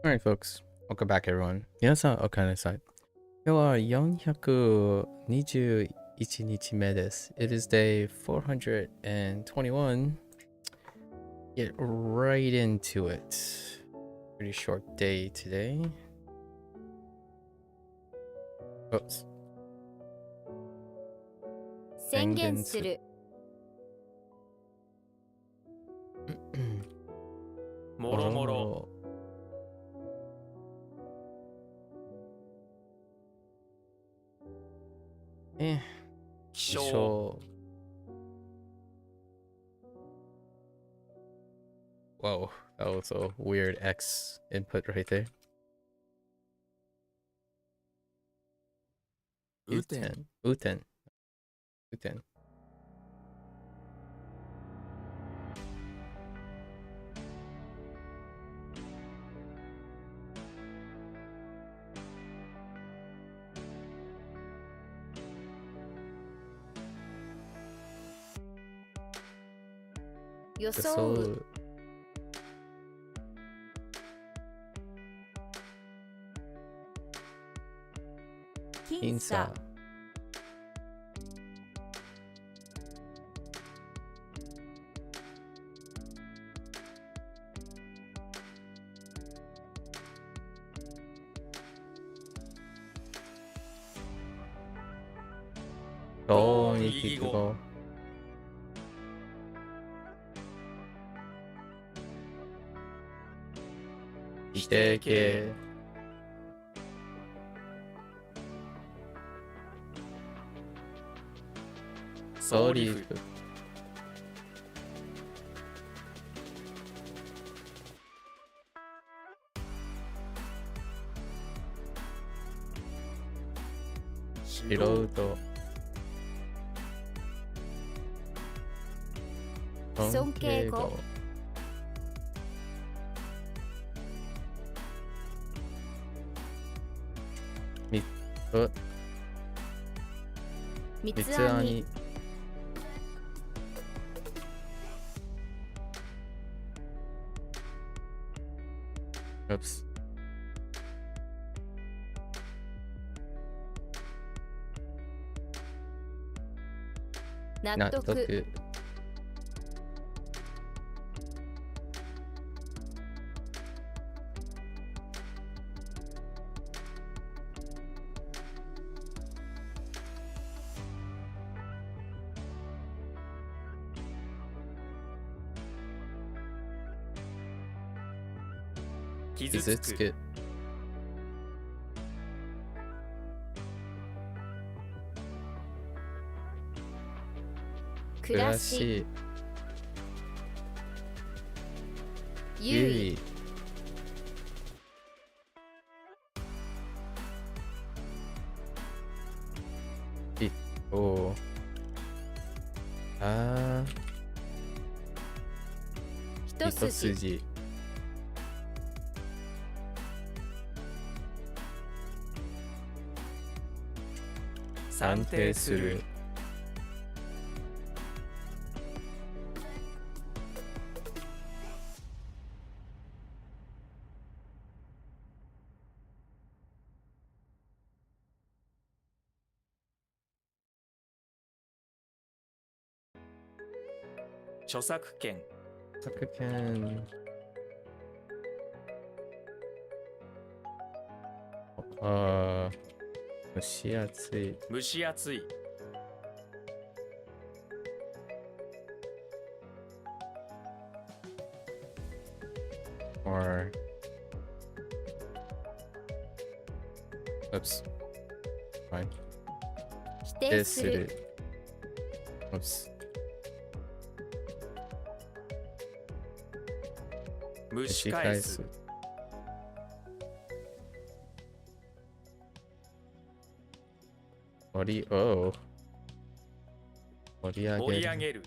Alright, folks. Welcome back, everyone. 皆さん、おかえりなさい。今日は421日目です。It is day 421. Get right into it. Pretty short day today. Oops. 宣言する。もろもろ。気象。Whoa, that was a weird X input right there. 雨天。 Uten. 装う。僅差。同義語。否定形。ソリフ。素人。尊敬語。三つ編み。Oops. 納得。傷つく。暮らし。優位。おー。一筋。算定する。著作権。著作権。蒸し暑い。蒸し暑い。or oops fine 否定する。oops 蒸し返す。盛り上げる。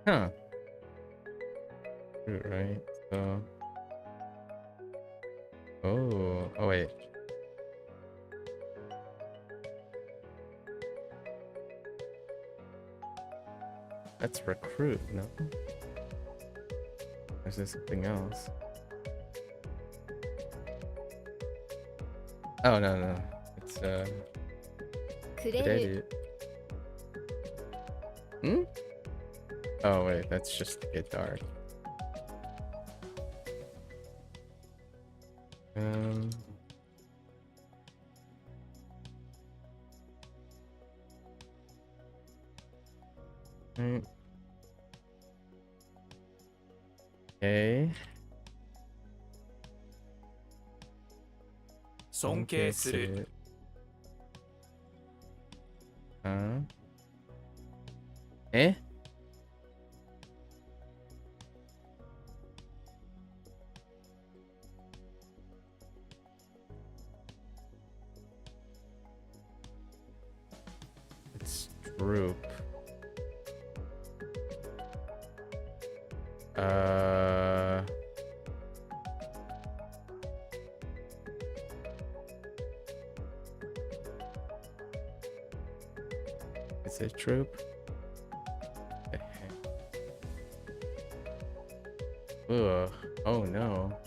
Huh. Right. So. Oh. Oh wait. That's recruit, no? Or is there something else? Oh no. It's くれる Hmm? Oh wait, that's just the guitar. Right. Okay. 尊敬する。Huh? Eh? It's droop. Is it droop? Ugh. Oh no.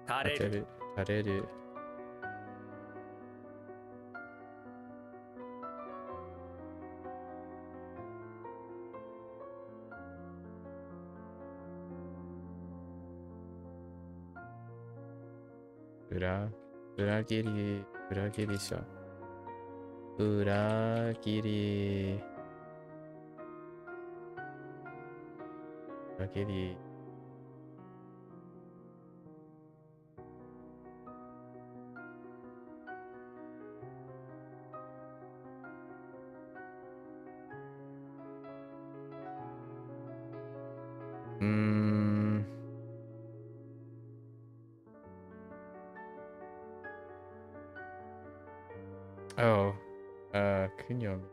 Tareru. Tareru. Uragiri. Uragirisha. Uragiri. Uragiri. Oh, Kunyomi.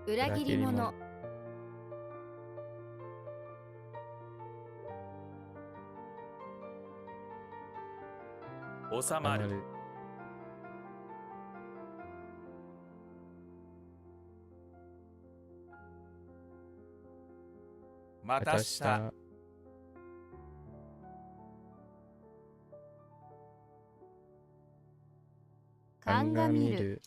裏切り者 収まる。またした。鑑みる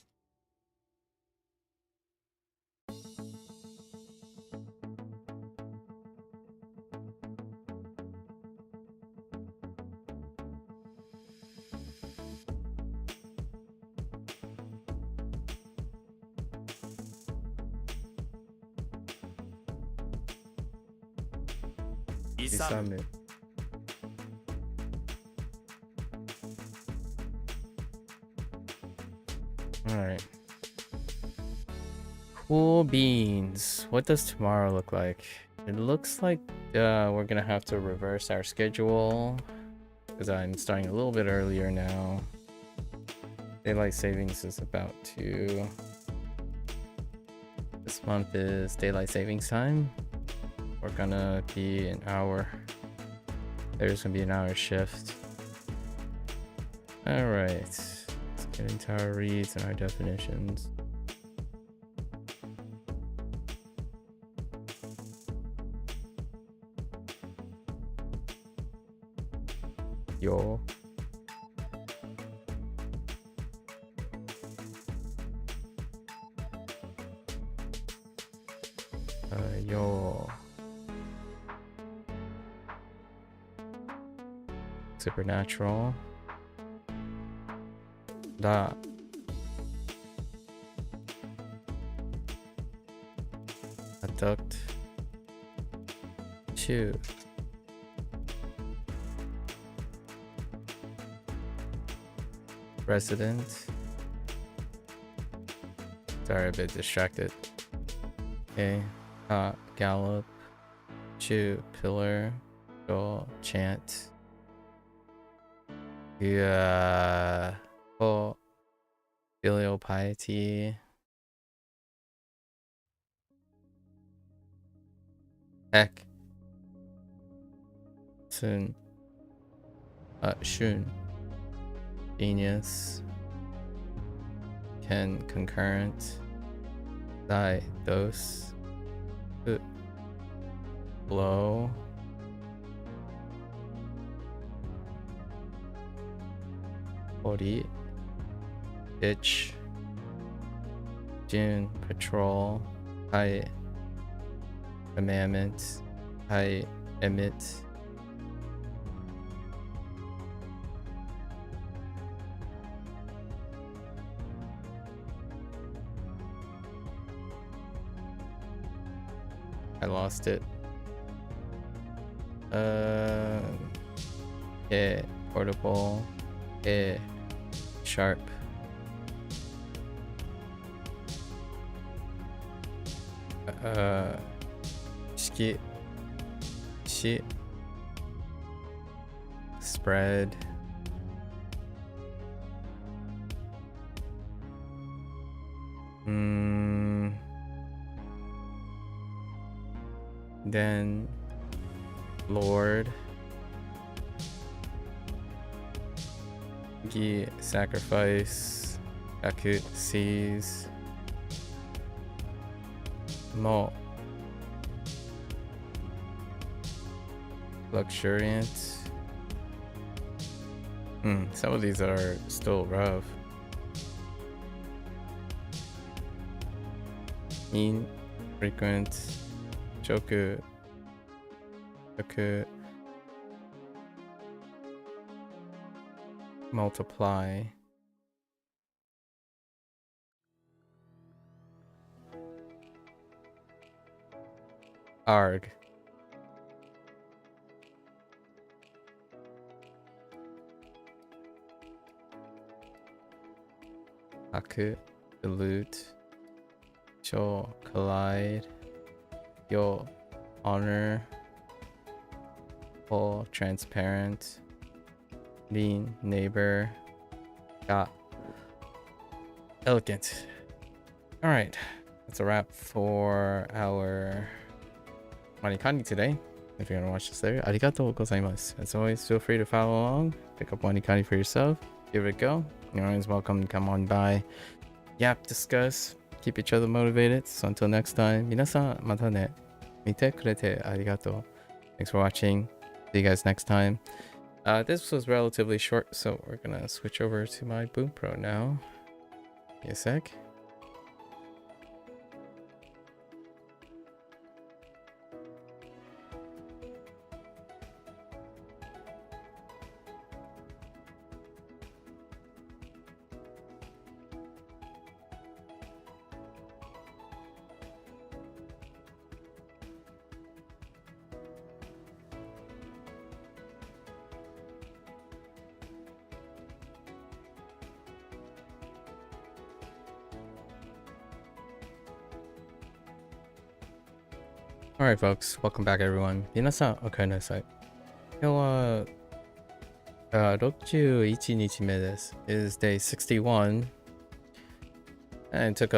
勇む。 Alright. Cool beans. What does tomorrow look like? It looks like we're gonna have to reverse our schedule because I'm starting a little bit earlier now. Daylight savings is about to... This month is daylight savings time. We're gonna be an hour. There's gonna be an hour shift. Alright. Let's get into our reads and our definitions. Yo. Yo. Supernatural. Da. Adduct. 2. resident. Sorry, a bit distracted. Okay. Gallop. Chew. Pillar. Go. Chant. Yeah. Oh. Filial piety. Heck. Soon. Shun. Genius. Ken. Concurrent. Dai. Dose. Blow. Ori. Itch. June. Patrol. Hai. Commandment. Hai. Emit. I lost it. Portable. Sharp. Shiki. Shi. Spread. Then Lord. Gi. Sacrifice. Akut. Seize. Mo. Luxuriant. Some of these are still rough. In. Frequent. Choku. Choku. Multiply. Arg. Aku. Dilute. Cho. Collide. Yo. Honor. Pull. Transparent. Lean. Neighbor. Got. Elegant. Alright. That's a wrap for our WaniKani today. If you're gonna watch this later, arigatou gozaimasu. As always, feel free to follow along. Pick up WaniKani for yourself. Give it a go. You're always welcome to come on by. Yap, discuss. Keep each other motivated. So until next time, minasan mata ne. Mite kurete arigatou. Thanks for watching. See you guys next time. This was relatively short, so we're gonna switch over to my Bunpro now. Give me a sec. Alright folks, welcome back everyone. Minasan okaenasai. 今日は61日目です. It is day 61. And it took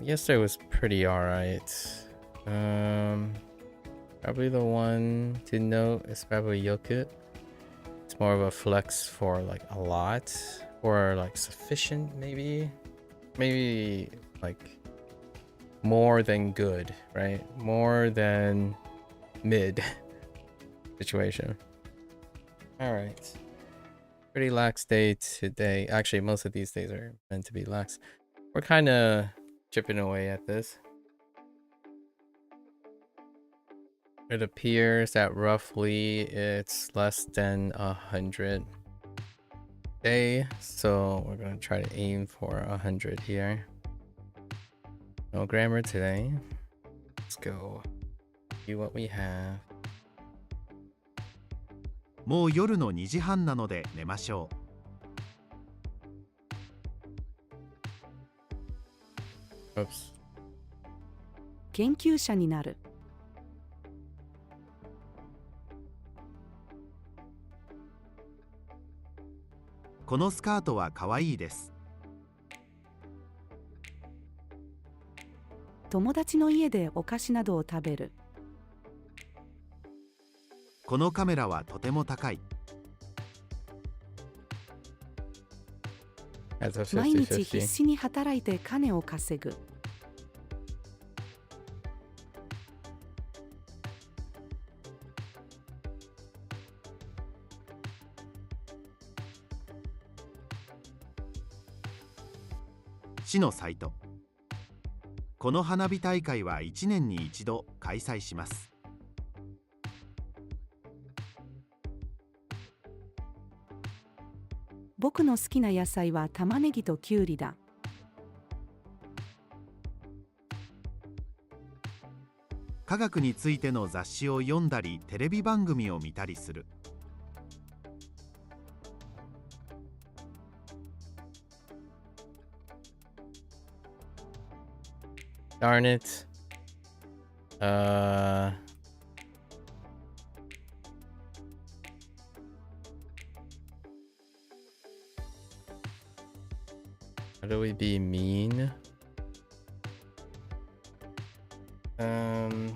yesterday was pretty alright. Probably the one to note is probably Yoku. It's more of a flex for like a lot. Or like sufficient maybe. Maybe like more than good, right? More than mid situation. All right. Pretty lax day today. Actually, most of these days are meant to be lax. We're kind of chipping away at this. It appears that roughly it's less than 100 day. So we're going to try to aim for 100 here. No grammar today. Let's go. See what we have. もう夜の2時半なので寝ましょう。Oops. 研究者になる。このスカートはかわいいです。友達の家でお菓子などを食べる。このカメラはとても高い。That's a 毎日 50-50. 必死に働いて金を稼ぐ。市のサイト。この花火大会は1年に1度開催します。僕の好きな野菜は玉ねぎときゅうりだ。科学についての雑誌を読んだりテレビ番組を見たりする。Darn it. How do we be mean? Hmm.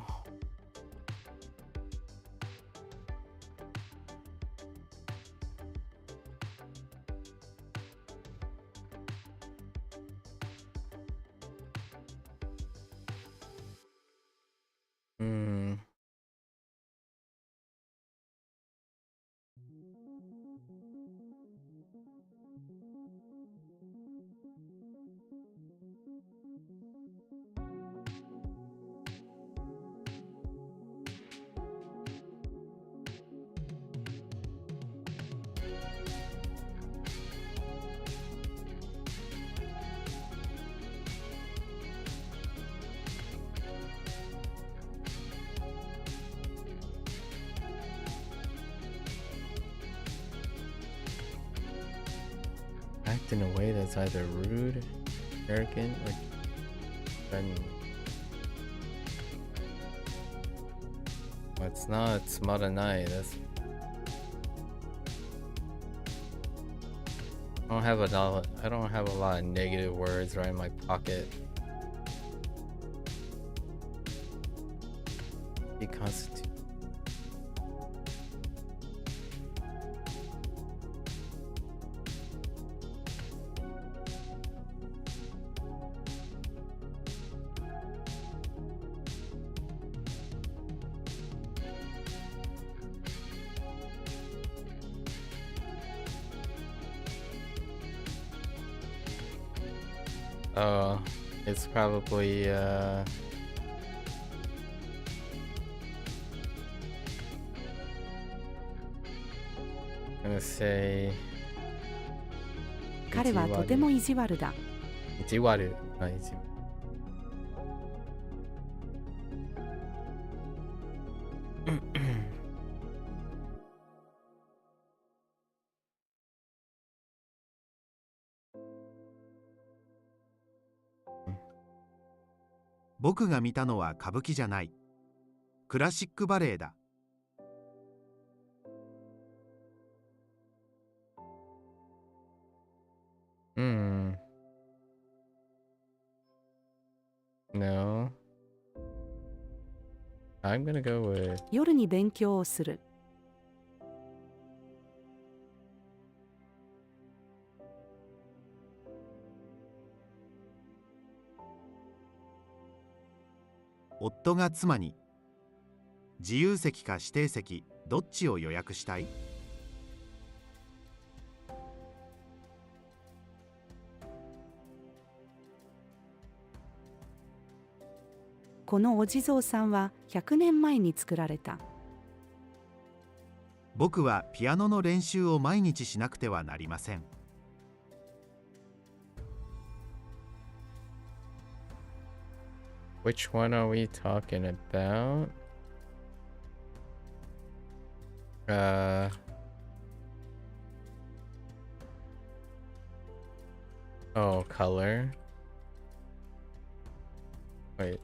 Act in a way that's either rude, arrogant, or threatening. Well, it's not smaranai. That's. I don't have a lot of negative words right in my pocket. Be constitute. Oh, it's probably I'm gonna say 彼はとても意地悪だ。意地悪。あ、意地悪。僕が見たのは歌舞伎じゃない。クラシックバレエだ。No. I'm gonna go with 夜に勉強をする。夫が妻に、自由席か指定席、どっちを予約したい？このお地蔵さんは100年前に作られた。僕はピアノの練習を毎日しなくてはなりません。which one are we talking about? Oh, color. Wait.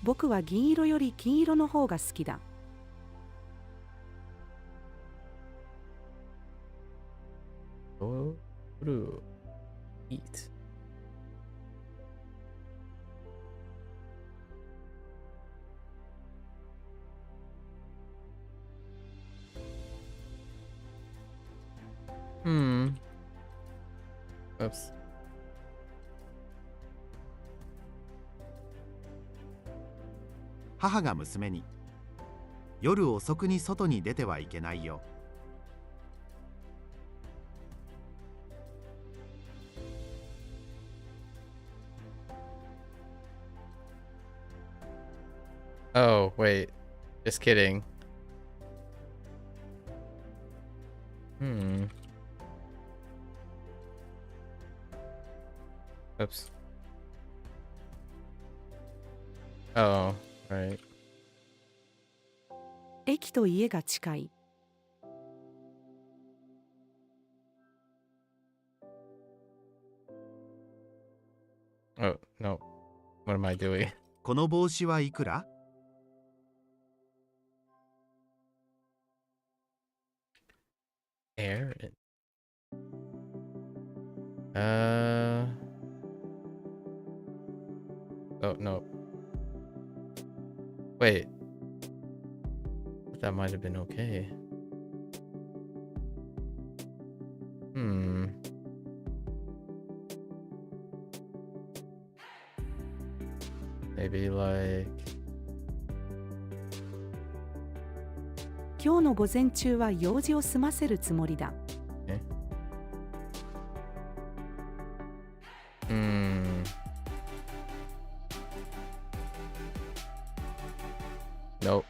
僕は銀色より金色の方が好きだ。Blue. Eat. Oops. 母が娘に、夜遅くに外に出てはいけないよ。Oh, wait. Just kidding. Oops. Oh, right. 駅と家が近い。Oh, no. What am I doing? この帽子はいくら？ Aaron. Oh, no. Wait. That might have been okay. Maybe like... 今日の午前中は用事を済ませるつもりだ。Nope.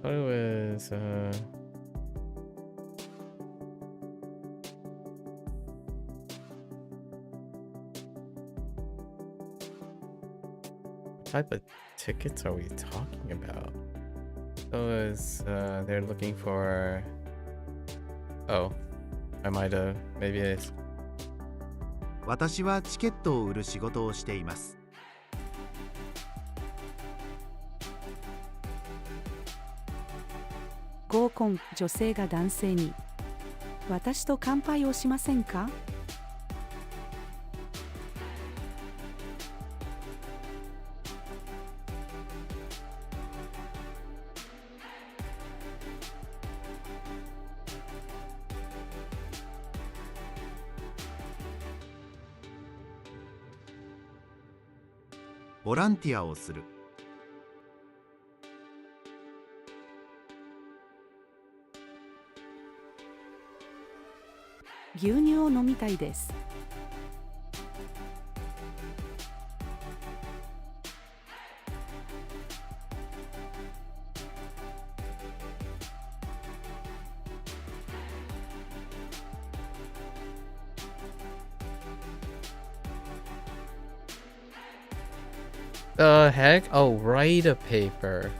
Thought it was what type of tickets are we talking about? So is they're looking for... Oh, I might have... Maybe it's... 私はチケットを売る仕事をしています。合コン、女性が男性に、私と乾杯をしませんか？ボランティアをする。牛乳を飲みたいです。The heck? Oh, write a paper.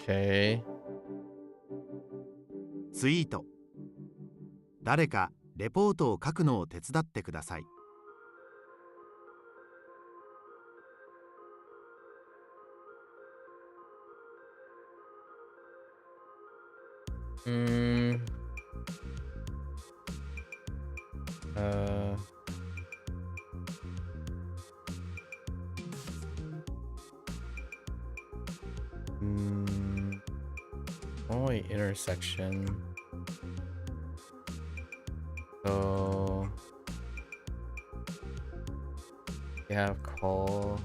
Okay. ツイート。誰かレポートを書くのを手伝ってください。Only intersection. So we have call.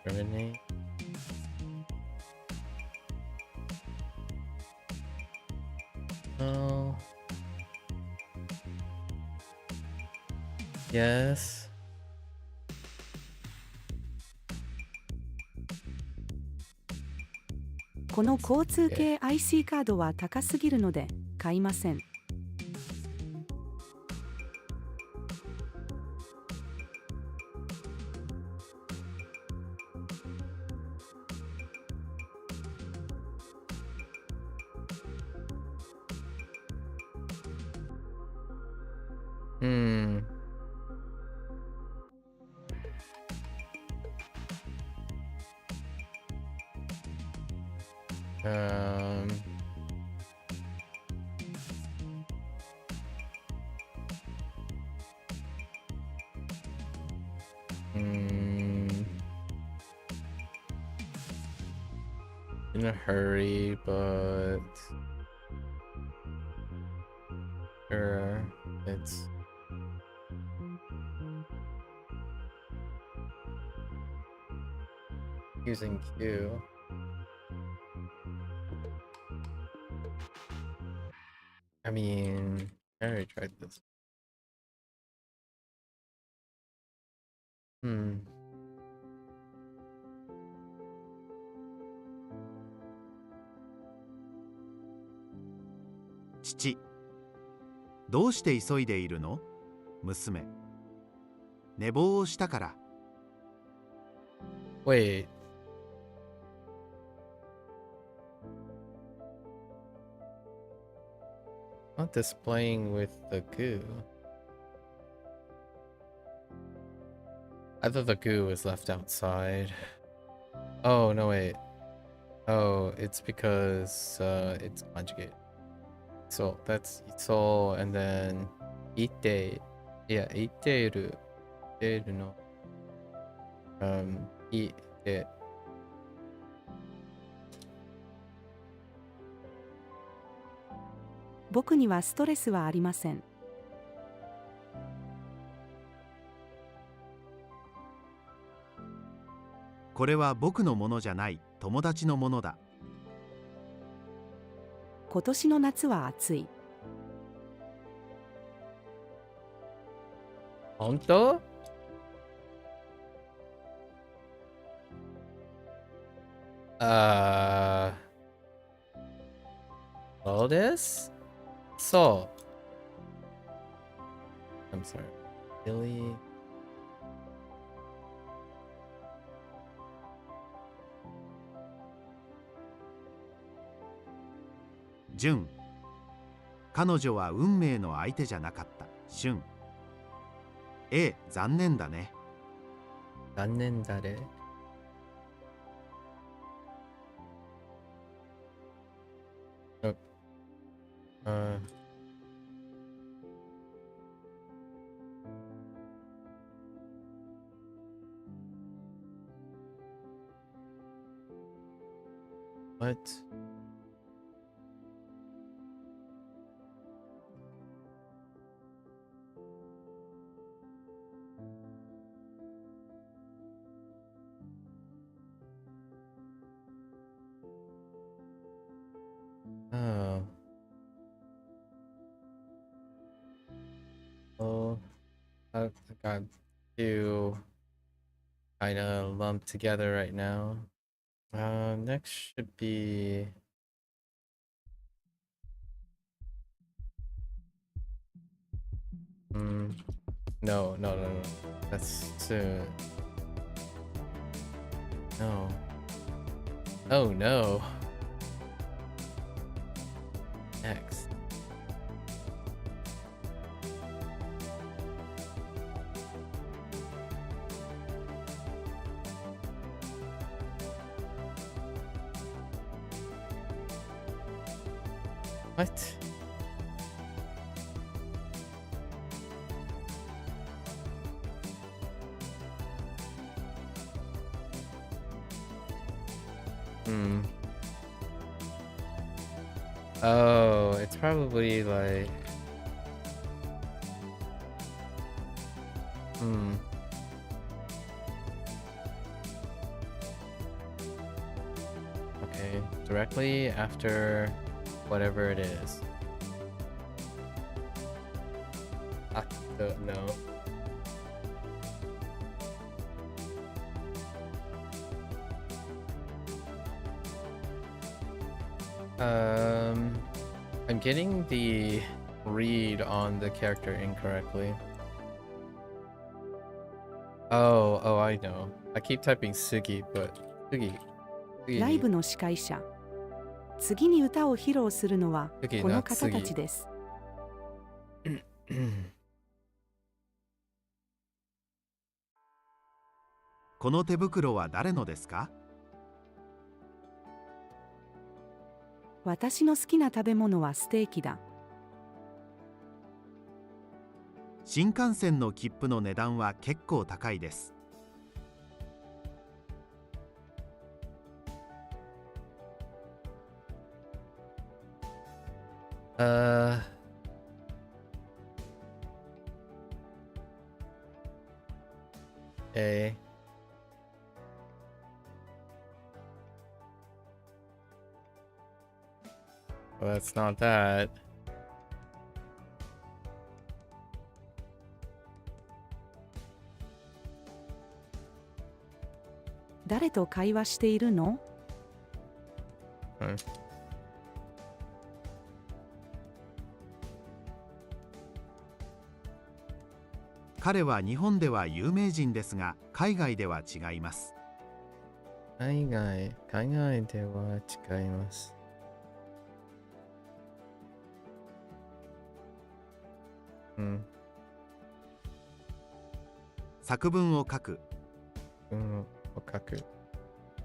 Discriminate. Oh. Yes. この交通系 IC カードは高すぎるので買いません。Hmm. Um. Hmm. In a hurry, but sure, it's using Q. I mean, I already tried this. Hmm. 父、どうして急いでいるの？娘、寝坊をしたから。 Wait. Not displaying with the goo. I thought the goo was left outside. Oh, no, wait. Oh, it's because it's conjugate. So that's so, and then ite. Yeah, iteru. Iteru no. Ite. 僕にはストレスはありません。これは僕のものじゃない、友達のものだ。今年の夏は暑い。本当？All this? So, I'm sorry. Really? ジュン、彼女は運命の相手じゃなかった。シュン、ええ、残念だね。残念だね。What? Oh. Oh, I got two kind of lumped together right now. Next should be no, no, no, no. That's soon. No. Oh no. Next. What? Oh, it's probably like directly after whatever it is. I don't know. I'm getting the read on the character incorrectly. Oh, I know. I keep typing Sugi, but Sugi. ライブの司会者。次に歌を披露するのはこの方たちです。この手袋は誰のですか？私の好きな食べ物はステーキだ。新幹線の切符の値段は結構高いです。Okay. Well, that's not that. 誰と会話しているの？彼は日本では有名人ですが、海外では違います。海外では違います。作文を書く。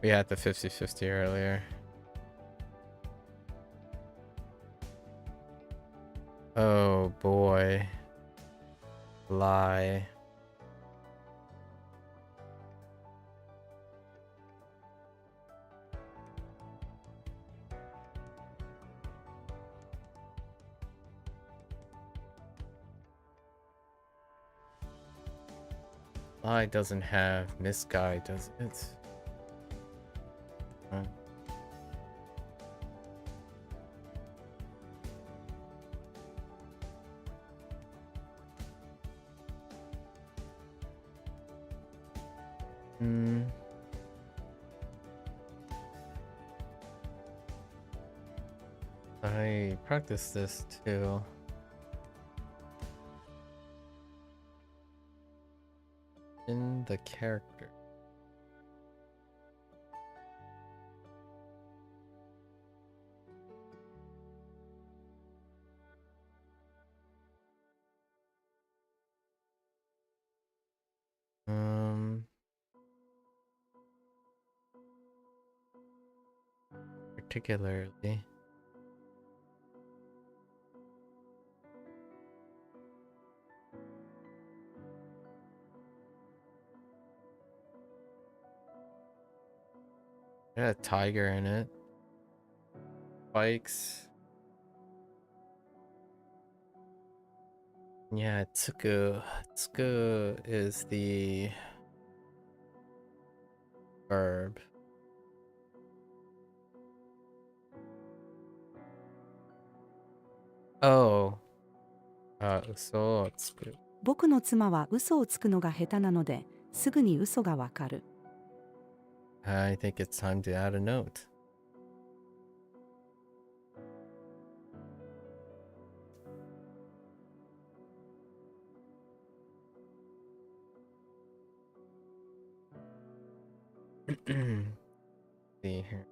We had the 50-50 earlier. Oh boy. Lie. Lie doesn't have Miss Guy, does it? I practiced this too. In the character. Particularly. Got a tiger in it. Spikes. Yeah, tsuku. Tsuku is the verb. Oh. 嘘をつく。僕の妻は嘘をつくのが下手なので、すぐに嘘がわかる。I think it's time to add a note. See here.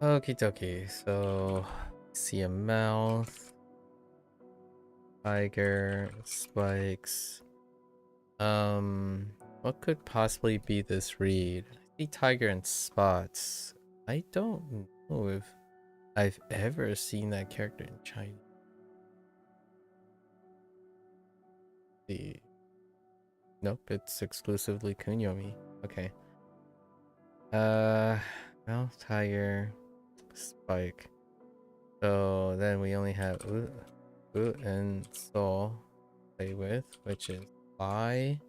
Okie dokie, so see a mouth, tiger, spikes. What could possibly be this read? I see tiger and spots. I don't know if I've ever seen that character in China. Nope, it's exclusively Kunyomi. Okay. Mouth, tiger, spike. So then we only have boot and soul play with, which is lie.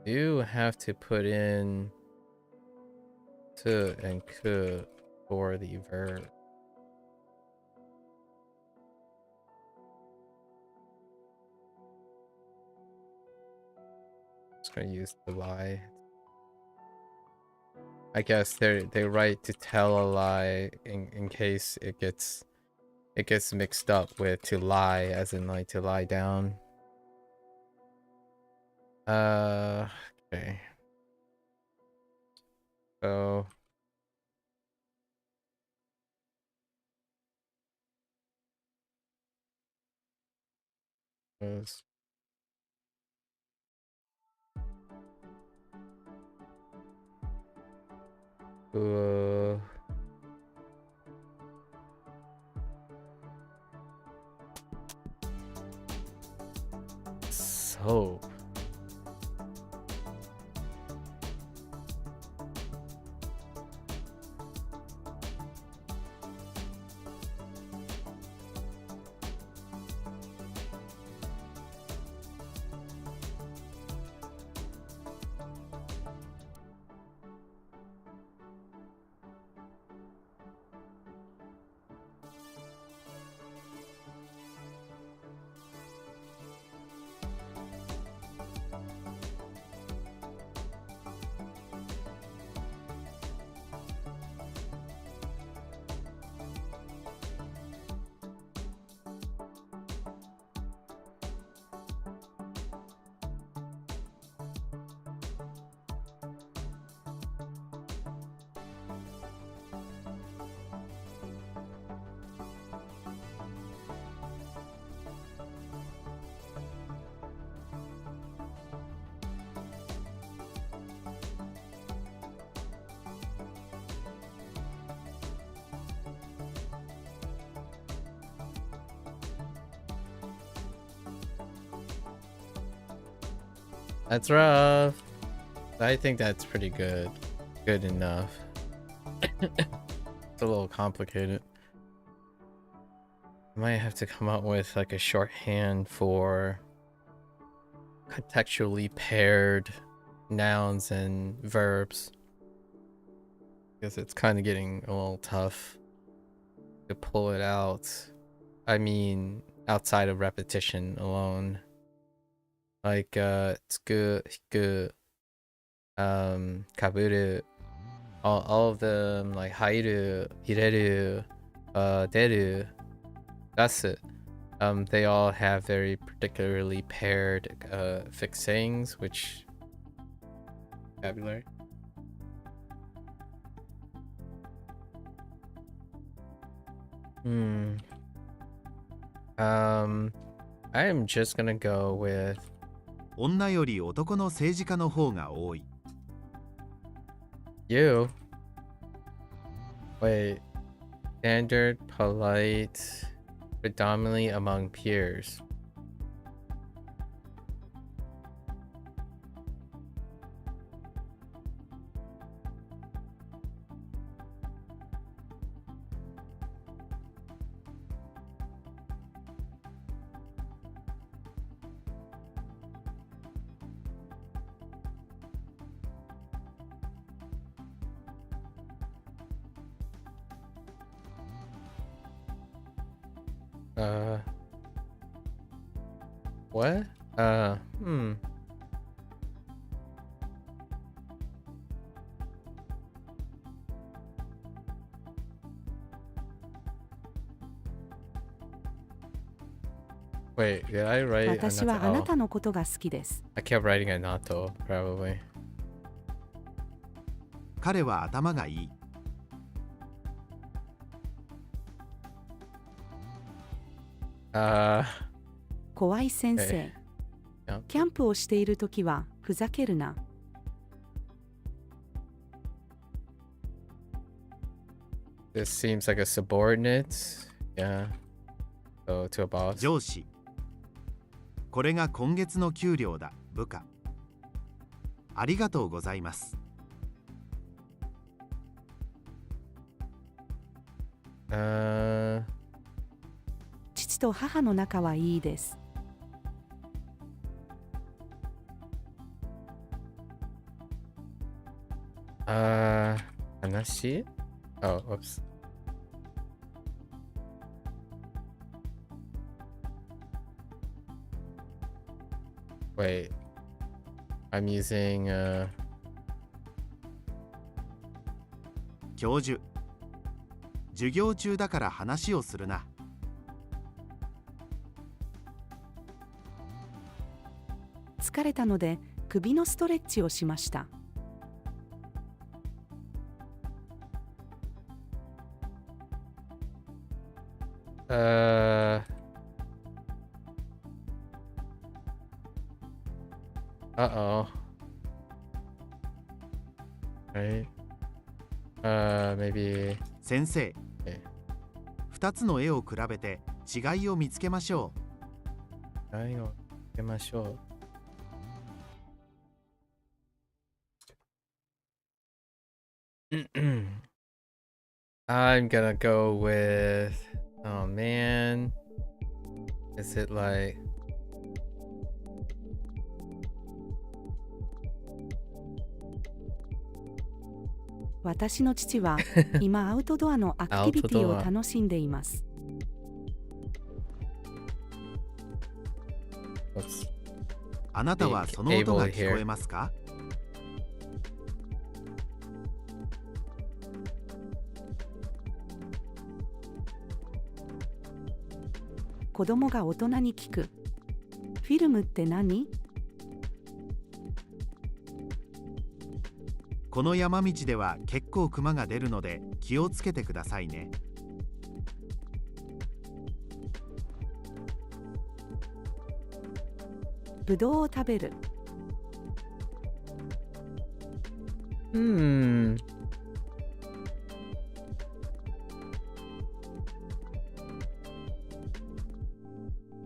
You have to put in to and ku for the verb. Just gonna use the lie. I guess they write to tell a lie in case it gets mixed up with to lie, as in like to lie down. Okay. So was soap. That's rough. I think that's pretty good. Good enough. It's a little complicated. I might have to come up with like a shorthand for contextually paired nouns and verbs. Because it's kind of getting a little tough to pull it out. I mean, outside of repetition alone. Like, tsuku, hiku, kaburu, all of them, like, hairu, hireru, deru, dasu, they all have very particularly paired, fixed sayings, which, vocabulary. I am just gonna go with 女より男の政治家の方が多い。 you. Wait. Standard, polite, predominantly among peers. What? Wait, did I write 私はあな anato? たのことが好きです。 I kept writing anato, probably. 彼は頭がいい。 怖い先生。 Yeah. キャンプをしているときはふざけるな。 This seems like a subordinate. Yeah. So to a boss. 上司。これが今月の給料だ、部下。ありがとうございます。と母の仲はいいです。話? Oh, oops. Wait. I'm using, 教授、授業中だから話をするな。疲れたので首のストレッチをしました。Uh-oh. Right. Maybe. 先生、2つの絵を比べて違いを見つけましょう。違いを見つけましょう。I'm gonna go with, oh man, is it like,「私の父は今アウトドアのアクティビティを楽しんでいます。あなたはその音が聞こえますか？子供が大人に聞く。フィルムって何？この山道では結構クマが出るので気をつけてくださいね。ぶどうを食べる。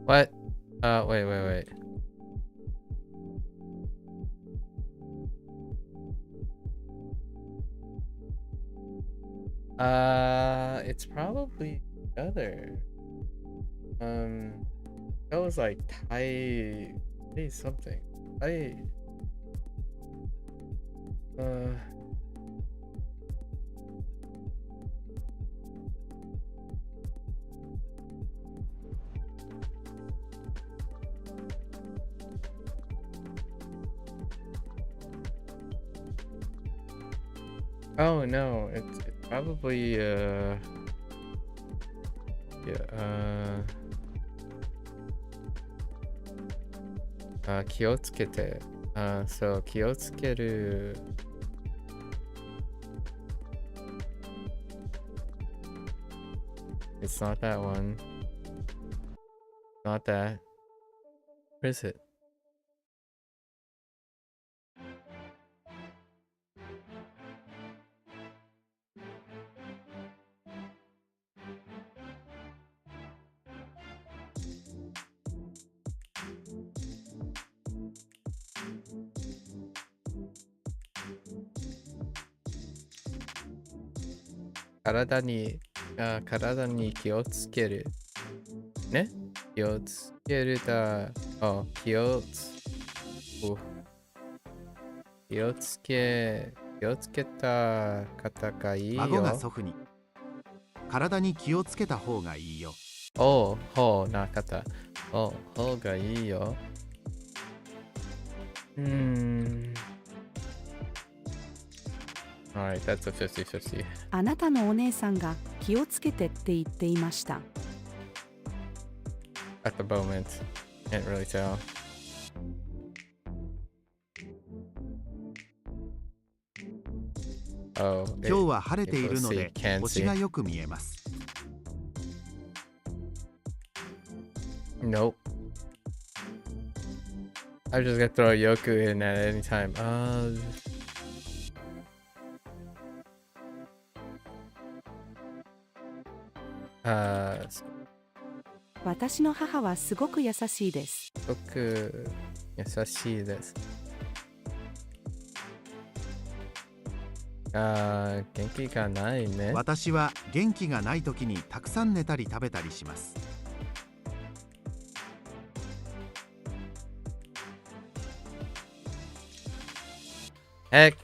What? Wait. It's probably the other. That was like Thai something. Oh no, it's probably気をつけて。そう、気をつける。It's not that one. Not that. Where is it?体に気をつける。ね？気をつけるだ。気をつけた方がいいよ。孫が祖父に。体に気をつけた方がいいよ。方がいいよ。Alright, that's a 50-50. あなたのお姉さんが気をつけてって言っていました。At the moment, can't really tell. Oh, 今日は晴れているので星がよく見えます。Nope. I'm just gonna throw Yoku in at any time. 私の母はすごく優しいです。すごく優しいです。元気がないね。私は元気がない時にたくさん寝たり食べたりします。heck?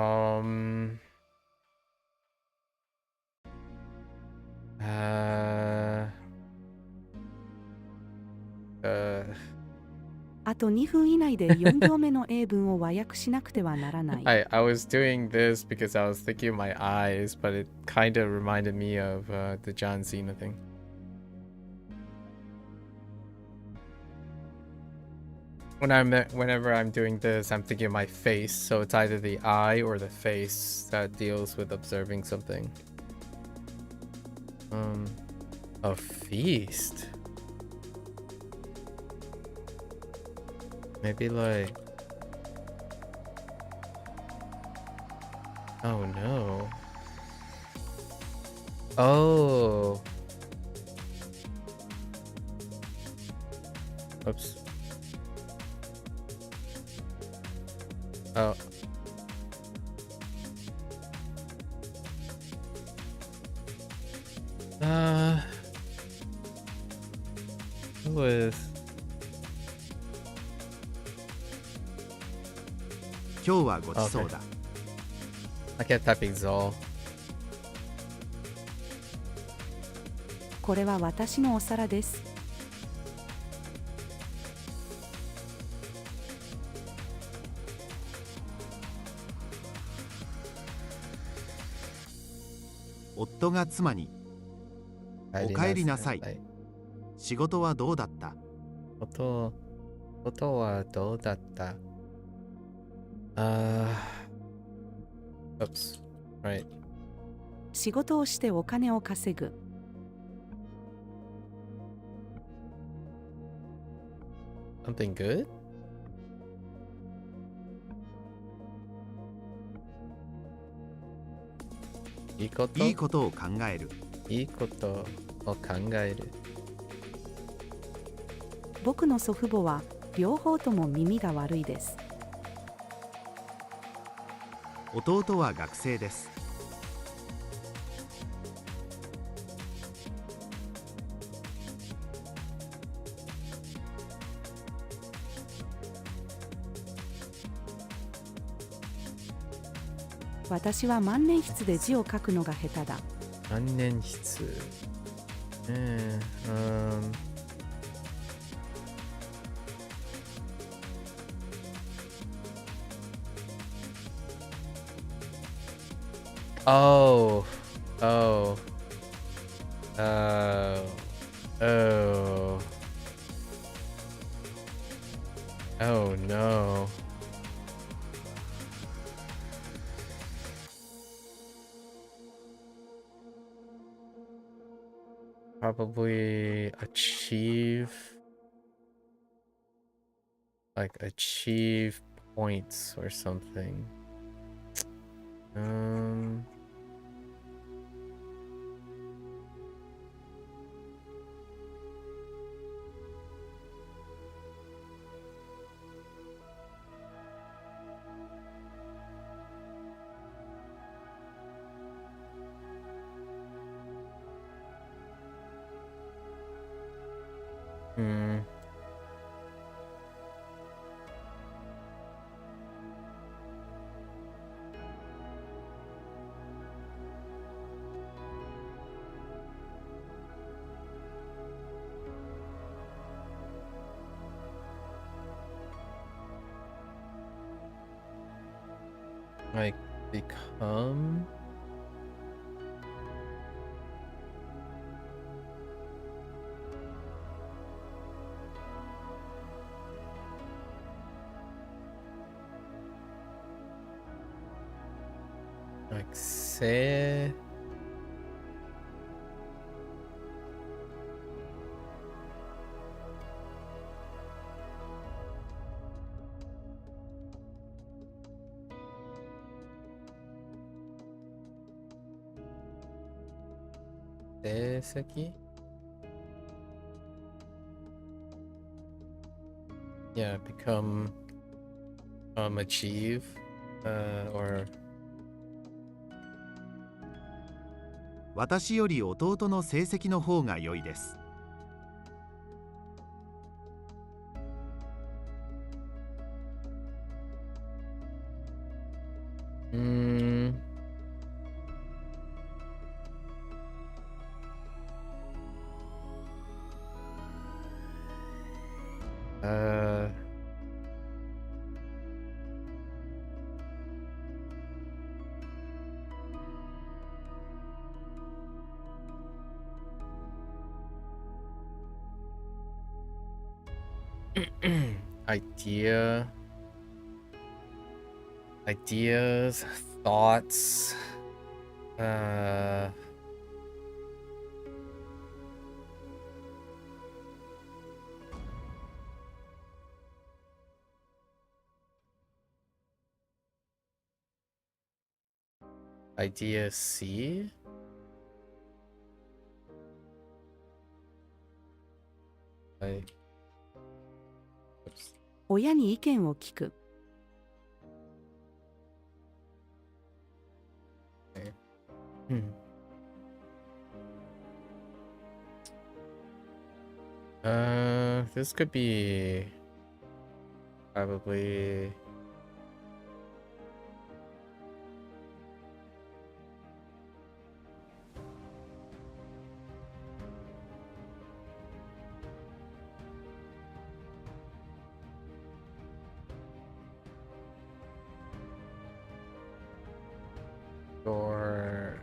Um. Uh. あと2分以内で4行目の英文を和訳しなくてはならない。I was doing this because I was thinking of my eyes, but it kind of reminded me of the John Cena thing. Whenever I'm doing this, I'm thinking of my face, so it's either the eye or the face that deals with observing something. A feast. Maybe like... Oh no. Oh. Oops. Oh. It was... 今日はごちそうだ。I kept typing Zol. これは私のお皿です。夫が妻に、お帰りなさい。仕事はどうだった？音はどうだった？ Oops. Right. 仕事をしてお金を稼ぐ。Something good? いいことを考える。いいことを考える。僕の祖父母は両方とも耳が悪いです。弟は学生です。私は万年筆で字を書くのが下手だ。万年筆。Oh. Oh. Oh. Oh. Oh no. Probably achieve points or something. Like become like say Yeah, become achieve or 私より弟の成績の方が良いです。ideas, thoughts, idea C? Oops. 親に意見を聞く。This could be probably or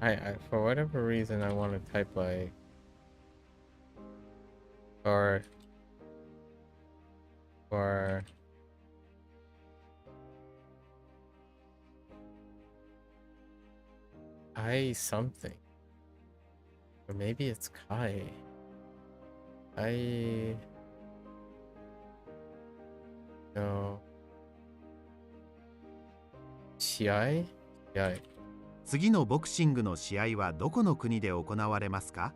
I for whatever reason I want to type like or I something, or maybe it's Kai. No. 試合？試合。次のボクシングの試合はどこの国で行われますか？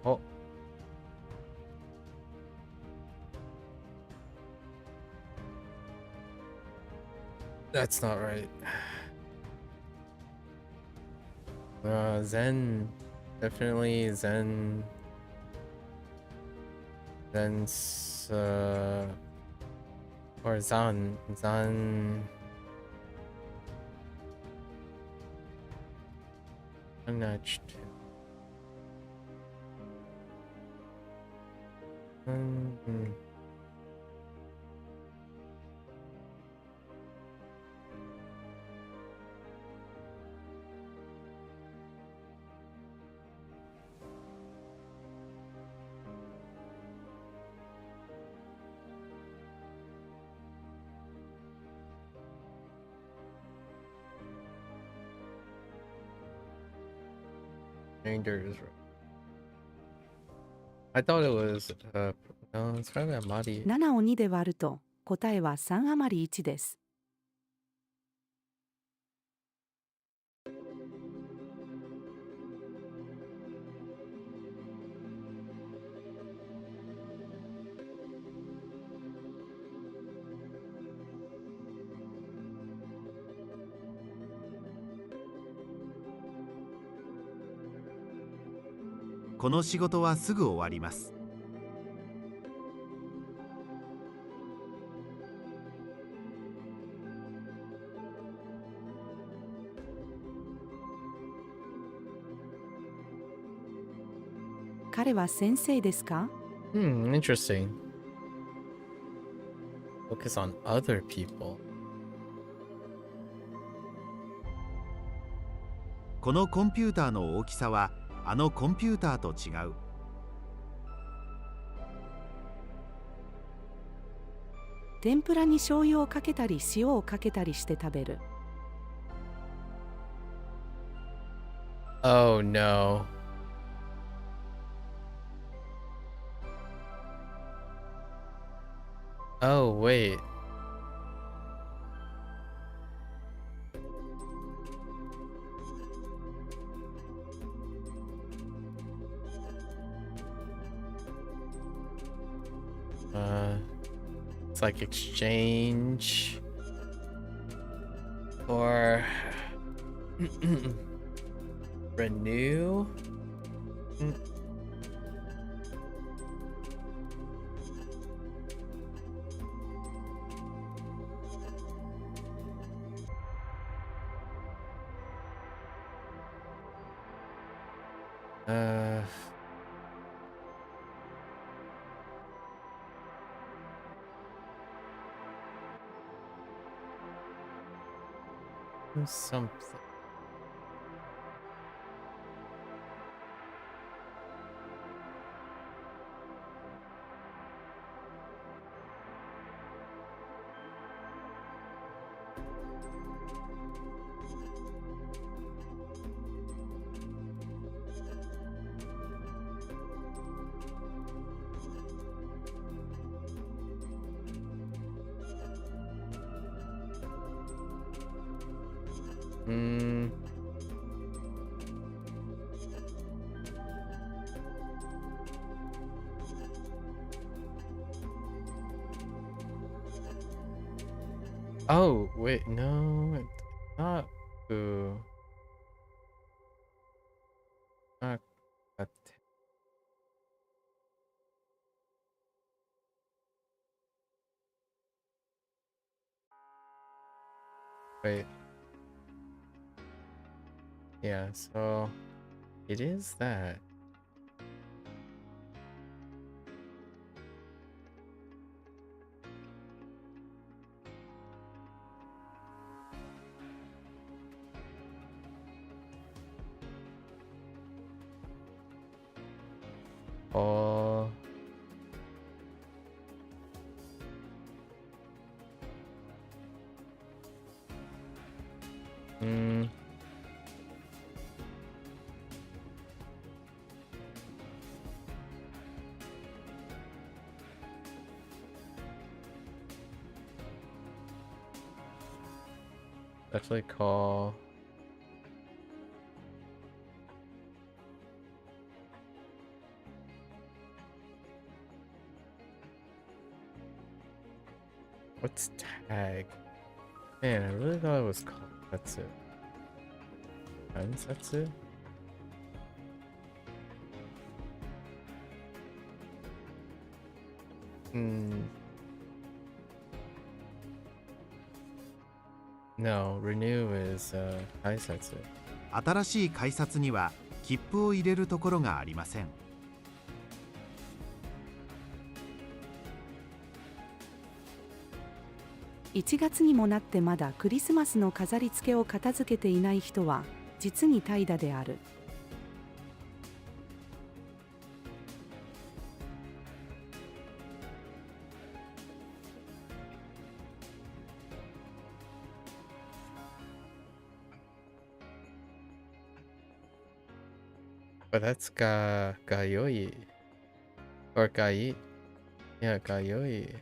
お。That's not right. Zen, definitely Zen. Zen's or Zan. I'm not sure. Is right. I thought it was no, it's probably Amadi. 7を2で割ると答えは3余り1です。この仕事はすぐ終わります。彼は先生ですか？ Interesting. Focus on other people. このコンピューターの大きさはあのコンピューターと違う。天ぷらに醤油をかけたり塩をかけたりして食べる。Oh no. Oh wait. like exchange or renew. Something. Oh, wait, no, it's not. Ooh. Not that. Wait. Yeah, so it is that. Oh. Definitely call. What's tag? Man, I really thought it was called. That's it. That's it. No, renew is 改札。新しい改札には切符を入れるところがありません。1月にもなってまだクリスマスの飾り付けを片付けていない人は実に怠惰である。But that's gayoi. Or gai. Yeah, gayoi.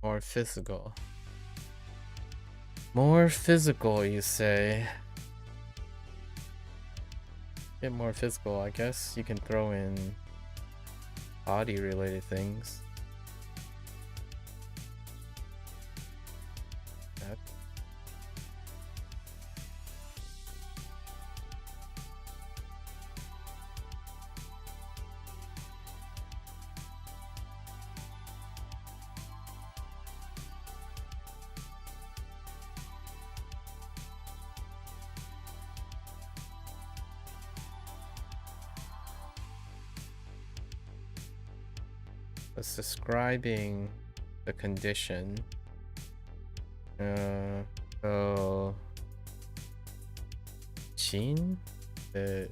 More physical. More physical, you say? Get more physical, I guess you can throw in body related things. That. It's describing the condition. So Chin, the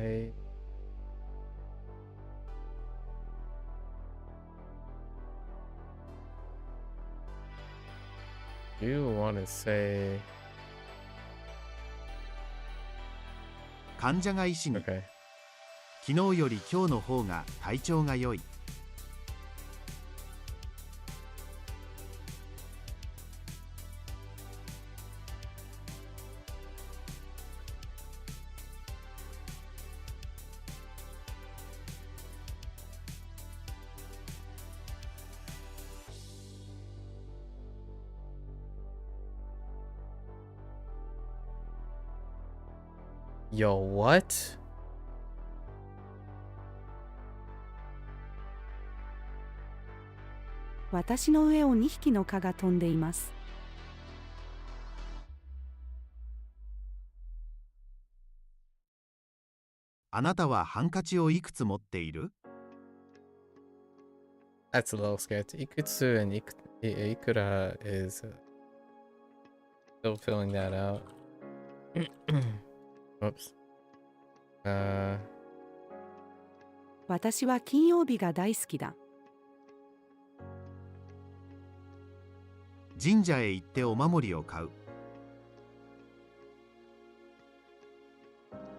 I do want to say 患者が医師に、 okay. 昨日より今日の方が体調が良い。Yo, what? 私の上を2匹の蚊が飛んでいます。あなたはハンカチをいくつ持っている？ That's a little scared. Ikutsu and Ikura is still filling that out. Oops. 私は金曜日が大好きだ。神社へ行ってお守りを買う。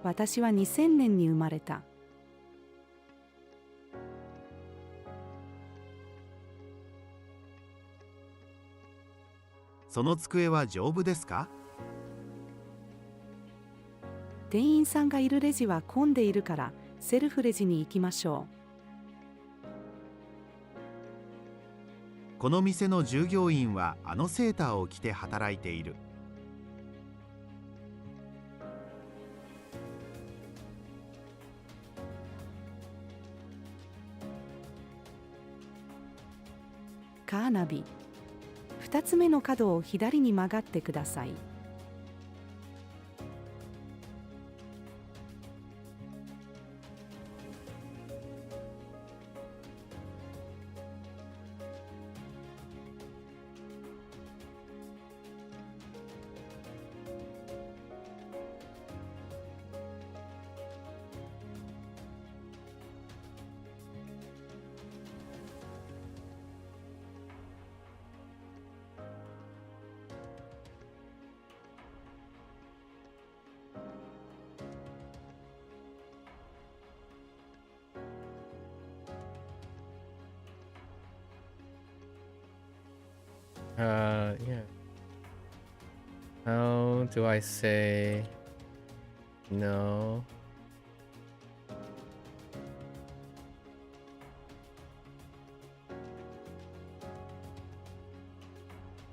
私は2000年に生まれた。その机は丈夫ですか？店員さんがいるレジは混んでいるからセルフレジに行きましょう。この店の従業員はあのセーターを着て働いている。カーナビ。2つ目の角を左に曲がってください。Yeah. How do I say no?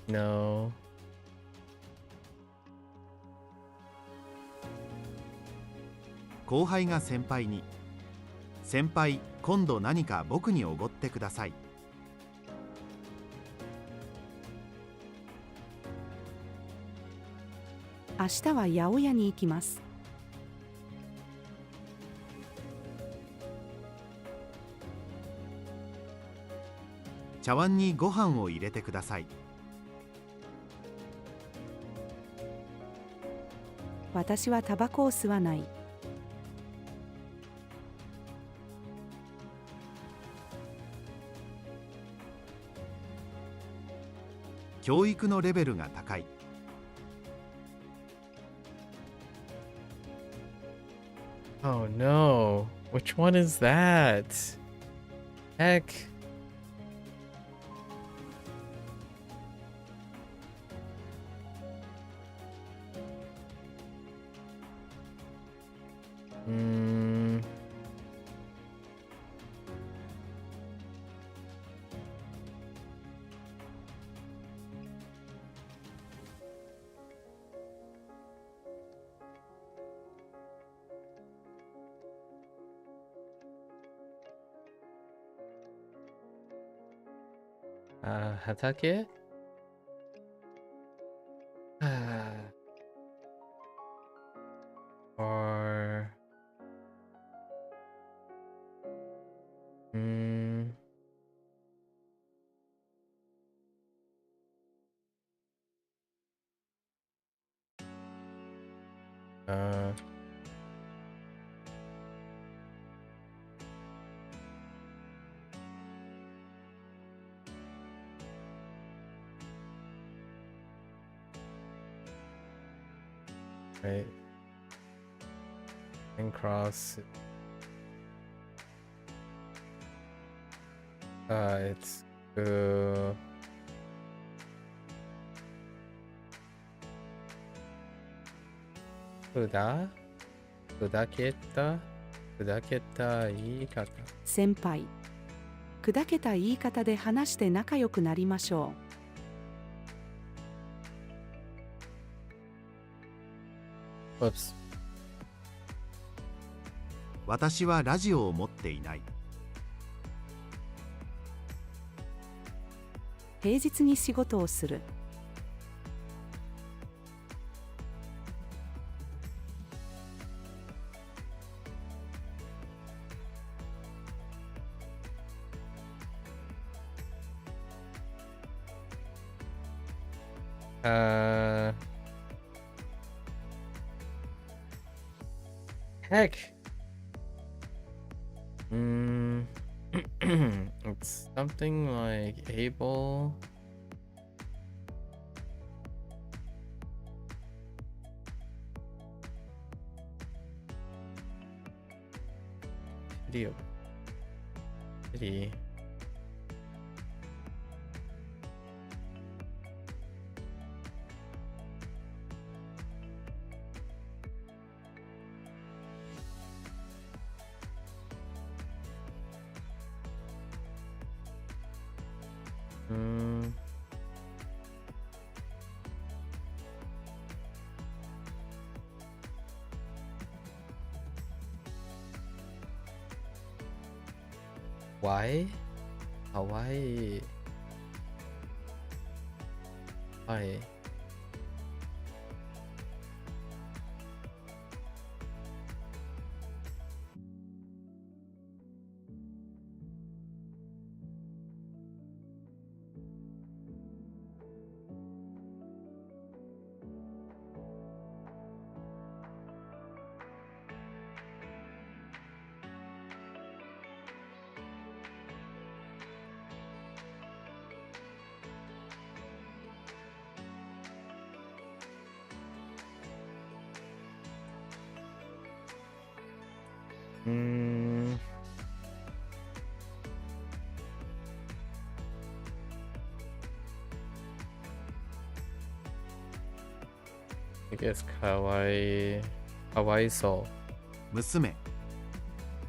No. 後輩が先輩に、先輩、今度何か僕におごってください。明日は八百屋に行きます。茶碗にご飯を入れてください。私はタバコを吸わない。教育のレベルが高い。Oh no. Which one is that? Heck. Hmm. Hatake? Or hmm. right? And cross. It's Kuda? Kudaketa言い方。先輩、砕けた言い方で話して仲良くなりましょう。Whoops. 私はラジオを持っていない。平日に仕事をする。Heck. It's something like able. Video. Video. Why? Hawaii. Why? I guess Hawaii Soul. 娘、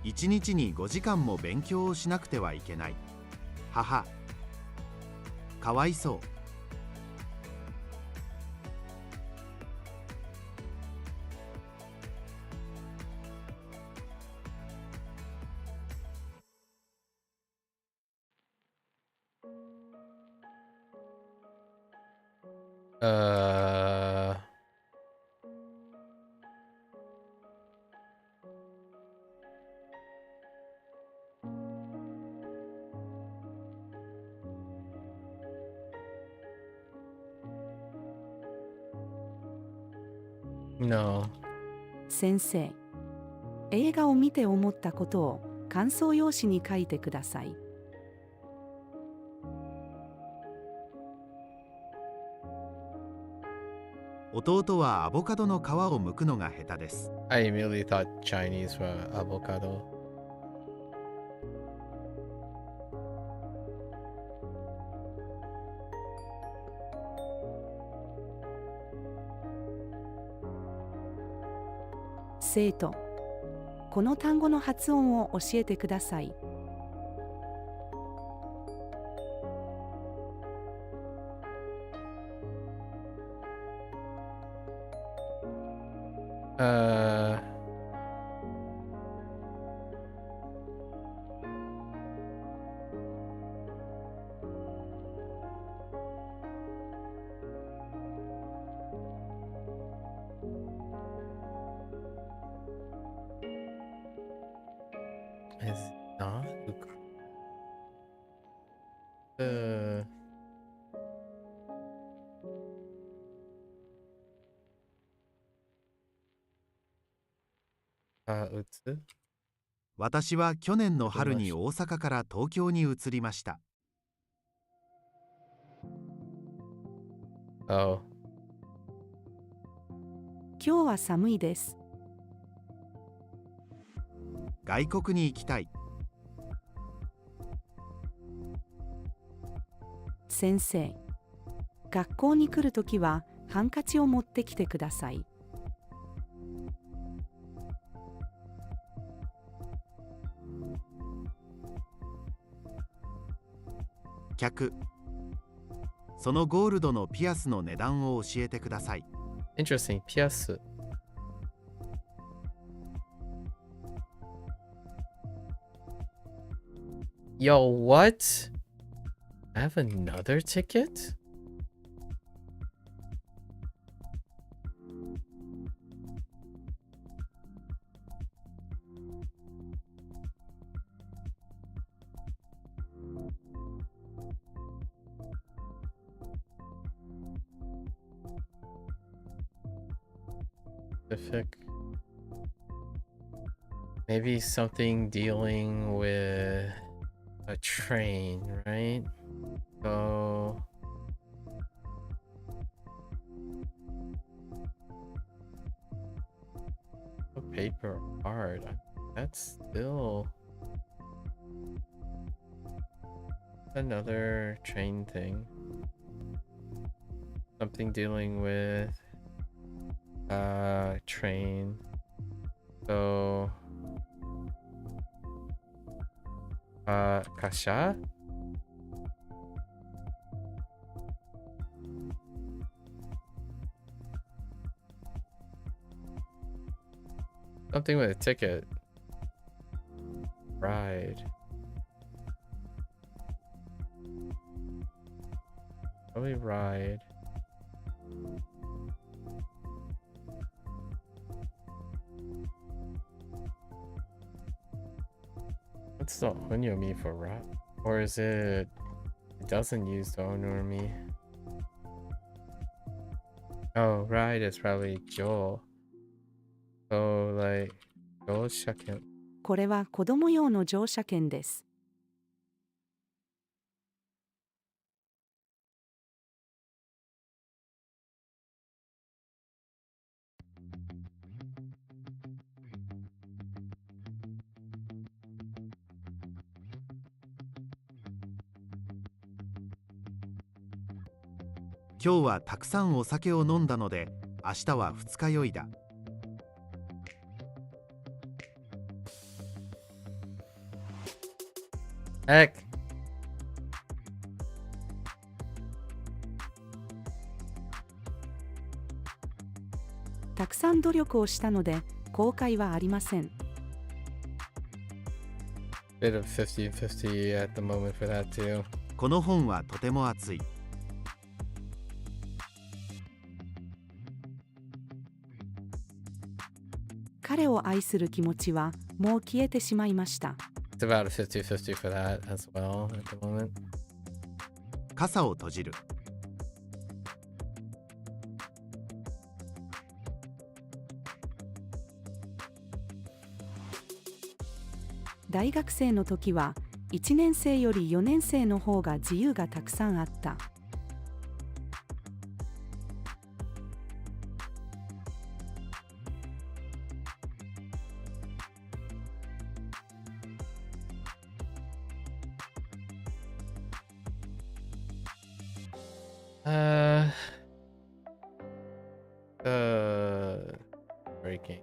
1日に5時間も勉強をしなくてはいけない。母、かわいそう。No. 先生、映画を見て思ったことを感想用紙に書いてください。弟はアボカドの皮を剥くのが下手です。I immediately thought Chinese were avocado. 生徒、この単語の発音を教えてください。Is not打つ？私は去年の春に大阪から東京に移りました。Oh. 今日は寒いです。外国に行きたい。先生、学校に来るときはハンカチを持ってきてください。客、そのゴールドのピアスの値段を教えてください。Interesting. ピアス。Yo, what? I have another ticket? Specific. Maybe something dealing with a train, right? So paper art. That's still another train thing. Something dealing with train. So kasha? Something with a ticket. Ride. Probably ride. What's the onyomi for ride? Or is it doesn't use the onyomi? Oh, ride is probably jo. So like 乗車券。これは子供用の乗車券です。今日はたくさんお酒を飲んだので、明日は二日酔いだ。Heck. たくさん努力をしたので後悔はありません。Bit of 50-50 at the moment for that too. この本はとても熱い。彼を愛する気持ちはもう消えてしまいました。It's about a 50-50 for that as well at the moment. 傘を閉じる。大学生の時は1年生より4年生の方が自由がたくさんあった。Breaking.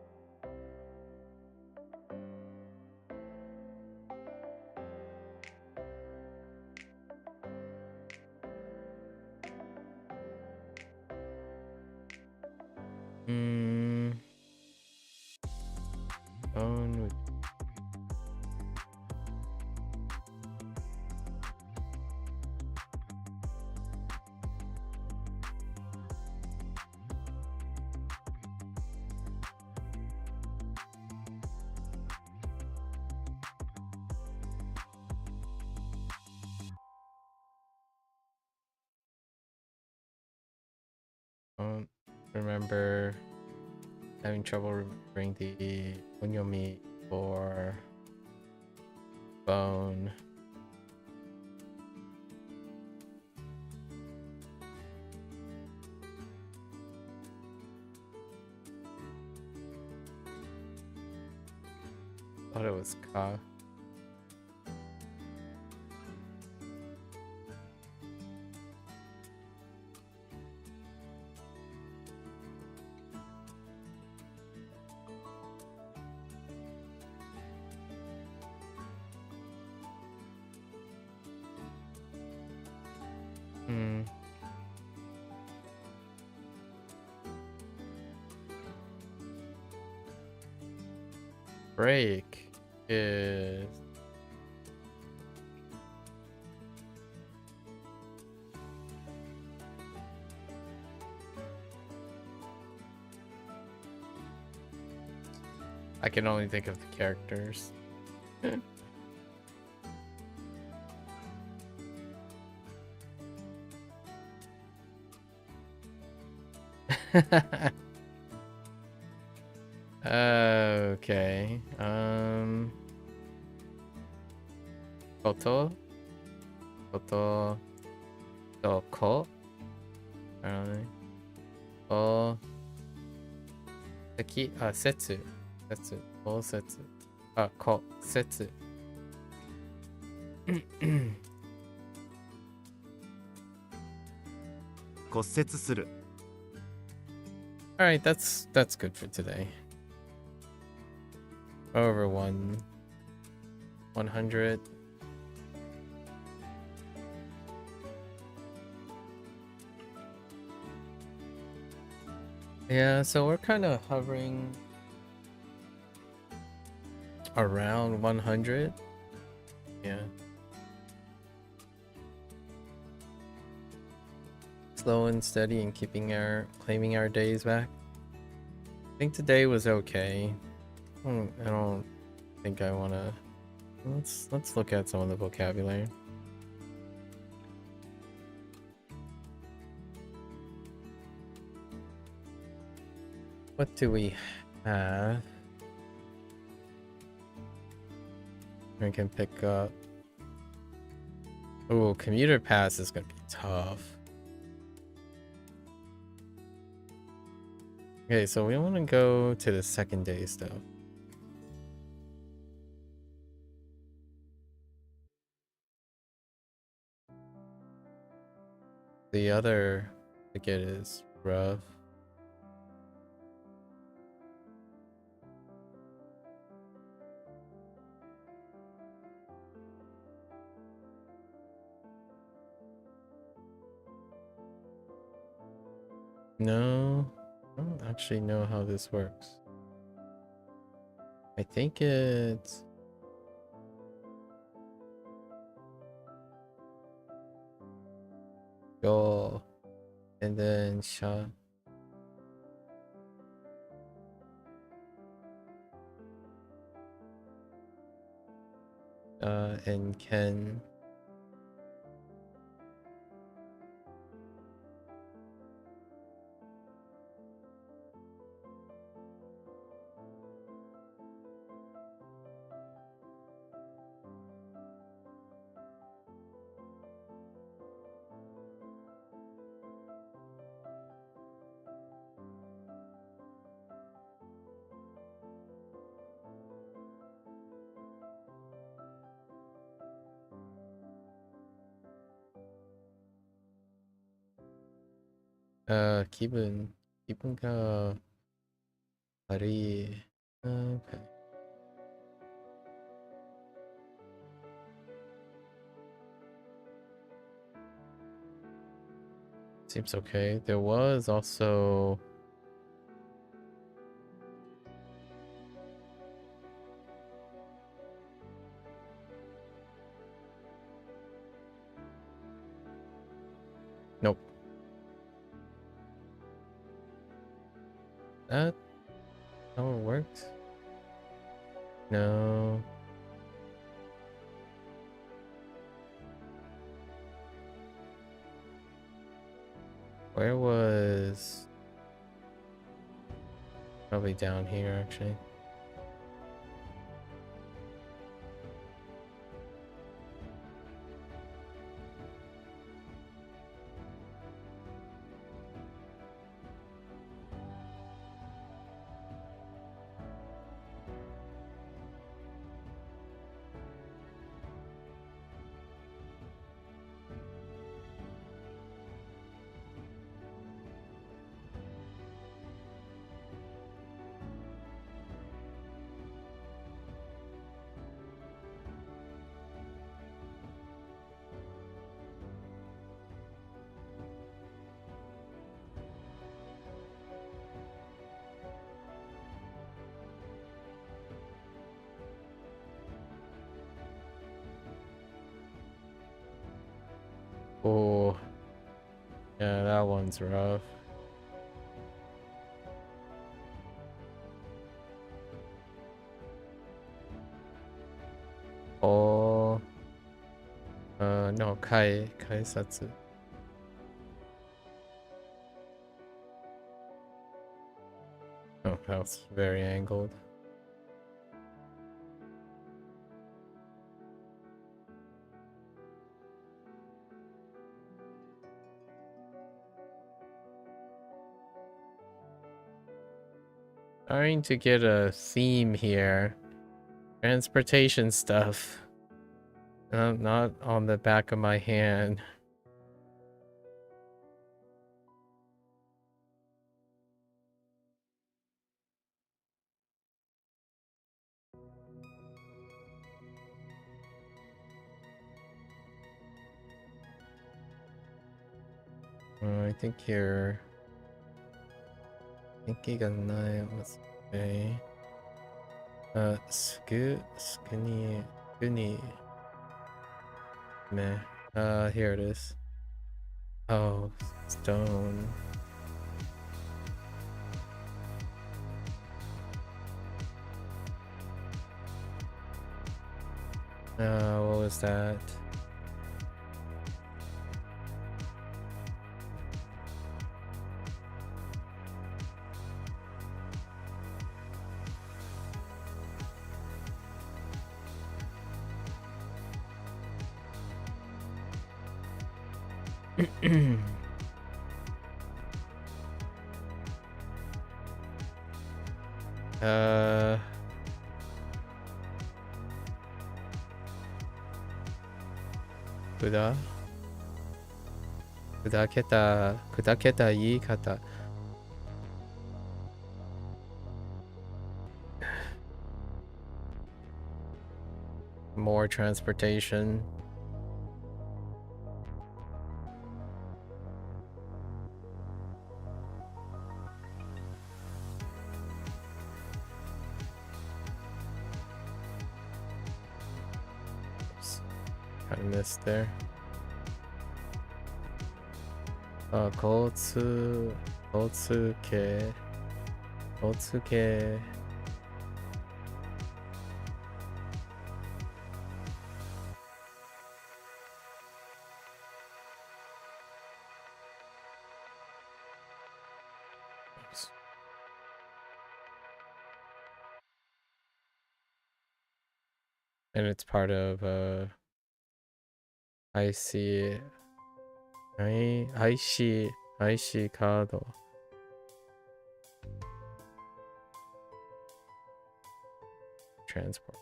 Phone with don't remember having trouble remembering the onyomi for phone. thought it was Ka. Hmm. Break is I can only think of the characters. Okay. Koto? Koto. Ko? O. Seki. Setsu. Setsu. O setsu. Ko. Setsu. Alright, that's good for today. Over 100. Yeah, so we're kind of hovering around 100. Yeah. Slow and steady and claiming our days back. I think today was okay. I don't think I want to. Let's look at some of the vocabulary. What do we have? I can pick up. Oh, commuter pass is gonna be tough. Okay, so we want to go to the second day stuff. The other ticket is rough. No, I don't actually know how this works. I think it's go and then sha. And Ken. 기분가 발이. Okay. Seems okay. There was also nope. That how it works? No. Where was probably down here actually. Oh, yeah, that one's rough. Oh, no, kaisatsu. Oh, that was very angled. Trying to get a theme here. Transportation stuff. Not on the back of my hand. I think you're thinking of nine. Let's say, skinny, meh. Here it is. Oh, stone. What was that? Kuda? Kudaketa yikata. More transportation. Kind of missed there. Kotsuke. And it's part of IC card transport.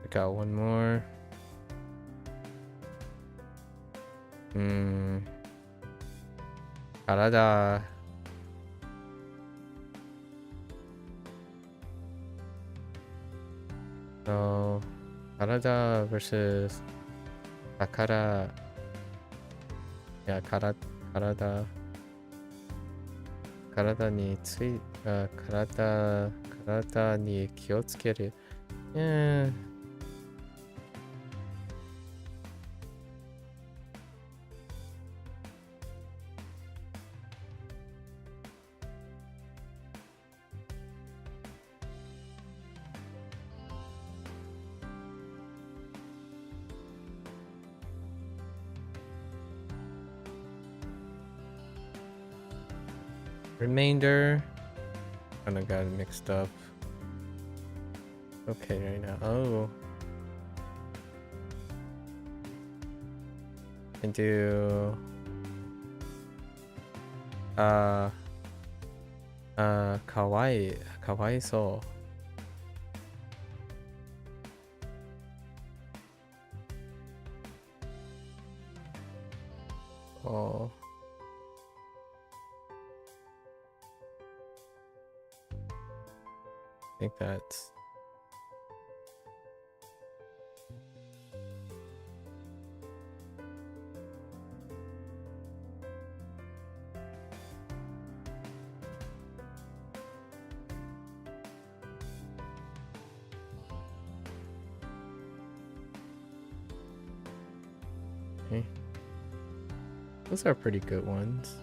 I got one more. Karada. So, Karada versus Takara. Yeah, Karada. Karada ni Karada ni kiotsukeru. Yeah. Remainder. Kinda got it mixed up. Okay, right now. Oh. Can do kawaii so. Oh. I think that's Okay. Those are pretty good ones.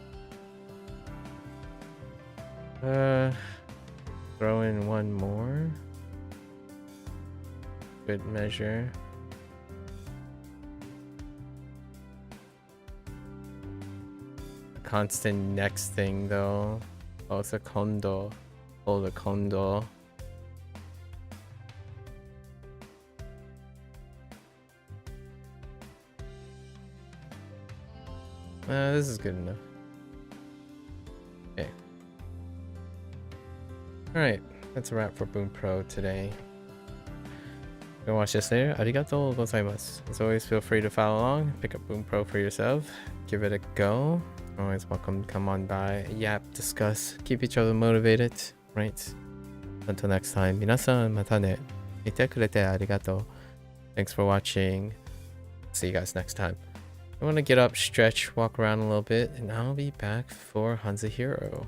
Throw in one more. Good measure. A constant next thing though. Oh, it's a kondo. Oh, the kondo. This is good enough. Okay. Alright, that's a wrap for Bunpro today. Go watch this later. Arigatou gozaimasu. As always, feel free to follow along, pick up Bunpro for yourself, give it a go. Always welcome to come on by, yap, discuss, keep each other motivated, right? Until next time, minasan mata ne. Ite kurete arigatou. Thanks for watching. See you guys next time. I want to get up, stretch, walk around a little bit, and I'll be back for HanziHero.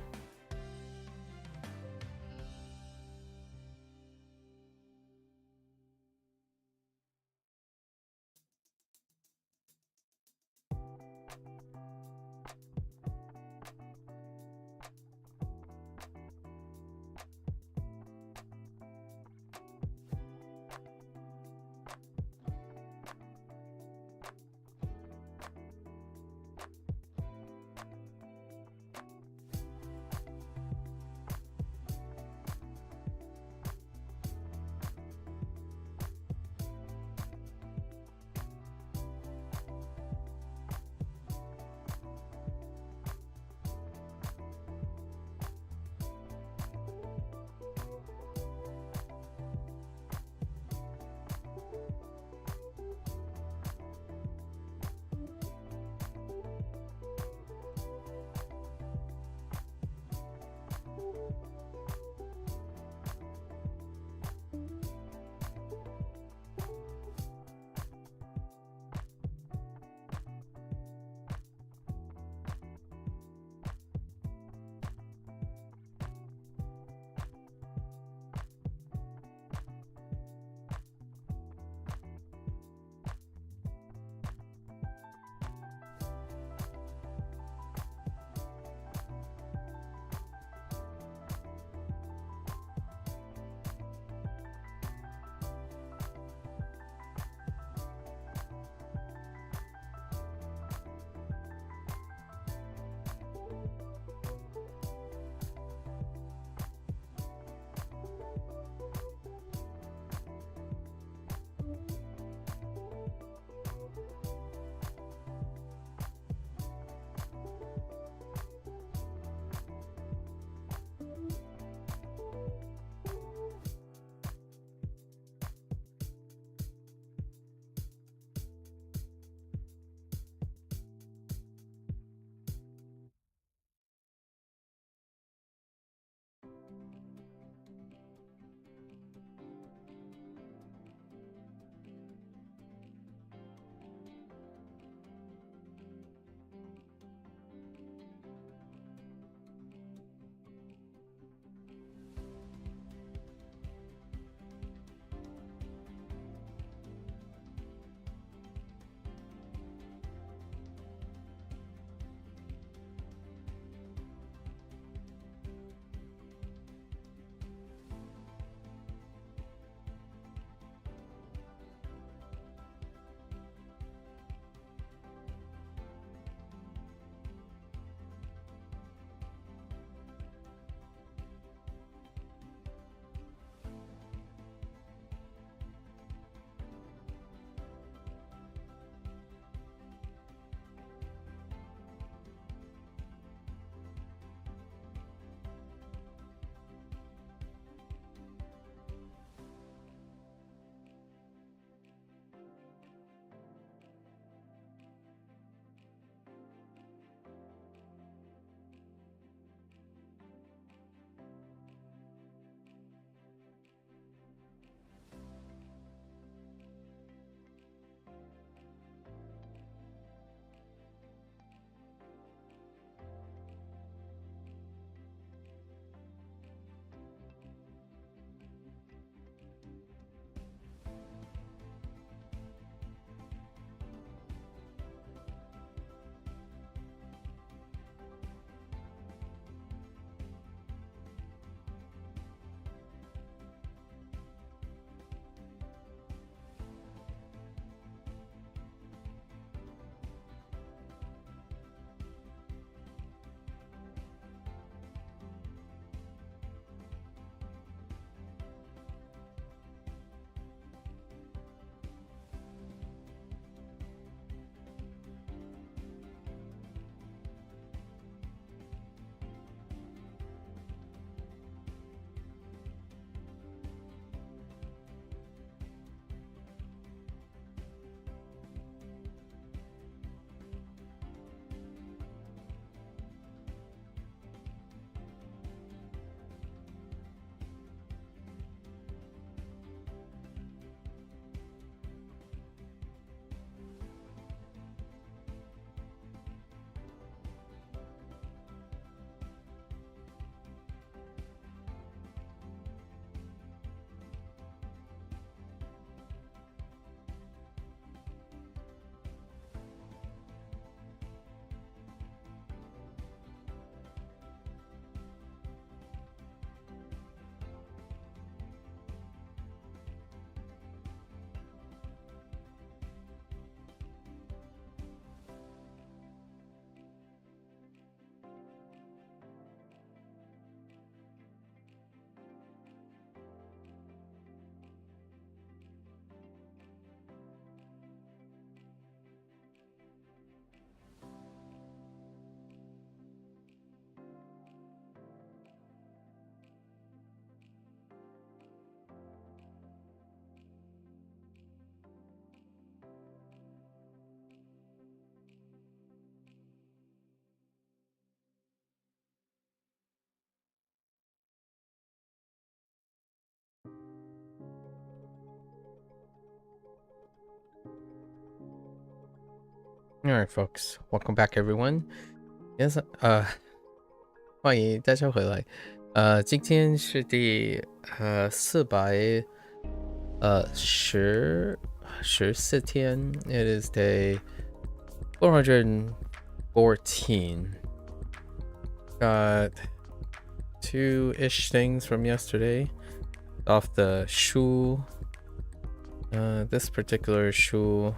Alright, folks, welcome back, everyone. Yes, 欢迎大家回来。今天是第414天。It is day 414. Got 2-ish things from yesterday off the shoe. This particular shoe.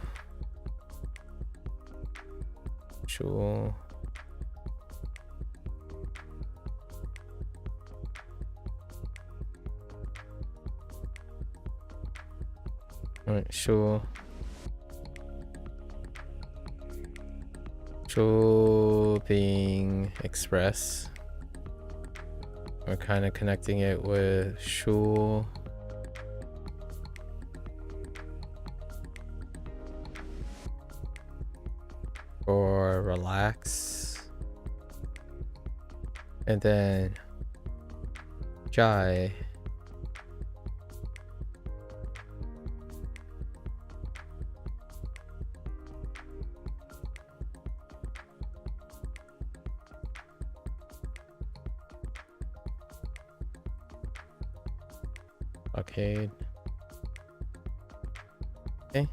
Alright, shoe being express. We're kind of connecting it with shoe. Or relax. And then Jai. Arcade. Okay.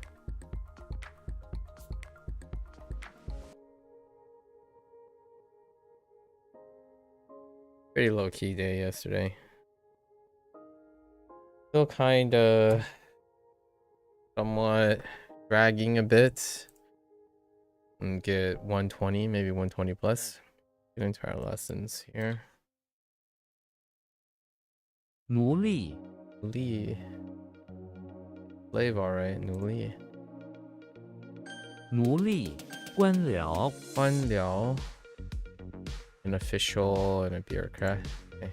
Pretty low-key day yesterday. Still kinda somewhat dragging a bit. And get 120, maybe 120 plus. Get into our lessons here. 奴隶 Li. Slave, alright, 奴隶。奴隶官僚 官僚 an official and a bureaucrat. Okay.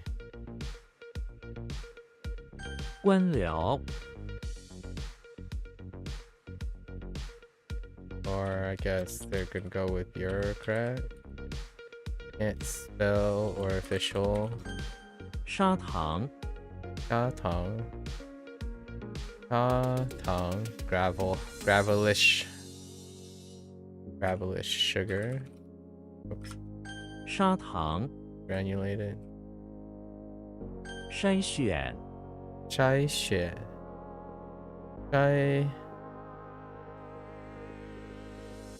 官僚 Or I guess they're gonna go with bureaucrat. Can't spell or official. 砂糖 Tang. Gravel. Gravelish sugar. Oops. 砂糖 Granulated. 筛选 Chai shit. Chai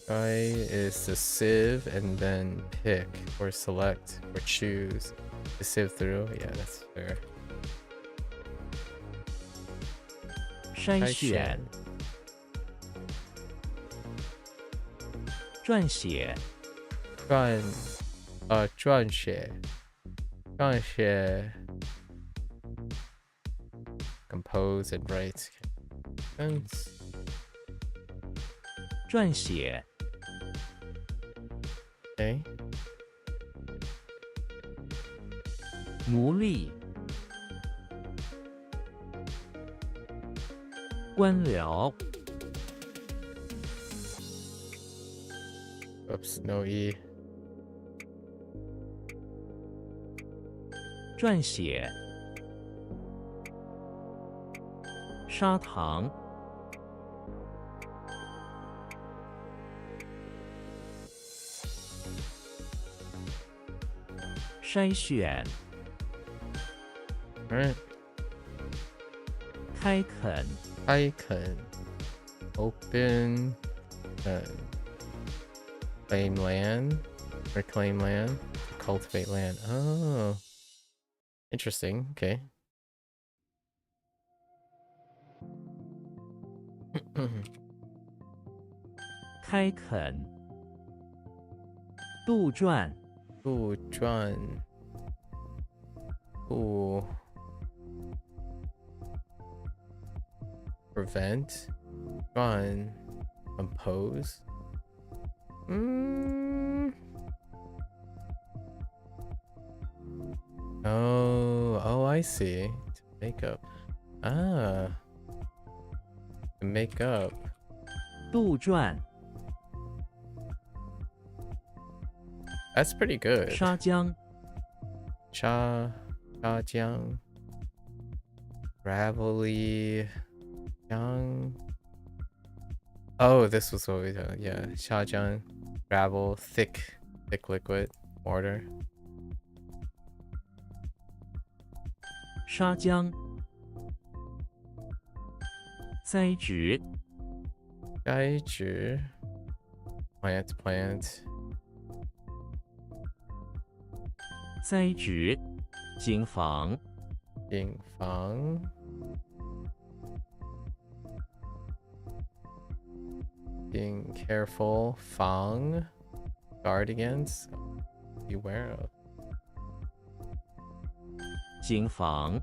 is to sieve and then pick or select or choose to sieve through. Yeah, that's fair. 筛选撰写撰写 compose and write.撰写 Okay. 奴隶官僚 Oops, no E. 撰写砂糖 筛选 Alright. 开垦 Icon. Open. Claim land. Reclaim land. Cultivate land. Oh. Interesting. Okay. 开垦杜撰 Ooh, John. Ooh. Prevent. John. Compose. Oh, I see. To make up. Ah. To make up. 杜撰 That's pretty good. 沙浆 Jiang. Gravelly. Young. Oh, this was what we did. Yeah, Xiajiang, gravel, thick liquid, mortar. 沙浆，栽植，该植 plant 栽植，经房，病房 being careful 防 guard against beware of 经房，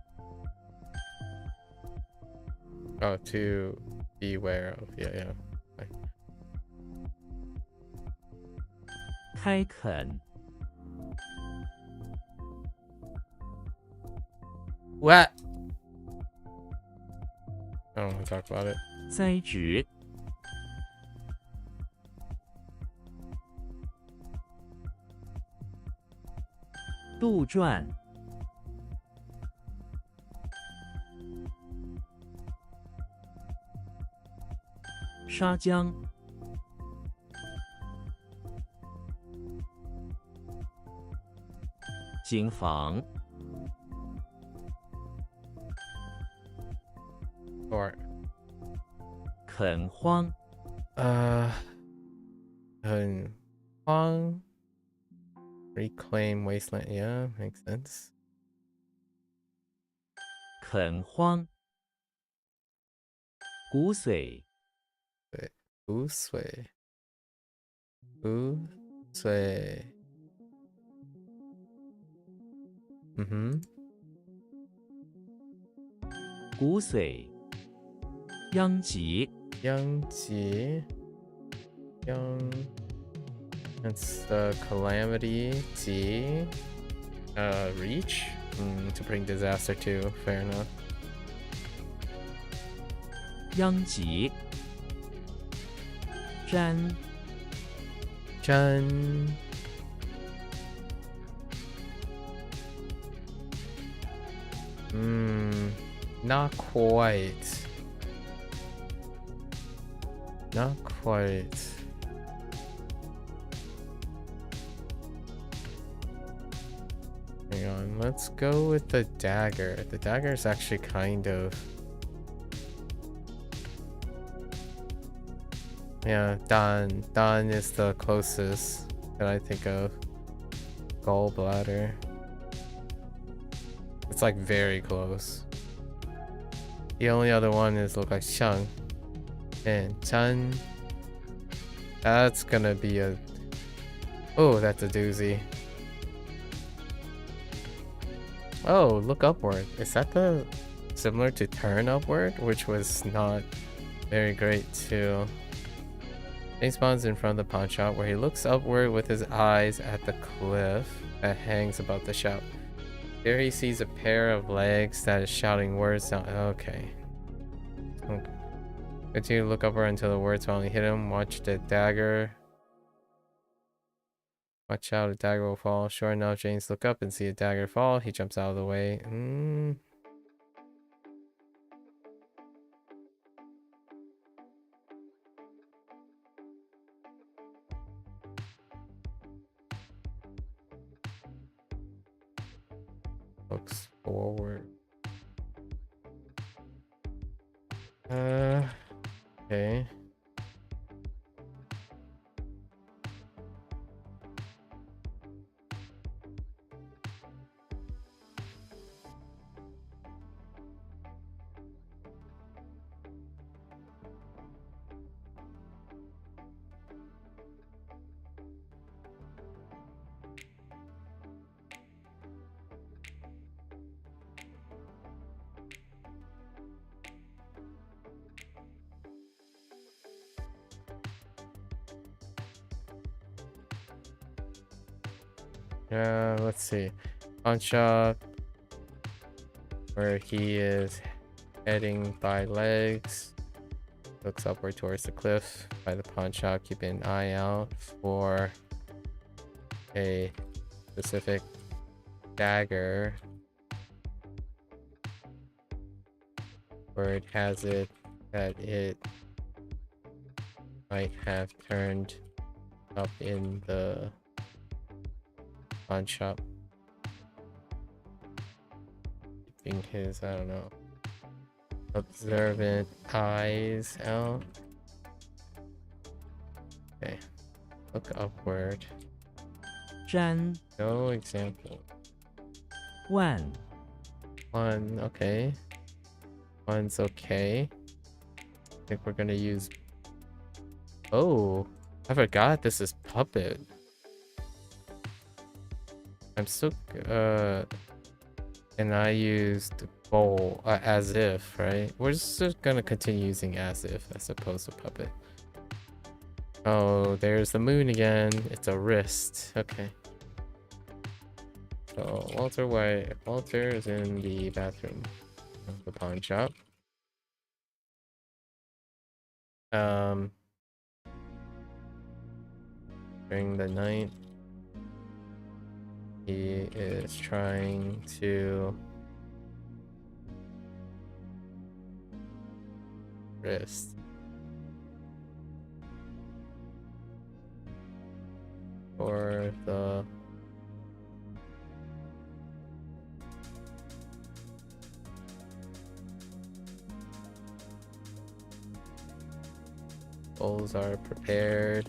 oh to beware of yeah like, 开垦， what I don't want to talk about it 栽植，杜撰，沙浆，经房， or 垦荒， 很荒 reclaim wasteland yeah makes sense 垦荒，骨髓，补水补水骨髓，殃及，殃及 young it's the calamity T reach to bring disaster to fair enough 殃及，沾，沾 not quite not quite hang on let's go with the dagger is actually kind of yeah Dan is the closest that I think of gallbladder it's like very close the only other one is look like Xiang and Chan that's gonna be a oh that's a doozy oh look upward is that the similar to turn upward which was not very great too he spawns in front of the pawn shop where he looks upward with his eyes at the cliff that hangs above the shop. There he sees a pair of legs that is shouting words down. Okay. Continue to look upward until the words finally hit him. Watch the dagger. Watch out, a dagger will fall. Sure enough, James look up and see a dagger fall. He jumps out of the way. Looks forward. Okay. Let's see. Pawn shop where he is heading by legs. Looks upward towards the cliff by the pawn shop. Keep an eye out for a specific dagger where it has it that it might have turned up in the pawn shop. Keeping his, I don't know, observant eyes out. Okay, look upward. 瞻 No example. 万 One, okay. One's okay. I think we're gonna use. Oh, I forgot this is puppet. I'm so and I used bowl as if, right? We're just gonna continue using as if as opposed to puppet. Oh, there's the moon again. It's a wrist. Okay. So Walter is in the bathroom of the pawn shop. During the night, he is trying to wrist. For the bowls are prepared,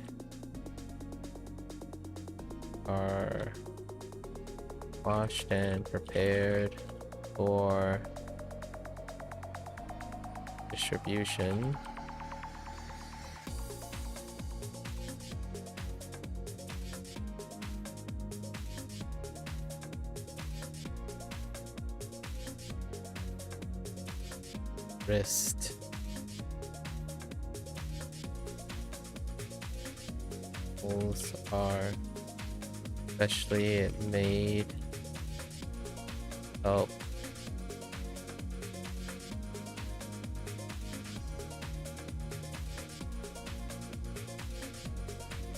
are washed and prepared for distribution. Wrist. Bowls are specially made. Oh.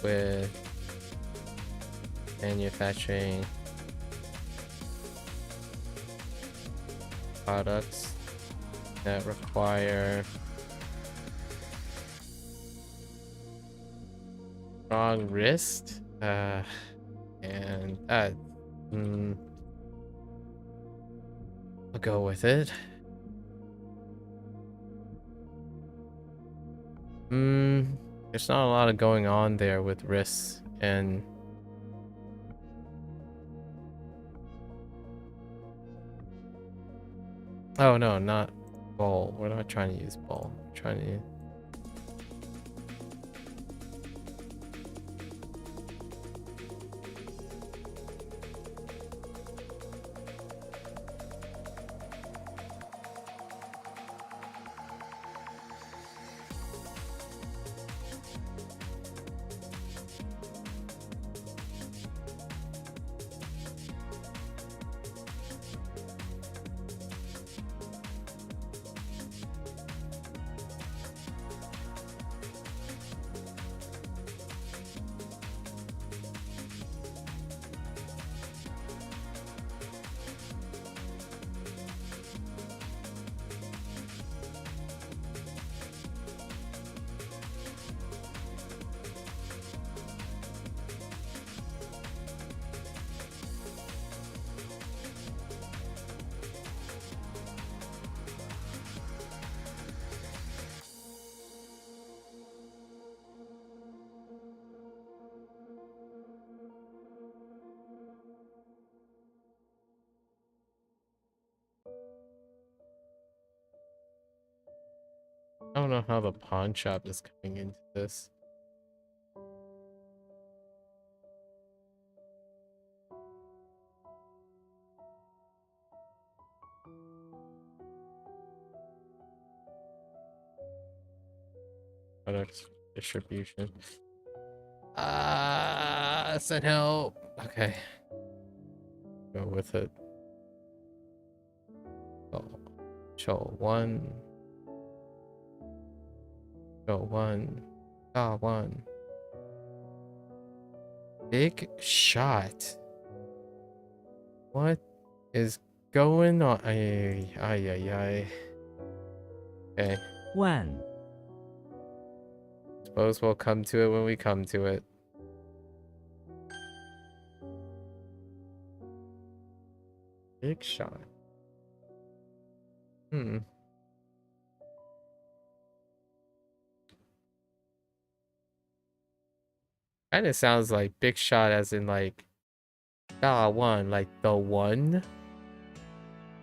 With manufacturing products that require strong wrist, and that I'll go with it. There's not a lot of going on there with wrists and oh no, not bowl. We're not trying to use bowl. We're trying to use I don't know how the pawn shop is coming into this. Product distribution. Send help. Okay. Go with it. Oh, show one. Go one. One. Big shot. What is going on? Ay. Okay. 万 Suppose we'll come to it when we come to it. Big shot. Kind of sounds like big shot as in like one, like the one.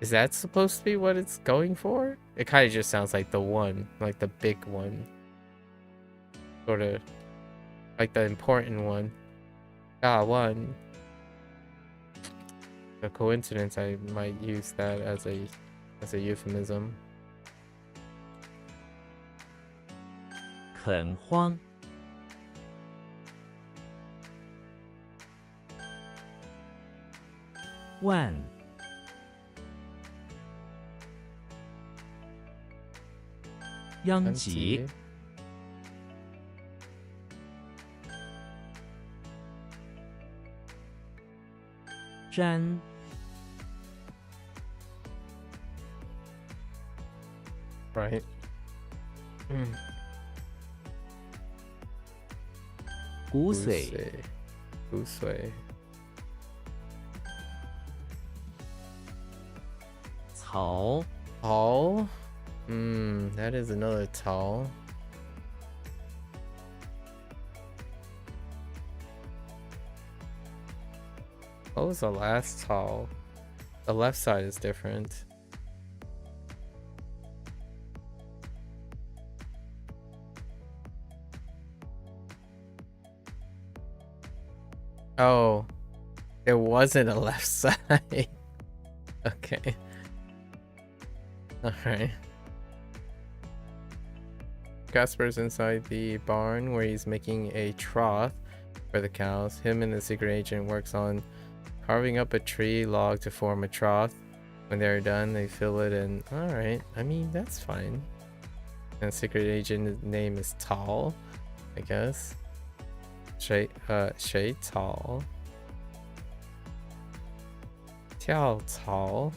Is that supposed to be what it's going for? It kind of just sounds like the one, like the big one. Sort of like the important one. One. A coincidence, I might use that as a euphemism. 很慌，万，殃及，沾， Right. 骨髓，骨髓，曹， tall. That is another tall. What was the last tall? The left side is different. Oh, it wasn't a left side. Okay. Alright. Casper's inside the barn where he's making a trough for the cows. Him and the secret agent works on carving up a tree log to form a trough. When they're done, they fill it in. Alright, I mean, that's fine. And secret agent's name is Tall, I guess. Shay Tall. Tiao Tall.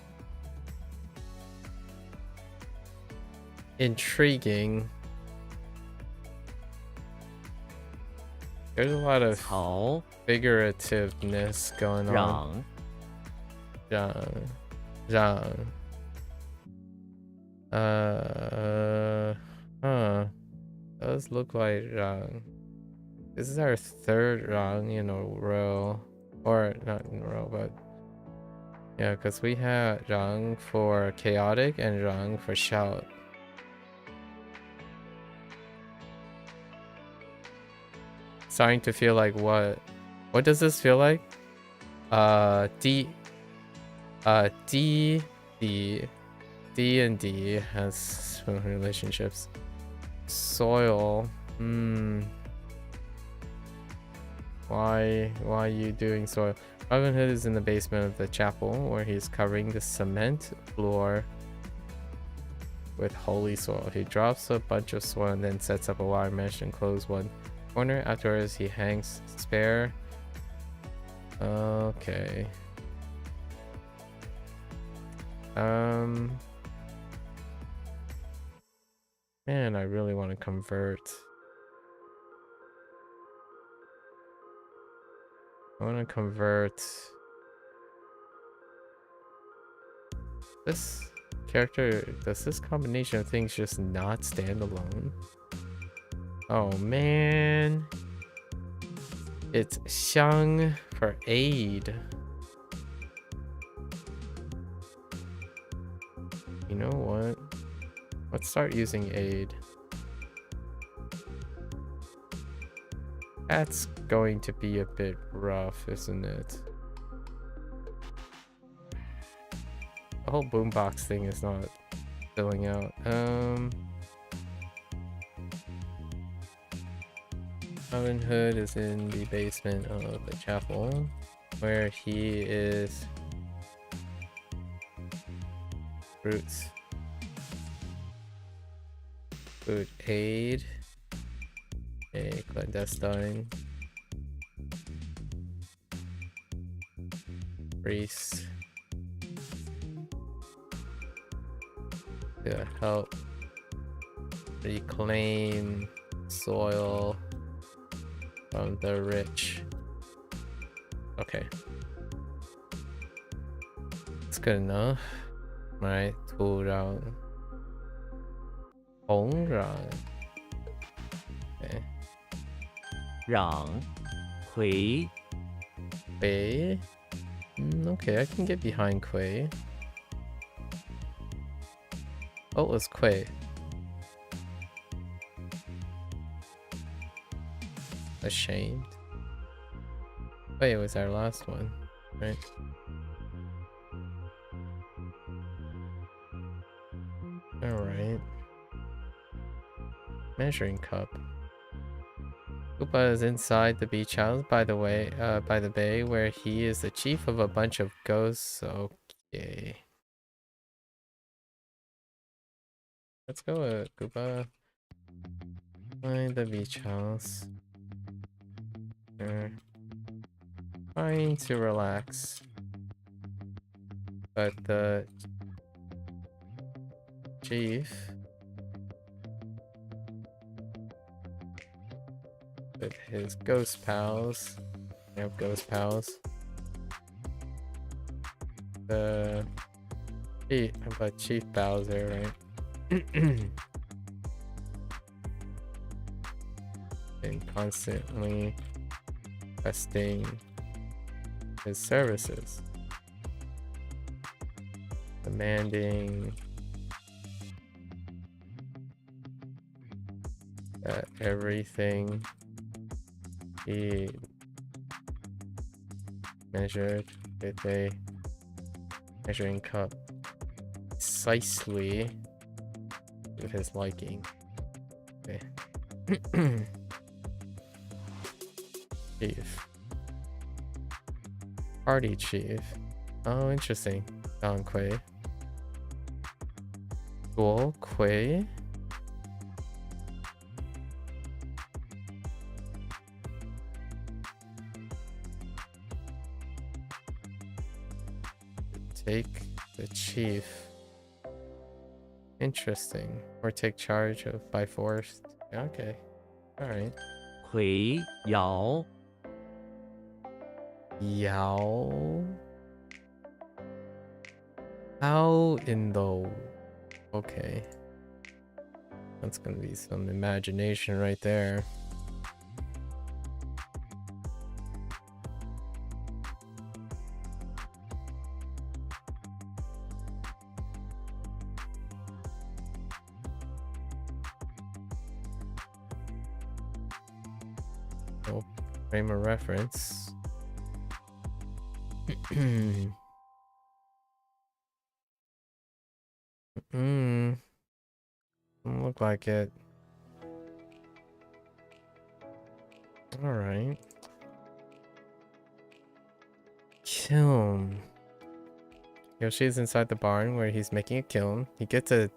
Intriguing. There's a lot of 曹， figurativeness going on. 让， Zhang. Does look like Zhang. This is our third Zhang in a row. Or not in a row, but yeah, because we had Zhang for chaotic and Zhang for shout. Starting to feel like what does this feel like? D and D has relationships. Soil. Why are you doing soil? Robin Hood is in the basement of the chapel where he's covering the cement floor with holy soil. He drops a bunch of soil and then sets up a wire mesh and close one corner. Afterwards, he hangs spare. Okay. Man, I really want to convert. I want to convert this character. Does this combination of things just not stand alone? Oh man, it's Xiang for aid. You know what? Let's start using aid. That's going to be a bit rough, isn't it? The whole boombox thing is not filling out. Robin Hood is in the basement of the chapel where he is roots. Food aid. A clandestine. Priest. To help reclaim soil from the rich. Okay. It's good enough. Right, 土壤 红壤 Okay. 壤葵 Quay. Okay, I can get behind Quay. Oh, it was Quay. Ashamed. Quay was our last one, right? Alright. Measuring cup. Koopa is inside the beach house, by the way, by the bay, where he is the chief of a bunch of ghosts. Okay. Let's go with Koopa. Find the beach house. Trying to relax. But the chief with his ghost pals. I have ghost pals. The chief, but Chief Bowser, right? And constantly requesting his services, demanding that everything he measured with a measuring cup precisely with his liking. Okay. Chief. Party chief. Oh, interesting. Don Quay. Guo Quay. Take the chief. Interesting. Or take charge of by force. Okay. Alright. 葵瑶 Yao. How in the... Okay. That's gonna be some imagination right there. Oh, frame of reference. Doesn't look like it. Alright. Kiln. Yoshi's inside the barn where he's making a kiln. He gets a...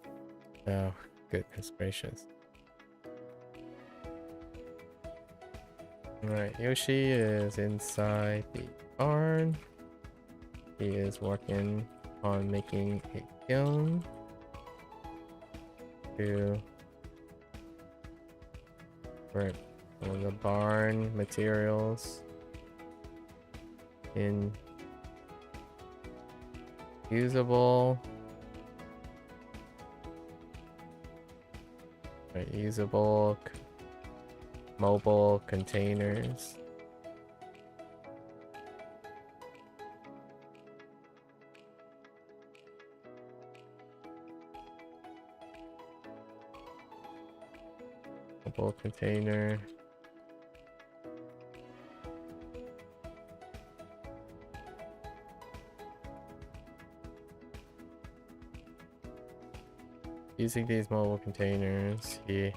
Oh, goodness gracious. Alright, Yoshi is inside the barn. He is working on making a kiln to work on the barn materials in usable mobile containers. Mobile container. Using these mobile containers, he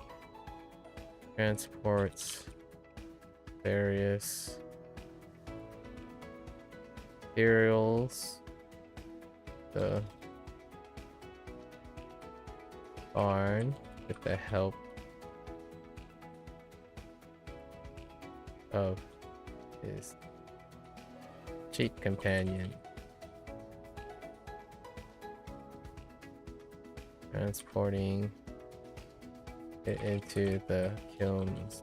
transports various materials, the barn, with the help of his cheat companion. Transporting it into the kilns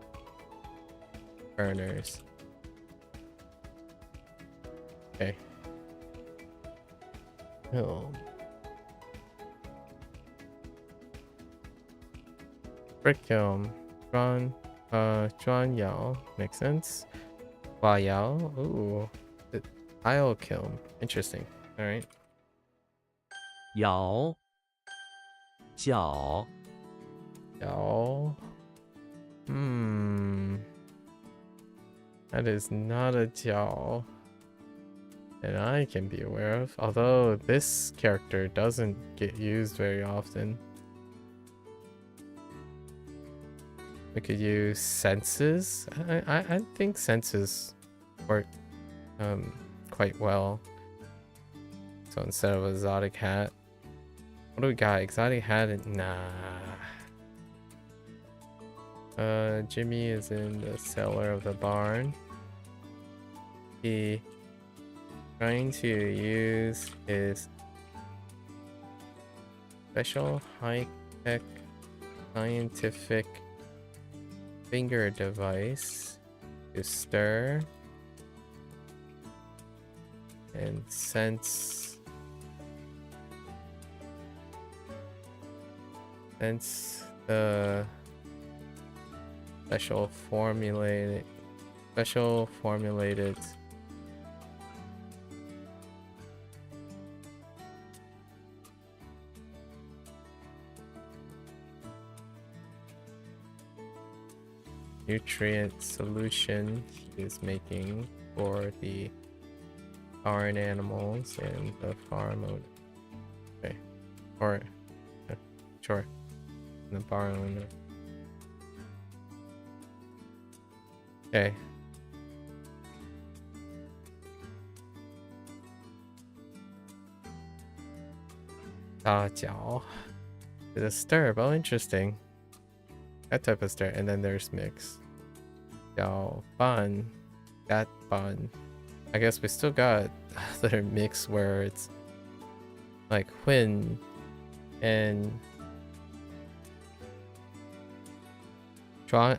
burners. Okay. Kiln. Brick kiln. Chuan Yao. Makes sense. Hua Yao. Ooh. The tile kiln. Interesting. Alright. 摇脚 Yao. That is not a Jiao that I can be aware of. Although this character doesn't get used very often. We could use senses. I think senses work quite well. So instead of exotic hat, what do we got? Exotic hat and nah. Jimmy is in the cellar of the barn. He trying to use his special high-tech scientific finger device to stir and sense the special formulated nutrient solution he is making for the barn animals and the farm owner. Okay. Or sure. The barn owner. Okay. Jiao. There's a stir. Oh, interesting. That type of stir. And then there's mix. Jiao Ban. That Ban. I guess we still got other mix where it's like Huin and Chan,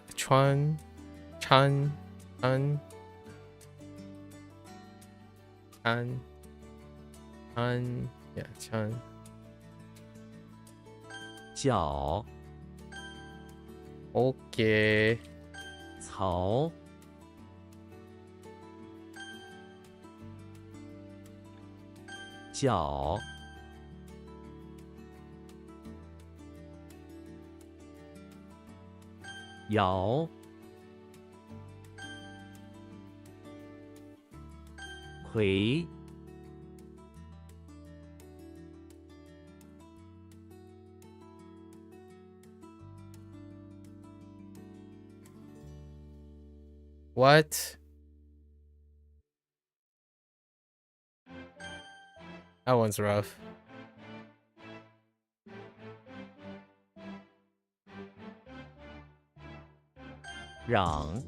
yeah, Chan. 脚 Okay. 槽 脚 摇 回 What? That one's rough. Rang.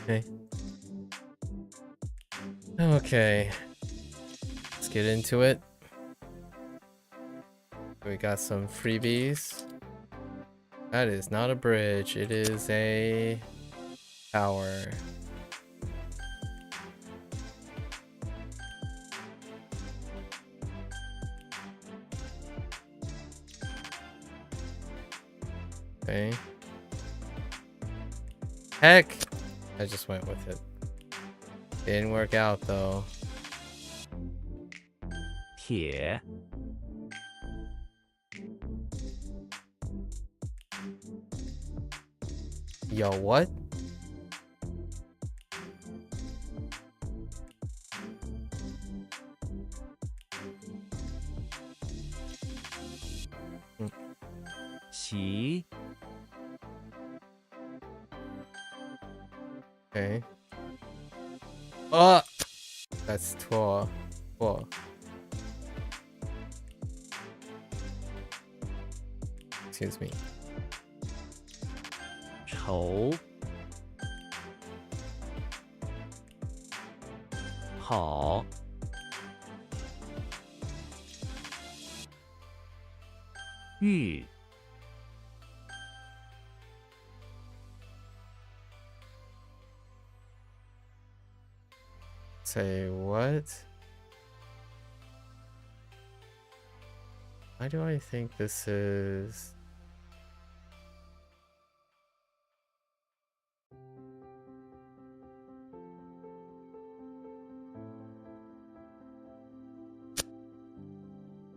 Okay. Okay. Let's get into it. We got some freebies. That is not a bridge, it is a tower. Okay. Heck! I just went with it. Didn't work out though. 铁 Yo, what? Qi Okay. Oh! That's 12. 12. Excuse me. 愁好。玉 Say what? Why do I think this is...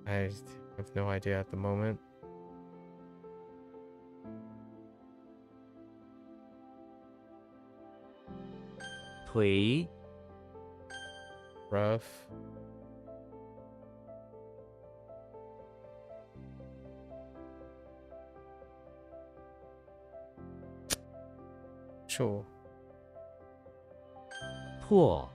I have no idea at the moment. Tui Rough. Sure. 破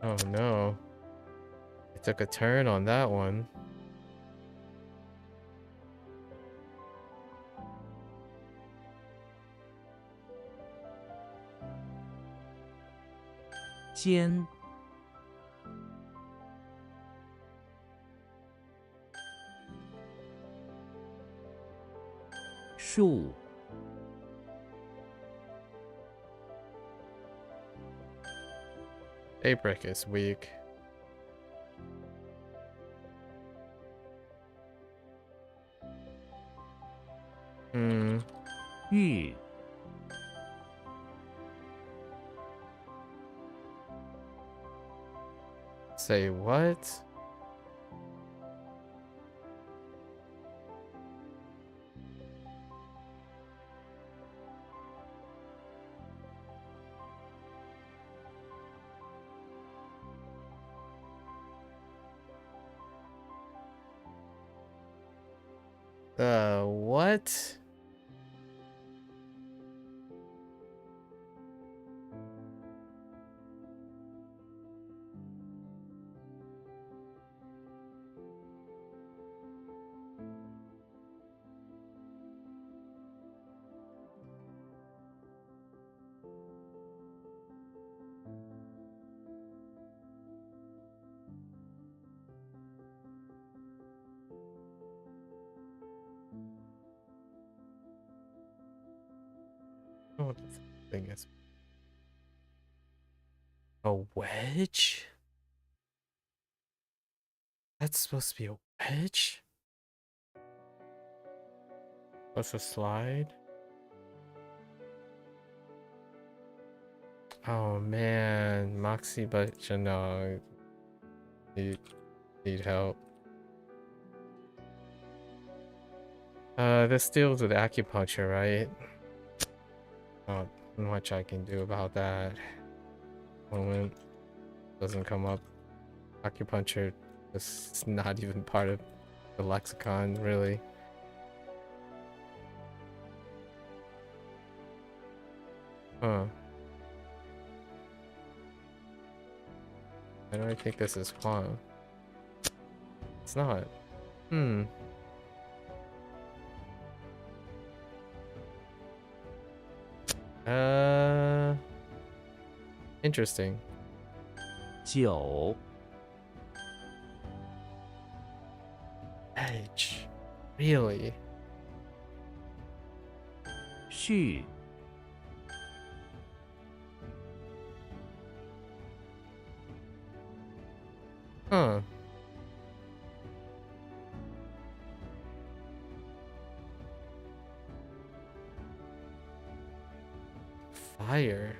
Oh no. I took a turn on that one. Jian 树 Daybreak is weak. Hmm. 玉 Say what? What? Oh, what the thing is. A wedge? That's supposed to be a wedge? What's a slide? Oh man, Moxie, but you know, need help. This deals with acupuncture, right? Not much I can do about that. Moment doesn't come up. Acupuncture is not even part of the lexicon, really. Huh. I don't think this is Hoang. It's not. Hmm. Interesting. 九 Edge. Really? 序 Huh. Fire.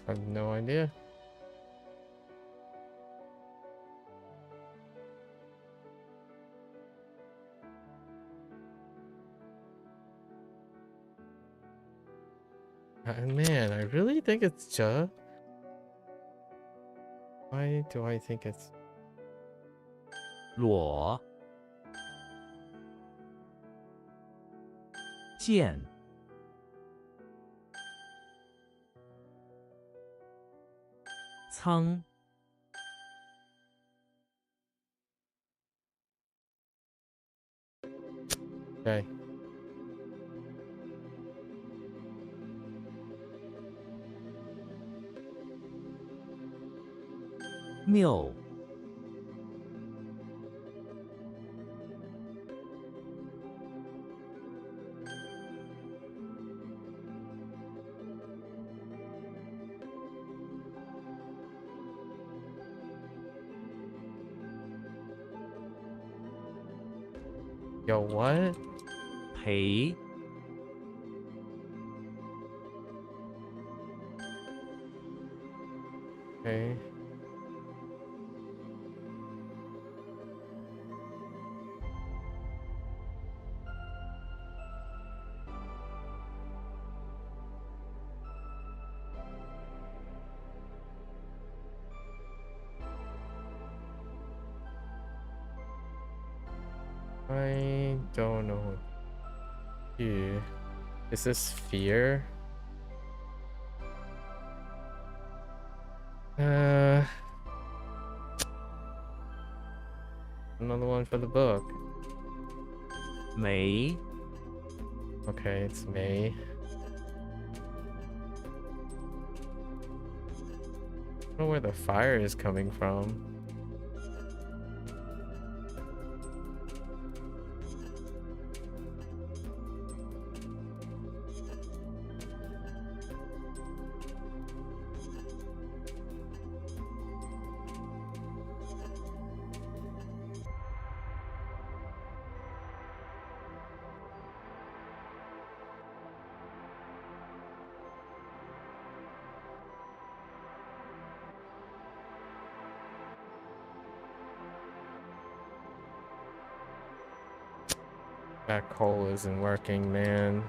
I have no idea. Man, I really think it's J. Why do I think it's 裸剑仓 okay? 谬 Yo, what? 赔 Okay. I don't know what to do. Is this fear? Another one for the book. 没 Okay, it's May. I don't know where the fire is coming from. That coal isn't working, man.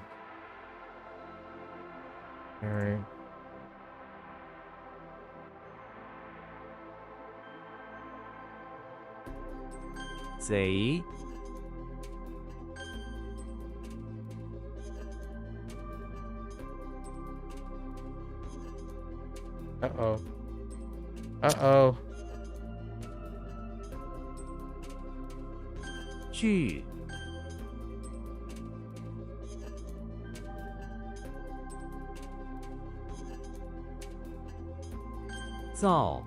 Alright.贼 Uh-oh. Uh-oh. 据 造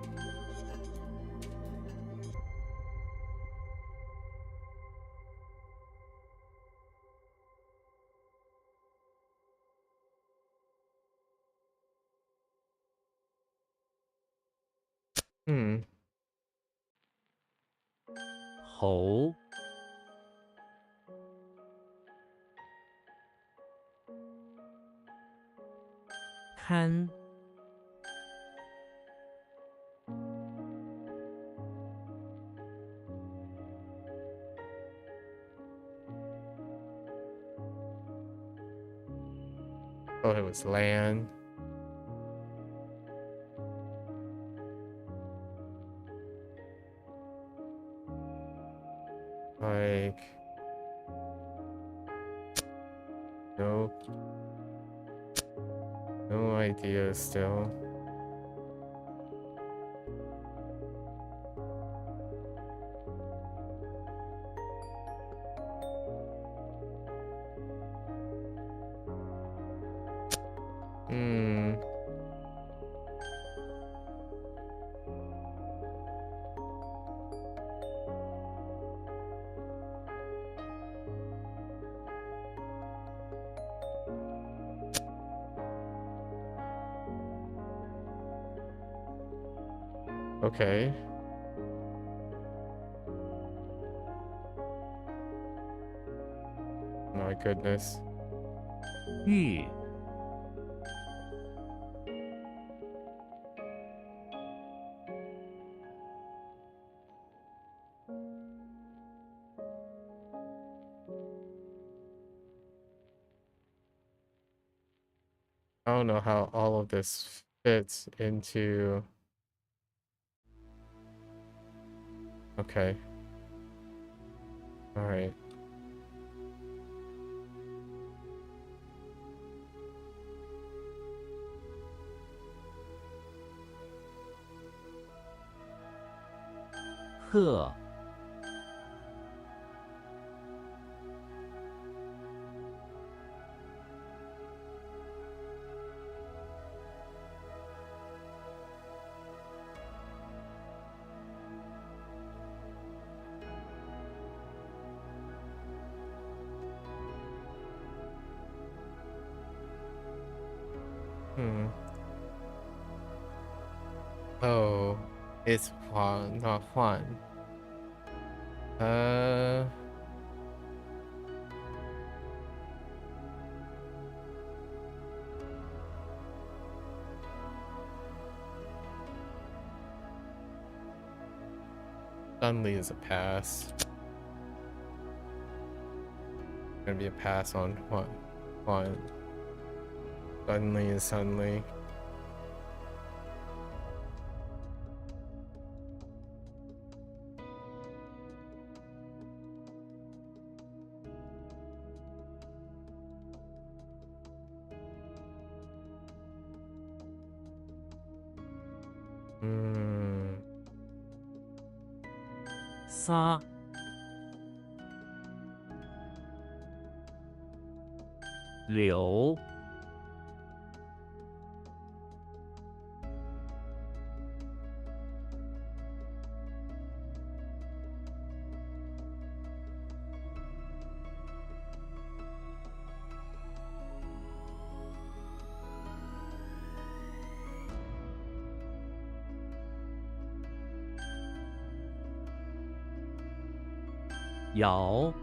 Hmm. 猴 堪 Oh, it was land. Like... Nope. No idea still. Hmm. Okay. My goodness. 玉 I don't know how all of this fits into. Okay. All right. He. 嗯。Oh, it's Huang, not Huan. Uh. Suddenly is a pass. Gonna be a pass on Huan. Suddenly is suddenly. Hmm. 撒 流 摇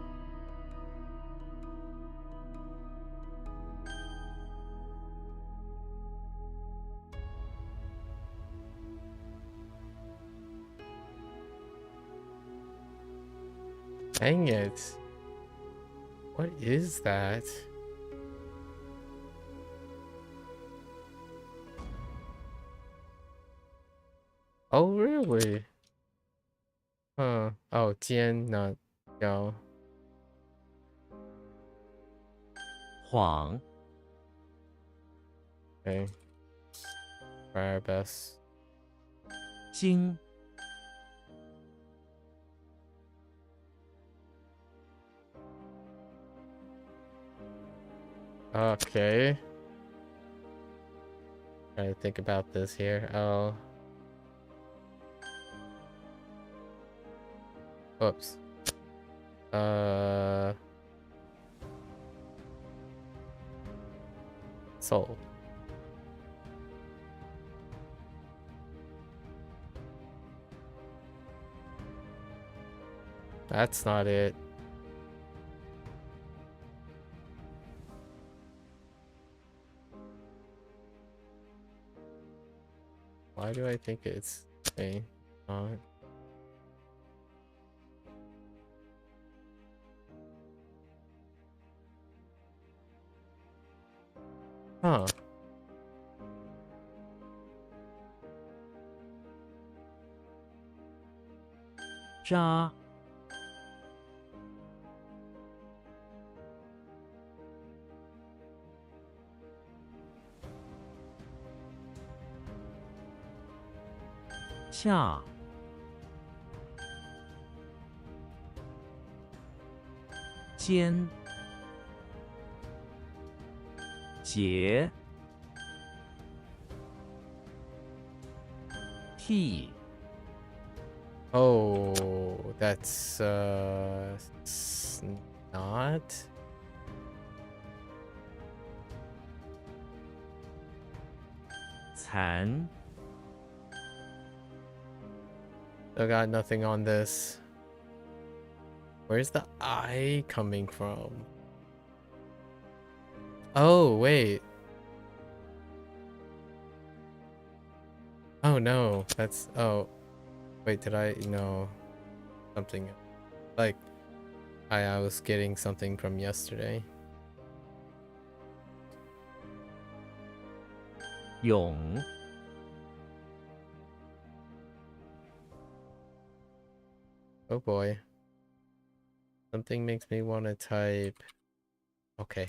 Dang it. What is that? Oh, really? Huh. Oh, Jian, not Yao. 晃 Okay. Try our best. 经 Okay. Trying to think about this here. Oh. Oops. Soul. That's not it. Why do I think it's a not? Huh.扎 恰 间 结 替 Oh, that's not. 残 I got nothing on this. Where's the I coming from? Oh, wait. Oh no, that's oh wait, did I no something like I was getting something from yesterday. 勇 Oh boy. Something makes me want to type. Okay.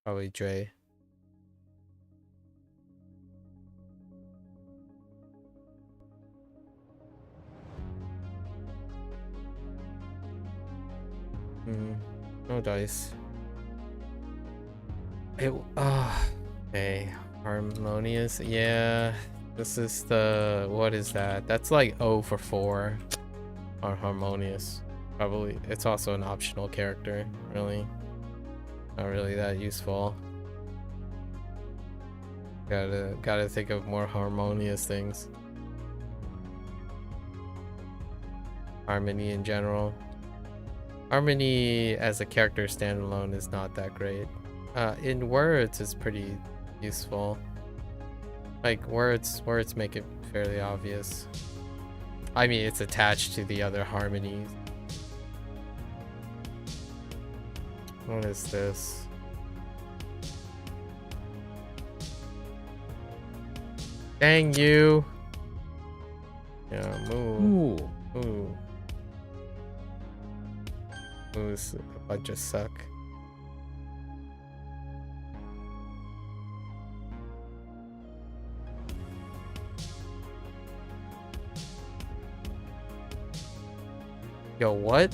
Probably Dre. No dice. Okay. Harmonious. Yeah. This is the. What is that? That's like 0 for 4 on harmonious. Probably. It's also an optional character. Really. Not really that useful. Gotta think of more harmonious things. Harmony in general. Harmony as a character standalone is not that great. In words, it's pretty useful. Like words make it fairly obvious. I mean, it's attached to the other harmonies. What is this? Dang you! Yeah, move. 木 Ooh. Moves a bunch of suck. Yo, what?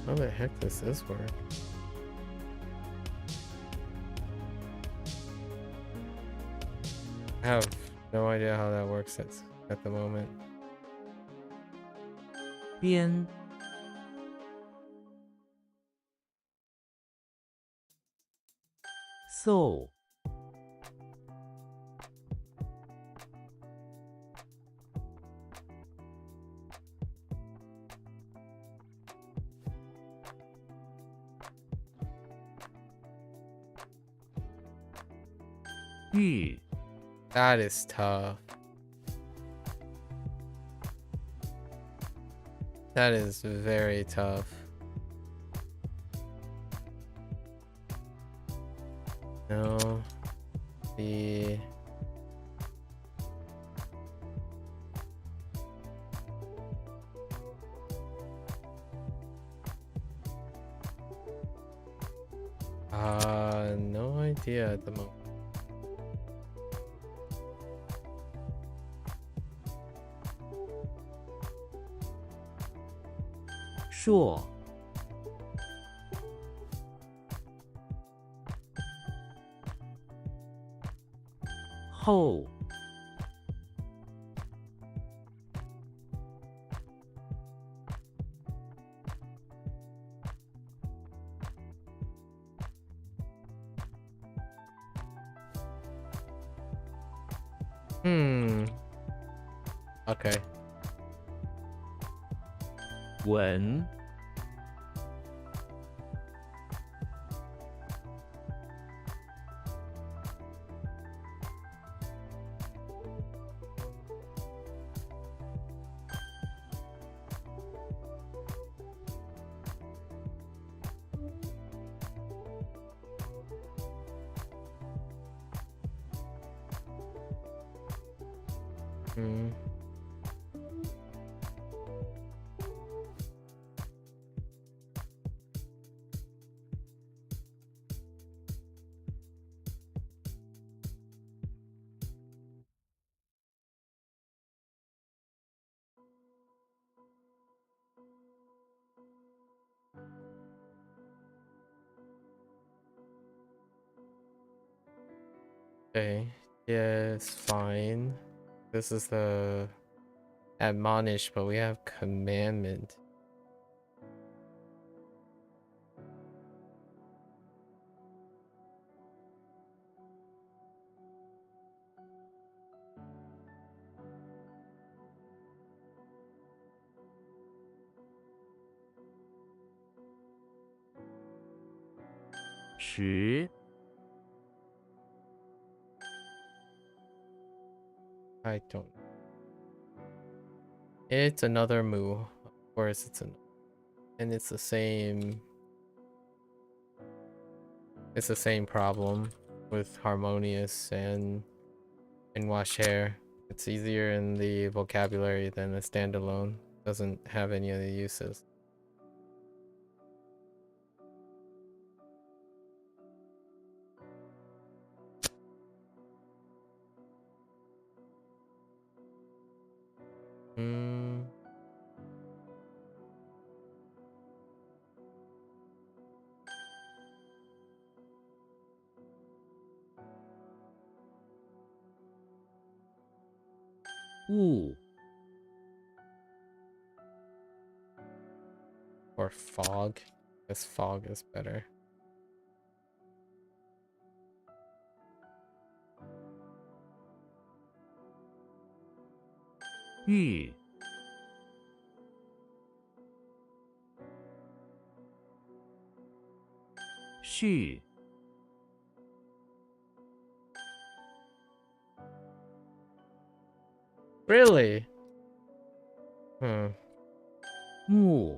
How the heck does this work? I have no idea how that works at the moment. 边 so 玉 That is tough. That is very tough. No. The... No idea at the moment. Sure. 后 Okay. 文 Okay. Yes, fine. This is the admonish, but we have commandment. I don't. It's another moo. Of course, and it's the same. It's the same problem with harmonious and wash hair. It's easier in the vocabulary than a standalone. Doesn't have any of the uses. Ooh. Or fog. This fog is better. Yu. Xu. Really? Mu.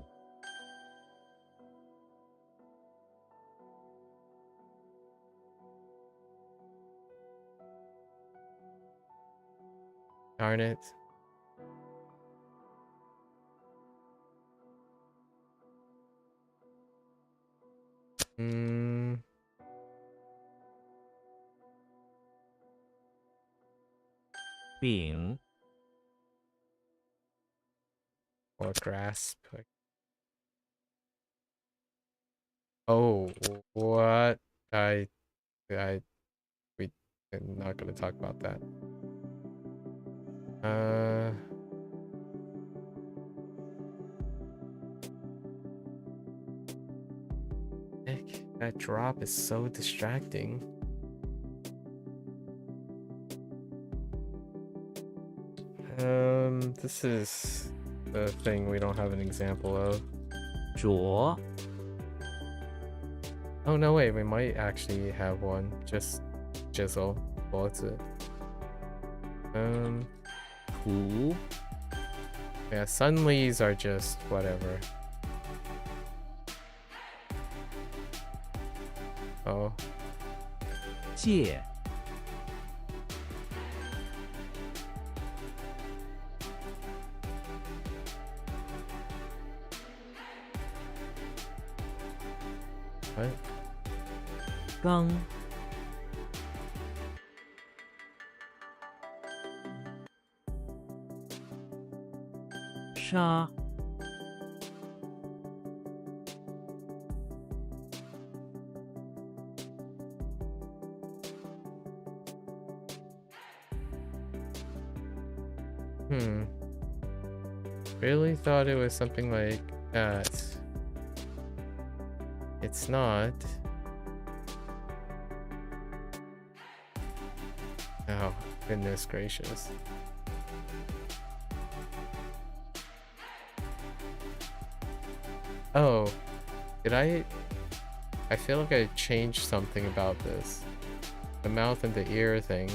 Darn it. Bing. Or grasp. Oh, what? I'm not gonna talk about that. Heck, that drop is so distracting. This is the thing we don't have an example of. 着. Oh no, wait, we might actually have one. Just chisel. What's it? 图. Yeah, sunlies are just whatever. Oh. 借. What? 刚. 沙. Really thought it was something like that. It's not. Oh, goodness gracious. Oh, did I feel like I changed something about this. The mouth and the ear thing.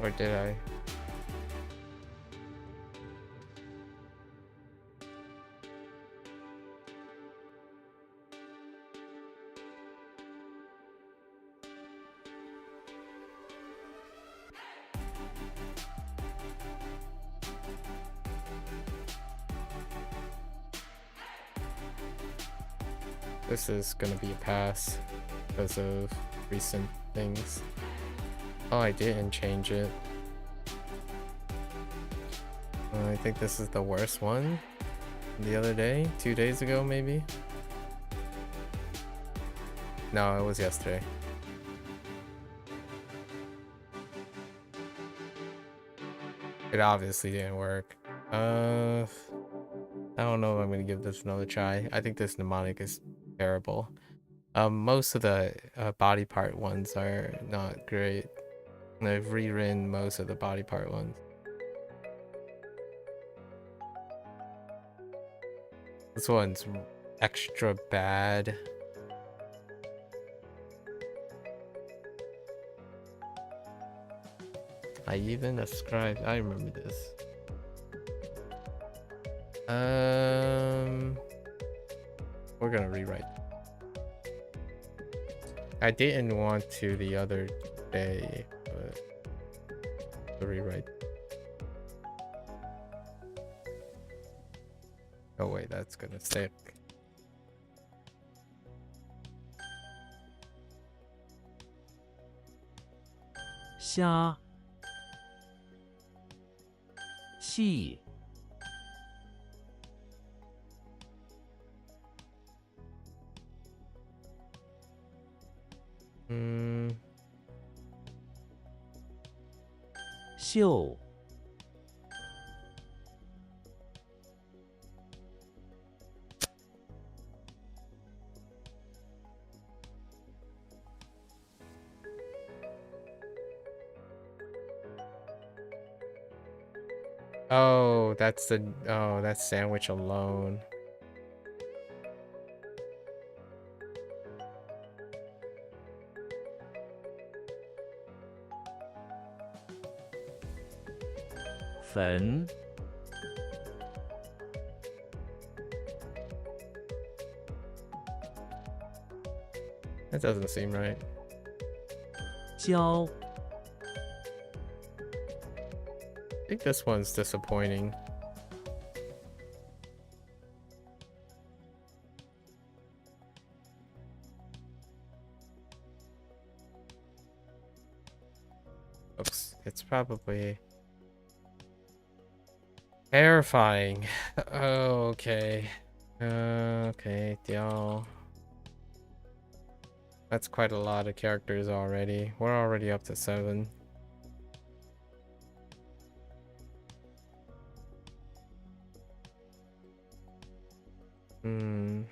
Or did I? This is gonna be a pass because of recent things. Oh, I didn't change it. I think this is the worst one. The other day? 2 days ago, maybe? No, it was yesterday. It obviously didn't work. I don't know if I'm gonna give this another try. I think this mnemonic is terrible. Most of the body part ones are not great. I've rewritten most of the body part ones. This one's extra bad. I even ascribed. I remember this. We're gonna rewrite. I didn't want to the other day, but to rewrite. Oh wait, that's gonna stick. Xia. Xi. Hmm. 秀 Oh, that's the that's sandwich alone. Fen. That doesn't seem right. 交 I think this one's disappointing. Oops, it's probably terrifying. Oh, okay. Okay, Diao. That's quite a lot of characters already. We're already up to 7. Hmm.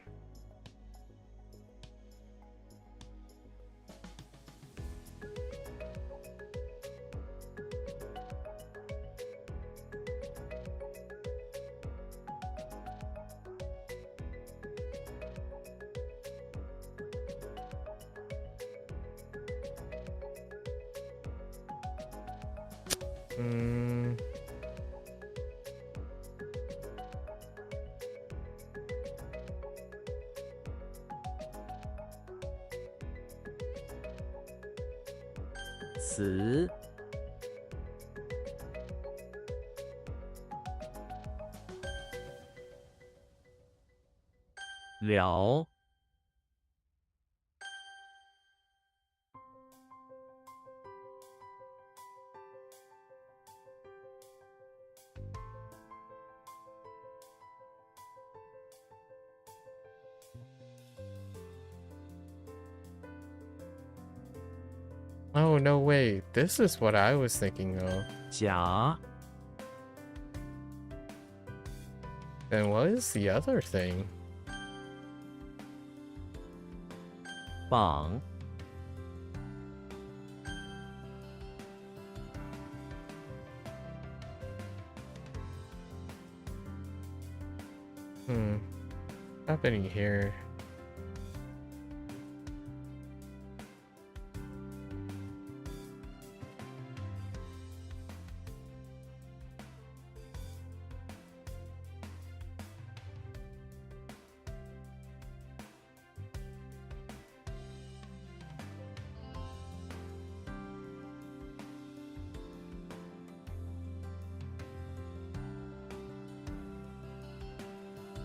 Hmm. Ci. 了 Oh, no, wait. This is what I was thinking of. 甲 Then what is the other thing? 绑 Happening here.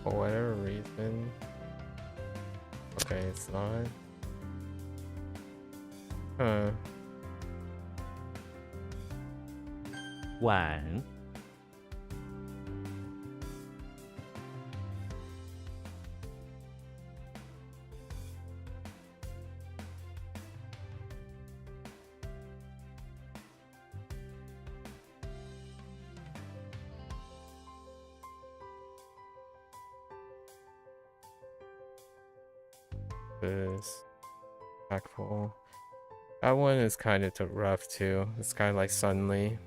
For whatever reason. Okay, it's not. Huh. 碗 This impactful. That one is kind of rough too. It's kind of like suddenly.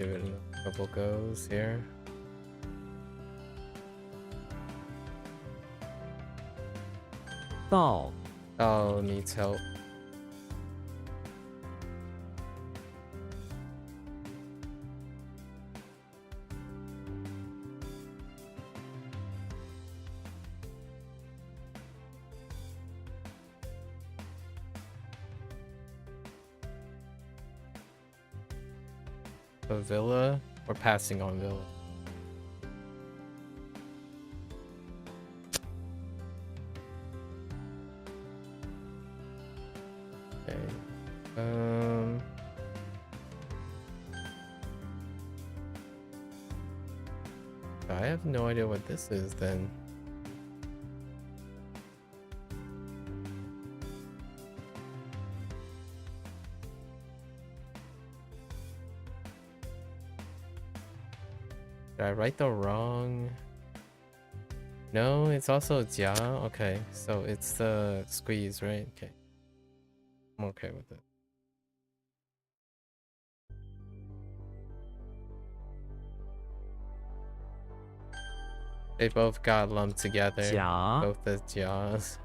give it a couple goes here. 到 Oh, needs help. A villa or passing on villa? Okay. I have no idea what this is then. Did I write the wrong? No, it's also jia. Okay, so it's the squeeze, right? Okay. I'm okay with it. They both got lumped together. 甲 Both the jias.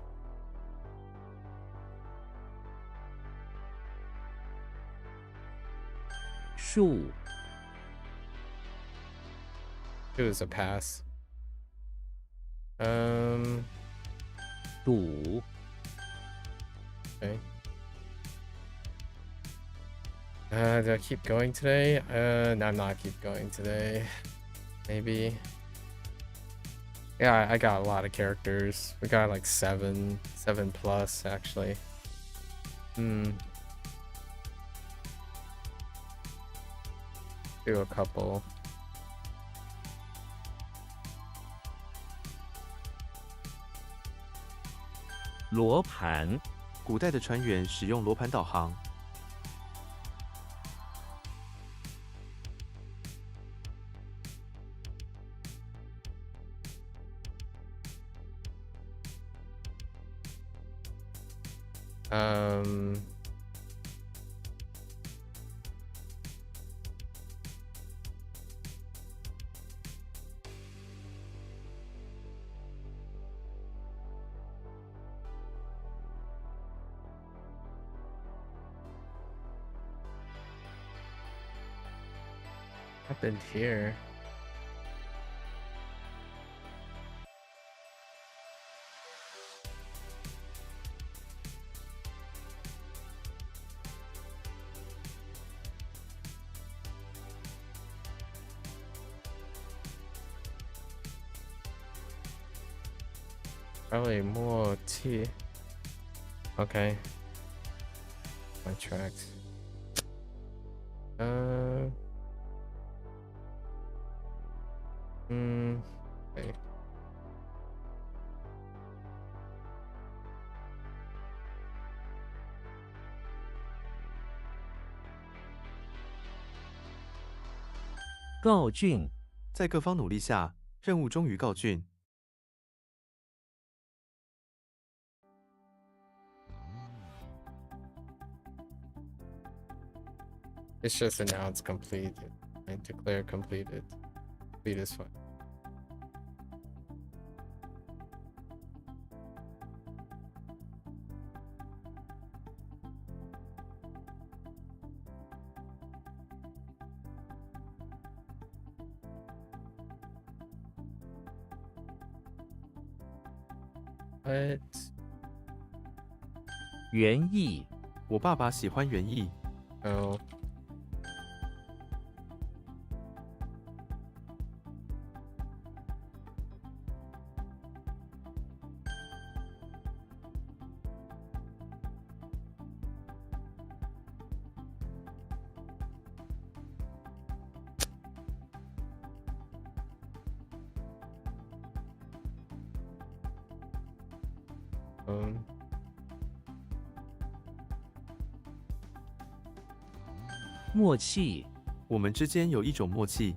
树 It was a pass. 赌 Okay. Do I keep going today? No, I'm not keep going today. Maybe. Yeah, I got a lot of characters. We got like 7 plus actually. Do a couple. 罗盘 古代的船员使用罗盘导航。 Happened here. Probably more tea. Okay. My tracks. Okay. 告竣 在各方努力下，任务终于告竣。 It's just announced completed. I declare completed. Complete is fine. What? 园艺 我爸爸喜欢园艺。 Oh. Um. 默契 我们之间有一种默契。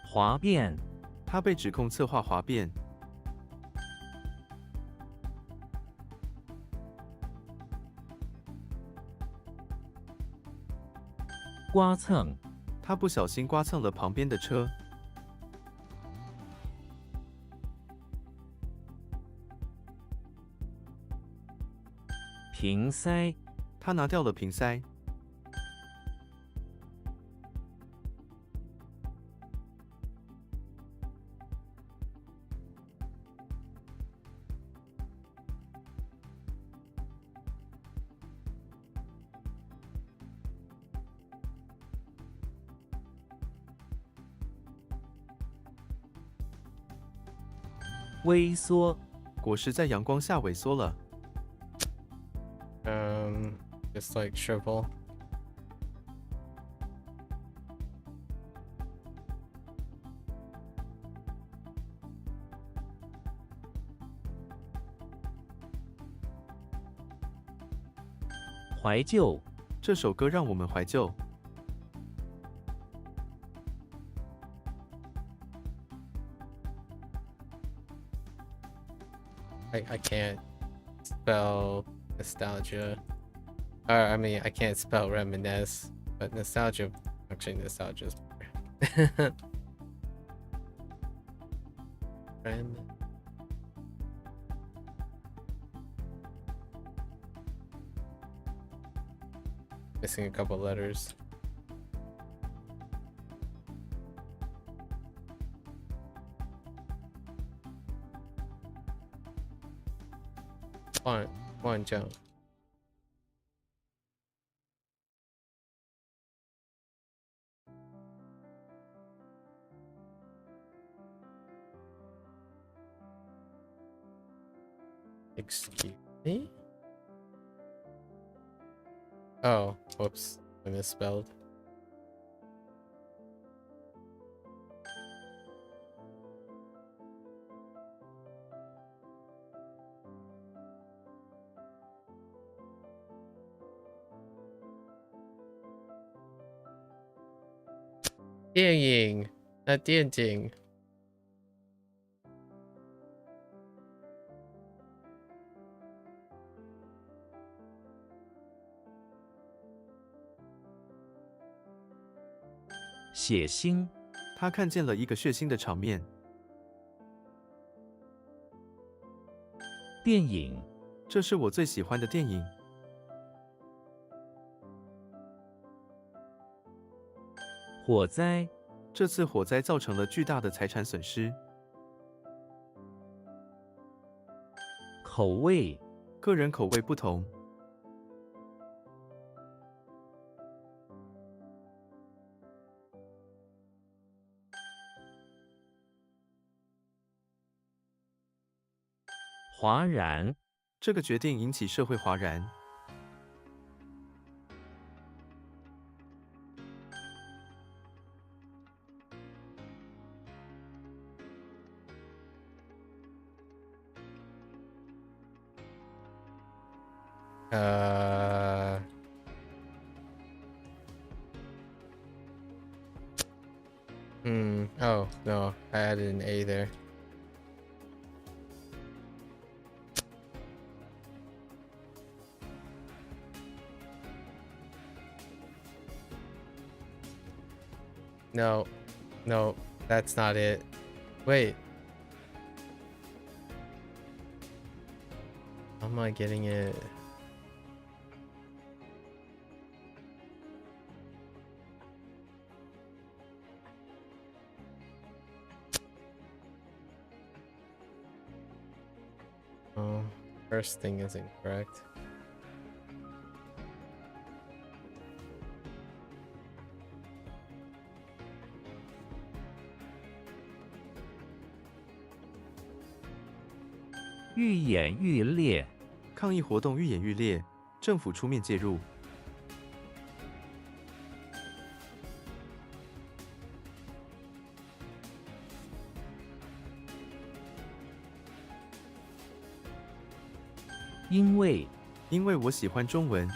哗变他被指控策划哗变。刮蹭，他不小心刮蹭了旁边的车。瓶塞，他拿掉了瓶塞。微缩，果实在阳光下萎缩了。Just like shrivel. 怀旧，这首歌让我们怀旧。I can't spell nostalgia. Or I mean, I can't spell reminisce, but nostalgia. Actually, nostalgia is better. Missing a couple letters. One jump. Excuse me? Oh, whoops. I misspelled. Dian not Dian. 血腥，他看见了一个血腥的场面。电影，这是我最喜欢的电影。火灾，这次火灾造成了巨大的财产损失。口味，个人口味不同。哗然，这个决定引起社会哗然。Oh, no. I added an A there. No. No, that's not it. Wait. How am I getting it? Oh, first thing is incorrect. 愈演愈烈，抗议活动愈演愈烈，政府出面介入。因为我喜欢中文。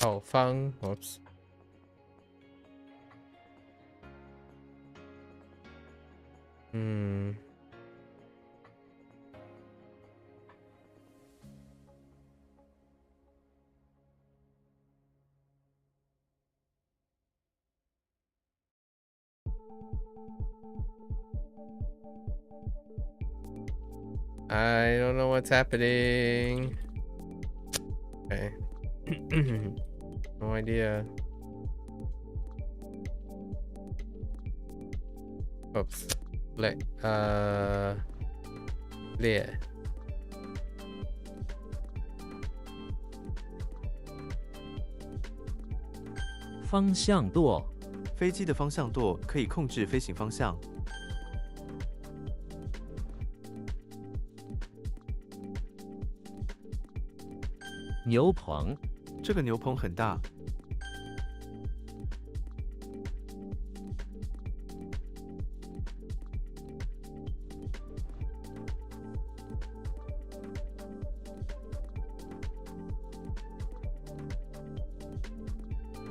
Oh, Fang. Whoops. Hmm. I don't know what's happening. Okay. No idea. Oops. Leah. 方向舵，飞机的方向舵可以控制飞行方向。牛棚，这个牛棚很大。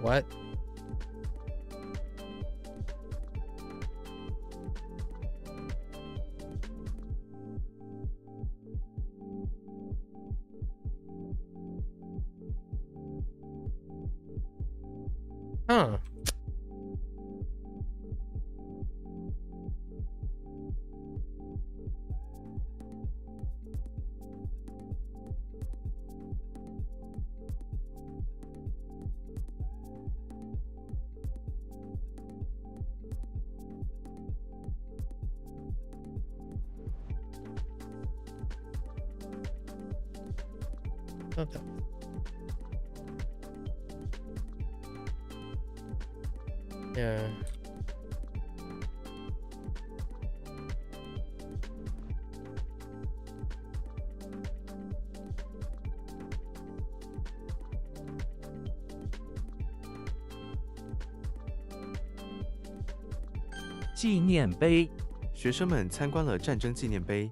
What? Huh. Not that. Yeah. "纪念碑，学生们参观了战争纪念碑。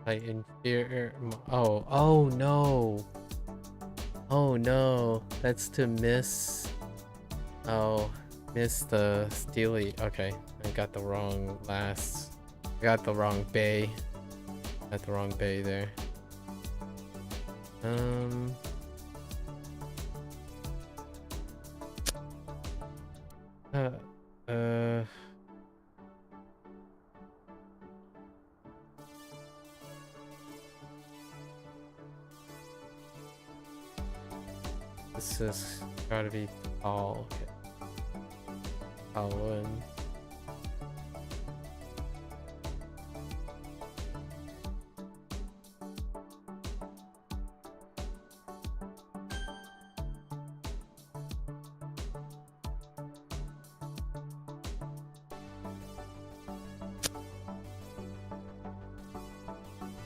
Like inferior. Oh no. Oh no. That's to miss. Oh, miss the Steely. Okay, I got the wrong last. I got the wrong bay. Got the wrong bay there. Uh. This has gotta be tall. Okay. Tall wood.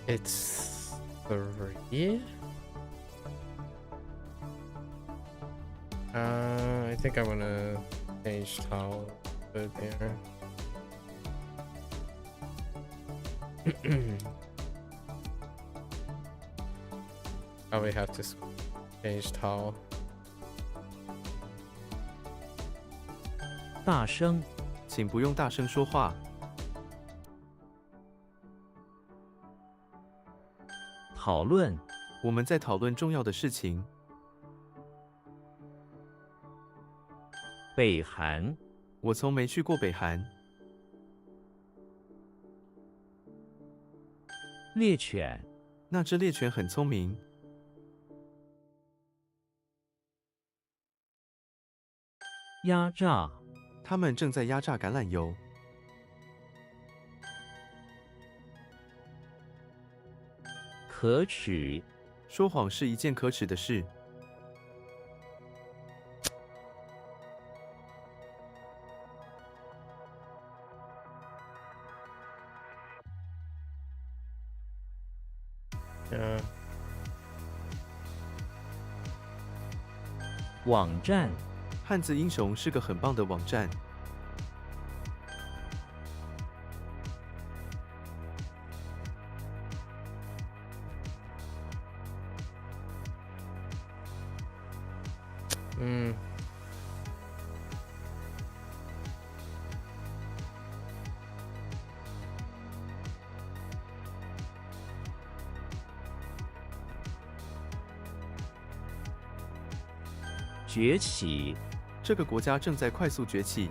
It's 3? I think I want to change tile a bit here. Probably have to change tile. 大声，请不用大声说话。讨论，我们在讨论重要的事情。北韩，我从没去过北韩。猎犬，那只猎犬很聪明。压榨，他们正在压榨橄榄油。可耻，说谎是一件可耻的事。网站，汉字英雄是个很棒的网站。嗯。崛起，这个国家正在快速崛起。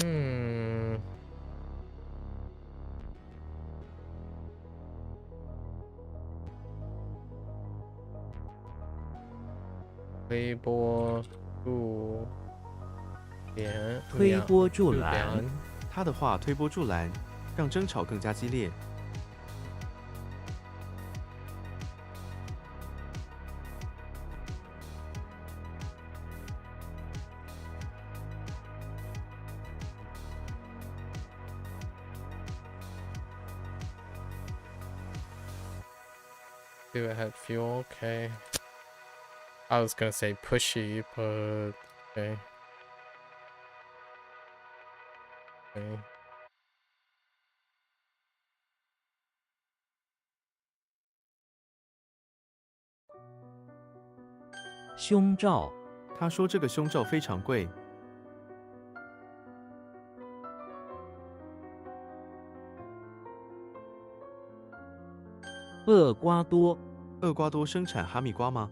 嗯。推波助澜，推波助澜。他的话推波助澜，让争吵更加激烈。Do it had fuel? Okay. I was gonna say pushy, but okay. Okay. 胸罩，他说这个胸罩非常贵。厄瓜多，厄瓜多生产哈密瓜吗？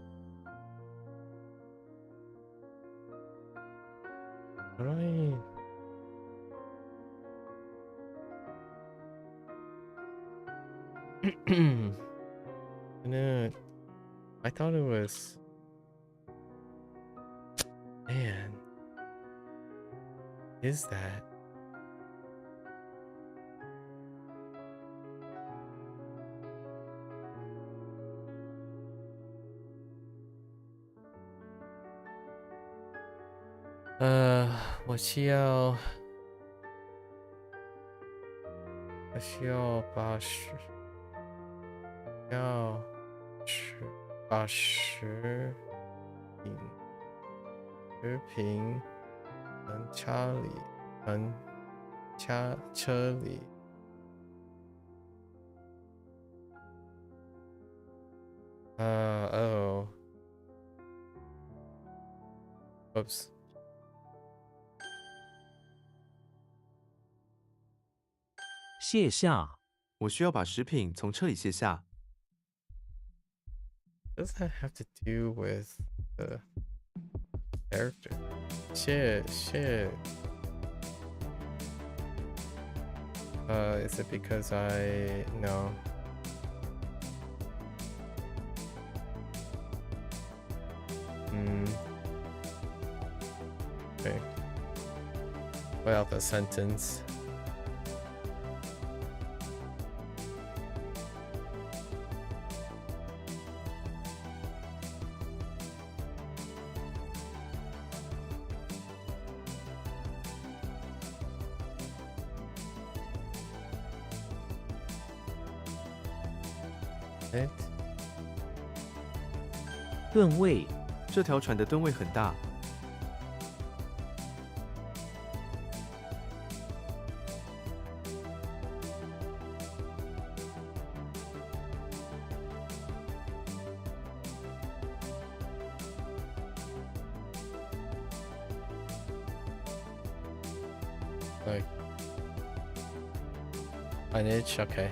Right. No, I thought it was. Man, is that? Uh, 我需要80瓶车里oh. Oops. 卸下，我需要把食品从车里卸下。 Does that have to do with the character? Shit. Is it because I no? Okay. Well, the sentence. It? 吨位，这条船的吨位很大。 Like tonnage, okay.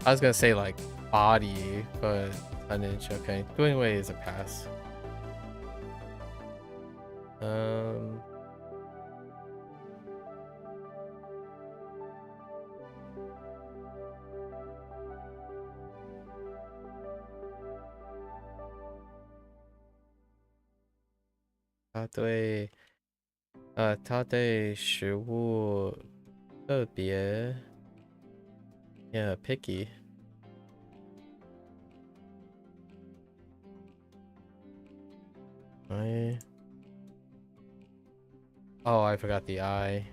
I was gonna say like body, but tonnage, okay. Doing away is a pass.他对食物特别 picky. Oh, I forgot the I.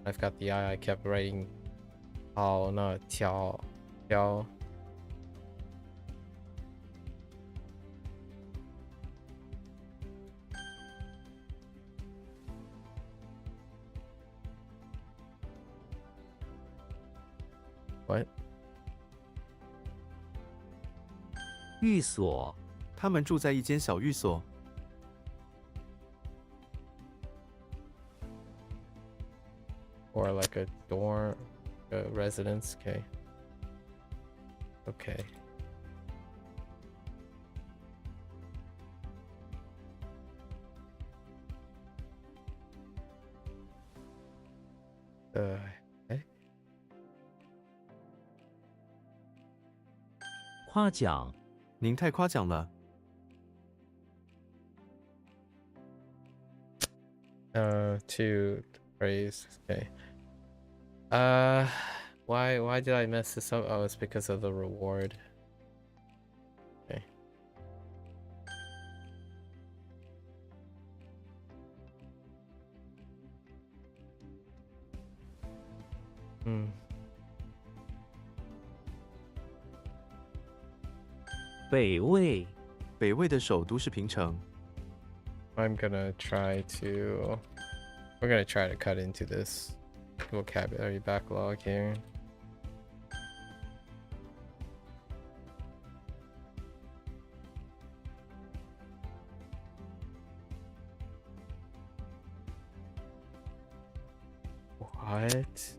I've got the I kept writing 好那挑挑 What? 寓所，他们住在一间小寓所。 Or like a dorm, a residence. Okay. Okay. Heck? 夸奖，您太夸奖了。 To praise. Okay. Why did I mess this up? Oh, it's because of the reward. Okay. Hmm. 北魏，北魏的首都是平城。 I'm gonna try to. We're gonna try to cut into this vocabulary backlog here. What?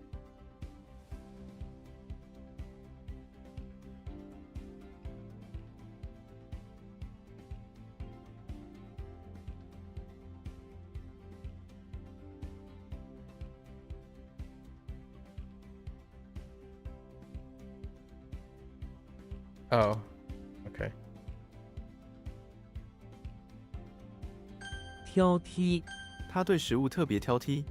Oh, okay. 挑剔，他对食物特别挑剔。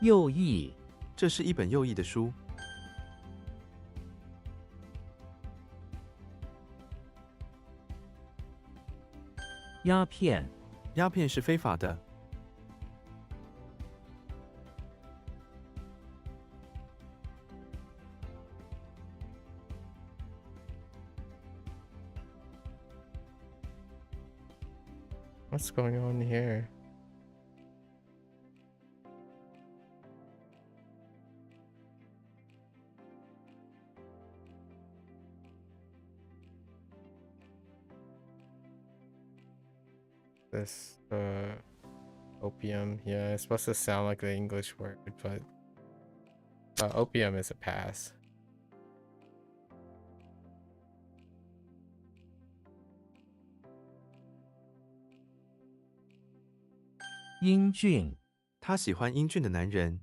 右翼，这是一本右翼的书。 鸦片，鸦片是非法的。 What's going on here? This opium, yeah, it's supposed to sound like the English word, but opium is a pass. 英俊，他喜欢英俊的男人。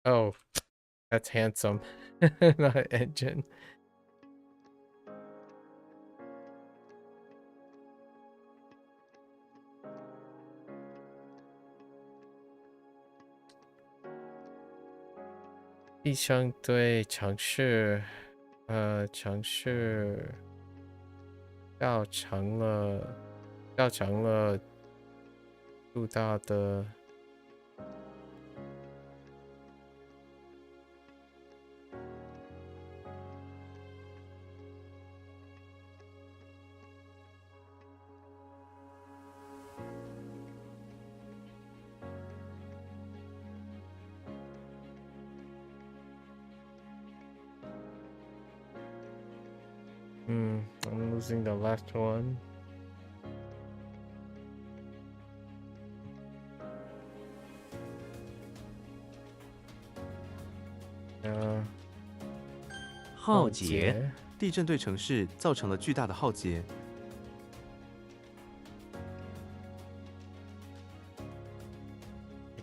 Oh, that's handsome. Not engine. "一生对尝试，尝试要成了巨大的。 I'm losing the last one. Yeah. 浩劫，地震对城市造成了巨大的浩劫。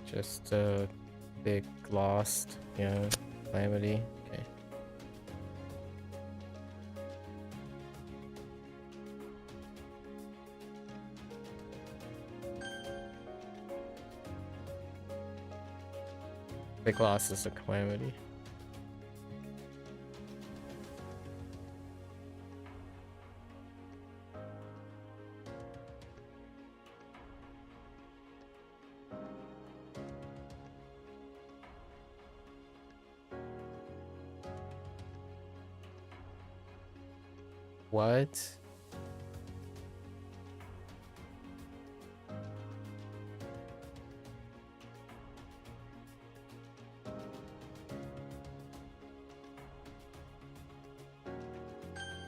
Just a big lost, yeah, calamity. Okay. Big loss is a calamity. What?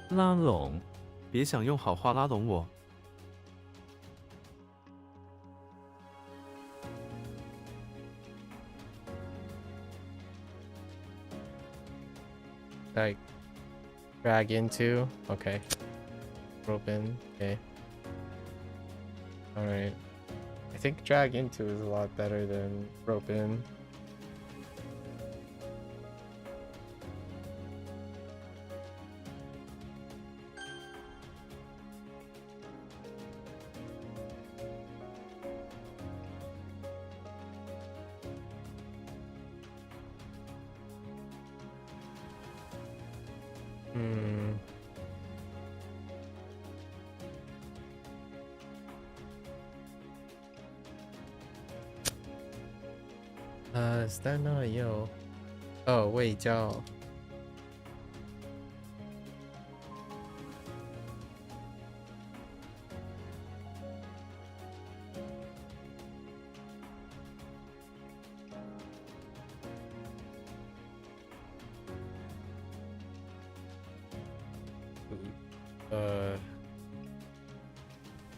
拉拢，别想用好话拉拢我。 Like drag into? Okay. Rope in. Okay. Alright. I think drag into is a lot better than rope in. Hmm. Is that not yo? Oh, wait, y'all.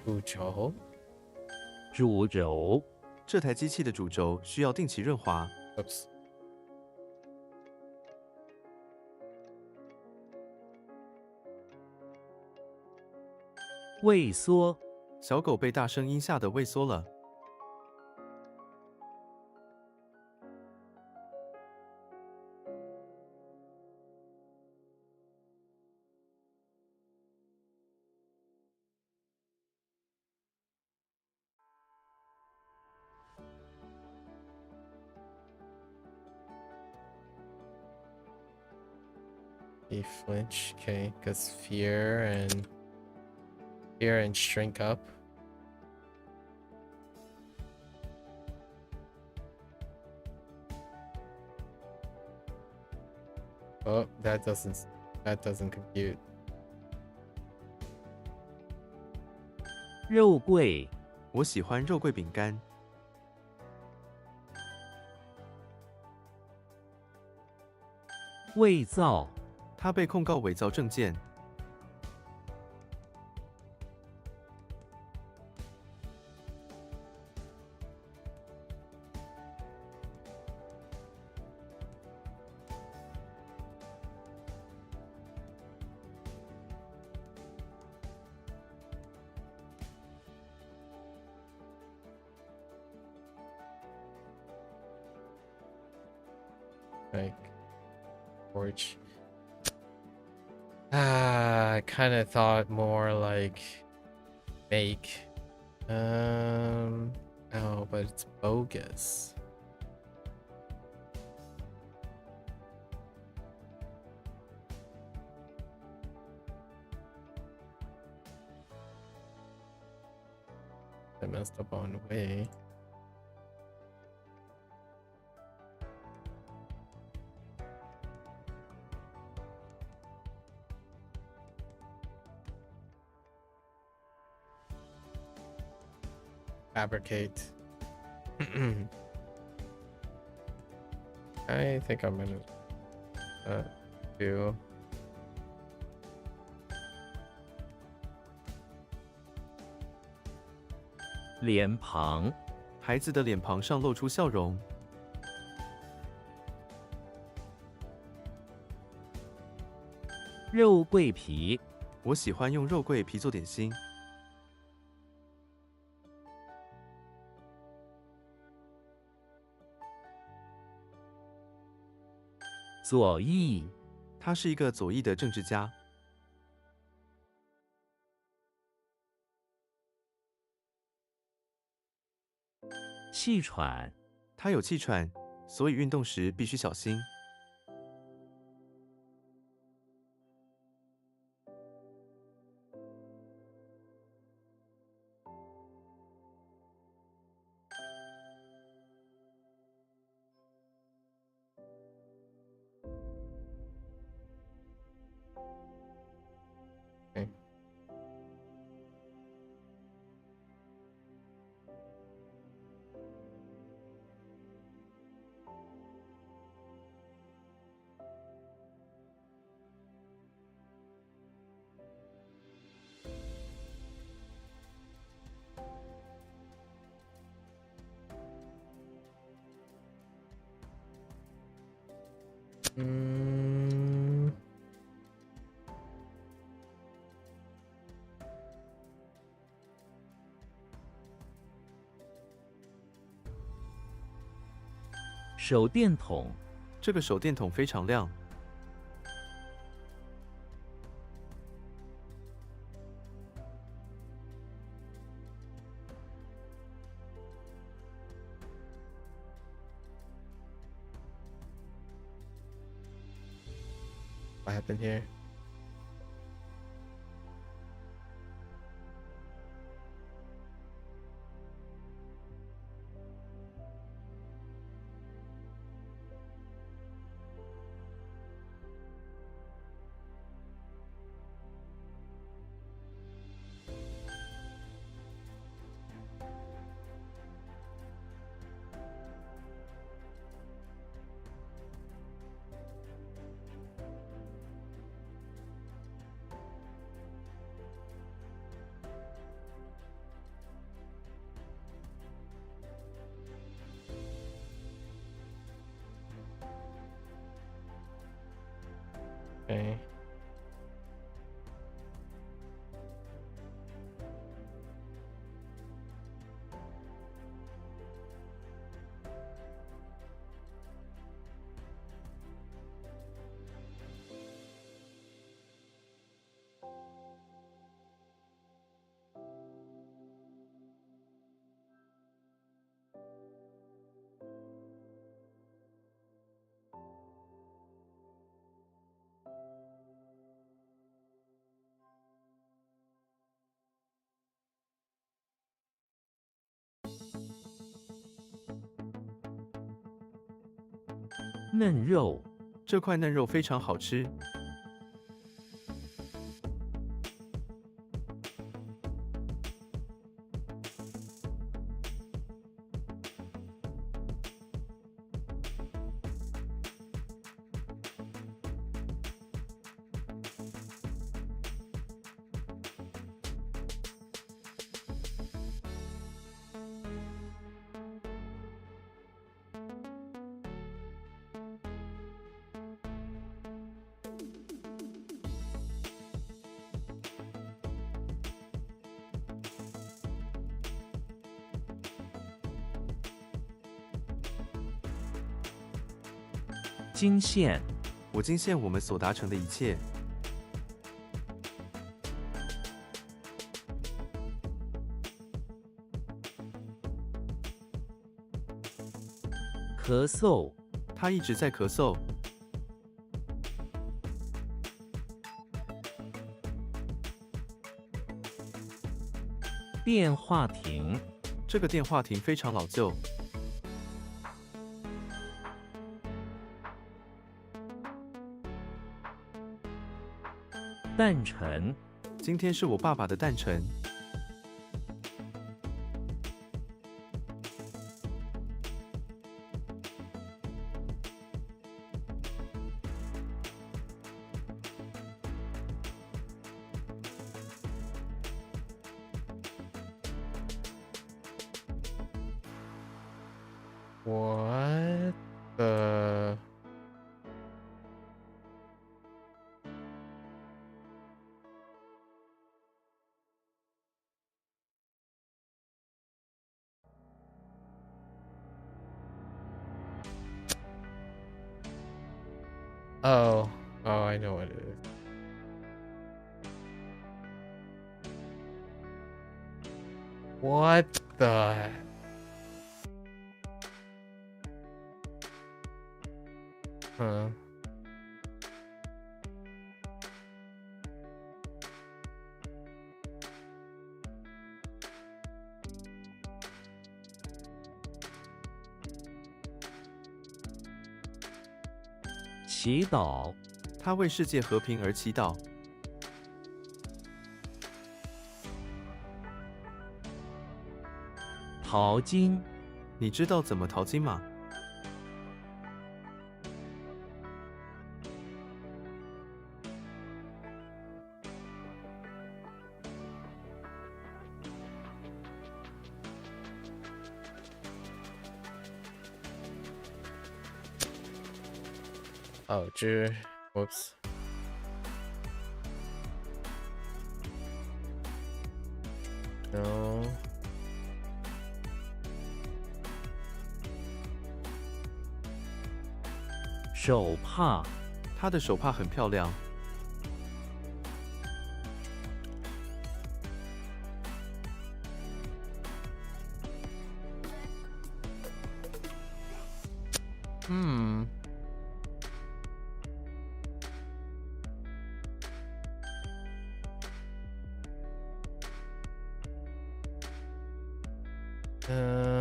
Ooh, 主轴，这台机器的主轴需要定期润滑。 Oops. 畏缩，小狗被大声音吓得畏缩了。 He flinch, okay, because fear and shrink up. Oh, that doesn't compute. 肉桂，我喜欢肉桂饼干。 伪造，他被控告伪造证件。 Like porch. I kind of thought more like make. Oh, but it's bogus. I messed up on the way. Fabricate. I think I'm gonna do. 脸庞，孩子的脸庞上露出笑容。 肉桂皮，我喜欢用肉桂皮做点心。 左翼，他是一个左翼的政治家。 气喘，他有气喘，所以运动时必须小心。 Okay. 嗯，手电筒，这个手电筒非常亮。what happened here? Okay. “嫩肉”，这块嫩肉非常好吃。惊现，我惊现我们所达成的一切。咳嗽，他一直在咳嗽。电话亭，这个电话亭非常老旧。诞辰，今天是我爸爸的诞辰。What the? Oh, I know what it is. What the? Huh. “祈祷”，他为世界和平而祈祷。淘金，你知道怎么淘金吗？ Oh, whoops. No. 手帕，她的手帕很漂亮。 Hmm. Um.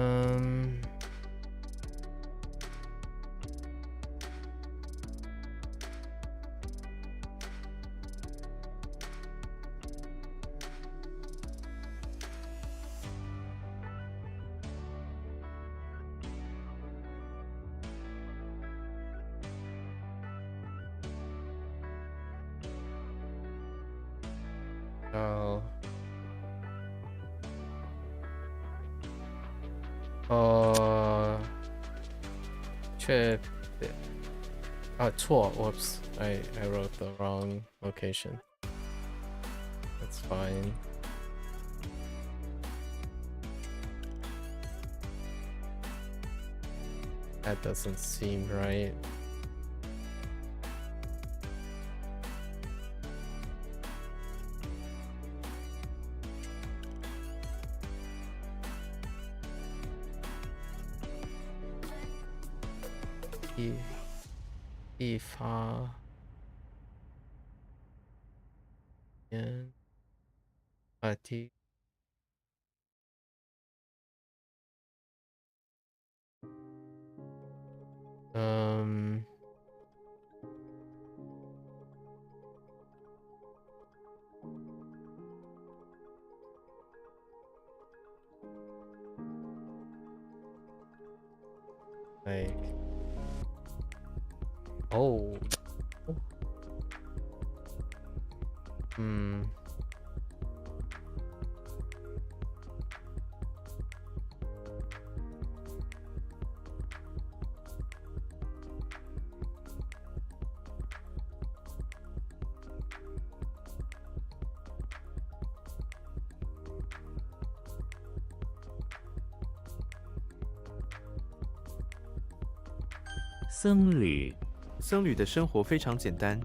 Oh. Trip. Oh, tour. Whoops. I wrote the wrong location. That's fine. That doesn't seem right. Ifa. And Ati. Like, oh. Hmm.僧侣，僧侣的生活非常简单。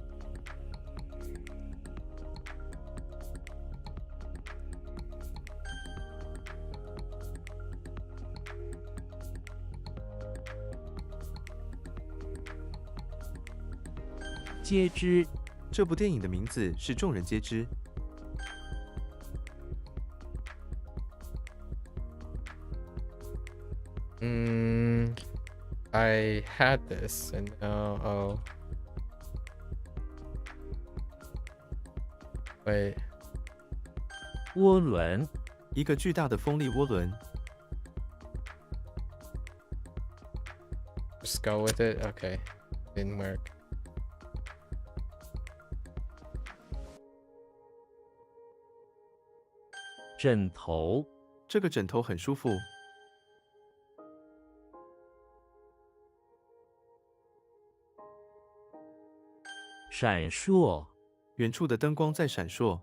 皆知，这部电影的名字是众人皆知。 I had this and now, oh. Wait. 涡轮，一个巨大的风力涡轮。 Just go with it? Okay. Didn't work. 枕头，这个枕头很舒服。 闪烁，远处的灯光在闪烁。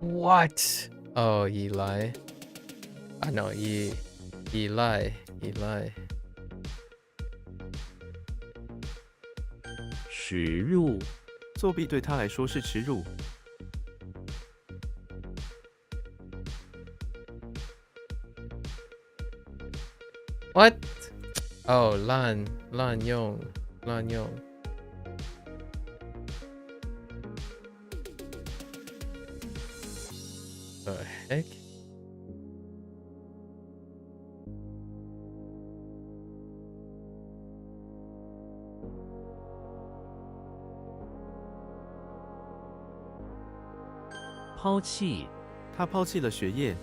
What? Oh, Eli. I know Eli. 驶入，作弊对他来说是耻辱。 What? Oh, Lan Yong. The heck? "抛弃，他抛弃了学业。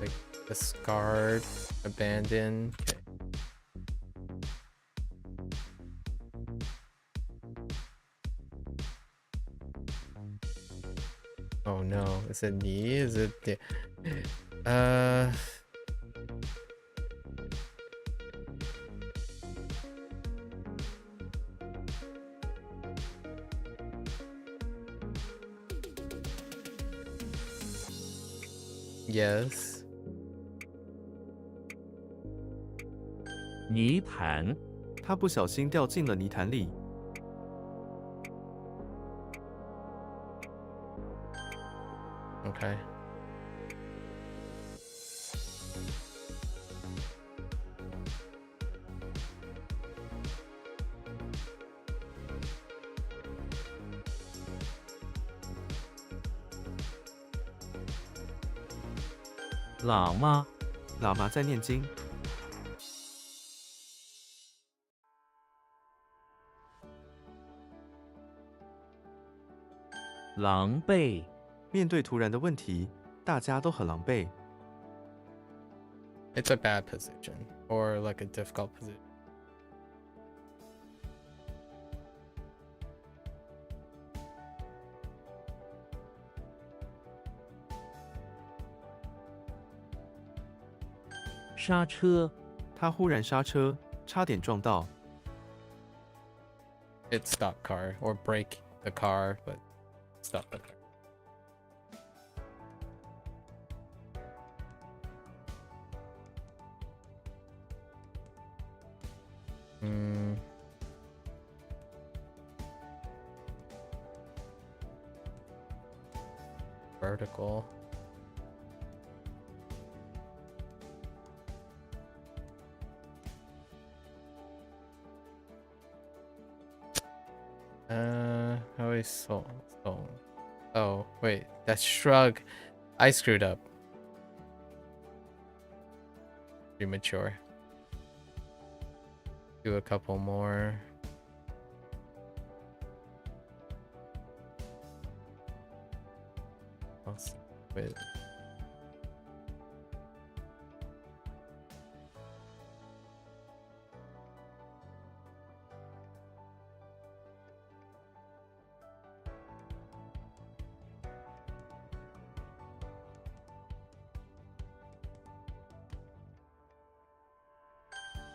Like discard, abandon. Okay. Oh no, is it me? Is it the yes. 泥潭，他不小心掉进了泥潭里。 Okay. “喇嘛”，喇嘛在念经，狼狈，面对突然的问题，大家都很狼狈。 It's a bad position or like a difficult position. “刹车”，他忽然刹车，差点撞到。 It stopped car or break the car, but stop the car. Hmm. Vertical. How is soul? Oh, wait, that's shrug. I screwed up. Premature. Do a couple more. Wait. “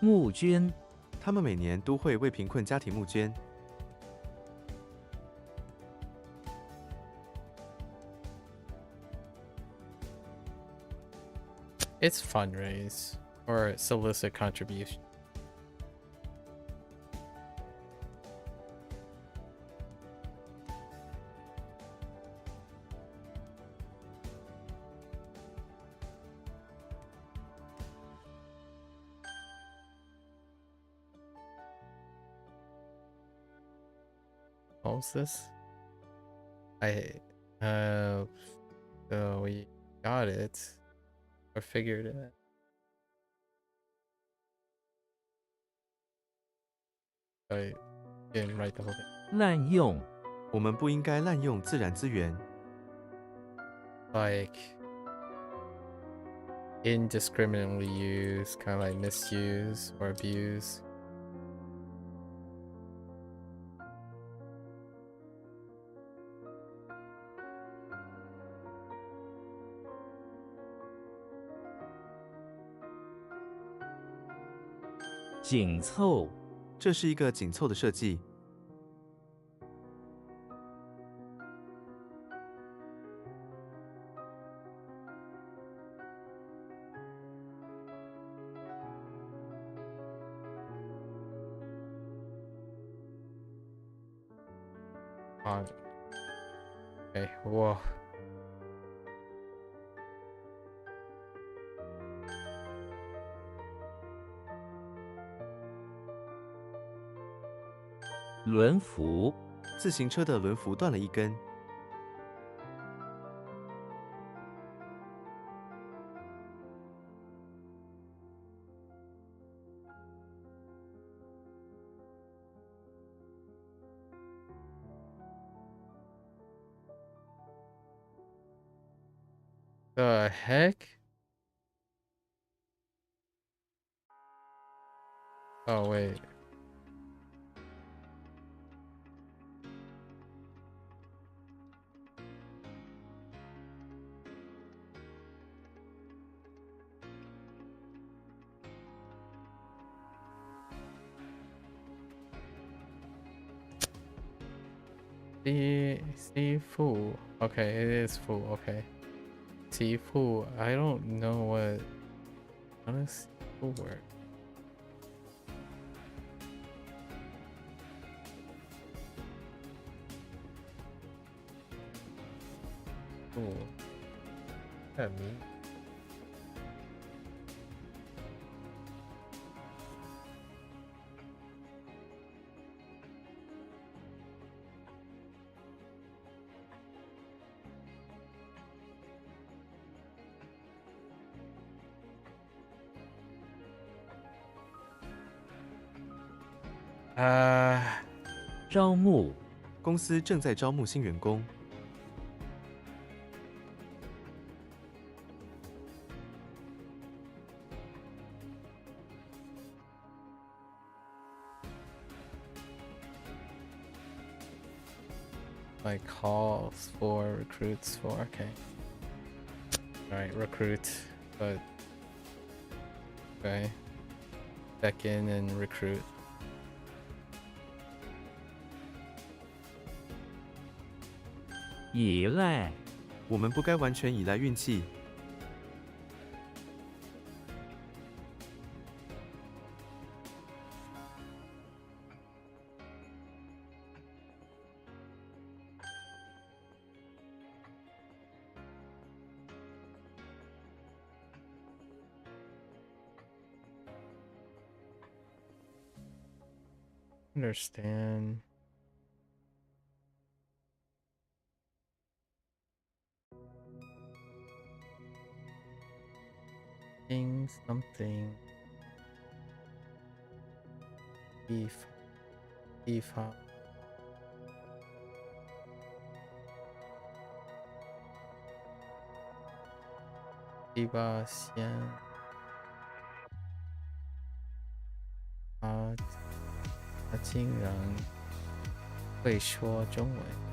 募捐”，他们每年都会为贫困家庭募捐。 It's fundraise or solicit contribution. What was this? So we got it. Or figured it. I didn't write the whole thing. 滥用，我们不应该滥用自然资源， Like indiscriminately use, kind of like misuse or abuse. “紧凑”，这是一个紧凑的设计。 On. Okay, whoa. “轮辐”，自行车的轮辐断了一根。 The heck? Oh, wait. See, full. Okay, it is full. Okay. See, full. I don't know what. How does full work? Full. What does that mean? Uh, 招募公司正在招募新员工。 like calls for recruits for. Okay. All right, recruit, but okay. Check in and recruit. 依赖我们不该完全依赖运气。 Understand. Something. Beef hop. Biba Xian. 他竟然会说中文。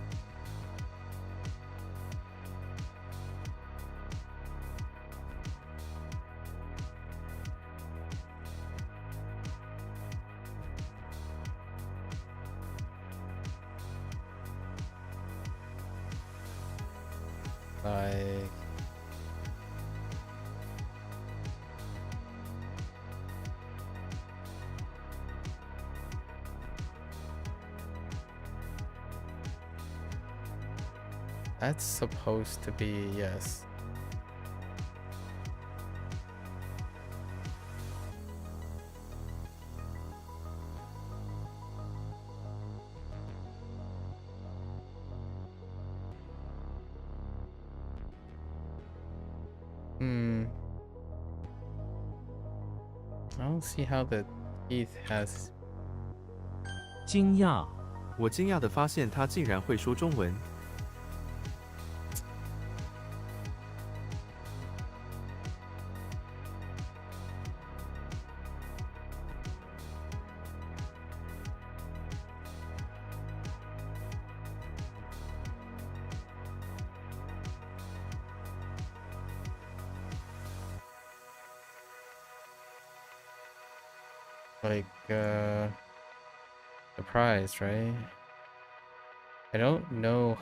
Like that's supposed to be yes. I don't see how the teeth has. 惊讶我惊讶地发现他竟然会说中文。 Like surprised, right? I don't know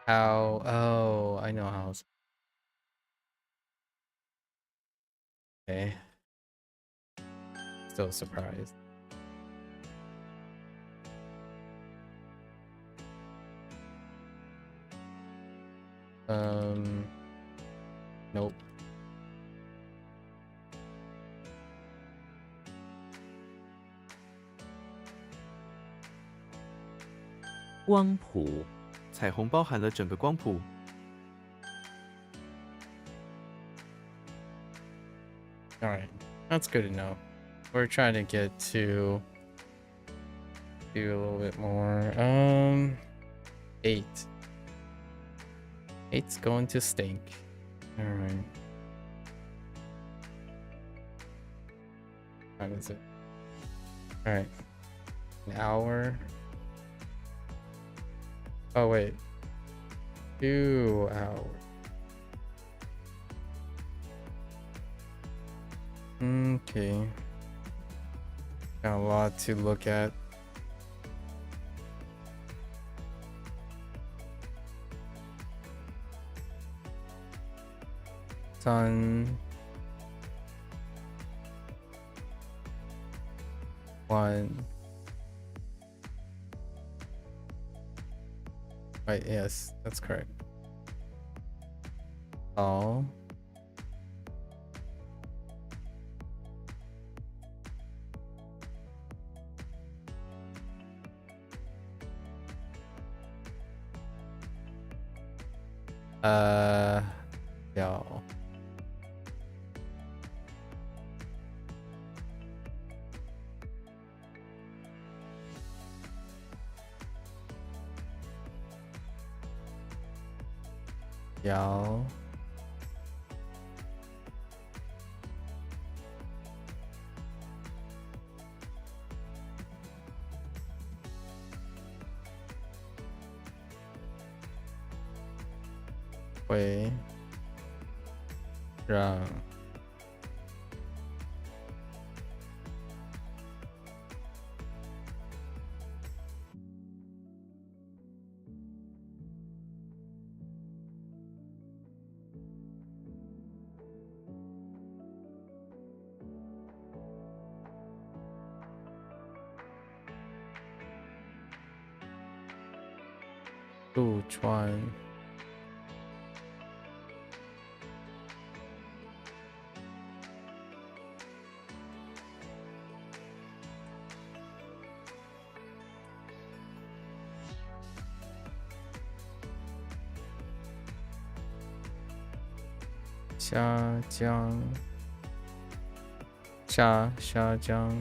how. Oh, I know how. Okay. Still surprised. Nope. 光谱彩虹包含了整个光谱。 All right, that's good to know. We're trying to get to do a little bit more. 8. 8's going to stink. All right. How is it? All right, an hour. Oh wait, 2 hours. Okay, got a lot to look at. Sun. 1. Right, yes, that's correct. All. Y'all. Y'all. Wei. 让 渡川 虾江 虾江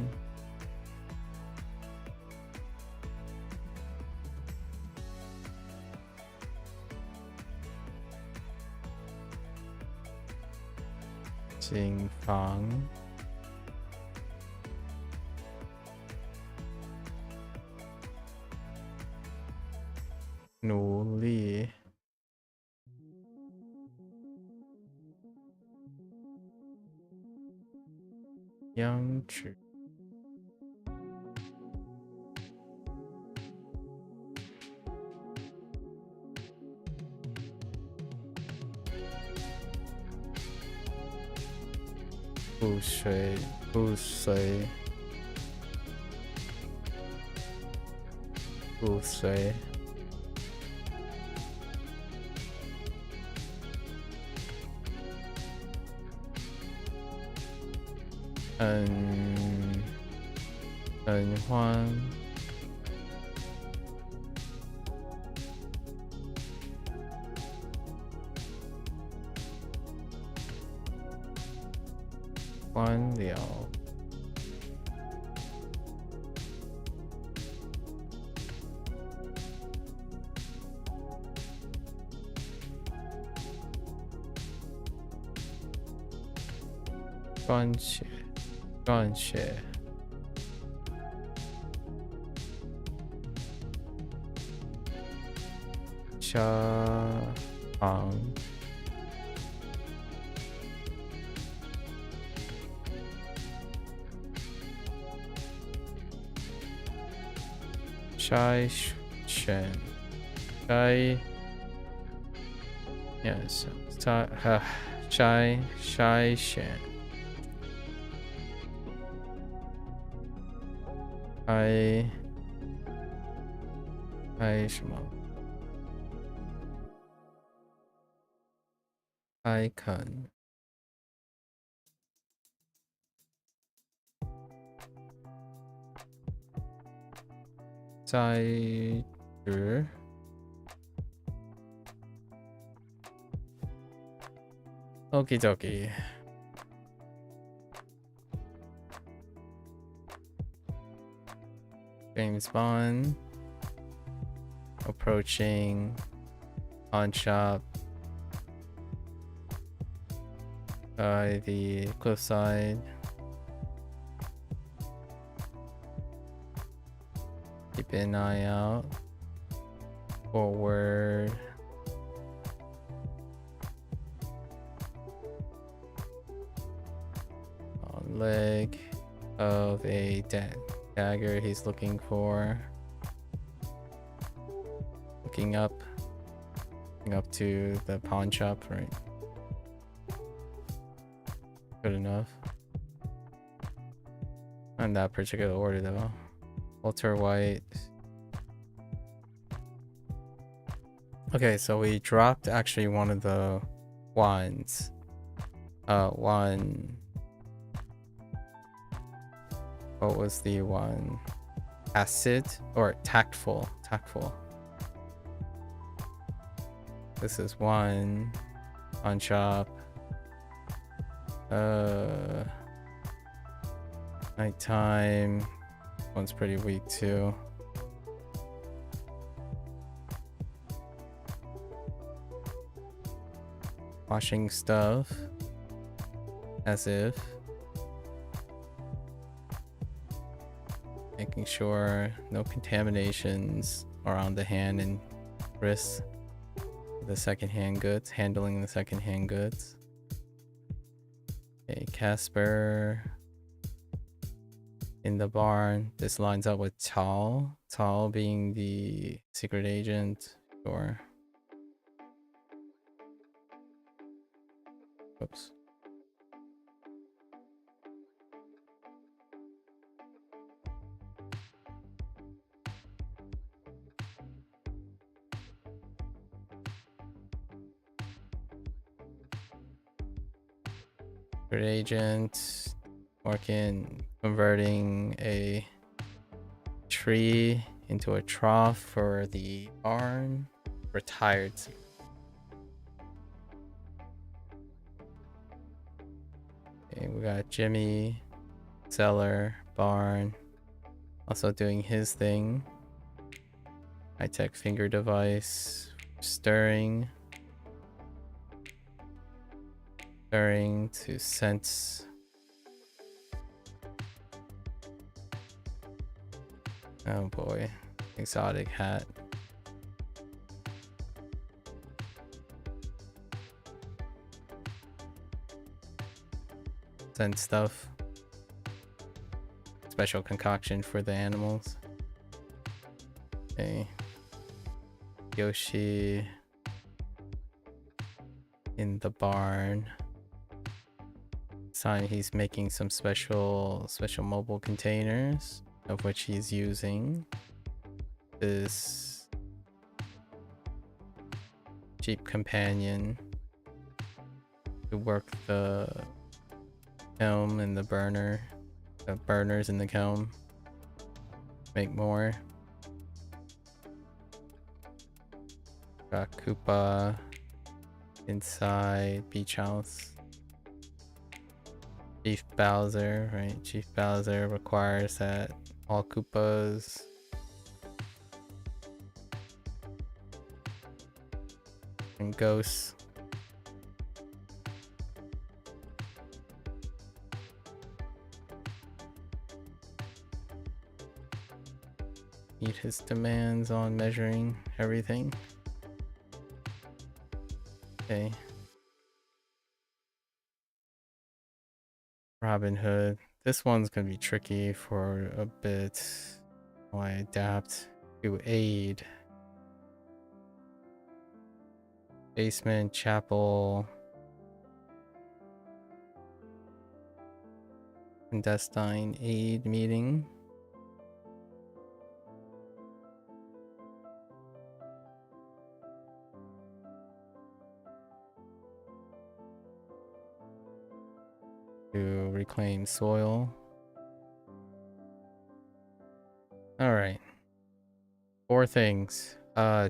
谨防 努力 央指 不随不随不随 很欢 关了 关切 关切 消防 筛选 筛 yes 筛选 什么 icon 在职 Okie dokie. James Bond approaching pawn shop by the cliffside. keep an eye out. Forward. On leg of a dagger he's looking for. Looking up to the pawn shop, right? Good enough. Not in that particular order though. Alter white. Okay, so we dropped actually one of the wands. One. What was the one? Acid or tactful? Tactful. This is one on shop. Nighttime. One's pretty weak too. Washing stuff. As if. Making sure no contaminations are on the hand and wrist. The secondhand goods, handling the secondhand goods. Okay, Casper in the barn. This lines up with Tal. Tal being the secret agent, or oops. Agent working converting a tree into a trough for the barn. Retired. Okay, we got Jimmy, cellar, barn, also doing his thing. High-tech finger device, stirring to sense. Oh boy, exotic hat. Sense stuff. Special concoction for the animals. Okay. Yoshi in the barn. Sign he's making some special mobile containers, of which he's using this Jeep companion to work the kiln and the burners in the kiln. Make more. Got Koopa inside beach house. Chief Bowser, right? Chief Bowser requires that all Koopas and ghosts meet his demands on measuring everything. Okay. Robin Hood. This one's gonna be tricky for a bit while I adapt to aid. Basement, chapel, clandestine aid meeting. To reclaim soil. All right. 4 things.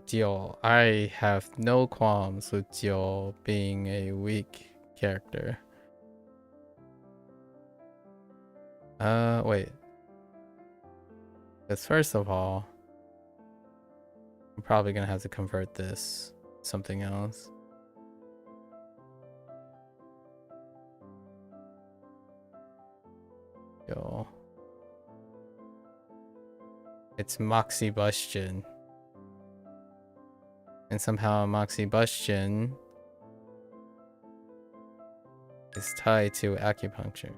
Dio. I have no qualms with Dio being a weak character. Wait. Because first of all, I'm probably gonna have to convert this to something else. It's moxibustion. And somehow moxibustion is tied to acupuncture.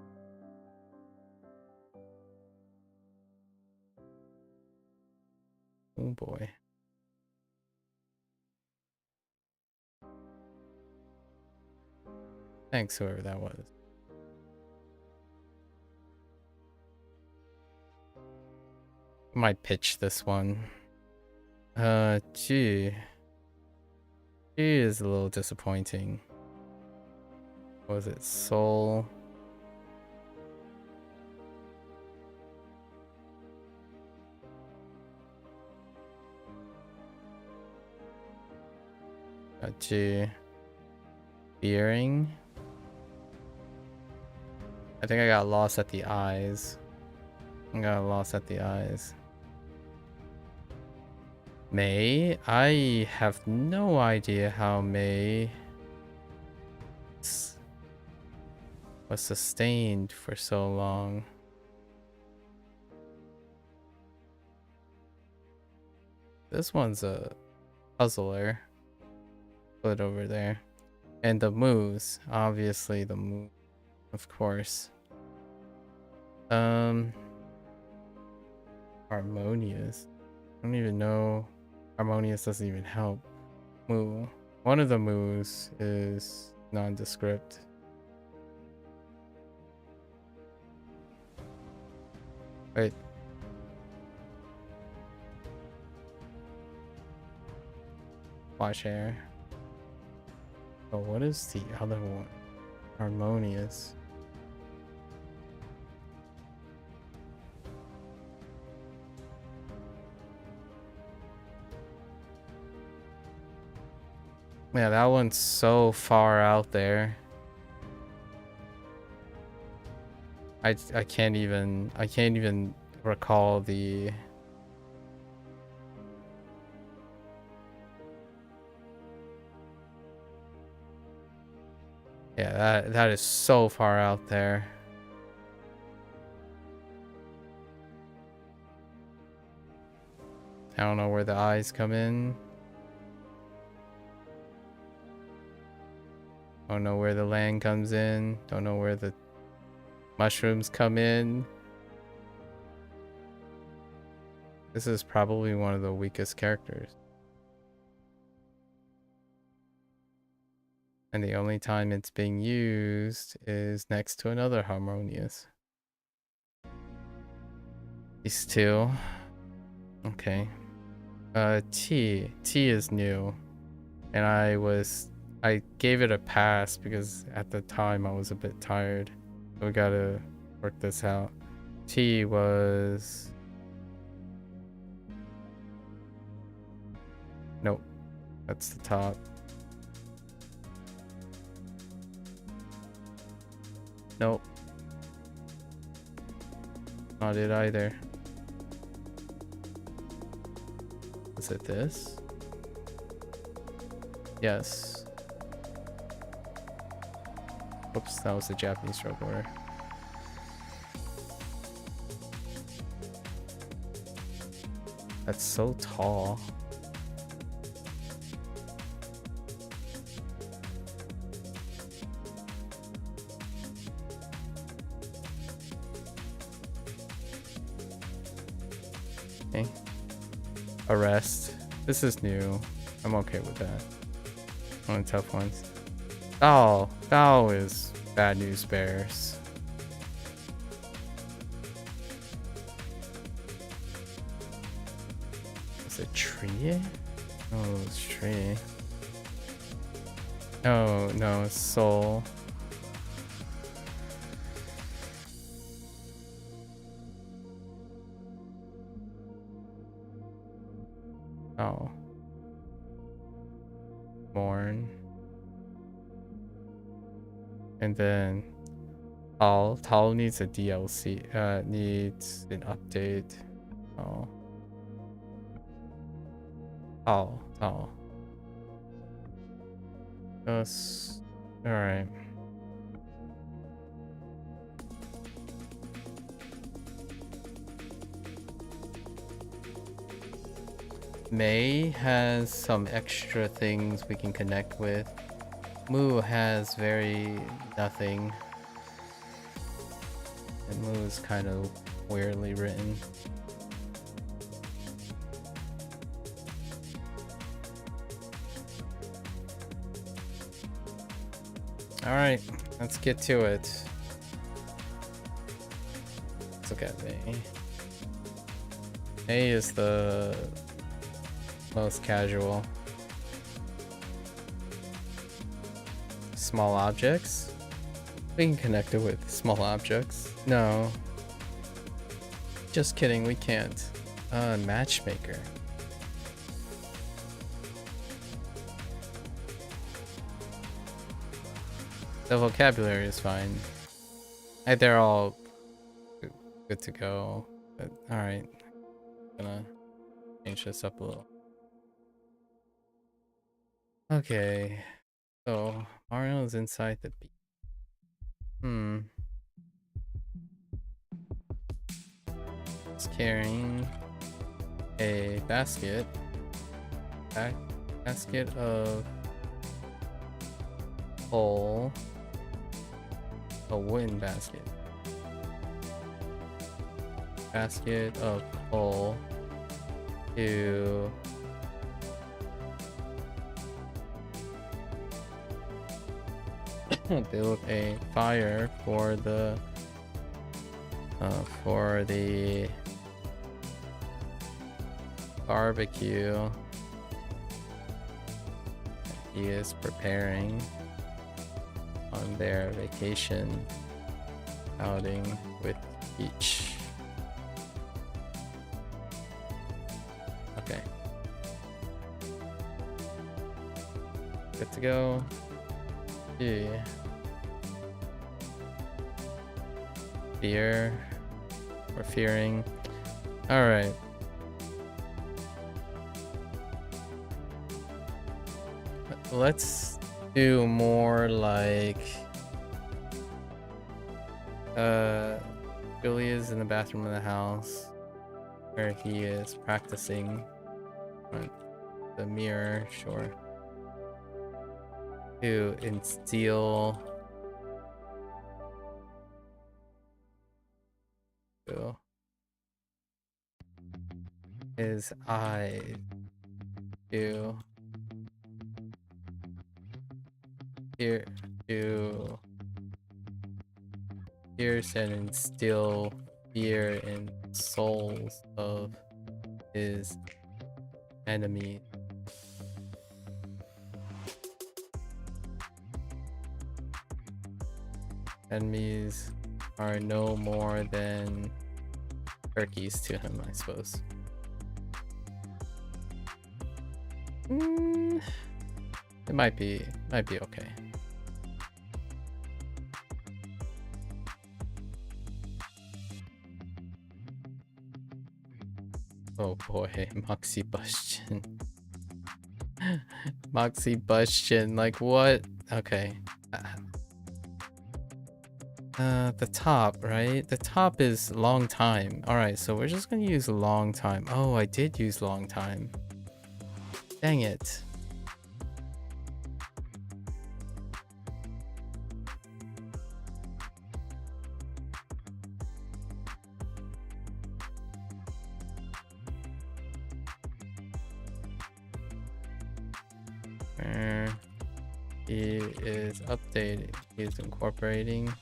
Oh boy. Thanks, whoever that was. Might pitch this one. G. G is a little disappointing. What was it? Soul. G. Beering. I think I got lost at the eyes. May? I have no idea how May was sustained for so long. This one's a puzzler. Put it over there. And the moves. Obviously the move. Of course. Harmonious. I don't even know. Harmonious doesn't even help. Move. One of the moves is nondescript. Wait. Wash hair. Oh, what is the other one? Harmonious. Yeah, that one's so far out there. I can't even recall the Yeah, that is so far out there. I don't know where the eyes come in. Don't know where the land comes in. Don't know where the mushrooms come in. This is probably one of the weakest characters. And the only time it's being used is next to another harmonious. These two. Okay. T is new. And I gave it a pass because at the time I was a bit tired. So we gotta work this out. T was... Nope. That's the top. Nope. Not it either. Is it this? Yes. Oops, that was the Japanese drug order. That's so tall. Okay. Arrest. This is new. I'm okay with that. One of the tough ones. Thou is bad news bears. Is it tree? Oh, it's tree. Oh, no, it's soul. Oh. Mourn. And then Tal needs a DLC, needs an update. Oh. Tal. Yes. Alright. Mei has some extra things we can connect with. Mu has very nothing. And Mu is kind of weirdly written. Alright, let's get to it. Let's look at Mei. Mei is the most casual. Small objects? We can connect it with small objects. No. Just kidding, we can't. Matchmaker. The vocabulary is fine. They're all good to go. But alright. Gonna change this up a little. Okay. So Mario is inside the beat. He's carrying a basket. Basket of coal. A wooden basket. Basket of coal to build a fire for the barbecue he is preparing on their vacation outing with Peach. Okay. Good to go. Yeah. Fear or fearing. All right. Let's do more like Billy is in the bathroom of the house where he is practicing on the mirror, sure, to instill his eyes to pierce and instill fear in souls of his enemy. Enemies are no more than turkeys to him, I suppose. It might be okay. Oh boy, Moxie Bustion. Moxie Bustion, like what? Okay. The top, right? The top is long time. Alright, so we're just gonna use long time. Oh, I did use long time. Dang it. Where he is updating, he is incorporating.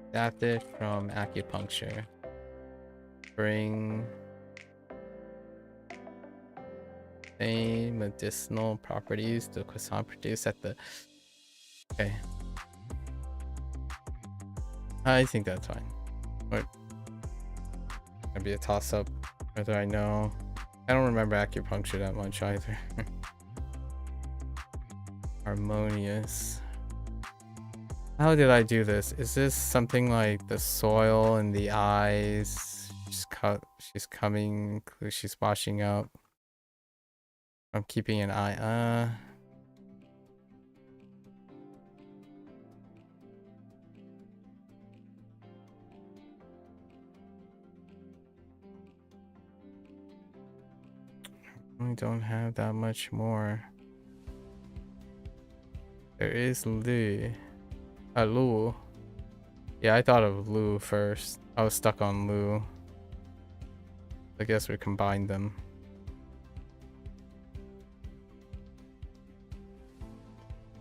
Adapted from acupuncture. Bring same medicinal properties the croissant produced at the. Okay. I think that's fine. Or gonna be a toss up whether I know. I don't remember acupuncture that much either. Harmonious. How did I do this? Is this something like the soil in the eyes? She's coming. She's washing up. I'm keeping an eye. I don't have that much more. There is Lu. Lu. Yeah, I thought of Lu first. I was stuck on Lu. I guess we combined them.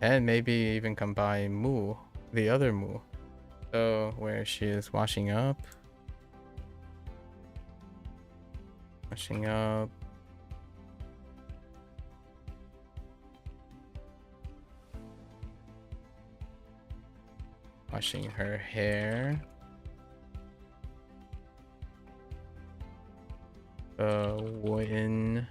And maybe even combine Mu, the other Mu. So where she is washing up. Washing up. Washing her hair. Wooden.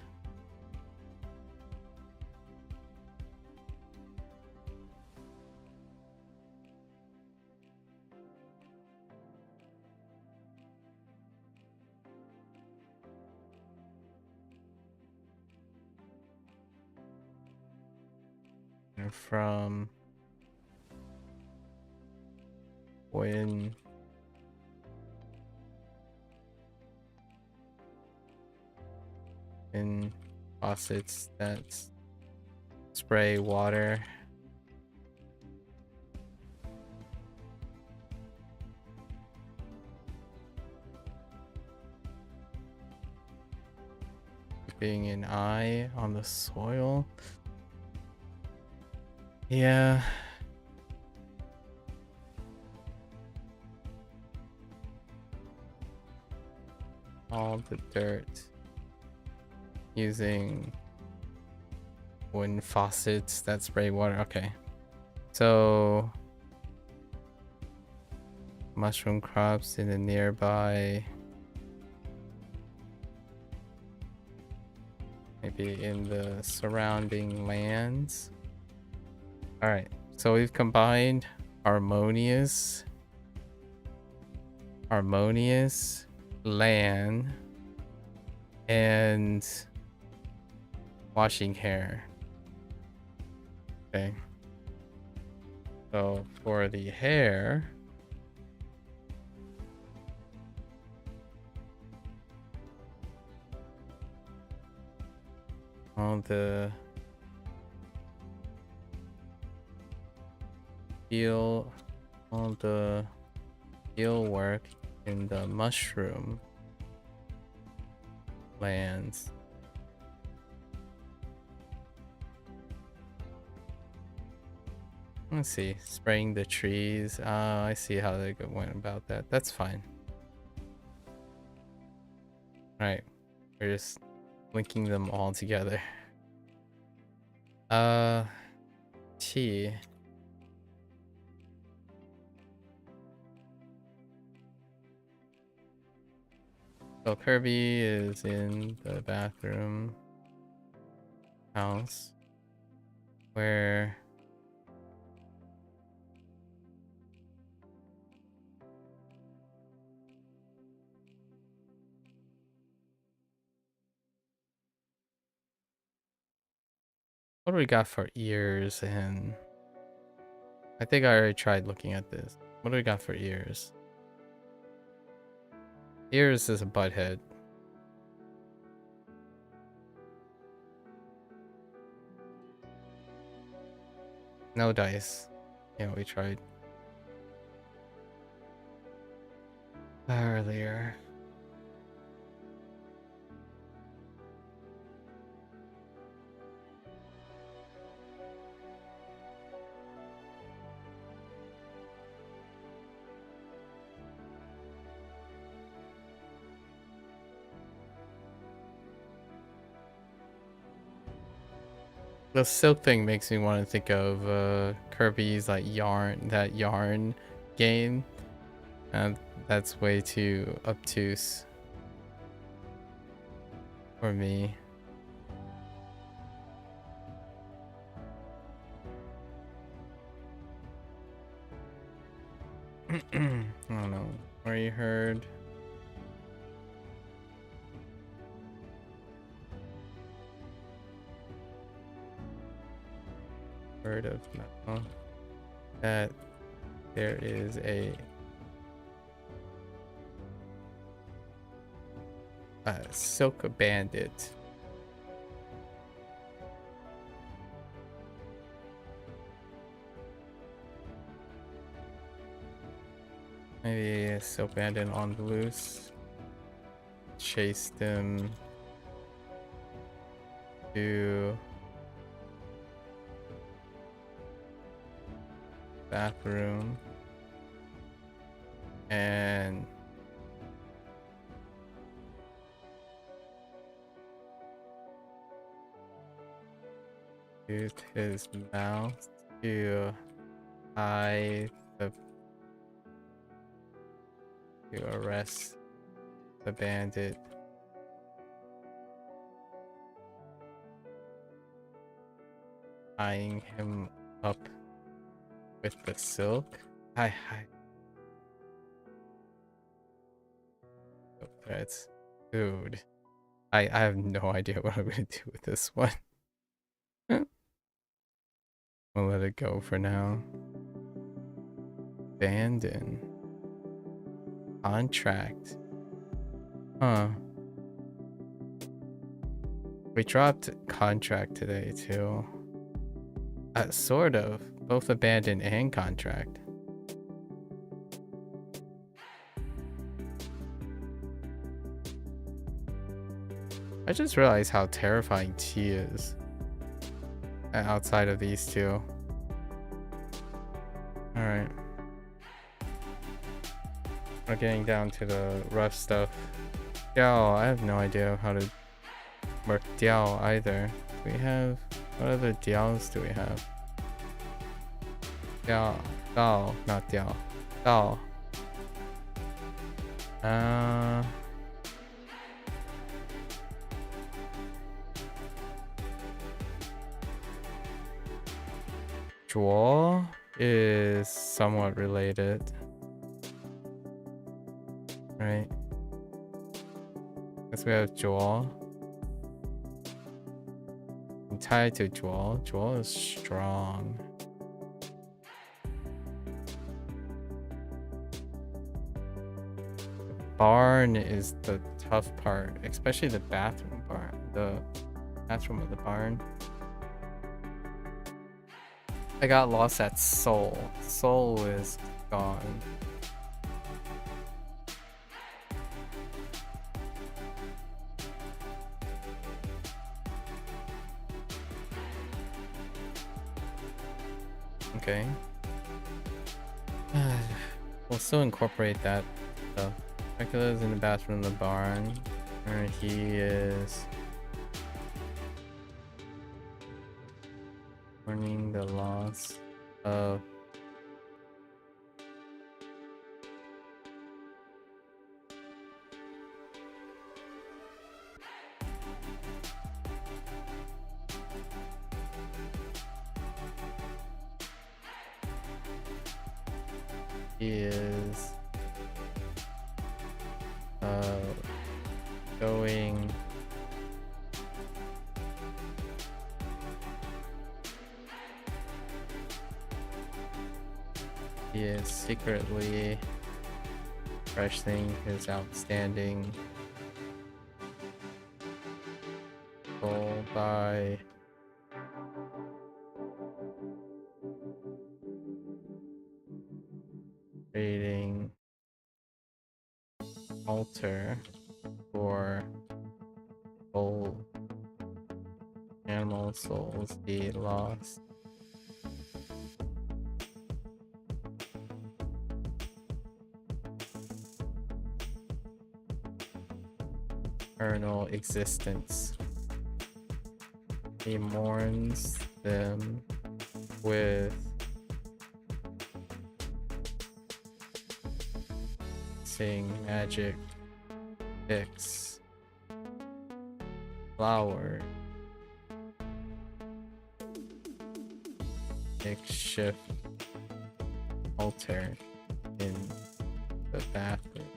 And from when in faucets that spray water. Keeping an eye on the soil. Yeah. All the dirt. Using wooden faucets that spray water. Okay. So mushroom crops in the nearby, maybe in the surrounding lands. All right, so we've combined harmonious land and washing hair. Okay, so for the hair, all the peel work in the mushroom lands. Let's see, spraying the trees. I see how they went about that. That's fine. All right, we're just linking them all together. Tea. So Kirby is in the bathroom house where what do we got for ears? And I think I already tried looking at this. What do we got for ears? Ears is a butthead. No dice. Yeah, we tried earlier. The silk thing makes me want to think of Kirby's like yarn game, and that's way too obtuse for me. I don't know where you heard. Heard of that there is a silk bandit Maybe still abandoned on the loose. Chase them to bathroom and use his mouth to hide to arrest the bandit. Tying him up with the silk. Hi. Oh, threads. Dude. I have no idea what I'm gonna do with this one. We'll let it go for now. Abandon. Contract. Huh. We dropped contract today too. Sort of. Both abandon and contract. I just realized how terrifying T is. Outside of these two. Alright. We're getting down to the rough stuff. Diao, I have no idea how to work Diao either. Do we have... what other Diaos do we have? Diao. Dao, not Diao. Dao. Zhuo is somewhat related. Right. Guess we have Zhuo. I'm tied to Zhuo. Zhuo is strong. Barn is the tough part, especially the bathroom part. The bathroom of the barn. I got lost at Seoul. Seoul is gone. Okay. We'll still incorporate that stuff. Dracula's in the bathroom of the barn. Where he is mourning the loss of he is going he is secretly expressing his outstanding goal by creating altar for soul animal souls he lost. Eternal existence. He mourns them with magic sticks, flower, makeshift altar in the bathroom,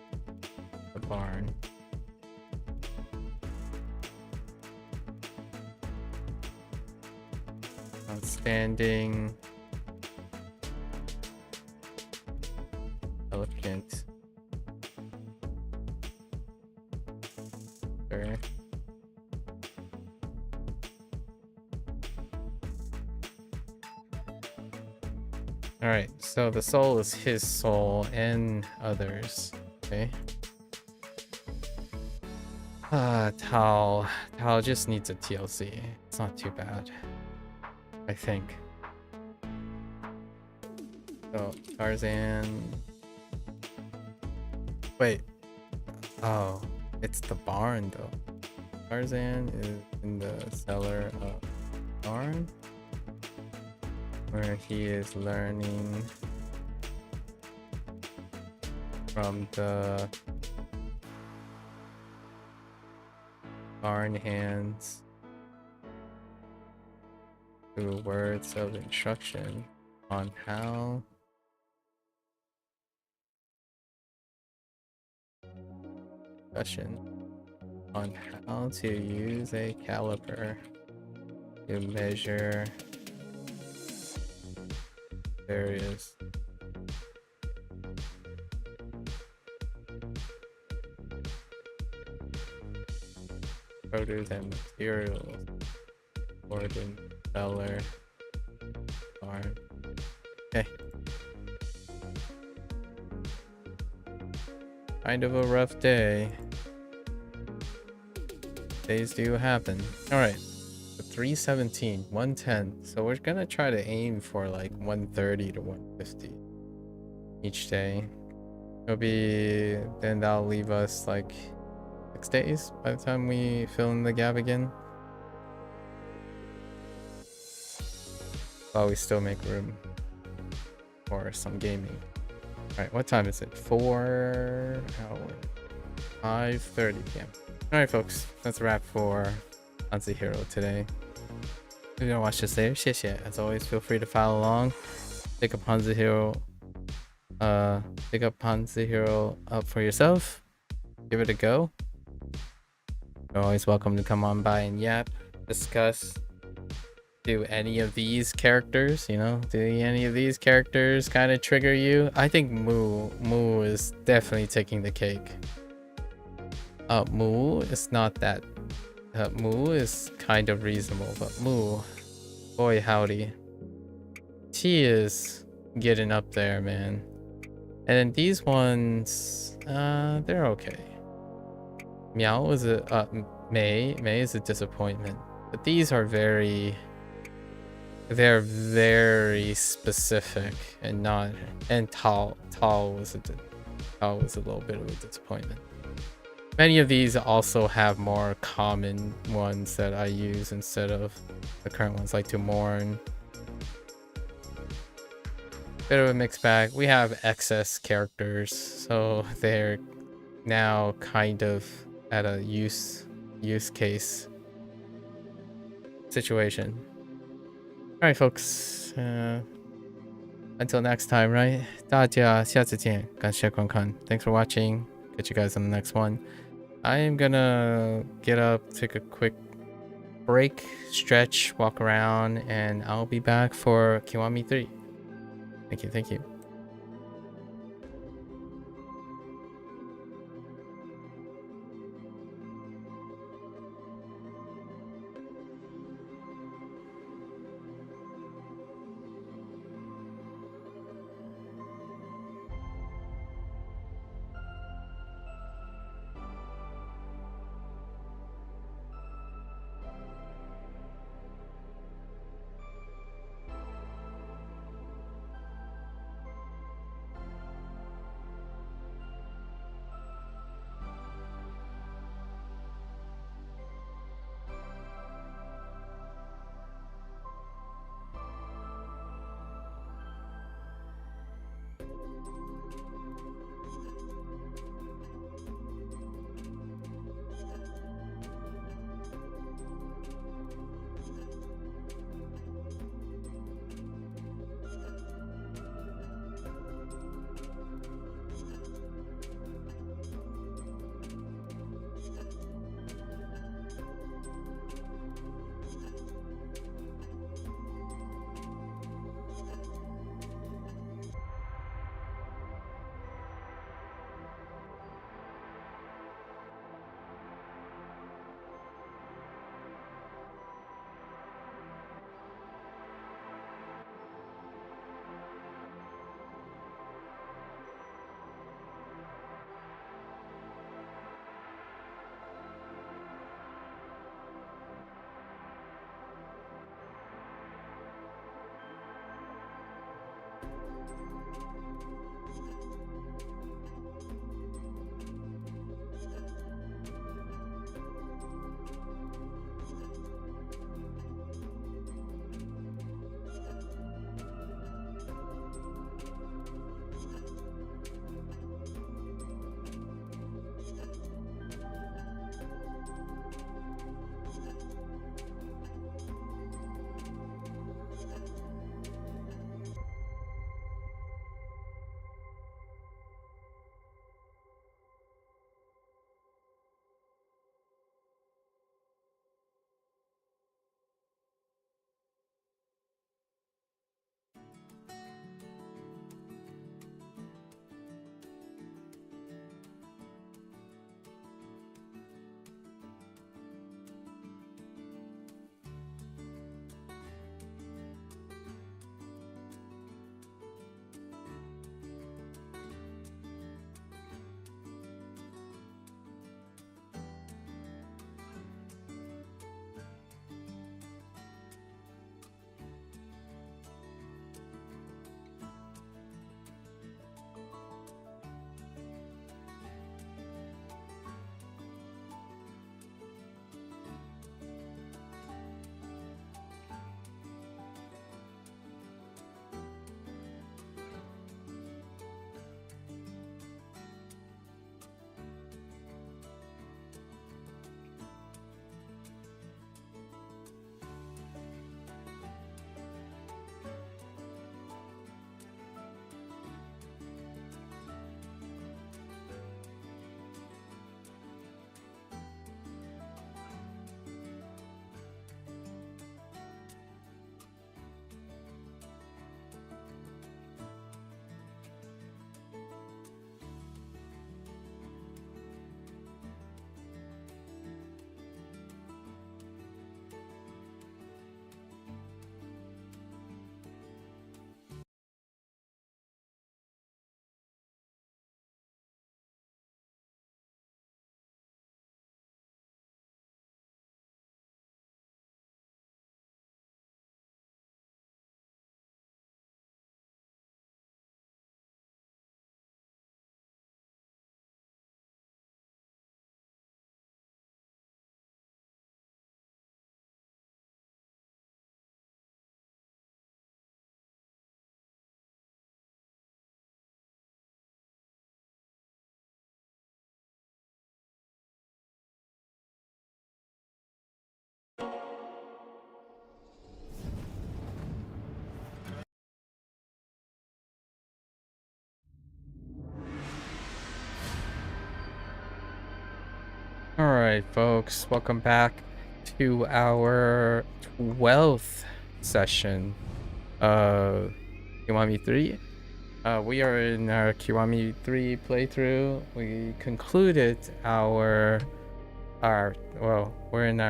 the barn. Outstanding elegant Alright, so the soul is his soul and others. Okay. Tao just needs a TLC. It's not too bad, I think. So Tarzan. Wait. Oh, it's the barn though. Tarzan is in the cellar of the barn, where he is learning from the barn hands through words of instruction on how on how to use a caliper to measure various produce and materials for the cellar barn. Okay. Kind of a rough day. Days do happen. Alright. 317, 110. So we're gonna try to aim for like 130 to 150 each day. It'll be, then that'll leave us like 6 days by the time we fill in the gap again. While we still make room for some gaming. Alright, what time is it? 4 hours. 5:30 p.m. Alright folks, that's a wrap for HanziHero today. If you don't watch this later, 谢谢. As always, feel free to follow along. Pick up HanziHero up for yourself. Give it a go. You're always welcome to come on by and yap, discuss. Do any of these characters, you know, do any of these characters kind of trigger you? I think Moo is definitely taking the cake. Moo is not that. Moo is kind of reasonable, but Moo, boy howdy, she is getting up there, man. And then these ones, they're okay. Meow is a Mei is a disappointment, but these are they're very specific and not. And Tao was a little bit of a disappointment. Many of these also have more common ones that I use instead of the current ones, like to mourn. Bit of a mixed bag. We have excess characters, so they're now kind of at a use case situation. Alright folks, until next time, right? 大家下次见，感谢观看. Thanks for watching. Catch you guys on the next one. I am gonna get up, take a quick break, stretch, walk around, and I'll be back for Kiwami 3. Thank you. Alright, folks, welcome back to our 12th session of Kiwami 3. We are in our Kiwami 3 playthrough. We concluded we're in our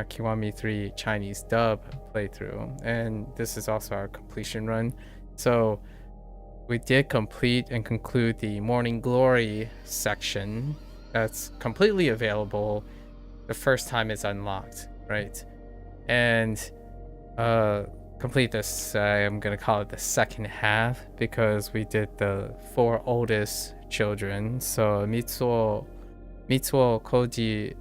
Kiwami 3 Chinese dub playthrough, and this is also our completion run. So we did complete and conclude the Morning Glory section. That's completely available the first time it's unlocked, right? And complete this, I'm gonna call it the second half, because we did the 4 oldest children. So Mitsuo, Koji,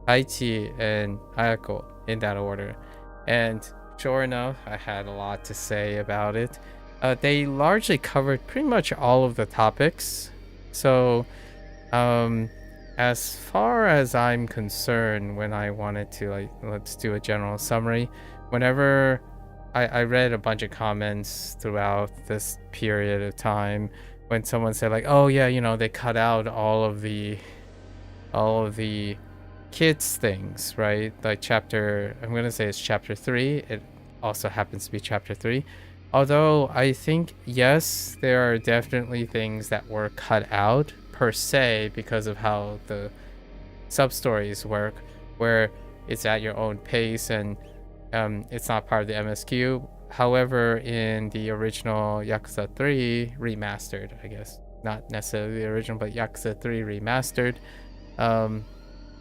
Koichi, and Ayako, in that order. And sure enough, I had a lot to say about it. They largely covered pretty much all of the topics. So as far as I'm concerned, when I wanted to, let's do a general summary. Whenever I read a bunch of comments throughout this period of time when someone said like, oh yeah, you know, they cut out all of the kids things, right? Like I'm gonna say it's chapter 3. It also happens to be chapter 3. Although I think, yes, there are definitely things that were cut out per se because of how the sub-stories work, where it's at your own pace and it's not part of the MSQ. However, in the original Yakuza 3 remastered, I guess, not necessarily the original, but Yakuza 3 remastered,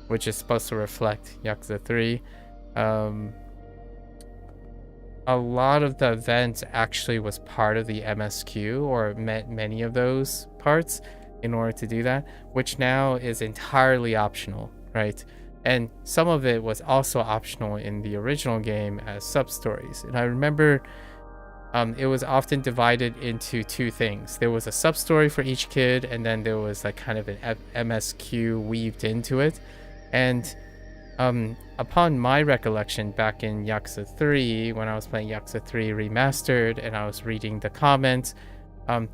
which is supposed to reflect Yakuza 3, a lot of the events actually was part of the MSQ, or met many of those parts in order to do that, which now is entirely optional, right? And some of it was also optional in the original game as sub-stories. And I remember it was often divided into two things. There was a sub-story for each kid, and then there was like kind of an MSQ weaved into it. And upon my recollection, back in Yakuza 3, when I was playing Yakuza 3 Remastered and I was reading the comments,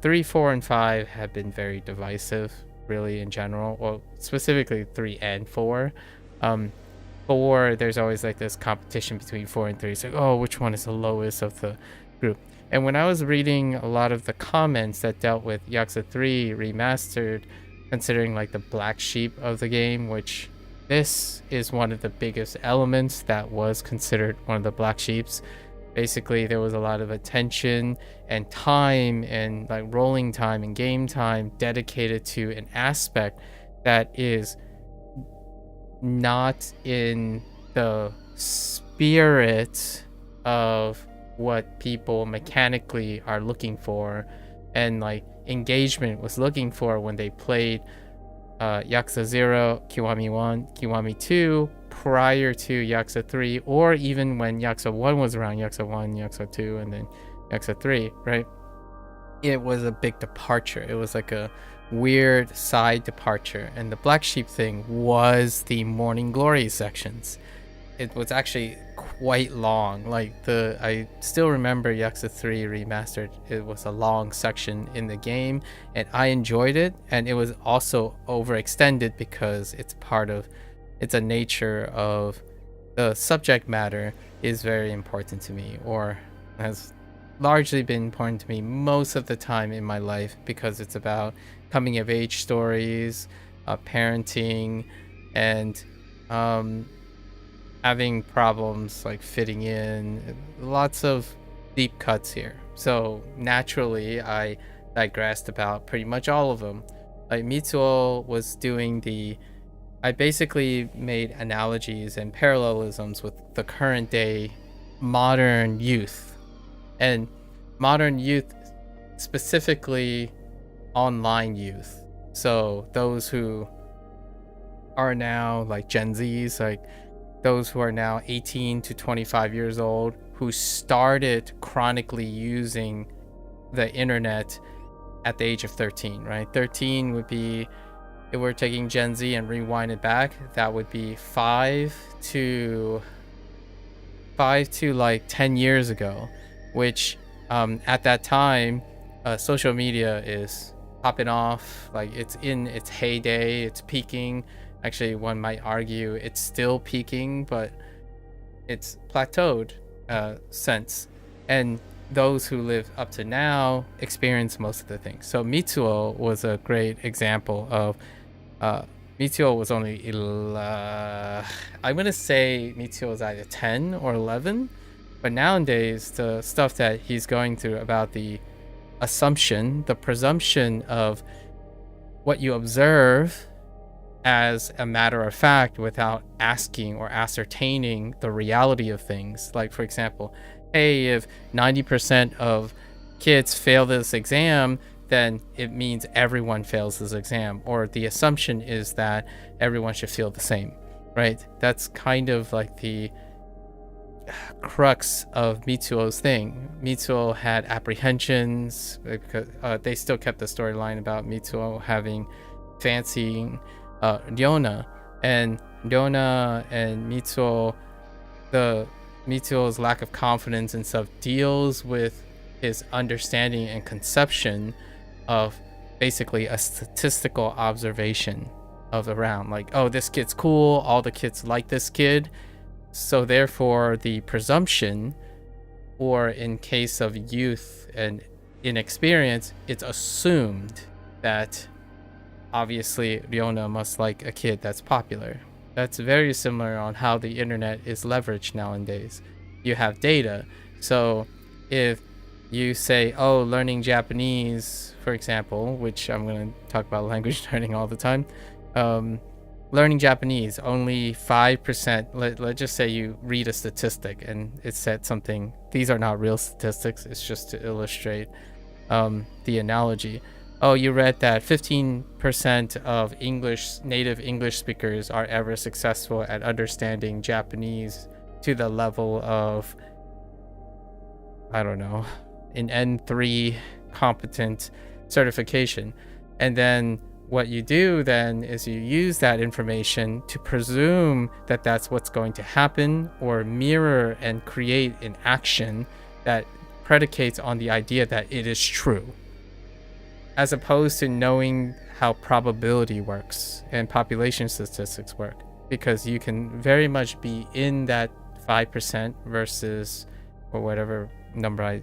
3, 4, and 5 have been very divisive, really, in general. Well, specifically 3 and 4. 4, there's always like this competition between 4 and 3. It's like, oh, which one is the lowest of the group? And when I was reading a lot of the comments that dealt with Yakuza 3 Remastered, considering like the black sheep of the game, which this is one of the biggest elements that was considered one of the black sheeps. Basically, there was a lot of attention and time and like rolling time and game time dedicated to an aspect that is not in the spirit of what people mechanically are looking for and like engagement was looking for when they played Yakuza 0, Kiwami 1, Kiwami 2 prior to Yakuza 3, or even when Yakuza 1 was around, Yakuza 1, Yakuza 2, and then Yakuza 3, right? It was a big departure. It was like a weird side departure, and the black sheep thing was the Morning Glory sections. It was actually quite long. Like I still remember Yakuza 3 Remastered. It was a long section in the game, and I enjoyed it. And it was also overextended because it's a nature of the subject matter is very important to me, or has largely been important to me most of the time in my life, because it's about coming of age stories, parenting, and having problems like fitting in. Lots of deep cuts here. So naturally, I digressed about pretty much all of them. Like Mitsuo was doing I basically made analogies and parallelisms with the current day modern youth. And modern youth, specifically online youth. So those who are now like Gen Zs, like those who are now 18 to 25 years old, who started chronically using the internet at the age of 13, right? 13 would be, if we're taking Gen Z and rewind it back, that would be 5 to like 10 years ago, which at that time, social media is popping off, like it's in its heyday, it's peaking. Actually, one might argue it's still peaking, but it's plateaued since. And those who live up to now experience most of the things. So Mitsuo was a great example of Mitsuo was only I'm gonna say Mitsuo was either 10 or 11, but nowadays the stuff that he's going through about the assumption, the presumption of what you observe as a matter of fact without asking or ascertaining the reality of things. Like, for example, hey, if 90% of kids fail this exam, then it means everyone fails this exam, or the assumption is that everyone should feel the same, right? That's kind of like the crux of Mitsuo's thing. Mitsuo had apprehensions because they still kept the storyline about Mitsuo having fancying Ryona, and Ryona and Mitsuo, Mitsuo's lack of confidence and stuff deals with his understanding and conception of basically a statistical observation of around, like, oh, this kid's cool, all the kids like this kid, so therefore the presumption, or in case of youth and inexperience, it's assumed that obviously Ryona must like a kid that's popular. That's very similar on how the internet is leveraged nowadays. You have data, so if you say, oh, learning Japanese, for example, which I'm going to talk about language learning all the time, learning Japanese, only 5%, let's just say you read a statistic and it said something. These are not real statistics. It's just to illustrate the analogy. Oh, you read that 15% of native English speakers are ever successful at understanding Japanese to the level of, I don't know, an N3 competent certification. And then what you do then is you use that information to presume that that's what's going to happen, or mirror and create an action that predicates on the idea that it is true, as opposed to knowing how probability works and population statistics work, because you can very much be in that 5% versus, or whatever number I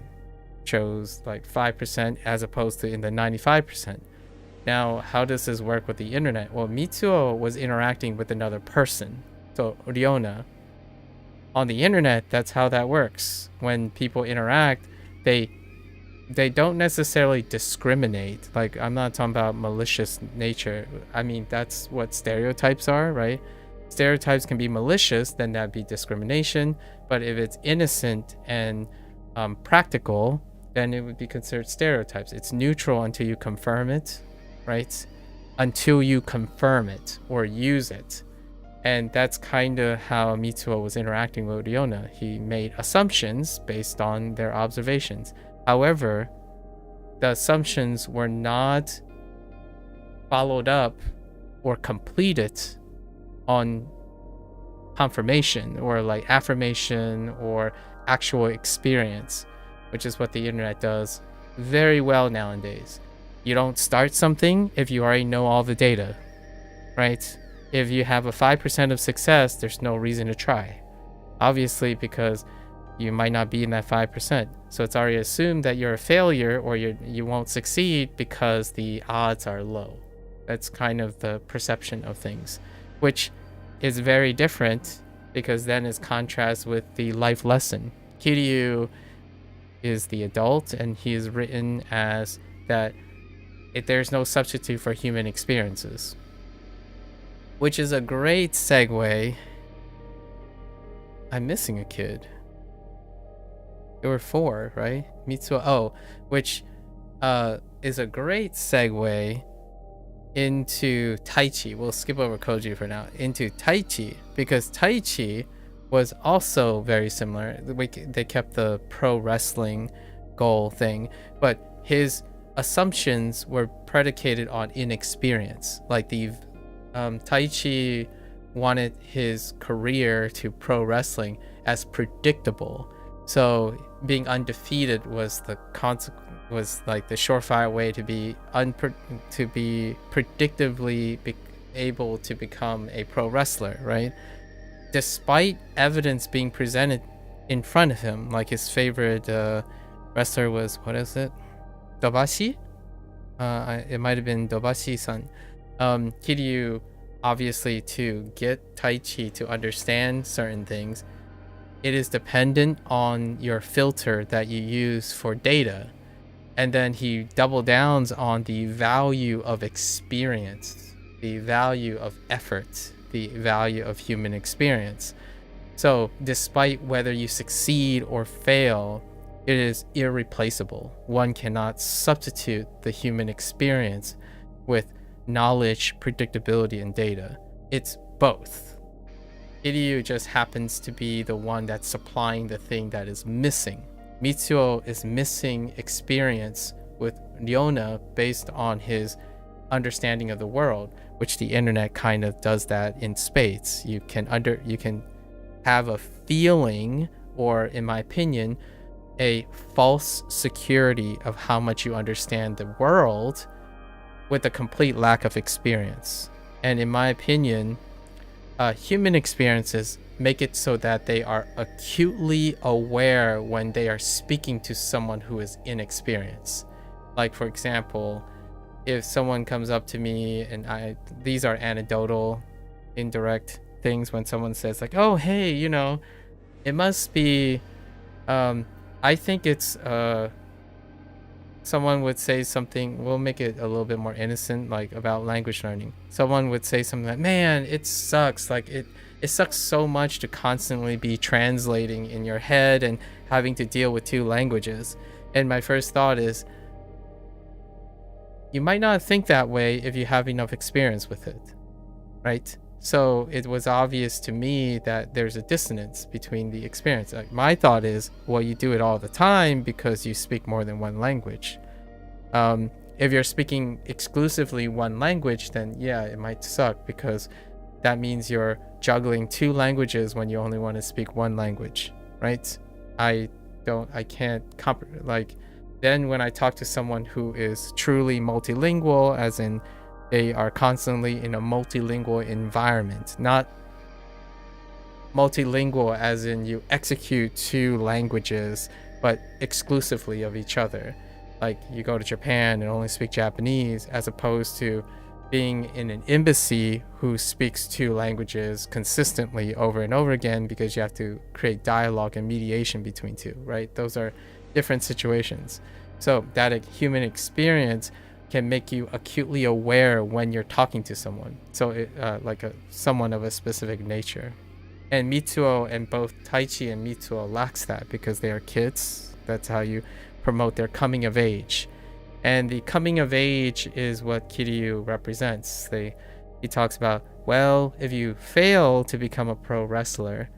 chose, like 5%, as opposed to in the 95%. Now, how does this work with the internet? Well, Mitsuo was interacting with another person, so Ryona. On the internet, that's how that works. When people interact, they don't necessarily discriminate. Like, I'm not talking about malicious nature. I mean, that's what stereotypes are, right? Stereotypes can be malicious, then that'd be discrimination. But if it's innocent and practical, then it would be considered stereotypes. It's neutral until you confirm it, right? Until you confirm it or use it. And that's kind of how Mitsuo was interacting with Ryona. He made assumptions based on their observations. However, the assumptions were not followed up or completed on confirmation or like affirmation or actual experience, which is what the internet does very well nowadays. You don't start something if you already know all the data, right? If you have a 5% of success, there's no reason to try. Obviously, because you might not be in that 5%. So it's already assumed that you're a failure or you won't succeed because the odds are low. That's kind of the perception of things, which is very different, because then it's contrast with the life lesson. Kiryu is the adult, and he is written as that there's no substitute for human experiences, which is a great segue. I'm missing a kid. There were 4, right? Mitsuo. Oh, which is a great segue into Taichi. We'll skip over Koji for now. Into Taichi, because Taichi was also very similar. They kept the pro wrestling goal thing, but his assumptions were predicated on inexperience. Like the Taichi wanted his career to pro wrestling as predictable. So being undefeated was the was like the surefire way to be predictably able to become a pro wrestler, right? Despite evidence being presented in front of him, like his favorite wrestler was, what is it? Dobashi? It might have been Dobashi-san. Kiryu, obviously, to get Taichi to understand certain things, it is dependent on your filter that you use for data. And then he double downs on the value of experience, the value of effort, the value of human experience. So despite whether you succeed or fail, it is irreplaceable. One cannot substitute the human experience with knowledge, predictability, and data. It's both. Kiryu just happens to be the one that's supplying the thing that is missing. Mitsuo is missing experience with Ryona based on his understanding of the world, which the internet kind of does that in spades. You can have a feeling, or in my opinion, a false security of how much you understand the world with a complete lack of experience. And in my opinion, human experiences make it so that they are acutely aware when they are speaking to someone who is inexperienced. Like, for example, if someone comes up to me, and these are anecdotal, indirect things, when someone says like, oh, hey, it must be, I think it's someone would say something, we'll make it a little bit more innocent, like about language learning. Someone would say something like, man, it sucks. Like it sucks so much to constantly be translating in your head and having to deal with two languages. And my first thought is, you might not think that way if you have enough experience with it, right? So it was obvious to me that there's a dissonance between the experience. Like my thought is, well, you do it all the time because you speak more than one language. If you're speaking exclusively one language, then yeah, it might suck because that means you're juggling two languages when you only want to speak one language, right? Then when I talk to someone who is truly multilingual, as in they are constantly in a multilingual environment, not multilingual as in you execute two languages, but exclusively of each other. Like you go to Japan and only speak Japanese, as opposed to being in an embassy who speaks two languages consistently over and over again because you have to create dialogue and mediation between two, right? Those are different situations. So that human experience can make you acutely aware when you're talking to someone. So someone of a specific nature. And Mitsuo, and both Taichi and Mitsuo lacks that because they are kids. That's how you promote their coming of age. And the coming of age is what Kiryu represents. He talks about, well, if you fail to become a pro wrestler,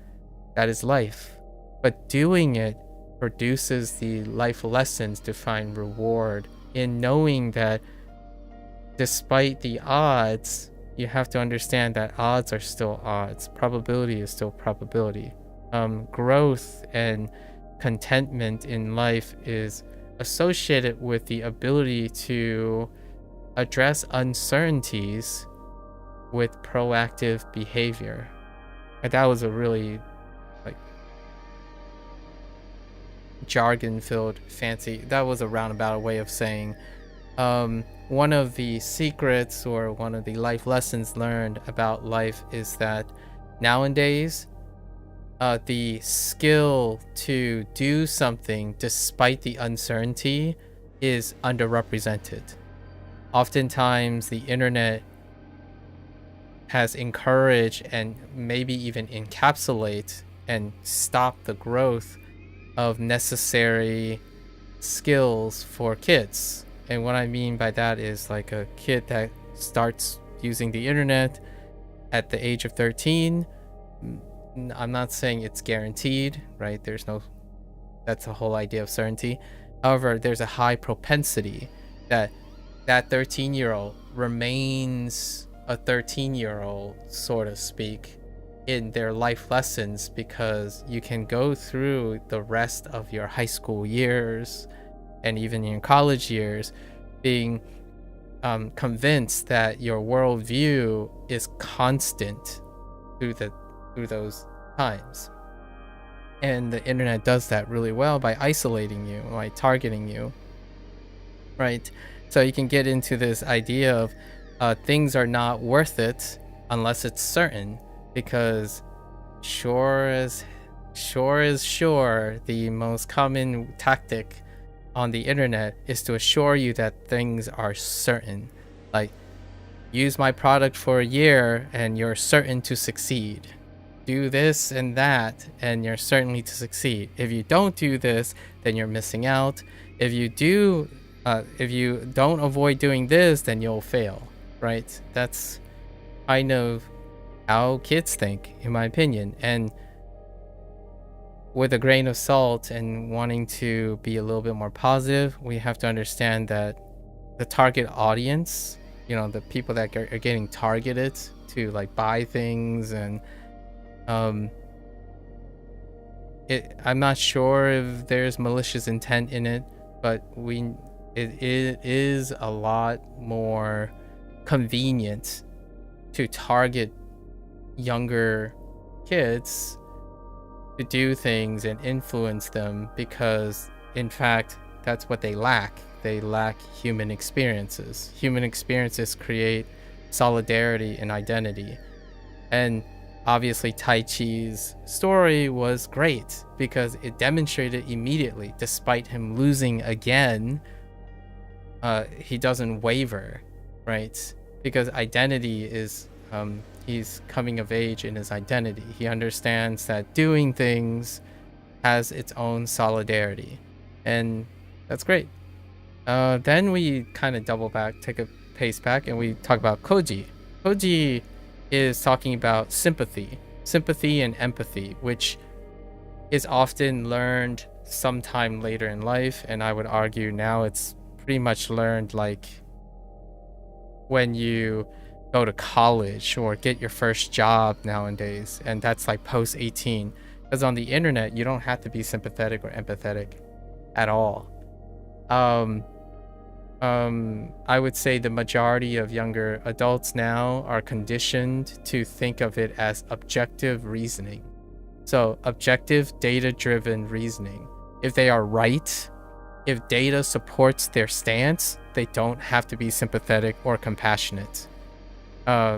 that is life. But doing it produces the life lessons to find reward in knowing that despite the odds, you have to understand that odds are still odds. Probability is still probability. Growth and contentment in life is associated with the ability to address uncertainties with proactive behavior. And that was a really jargon-filled fancy, that was a roundabout way of saying one of the secrets or one of the life lessons learned about life is that nowadays the skill to do something despite the uncertainty is underrepresented. Oftentimes the internet has encouraged and maybe even encapsulate and stop the growth of necessary skills for kids. And what I mean by that is like a kid that starts using the internet at the age of 13. I'm not saying it's guaranteed, right? That's the whole idea of certainty. However, there's a high propensity that 13-year-old remains a 13-year-old, so to speak, in their life lessons, because you can go through the rest of your high school years and even your college years being convinced that your worldview is constant through those times. And the internet does that really well by isolating you, by targeting you, right? So you can get into this idea of things are not worth it unless it's certain, because sure as sure, the most common tactic on the internet is to assure you that things are certain. Like, use my product for a year and you're certain to succeed. Do this and that and you're certainly to succeed. If you don't do this, then you're missing out. If you don't avoid doing this, then you'll fail, right? That's kind of how kids think, in my opinion. And with a grain of salt and wanting to be a little bit more positive, we have to understand that the target audience, the people that are getting targeted to like buy things, and I'm not sure if there's malicious intent in it, but it is a lot more convenient to target younger kids to do things and influence them, because in fact that's what they lack. They lack human experiences. Human experiences create solidarity and identity. And obviously Taichi's story was great because it demonstrated immediately, despite him losing again he doesn't waver, right? Because identity is he's coming of age in his identity. He understands that doing things has its own solidarity, and that's great. Then we kind of double back, take a pace back, and we talk about Koji. Koji is talking about sympathy and empathy, which is often learned sometime later in life, and I would argue now it's pretty much learned like when you go to college or get your first job nowadays, and that's like post 18, because on the internet you don't have to be sympathetic or empathetic at all. I would say the majority of younger adults now are conditioned to think of it as objective reasoning. So objective data-driven reasoning. If they are right, if data supports their stance, they don't have to be sympathetic or compassionate.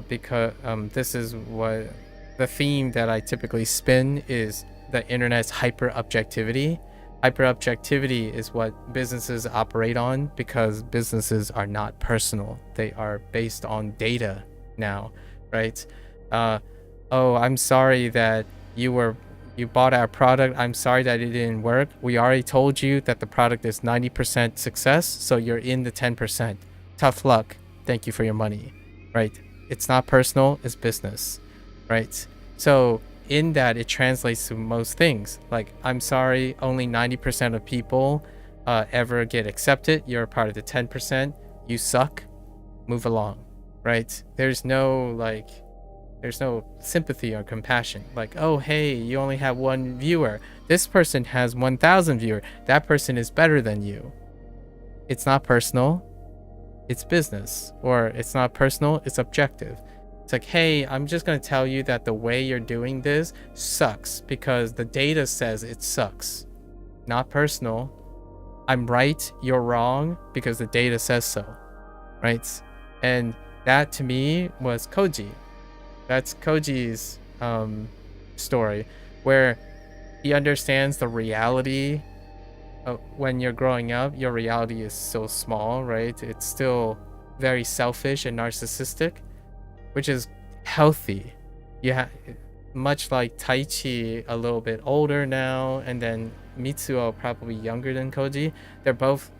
Because this is what the theme that I typically spin is the internet's hyper-objectivity. Hyper-objectivity is what businesses operate on because businesses are not personal. They are based on data now, right? Oh, I'm sorry that you bought our product. I'm sorry that it didn't work. We already told you that the product is 90% success, so you're in the 10%. Tough luck. Thank you for your money, right? It's not personal, it's business, right? So in that, it translates to most things. Like, I'm sorry, only 90% of people ever get accepted. You're a part of the 10%. You suck. Move along, right? There's no sympathy or compassion. Like, oh, hey, you only have one viewer. This person has 1,000 viewers. That person is better than you. It's not personal. It's business. Or it's not personal. It's objective. It's like, hey, I'm just going to tell you that the way you're doing this sucks because the data says it sucks. Not personal. I'm right, you're wrong because the data says so, right? And that to me was Koji. That's Koji's story, where he understands the reality of when you're growing up. Your reality is so small, right? It's still very selfish and narcissistic, which is healthy. Much like Taichi, a little bit older now, and then Mitsuo probably younger than Koji. They're both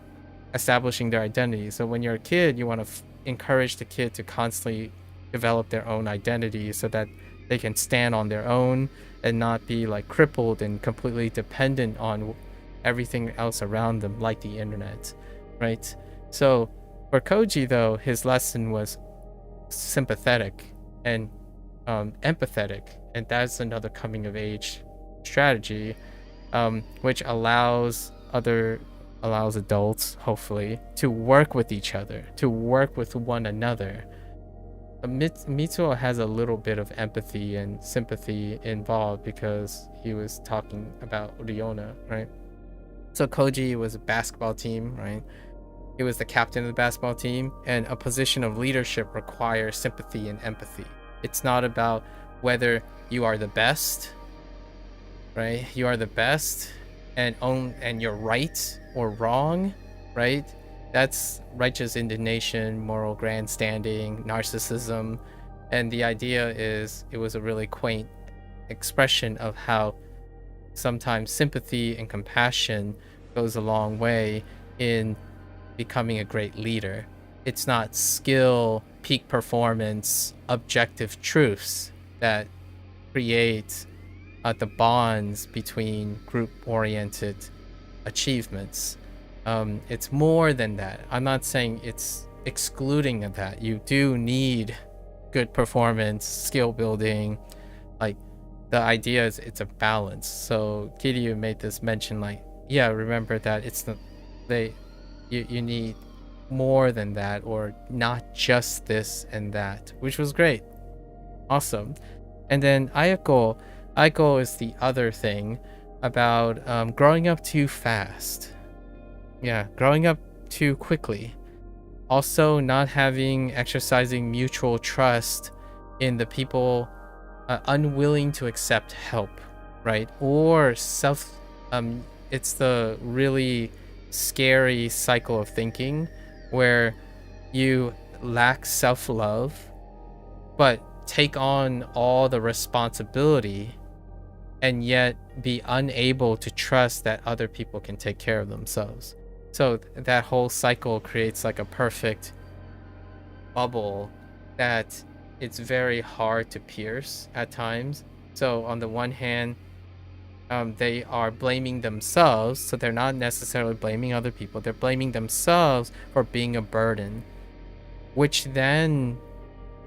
establishing their identity. So when you're a kid, you want to encourage the kid to constantly develop their own identity so that they can stand on their own and not be like crippled and completely dependent on everything else around them, like the internet, right? So for Koji, though, his lesson was sympathetic and empathetic, and that's another coming of age strategy, which allows adults, hopefully, to work with each other, to work with one another. Mitsuo has a little bit of empathy and sympathy involved because he was talking about Riona, right? So Koji was a basketball team, right? He was the captain of the basketball team, and a position of leadership requires sympathy and empathy. It's not about whether you are the best, right? You are the best and you're right or wrong, right? That's righteous indignation, moral grandstanding, narcissism. And the idea is it was a really quaint expression of how sometimes sympathy and compassion goes a long way in becoming a great leader. It's not skill, peak performance, objective truths that create the bonds between group-oriented achievements. It's more than that. I'm not saying it's excluding of that. You do need good performance, skill building. Like, the idea is it's a balance. So Kiryu made this mention, like, yeah, remember that it's not you need more than that, or not just this and that, which was great. Awesome. And then Ayako is the other thing about growing up too fast. Yeah, growing up too quickly. Also not exercising mutual trust in the people, unwilling to accept help, right? Or it's the really scary cycle of thinking where you lack self-love but take on all the responsibility and yet be unable to trust that other people can take care of themselves. So that whole cycle creates like a perfect bubble that it's very hard to pierce at times. So on the one hand, they are blaming themselves, so they're not necessarily blaming other people. They're blaming themselves for being a burden, which then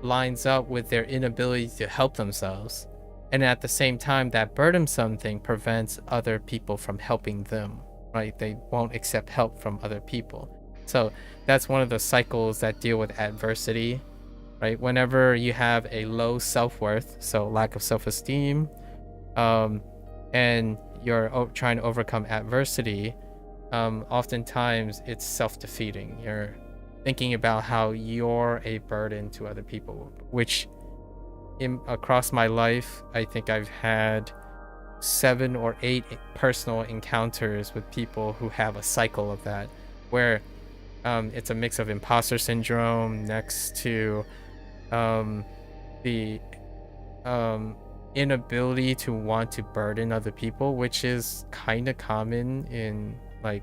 lines up with their inability to help themselves. And at the same time, that burdensome thing prevents other people from helping them, right? They won't accept help from other people. So that's one of the cycles that deal with adversity, right? Whenever you have a low self-worth, so lack of self-esteem, and you're trying to overcome adversity, oftentimes it's self-defeating. You're thinking about how you're a burden to other people, which across my life, I think I've had 7 or 8 personal encounters with people who have a cycle of that, where it's a mix of imposter syndrome next to the inability to want to burden other people, which is kind of common in, like,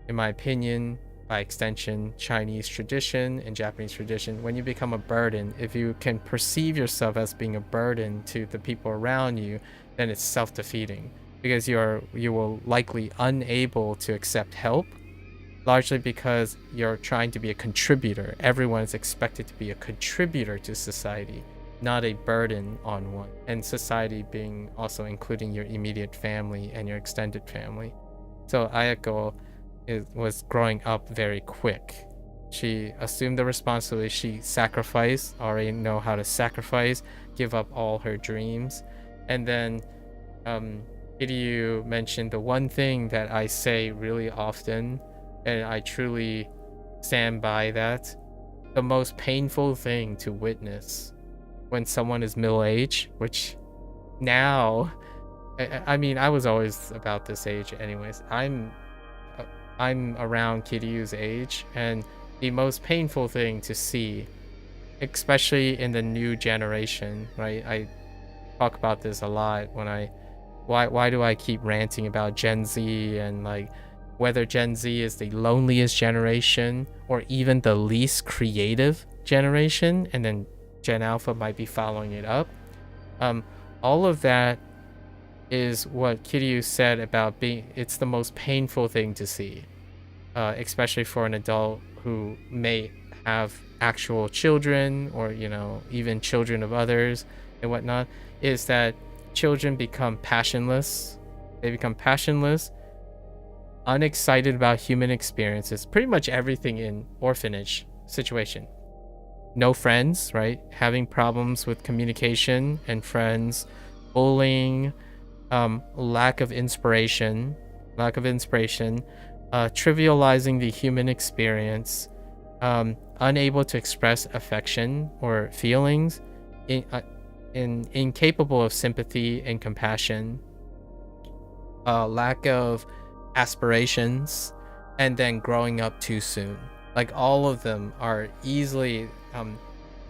in my opinion, by extension, Chinese tradition and Japanese tradition. When you become a burden, if you can perceive yourself as being a burden to the people around you, then it's self-defeating, because you will likely unable to accept help, largely because you're trying to be a contributor. Everyone is expected to be a contributor to society, not a burden on one. And society being also including your immediate family and your extended family. So Ayako was growing up very quick. She assumed the responsibility. She sacrificed, already know how to sacrifice, give up all her dreams. And then Kiryu mentioned the one thing that I say really often, and I truly stand by that. The most painful thing to witness when someone is middle-aged, which now, I mean, I was always about this age anyways. I'm around Kiryu's age, and the most painful thing to see, especially in the new generation, right? I talk about this a lot when why do I keep ranting about Gen Z and like whether Gen Z is the loneliest generation or even the least creative generation, and then Gen Alpha might be following it up. All of that is what Kiryu said about it's the most painful thing to see, especially for an adult who may have actual children or, you know, even children of others and whatnot, is that children become passionless. They become passionless, unexcited about human experiences, pretty much everything in orphanage situation. No friends, right? Having problems with communication and friends, bullying, lack of inspiration, trivializing the human experience, unable to express affection or feelings, incapable of sympathy and compassion, lack of aspirations, and then growing up too soon. Like, all of them are easily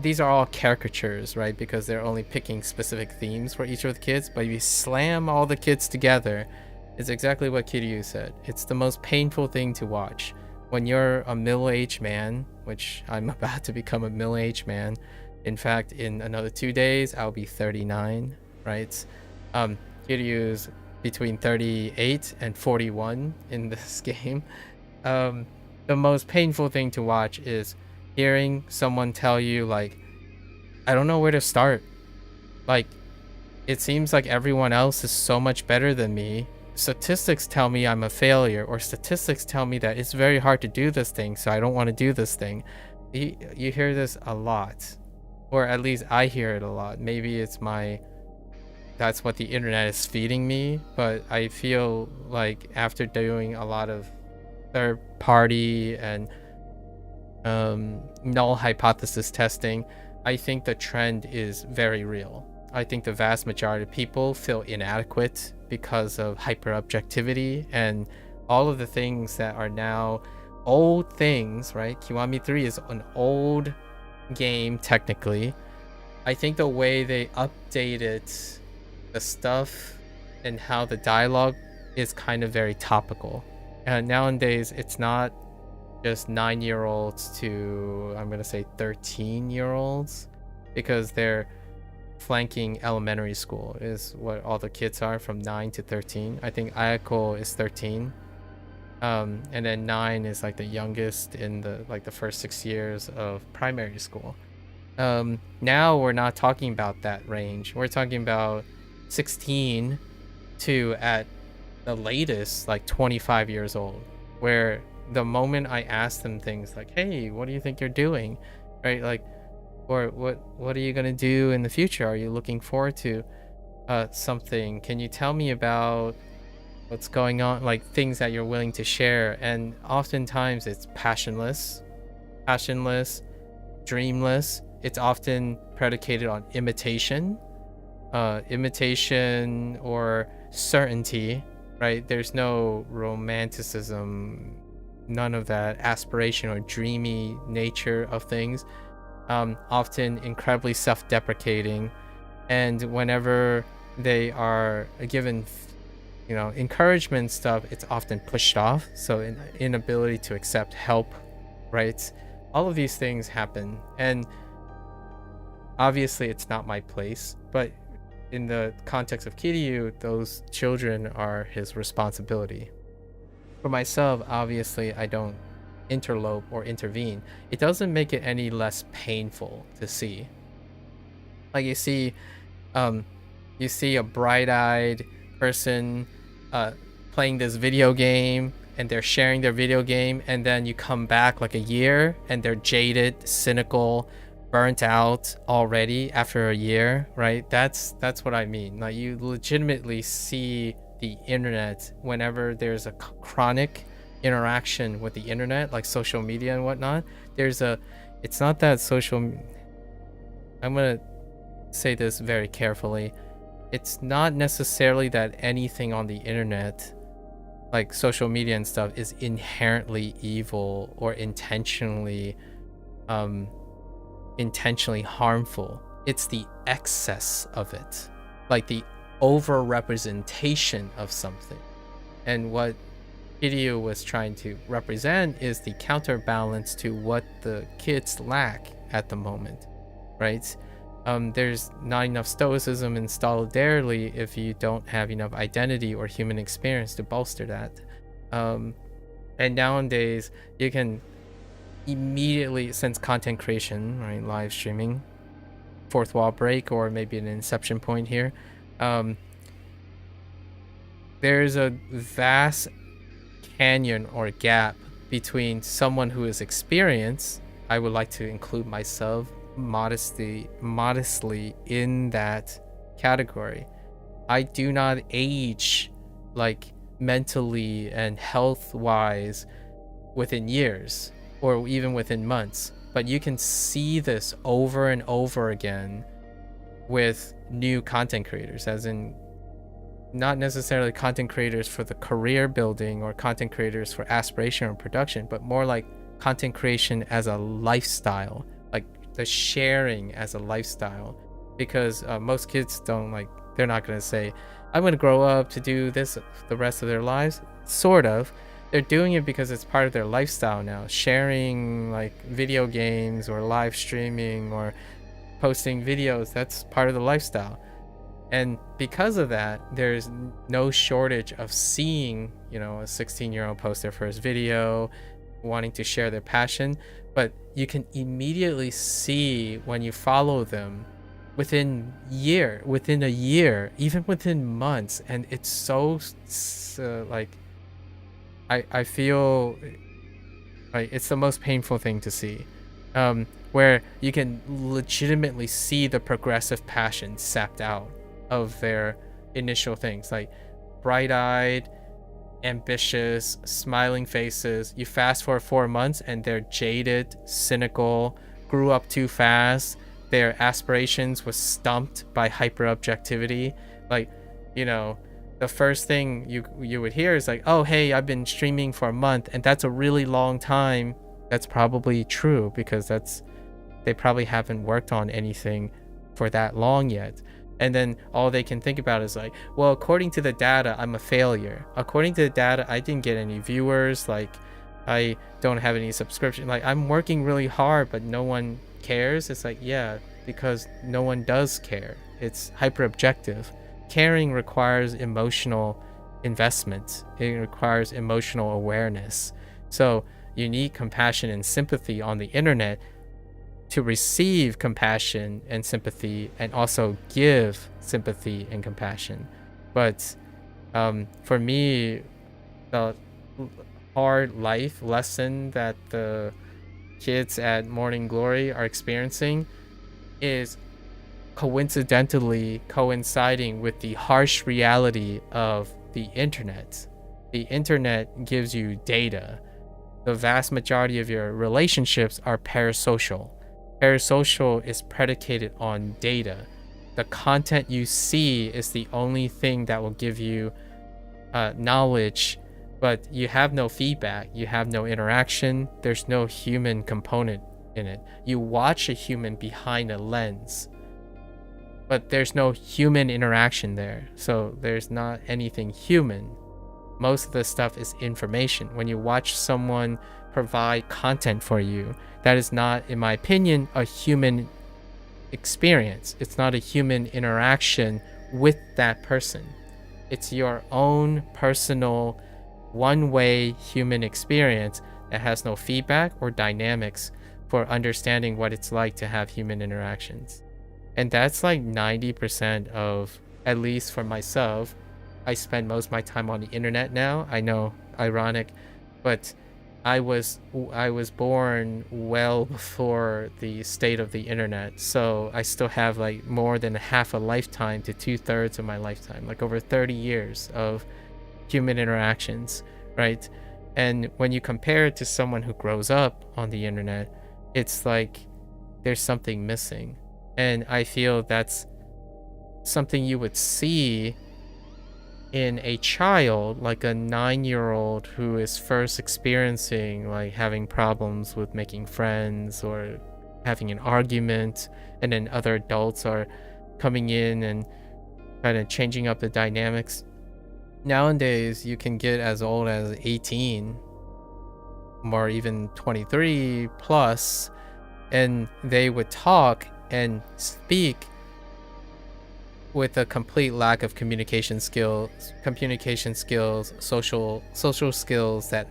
these are all caricatures, right? Because they're only picking specific themes for each of the kids, but if you slam all the kids together, it's exactly what Kiryu said. It's the most painful thing to watch. When you're a middle-aged man, which I'm about to become a middle-aged man. In fact, in another 2 days, I'll be 39, right? Kiryu's between 38 and 41 in this game. The most painful thing to watch is hearing someone tell you, like, I don't know where to start. Like, it seems like everyone else is so much better than me. Statistics tell me I'm a failure, or statistics tell me that it's very hard to do this thing, so I don't want to do this thing. You hear this a lot, or at least I hear it a lot. Maybe it's that's what the internet is feeding me, but I feel like after doing a lot of third party and null hypothesis testing, I think the trend is very real. I think the vast majority of people feel inadequate because of hyper objectivity and all of the things that are now old things, right? Kiwami 3 is an old game technically. I think the way they updated the stuff and how the dialogue is kind of very topical. And nowadays it's not just 9-year-olds to, I'm gonna say 13-year-olds, because they're flanking elementary school is what all the kids are, from 9 to 13. I think Ayako is 13. And then 9 is like the youngest in the first 6 years of primary school. Now we're not talking about that range. We're talking about 16 to, at the latest, like 25 years old, where the moment I ask them things like, hey, what do you think you're doing, right? Like, or what are you gonna do in the future? Are you looking forward to something? Can you tell me about what's going on, like things that you're willing to share? And oftentimes it's passionless, dreamless. It's often predicated on imitation or certainty, right? There's no romanticism, none of that aspiration or dreamy nature of things. Often incredibly self-deprecating, and whenever they are given, you know, encouragement stuff, it's often pushed off. So an inability to accept help, right? All of these things happen, and obviously it's not my place, but in the context of Kiryu, those children are his responsibility. For myself, obviously I don't interlope or intervene. It doesn't make it any less painful to see. Like you see a bright-eyed person playing this video game, and they're sharing their video game, and then you come back like a year and they're jaded, cynical, burnt out already after a year, right? That's what I mean. Like, you legitimately see the internet whenever there's a chronic interaction with the internet, like social media and whatnot. It's not that I'm gonna say this very carefully. It's not necessarily that anything on the internet, like social media and stuff, is inherently evil or intentionally harmful. It's the excess of it, like the over representation of something. And what Kiryu was trying to represent is the counterbalance to what the kids lack at the moment, right? There's not enough stoicism and solidarity if you don't have enough identity or human experience to bolster that. And nowadays, you can immediately, since content creation, right, live streaming, fourth wall break, or maybe an inception point here, there's a vast canyon or gap between someone who is experienced. I would like to include myself modestly in that category. I do not age, like, mentally and health wise, within years or even within months, but you can see this over and over again with new content creators, as in not necessarily content creators for the career building or content creators for aspiration or production, but more like content creation as a lifestyle, like the sharing as a lifestyle. Because most kids don't, like, they're not going to say, I'm going to grow up to do this the rest of their lives. Sort of. They're doing it because it's part of their lifestyle now. Sharing, like, video games or live streaming or posting videos, that's part of the lifestyle. And because of that, there's no shortage of seeing, you know, a 16-year-old post their first video, wanting to share their passion. But you can immediately see when you follow them within a year, even within months. And it's so like, I feel like it's the most painful thing to see, where you can legitimately see the progressive passion sapped out of their initial things, like bright-eyed, ambitious, smiling faces. You fast forward 4 months and they're jaded, cynical, grew up too fast, their aspirations was stumped by hyper objectivity. Like, you know, the first thing you would hear is like, oh, hey, I've been streaming for a month, and that's a really long time. That's probably true, because they probably haven't worked on anything for that long yet. And then all they can think about is like, well, according to the data, I'm a failure. According to the data, I didn't get any viewers, like I don't have any subscription, like I'm working really hard, but no one cares. It's like, yeah, because no one does care. It's hyper objective. Caring requires emotional investment. It requires emotional awareness. So you need compassion and sympathy on the internet to receive compassion and sympathy, and also give sympathy and compassion. But for me, the hard life lesson that the kids at Morning Glory are experiencing is coincidentally coinciding with the harsh reality of the internet. The internet gives you data. The vast majority of your relationships are parasocial. Parasocial is predicated on data. The content you see is the only thing that will give you knowledge, but you have no feedback, you have no interaction, there's no human component in it. You watch a human behind a lens, but there's no human interaction there, so there's not anything human. Most of the stuff is information. When you watch someone provide content for you, that is not, in my opinion, a human experience. It's not a human interaction with that person. It's your own personal one-way human experience that has no feedback or dynamics for understanding what it's like to have human interactions. And that's like 90% of, at least for myself, I spend most of my time on the internet now. I know, ironic, but I was born well before the state of the internet, so I still have like more than half a lifetime to 2/3 of my lifetime, like over 30 years of human interactions, right? And when you compare it to someone who grows up on the internet, it's like there's something missing. And I feel that's something you would see in a child, like a 9-year-old who is first experiencing like having problems with making friends or having an argument, and then other adults are coming in and kind of changing up the dynamics. Nowadays you can get as old as 18 or even 23 plus, and they would talk and speak with a complete lack of communication skills, social skills that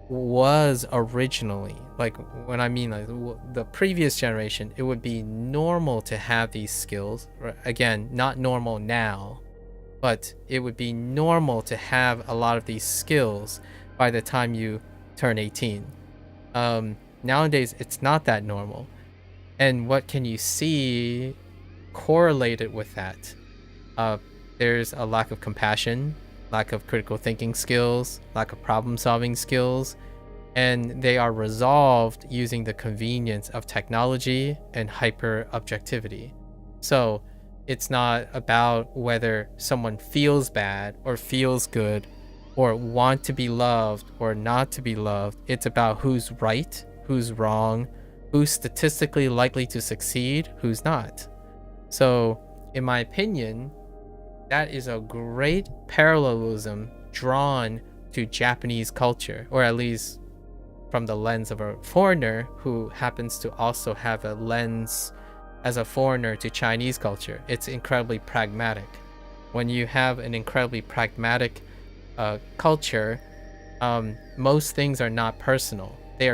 was originally, like when I mean like the previous generation, it would be normal to have these skills. Again, not normal now, but it would be normal to have a lot of these skills by the time you turn 18. Nowadays, it's not that normal. And what can you see correlated with that? There's a lack of compassion, lack of critical thinking skills, lack of problem solving skills, and they are resolved using the convenience of technology and hyper objectivity. So it's not about whether someone feels bad or feels good or want to be loved or not to be loved. It's about who's right, who's wrong, who's statistically likely to succeed, who's not. So in my opinion, that is a great parallelism drawn to Japanese culture, or at least from the lens of a foreigner who happens to also have a lens as a foreigner to Chinese culture. It's incredibly pragmatic. When you have an incredibly pragmatic culture, most things are not personal. The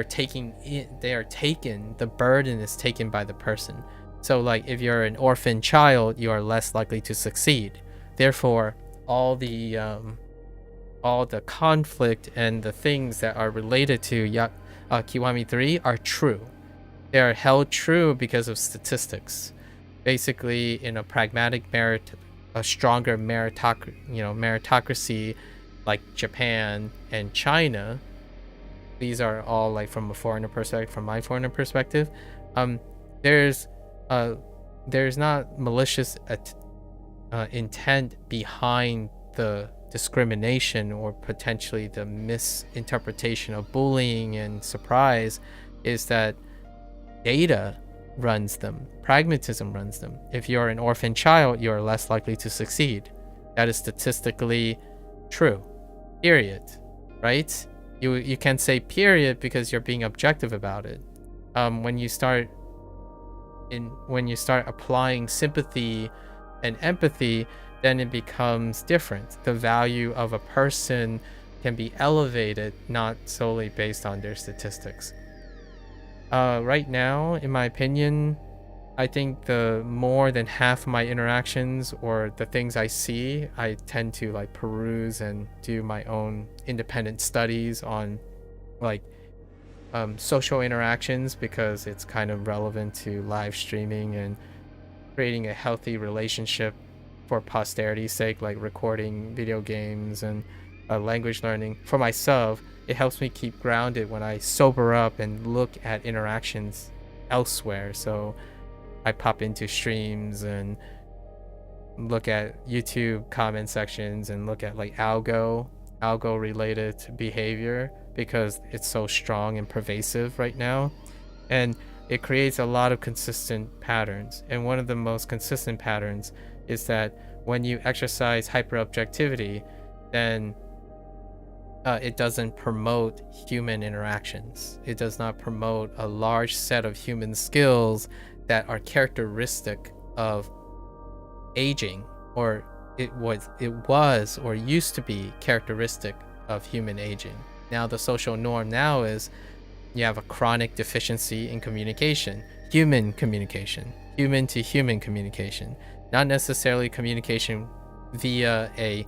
burden is taken by the person. So like if you're an orphan child, you are less likely to succeed. Therefore, all the conflict and the things that are related to Kiwami 3 are true. They are held true because of statistics. Basically, in a pragmatic a stronger meritocracy like Japan and China, these are all like from a foreigner perspective, from my foreigner perspective, there's not malicious intent behind the discrimination or potentially the misinterpretation of bullying and surprise is that data runs them, pragmatism runs them. If you're an orphan child, you're less likely to succeed. That is statistically true, period, right? You can say period because you're being objective about it. When you start applying sympathy and empathy, then it becomes different. The value of a person can be elevated, not solely based on their statistics. Right now, in my opinion, I think the more than half of my interactions or the things I see, I tend to like peruse and do my own independent studies on like social interactions, because it's kind of relevant to live streaming and creating a healthy relationship for posterity's sake, like recording video games and language learning. For myself, it helps me keep grounded when I sober up and look at interactions elsewhere. So I pop into streams and look at YouTube comment sections and look at like algo related behavior, because it's so strong and pervasive right now, and it creates a lot of consistent patterns. And one of the most consistent patterns is that when you exercise hyper-objectivity, then it doesn't promote human interactions. It does not promote a large set of human skills that are characteristic of aging, or it was or used to be characteristic of human aging. Now the social norm now is you have a chronic deficiency in communication, human to human communication, not necessarily communication via a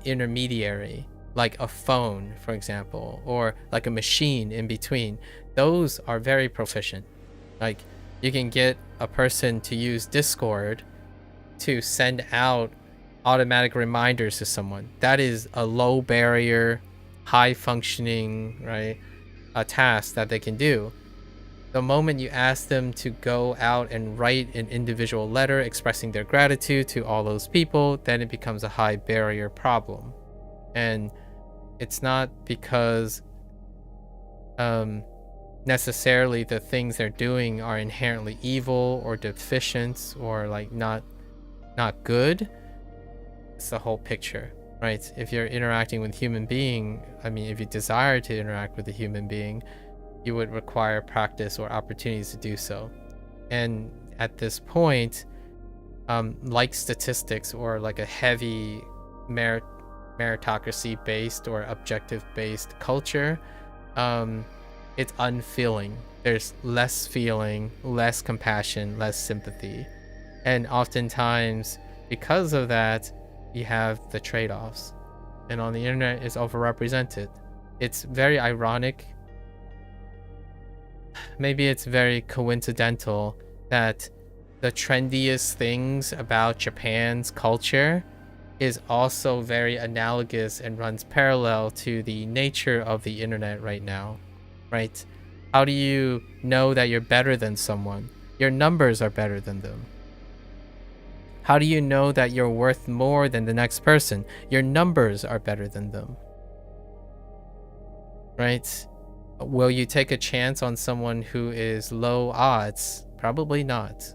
intermediary like a phone, for example, or like a machine in between. Those are very proficient. Like you can get a person to use Discord to send out automatic reminders to someone. That is a low barrier, high functioning, right, a task that they can do. The moment you ask them to go out and write an individual letter expressing their gratitude to all those people, then it becomes a high barrier problem. And it's not because necessarily the things they're doing are inherently evil or deficient or like not good. It's the whole picture, right? If you're interacting with a human being, I mean, if you desire to interact with a human being, you would require practice or opportunities to do so. And at this point, like statistics or like a heavy meritocracy based or objective based culture, it's unfeeling. There's less feeling, less compassion, less sympathy. And oftentimes because of that, you have the trade-offs, and on the internet it's overrepresented. It's very ironic, maybe it's very coincidental, that the trendiest things about Japan's culture is also very analogous and runs parallel to the nature of the internet right now, right? How do you know that you're better than someone? Your numbers are better than them. How do you know that you're worth more than the next person? Your numbers are better than them, right? Will you take a chance on someone who is low odds? Probably not.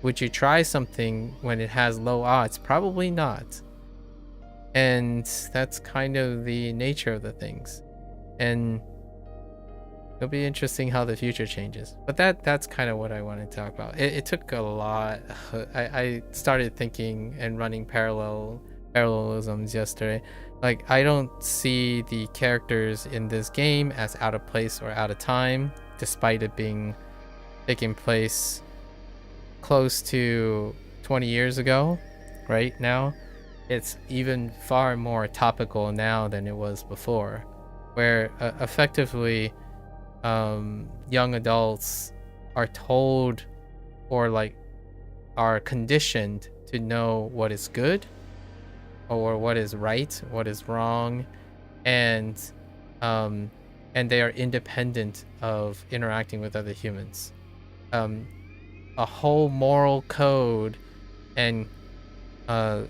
Would you try something when it has low odds? Probably not. And that's kind of the nature of the things. And it'll be interesting how the future changes. But that's kind of what I want to talk about. It took a lot. I started thinking and running parallelisms yesterday. Like, I don't see the characters in this game as out of place or out of time, despite it being taking place close to 20 years ago. Right now, it's even far more topical now than it was before, where effectively young adults are told or like are conditioned to know what is good or what is right, what is wrong, and they are independent of interacting with other humans. A whole moral code and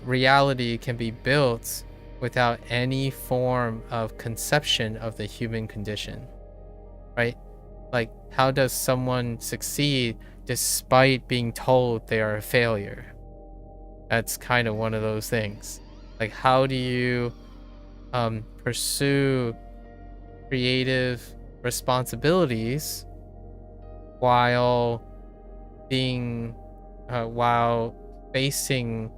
reality can be built without any form of conception of the human condition, right? Like, how does someone succeed despite being told they are a failure? That's kind of one of those things. Like, how do you pursue creative responsibilities while facing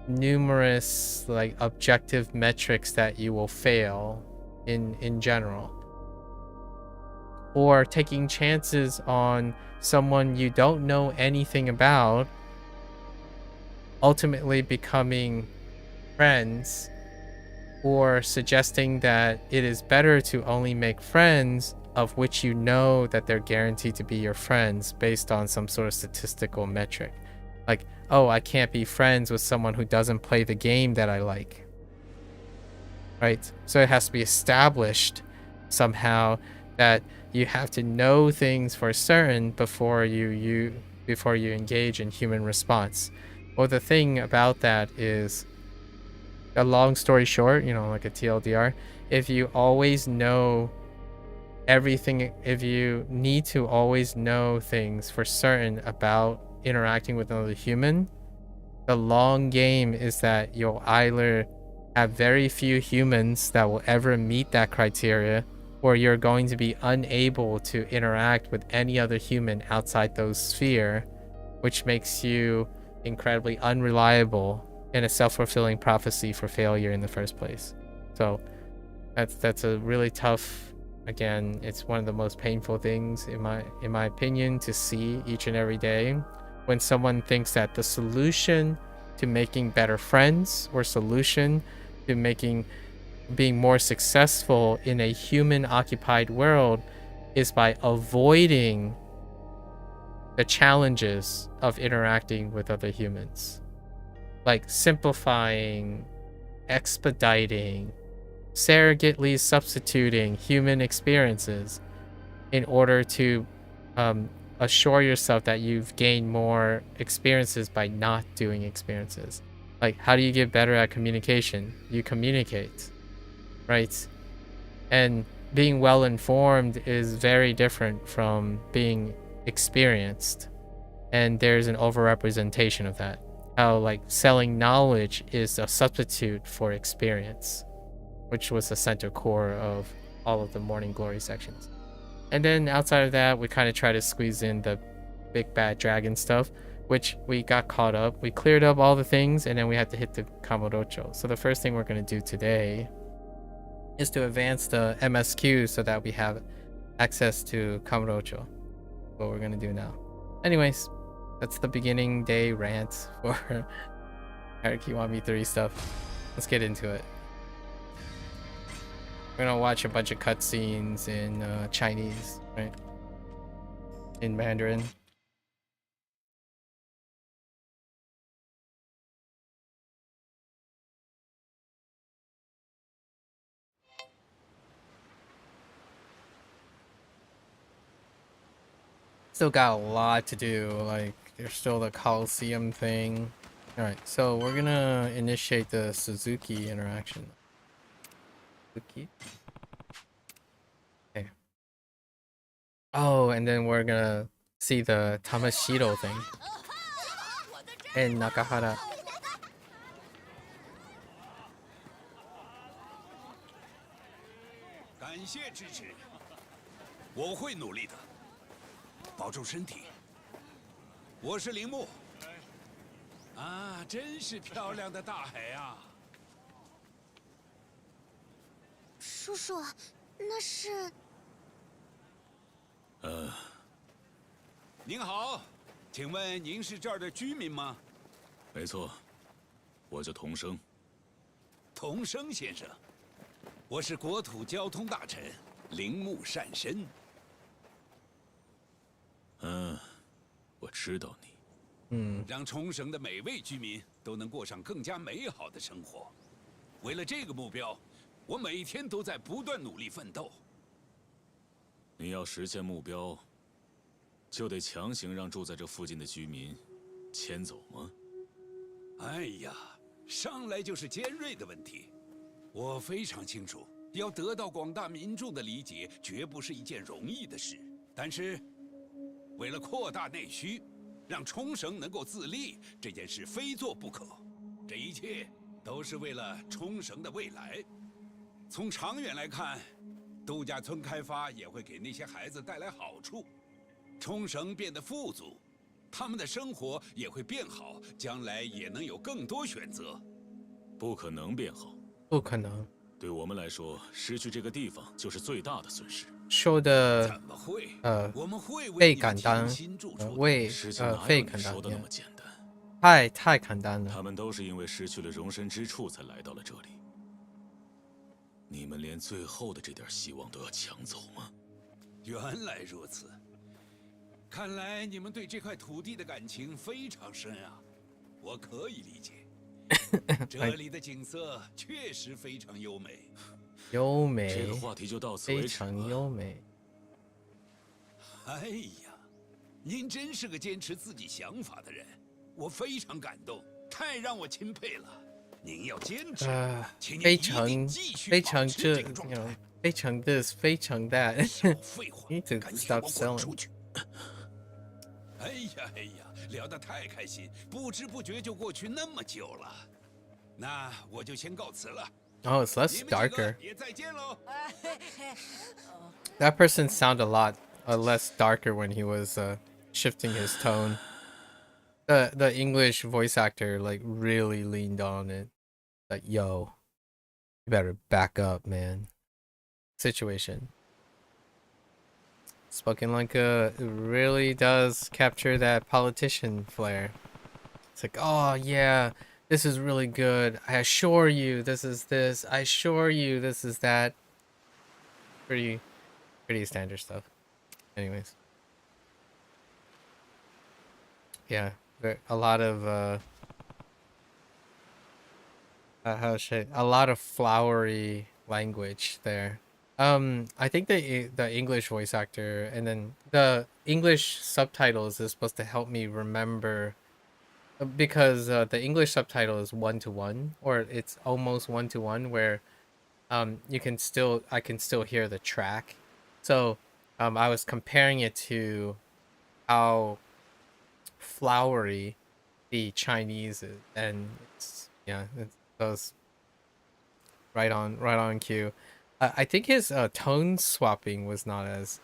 numerous like objective metrics that you will fail in general, or taking chances on someone you don't know anything about, ultimately becoming friends, or suggesting that it is better to only make friends of which you know that they're guaranteed to be your friends based on some sort of statistical metric. Like, oh, I can't be friends with someone who doesn't play the game that I like. Right? So it has to be established somehow that you have to know things for certain before you engage in human response. Well, the thing about that is, a long story short, like a TLDR, if you always know everything, if you need to always know things for certain about interacting with another human, the long game is that you'll either have very few humans that will ever meet that criteria, or you're going to be unable to interact with any other human outside those sphere, which makes you incredibly unreliable and a self-fulfilling prophecy for failure in the first place. So that's a really tough, again, it's one of the most painful things in my opinion to see each and every day, when someone thinks that the solution to making better friends, or solution to being more successful in a human occupied world, is by avoiding the challenges of interacting with other humans. Like simplifying, expediting, surrogately substituting human experiences in order to assure yourself that you've gained more experiences by not doing experiences. Like, how do you get better at communication? You communicate, right? And being well informed is very different from being experienced, and there's an overrepresentation of that. How like selling knowledge is a substitute for experience, which was the center core of all of the Morning Glory sections. And then outside of that, we kind of try to squeeze in the big bad dragon stuff, which we got caught up. We cleared up all the things, and then we had to hit the Kamurocho. So the first thing we're going to do today is to advance the MSQ so that we have access to Kamurocho. What we're going to do now. Anyways, that's the beginning day rant for Kiwami 3 stuff. Let's get into it. We're gonna watch a bunch of cutscenes in Chinese, right? In Mandarin. Still got a lot to do, like there's still the Coliseum thing. Alright, so we're gonna initiate the Suzuki interaction. Suzuki? Okay. Oh, and then we're gonna see the Tamashiro thing. And Nakahara. 感谢支持，我会努力的，保重身体。我是铃木。啊，真是漂亮的大海啊！叔叔，那是……您好，请问您是这儿的居民吗？没错，我叫童生。童生先生，我是国土交通大臣铃木善申。我知道你。让冲绳的每位居民都能过上更加美好的生活。为了这个目标，我每天都在不断努力奋斗。你要实现目标，就得强行让住在这附近的居民迁走吗？哎呀，上来就是尖锐的问题。我非常清楚，要得到广大民众的理解，绝不是一件容易的事。但是，为了扩大内需，让冲绳能够自立，这件事非做不可。这一切都是为了冲绳的未来。从长远来看，度假村开发也会给那些孩子带来好处，冲绳变得富足，他们的生活也会变好，将来也能有更多选择。不可能变好，不可能。对我们来说，失去这个地方就是最大的损失。说的怎么会？我们会为被你们敢当精心铸出的为事情哪有费你敢当呀说的那么简单？太简单了。他们都是因为失去了容身之处才来到了这里。你们连最后的这点希望都要抢走吗？原来如此，看来你们对这块土地的感情非常深啊，我可以理解。这里的景色确实非常优美。优美，这个话题就到此为非止吧。常优美。哎呀，您真是个坚持自己想法的人，我非常感动，太让我钦佩了。您要坚持，请您一非常定继续非保常这持这个状态。非常 this 非常 that 少废话 You need to 赶紧 stop 给我滚 selling 出去！哎呀，聊得太开心，不知不觉就过去那么久了。那我就先告辞了。Oh, it's less 你们几个 darker. 也再见喽。That person sounded a lot less darker when he was shifting his tone. The English voice actor like really leaned on it. Like, yo, you better back up, man. Situation. Spoken like it really does capture that politician flair. It's like, oh yeah, this is really good. I assure you this is this. I assure you this is that. Pretty standard stuff. Anyways. Yeah, a lot of a lot of flowery language there. I think the English voice actor and then the English subtitles is supposed to help me remember because the English subtitle is 1-to-1 or it's almost 1-to-1 where I can still hear the track. So I was comparing it to how flowery the Chinese is, and it goes right on cue. I think his tone swapping was not as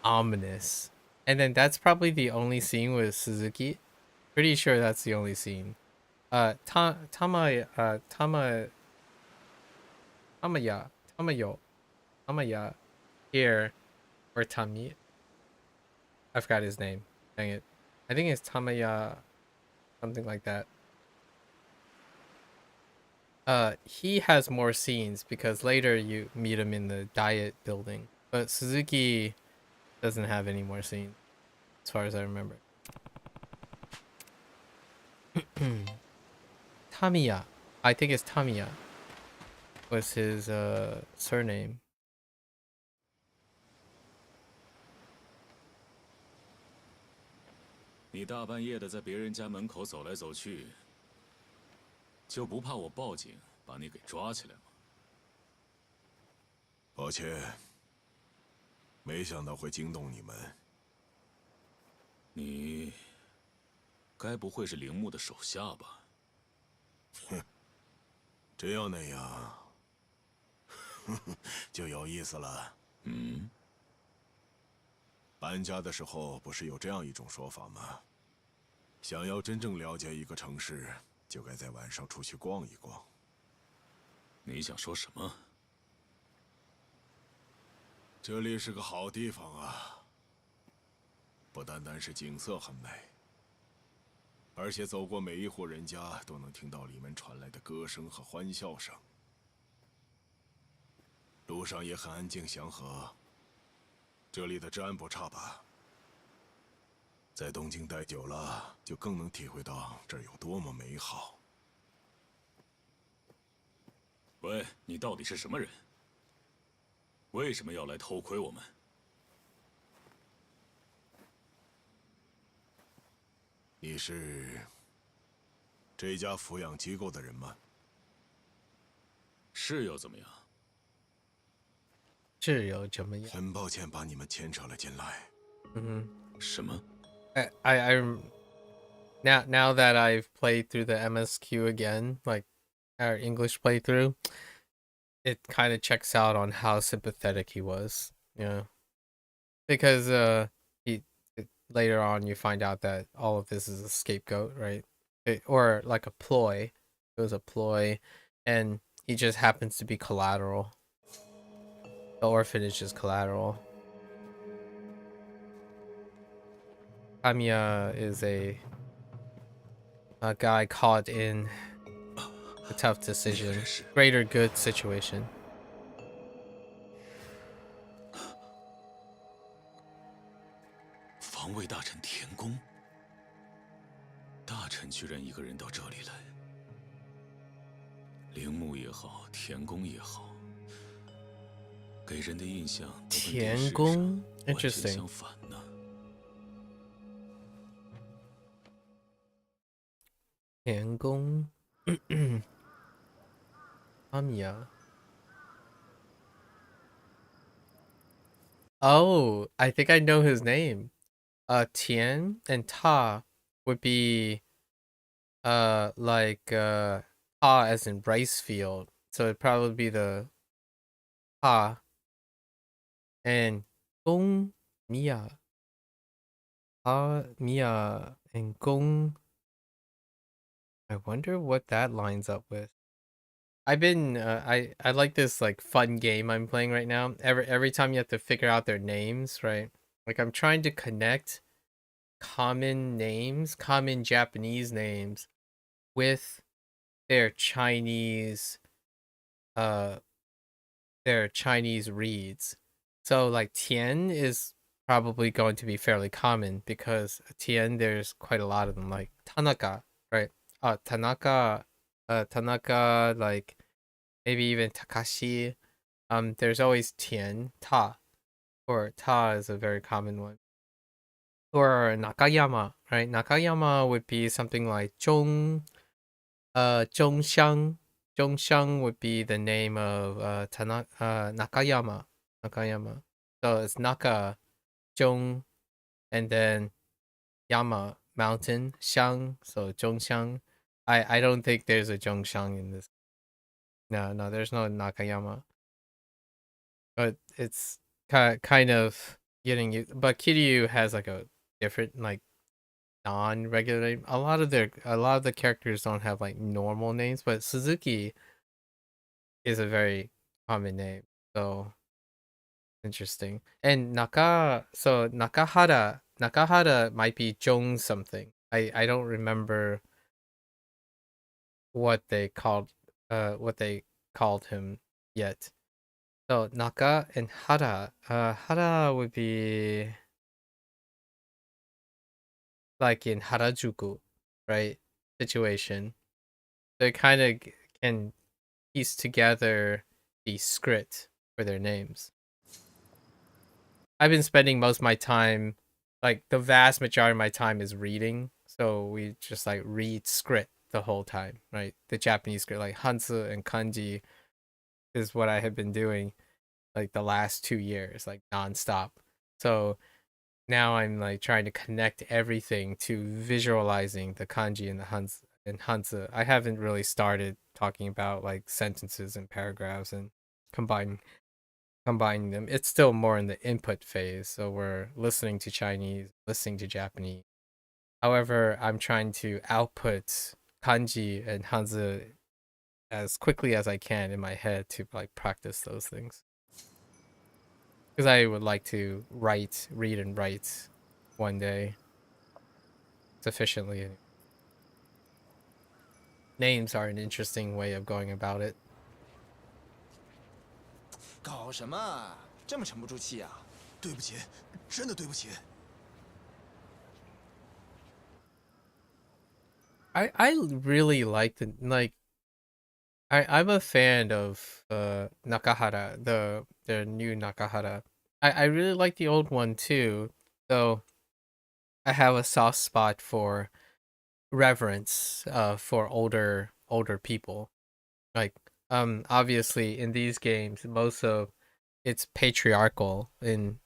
ominous, and then that's probably the only scene with Suzuki. Pretty sure that's the only scene. Tamaya here, or Tami. I forgot his name. Dang it. I think it's Tamaya, something like that. He has more scenes because later you meet him in the diet building. But Suzuki doesn't have any more scenes, as far as I remember. Tamiya. I think it's Tamiya was his surname. 你大半夜的在别人家门口走来走去，就不怕我报警把你给抓起来吗？抱歉，没想到会惊动你们。你该不会是铃木的手下吧？哼，真要那样，就有意思了。嗯。 搬家的时候不是有这样一种说法吗？想要真正了解一个城市，就该在晚上出去逛一逛。你想说什么？这里是个好地方啊，不单单是景色很美，而且走过每一户人家都能听到里面传来的歌声和欢笑声。路上也很安静祥和。 这里的治安不差吧？在东京待久了，就更能体会到这儿有多么美好。喂，你到底是什么人？为什么要来偷窥我们？你是这家抚养机构的人吗？是又怎么样？是有怎么样？很抱歉把你们牵扯了进来。什么？ I'm now that I've played through the MSQ again, like our English playthrough, it kind of checks out on how sympathetic he was. Yeah, because he later on you find out that all of this is a scapegoat, right? Or like a ploy. It was a ploy, and he just happens to be collateral. The orphanage is collateral. Kamiya is a guy caught in a tough decision, greater good situation. 防卫大臣田宫，大臣居然一个人到这里来。铃木也好，田宫也好，给人的印象都跟电视上完全相反呢。田宫，Kamiya. Oh, I think I know his name. Tian and Ta would be like Ta as in rice field. So it'd probably be the Ta. And Gong Miya. Ta Miya and Gong. I wonder what that lines up with. I've been I like this like fun game I'm playing right now. Every time you have to figure out their names, right? Like I'm trying to connect common names, common Japanese names with their Chinese reads. So like Tian is probably going to be fairly common because Tian there's quite a lot of them, like Tanaka, right? Tanaka, like maybe even Takashi. There's always Tian, Ta, or Ta is a very common one. Or Nakayama, right? Nakayama would be something like Zhongxiang. Zhongxiang would be the name of Nakayama. Nakayama. So it's Naka, Zhong, and then Yama, mountain, Xiang, so Zhongxiang. I don't think there's a Zhongxiang in this. No, there's no Nakayama. But it's kind of getting you. But Kiryu has like a different like non-regular name. A lot of the characters don't have like normal names, but Suzuki is a very common name. So interesting. And Nakahara might be Jong something. I don't remember what they called him yet. So Naka and Hara. Hara would be like in Harajuku, right? Situation. They kind of can piece together the script for their names. I've been spending most of my time, like the vast majority of my time is reading. So we just like read script the whole time, right? The Japanese script, like Hanzi and Kanji is what I have been doing like the last 2 years, like nonstop. So now I'm like trying to connect everything to visualizing the kanji and the Hanzi. I haven't really started talking about like sentences and paragraphs and combining them. It's still more in the input phase. So we're listening to Chinese, listening to Japanese. However, I'm trying to output kanji and Hanzi as quickly as I can in my head to like practice those things. Because I would like to read and write one day sufficiently. Names are an interesting way of going about it. 搞什么？这么沉不住气啊！对不起，真的对不起。I really like I'm a fan of Nakahara, the new Nakahara. I really like the old one too, though I have a soft spot for reverence for older people. Like obviously in these games most of it's patriarchal in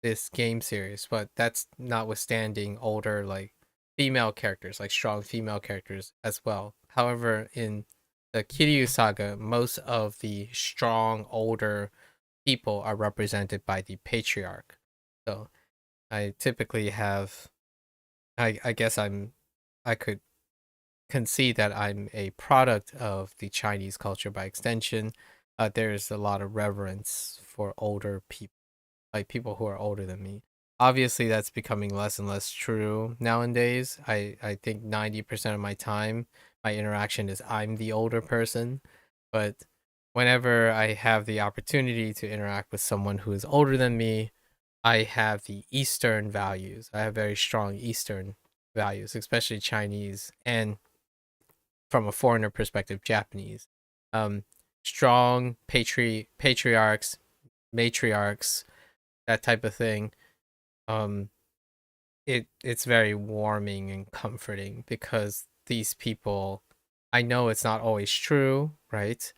this game series, but that's notwithstanding older like female characters, like strong female characters as well. However, in the Kiryu saga, most of the strong older people are represented by the patriarch. So I typically have I guess I could concede that I'm a product of the Chinese culture by extension. There's a lot of reverence for older people, like people who are older than me. Obviously, that's becoming less and less true nowadays. I think 90% of my time, my interaction is I'm the older person. But whenever I have the opportunity to interact with someone who is older than me, I have the Eastern values. I have very strong Eastern values, especially Chinese and from a foreigner perspective, Japanese. Strong patriarchs, matriarchs, that type of thing. It's very warming and comforting because these people, I know it's not always true, right?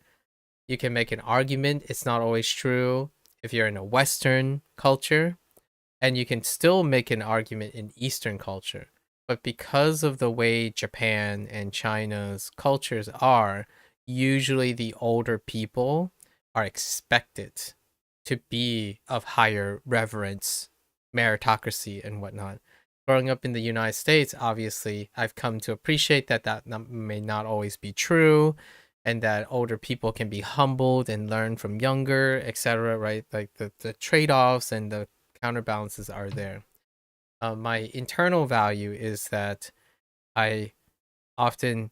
You can make an argument it's not always true if you're in a Western culture, and you can still make an argument in Eastern culture. But because of the way Japan and China's cultures are, usually the older people are expected to be of higher reverence, meritocracy, and whatnot. Growing up in the United States, obviously, I've come to appreciate that may not always be true, and that older people can be humbled and learn from younger, etc. Right? Like the trade-offs and the counterbalances are there. My internal value is that I often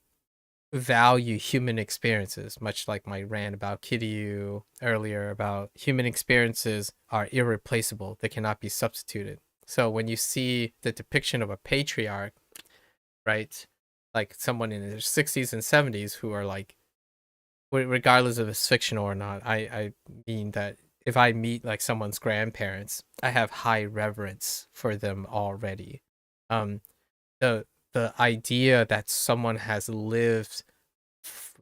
value human experiences, much like my rant about Kiryu earlier about human experiences are irreplaceable. They cannot be substituted. So when you see the depiction of a patriarch, right, like someone in their 60s and 70s who are like, regardless of it's fictional or not, I mean that if I meet like someone's grandparents, I have high reverence for them already. The idea that someone has lived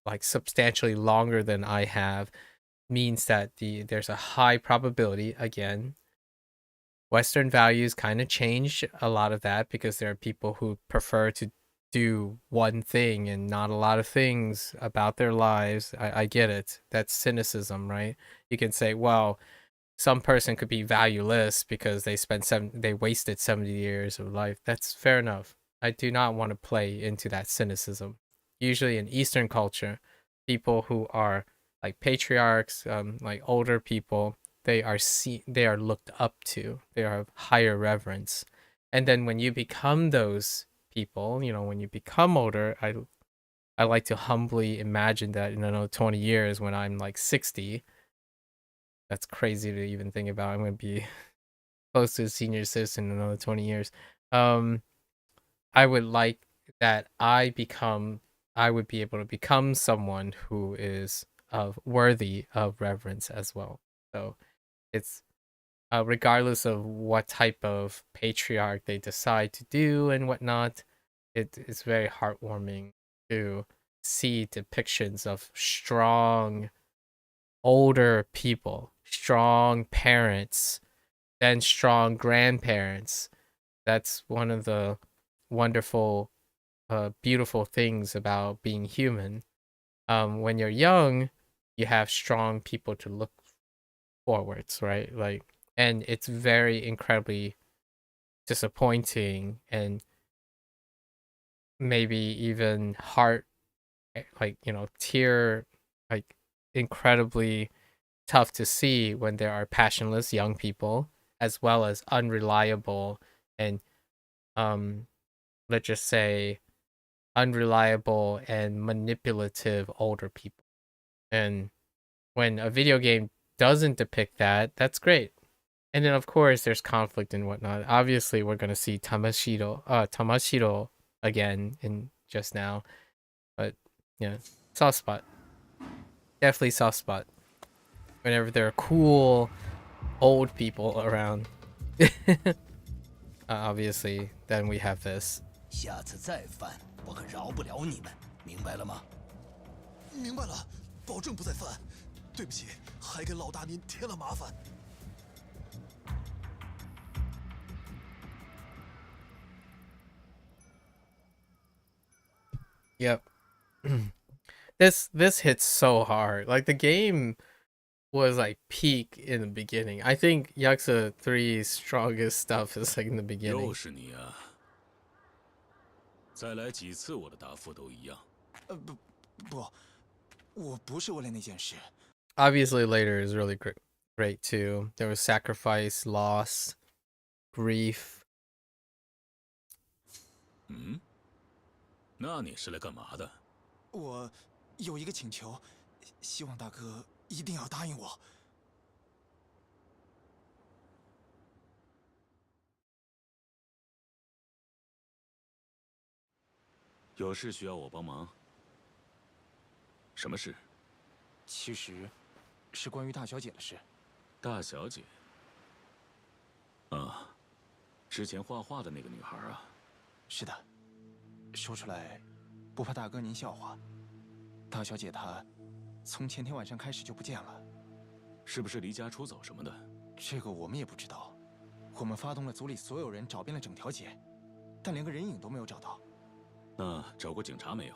like substantially longer than I have means that there's a high probability, again, Western values kind of change a lot of that because there are people who prefer to do one thing and not a lot of things about their lives. I get it. That's cynicism, right? You can say, well, some person could be valueless because they wasted 70 years of life. That's fair enough. I do not want to play into that cynicism. Usually in Eastern culture, people who are like patriarchs, like older people, they are looked up to. They have higher reverence. And then when you become those people, when you become older, I like to humbly imagine that in another 20 years when I'm like 60, that's crazy to even think about. I'm going to be close to a senior citizen in another 20 years. I would like that I would be able to become someone who is worthy of reverence as well. So it's regardless of what type of patriarch they decide to do and whatnot, it's very heartwarming to see depictions of strong older people, strong parents, then strong grandparents. That's one of the wonderful, beautiful things about being human. When you're young, you have strong people to look forwards, right? Like, and it's very incredibly disappointing and maybe even tear, like incredibly tough to see when there are passionless young people as well as unreliable and let's just say unreliable and manipulative older people. And when a video game doesn't depict that, that's great. And then of course there's conflict and whatnot. Obviously we're gonna see Tamashiro again in just now. But yeah, soft spot. Definitely soft spot. Whenever there are cool old people around. Obviously, then we have this. 下次再犯，我可饶不了你们，明白了吗？明白了，保证不再犯。对不起，还给老大您添了麻烦。Yep. This hits so hard. Like the game was like peak in the beginning. I think Yakuza 3's strongest stuff is like in the beginning. 又是你啊！再来几次，我的答复都一样。不，我不是为了那件事。Obviously, later is really great too. There was sacrifice, loss, grief. 嗯，那你是来干嘛的？我有一个请求，希望大哥一定要答应我。有事需要我帮忙？什么事？其实，是关于大小姐的事。大小姐？啊，之前画画的那个女孩啊。是的，说出来，不怕大哥您笑话。大小姐她，从前天晚上开始就不见了。是不是离家出走什么的？这个我们也不知道。我们发动了组里所有人，找遍了整条街，但连个人影都没有找到。那找过警察没有？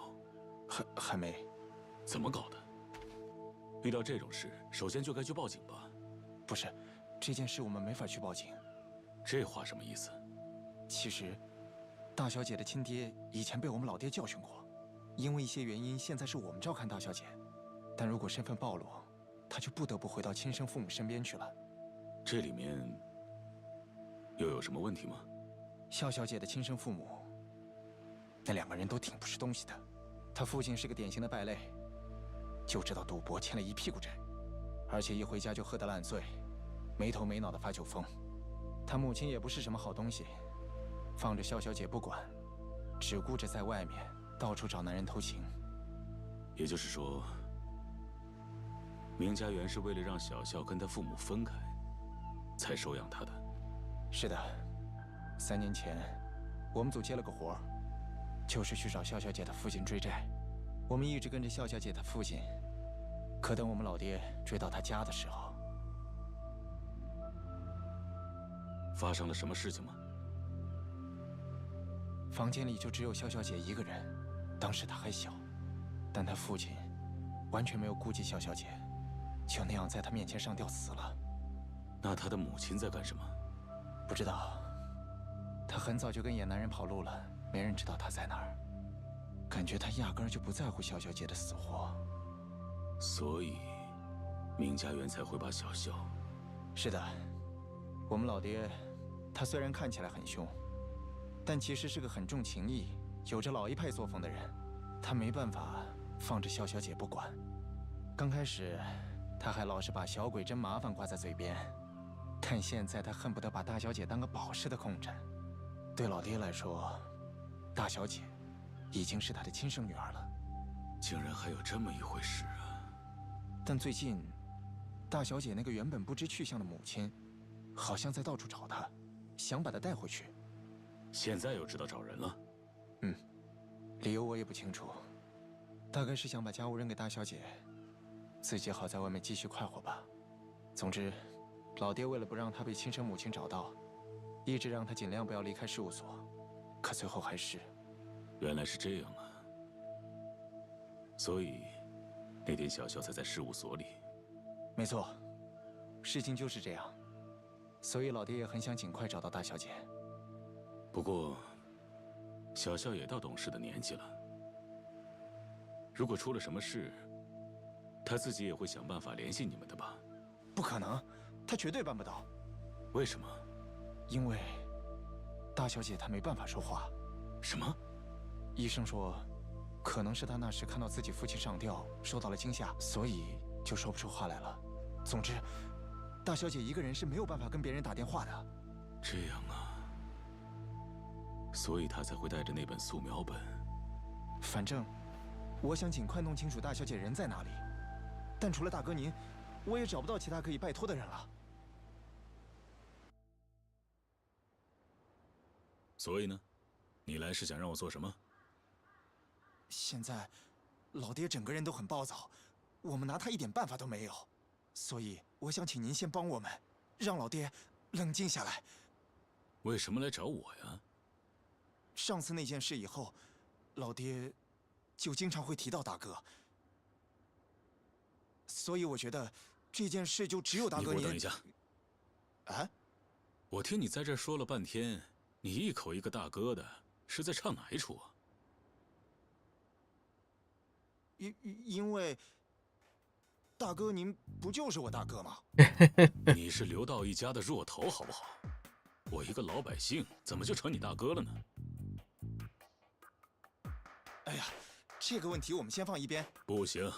还没。怎么搞的？遇到这种事，首先就该去报警吧？不是，这件事我们没法去报警。这话什么意思？其实，大小姐的亲爹以前被我们老爹教训过，因为一些原因，现在是我们照看大小姐。但如果身份暴露，他就不得不回到亲生父母身边去了。这里面又有什么问题吗？笑小姐的亲生父母，那两个人都挺不是东西的。他父亲是个典型的败类，就知道赌博，欠了一屁股债，而且一回家就喝得烂醉，没头没脑的发酒疯。他母亲也不是什么好东西，放着笑小姐不管，只顾着在外面到处找男人偷情。也就是说，明家园是为了让小笑跟他父母分开，才收养他的。是的，3年前，我们组接了个活儿，就是去找笑小姐的父亲追债。我们一直跟着笑小姐的父亲，可等我们老爹追到他家的时候，发生了什么事情吗？房间里就只有笑小姐一个人，当时她还小，但她父亲完全没有顾及笑小姐，就那样在她面前上吊死了。那她的母亲在干什么？不知道，她很早就跟野男人跑路了，没人知道她在哪儿。感觉她压根儿就不在乎笑小姐的死活。所以，明家园才会把小笑。是的，我们老爹，他虽然看起来很凶，但其实是个很重情义、有着老一派作风的人。他没办法放着笑小姐不管。刚开始，他还老是把小鬼真麻烦挂在嘴边，但现在他恨不得把大小姐当个宝似的控着。对老爹来说，大小姐已经是他的亲生女儿了。竟然还有这么一回事啊！但最近，大小姐那个原本不知去向的母亲，好像在到处找她，想把她带回去。现在又知道找人了？理由我也不清楚，大概是想把家务扔给大小姐，自己好在外面继续快活吧。总之，老爹为了不让她被亲生母亲找到，一直让她尽量不要离开事务所，可最后还是……原来是这样啊！所以，那天小笑才在事务所里。没错，事情就是这样。所以老爹也很想尽快找到大小姐。不过，小笑也到懂事的年纪了。如果出了什么事，他自己也会想办法联系你们的吧？不可能，他绝对办不到。为什么？因为大小姐她没办法说话。什么？医生说，可能是她那时看到自己父亲上吊，受到了惊吓，所以就说不出话来了。总之，大小姐一个人是没有办法跟别人打电话的。这样啊，所以她才会带着那本素描本。反正，我想尽快弄清楚大小姐人在哪里，但除了大哥您，我也找不到其他可以拜托的人了。所以呢？你来是想让我做什么？现在，老爹整个人都很暴躁，我们拿他一点办法都没有，所以我想请您先帮我们，让老爹冷静下来。为什么来找我呀？上次那件事以后，老爹就经常会提到大哥，所以我觉得这件事就只有大哥您。你给我等一下。啊？我听你在这说了半天，你一口一个大哥的，是在唱哪一出啊？因为大哥您不就是我大哥吗？你是刘道一家的弱头，好不好？我一个老百姓，怎么就成你大哥了呢？哎呀，这个问题我们先放一边。不行，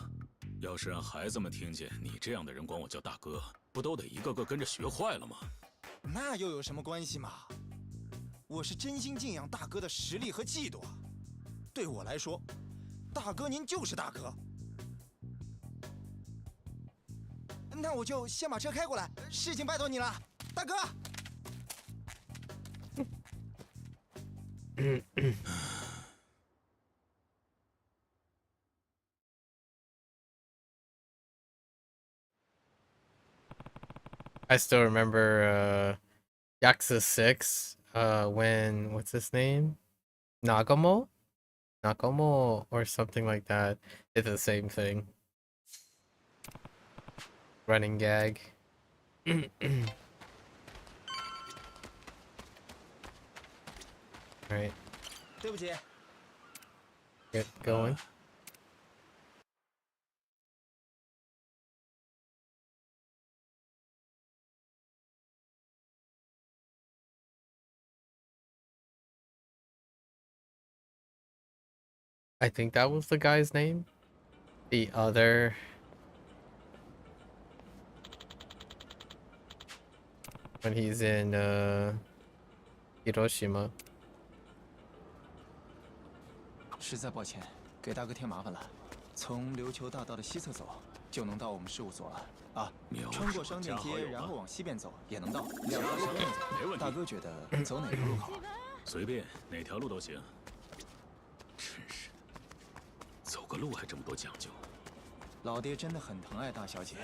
要是让孩子们听见你这样的人管我叫大哥，不都得一个个跟着学坏了吗？那又有什么关系嘛？我是真心敬仰大哥的实力和气度啊！对我来说，大哥您就是大哥。那我就先把车开过来，事情拜托你了，大哥。I still remember Yakuza 6 when what's his name? Nagamo or something like that did the same thing. Running gag. Right. 对不起。Get going. I think that was the guy's name. The other. When he's in Hiroshima. 实在抱歉，给大哥添麻烦了。从琉球大道的西侧走，就能到我们事务所了。啊，穿过商店街，然后往西边走，也能到。两条路走。没问题。大哥觉得走哪条路好？随便，哪条路都行。真是，走个路还这么多讲究。老爹真的很疼爱大小姐。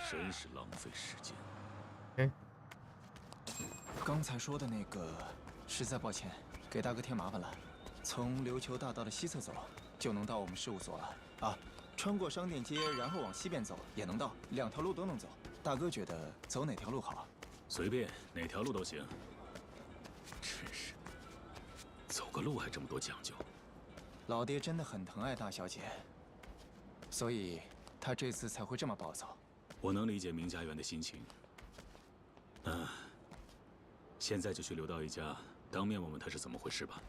真是浪费时间。刚才说的那个，实在抱歉，给大哥添麻烦了。从琉球大道的西侧走，就能到我们事务所了。啊，穿过商店街，然后往西边走，也能到。两条路都能走。大哥觉得走哪条路好？随便，哪条路都行。真是，走个路还这么多讲究。老爹真的很疼爱大小姐，所以他这次才会这么暴躁。我能理解明家园的心情。现在就去刘道一家，当面问问他是怎么回事吧。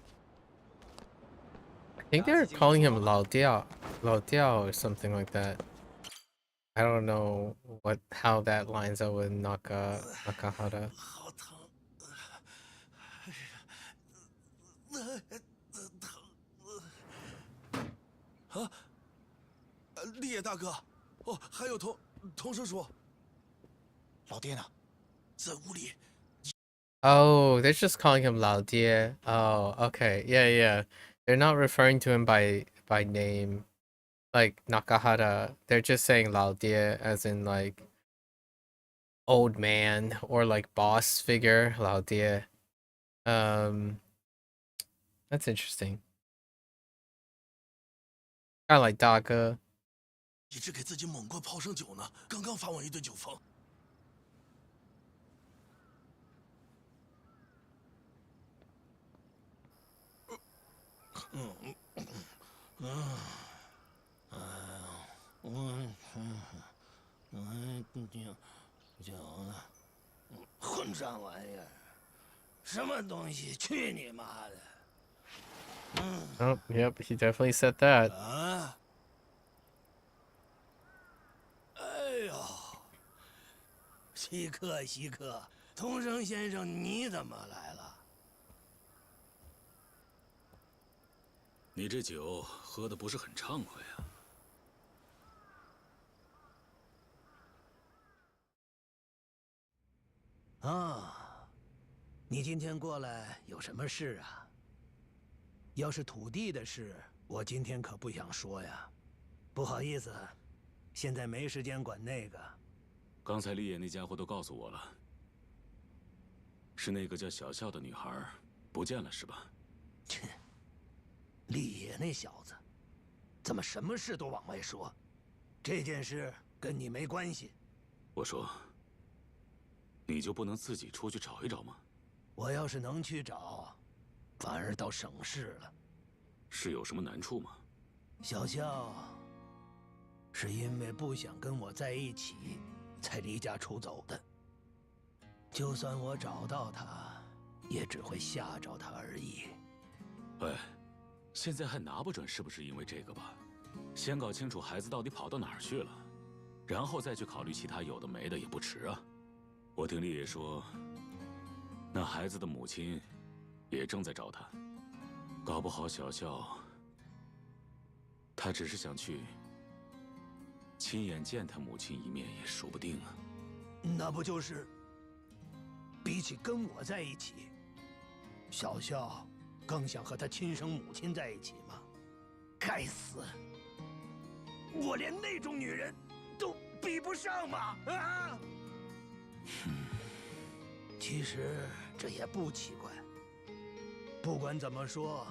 I think they're calling him Lao Diao or something like that. I don't know how that lines up with Nakahara. 好疼！疼！啊！立野大哥，哦，还有童叔叔。老爹呢？在屋里。Oh, they're just calling him Lao Die. Oh, okay. Yeah. They're not referring to him by name, like Nakahara. They're just saying Lao Die as in like old man or like boss figure, Lao Die. That's interesting. Kind of like Daga. 一直给自己猛灌泡生酒呢，刚刚发完一顿酒疯。混账玩意儿，什么东西？去你妈的！ Oh, yep, he definitely said that. 啊！哎呦，稀客，童生先生，你怎么来了？你这酒喝的不是很畅快啊？啊，你今天过来有什么事啊？要是土地的事，我今天可不想说呀。不好意思，现在没时间管那个。刚才立野那家伙都告诉我了，是那个叫小笑的女孩不见了，是吧？切，立野那小子，怎么什么事都往外说？这件事跟你没关系。我说，你就不能自己出去找一找吗？我要是能去找，反而倒省事了。是有什么难处吗？小笑是因为不想跟我在一起，才离家出走的。就算我找到他，也只会吓着他而已。哎，现在还拿不准是不是因为这个吧？先搞清楚孩子到底跑到哪儿去了，然后再去考虑其他有的没的也不迟啊。我听丽爷说，那孩子的母亲也正在找他，搞不好小笑他只是想去亲眼见他母亲一面也说不定啊。那不就是比起跟我在一起，小笑更想和他亲生母亲在一起吗？该死！我连那种女人都比不上吗？啊！其实这也不奇怪。不管怎么说，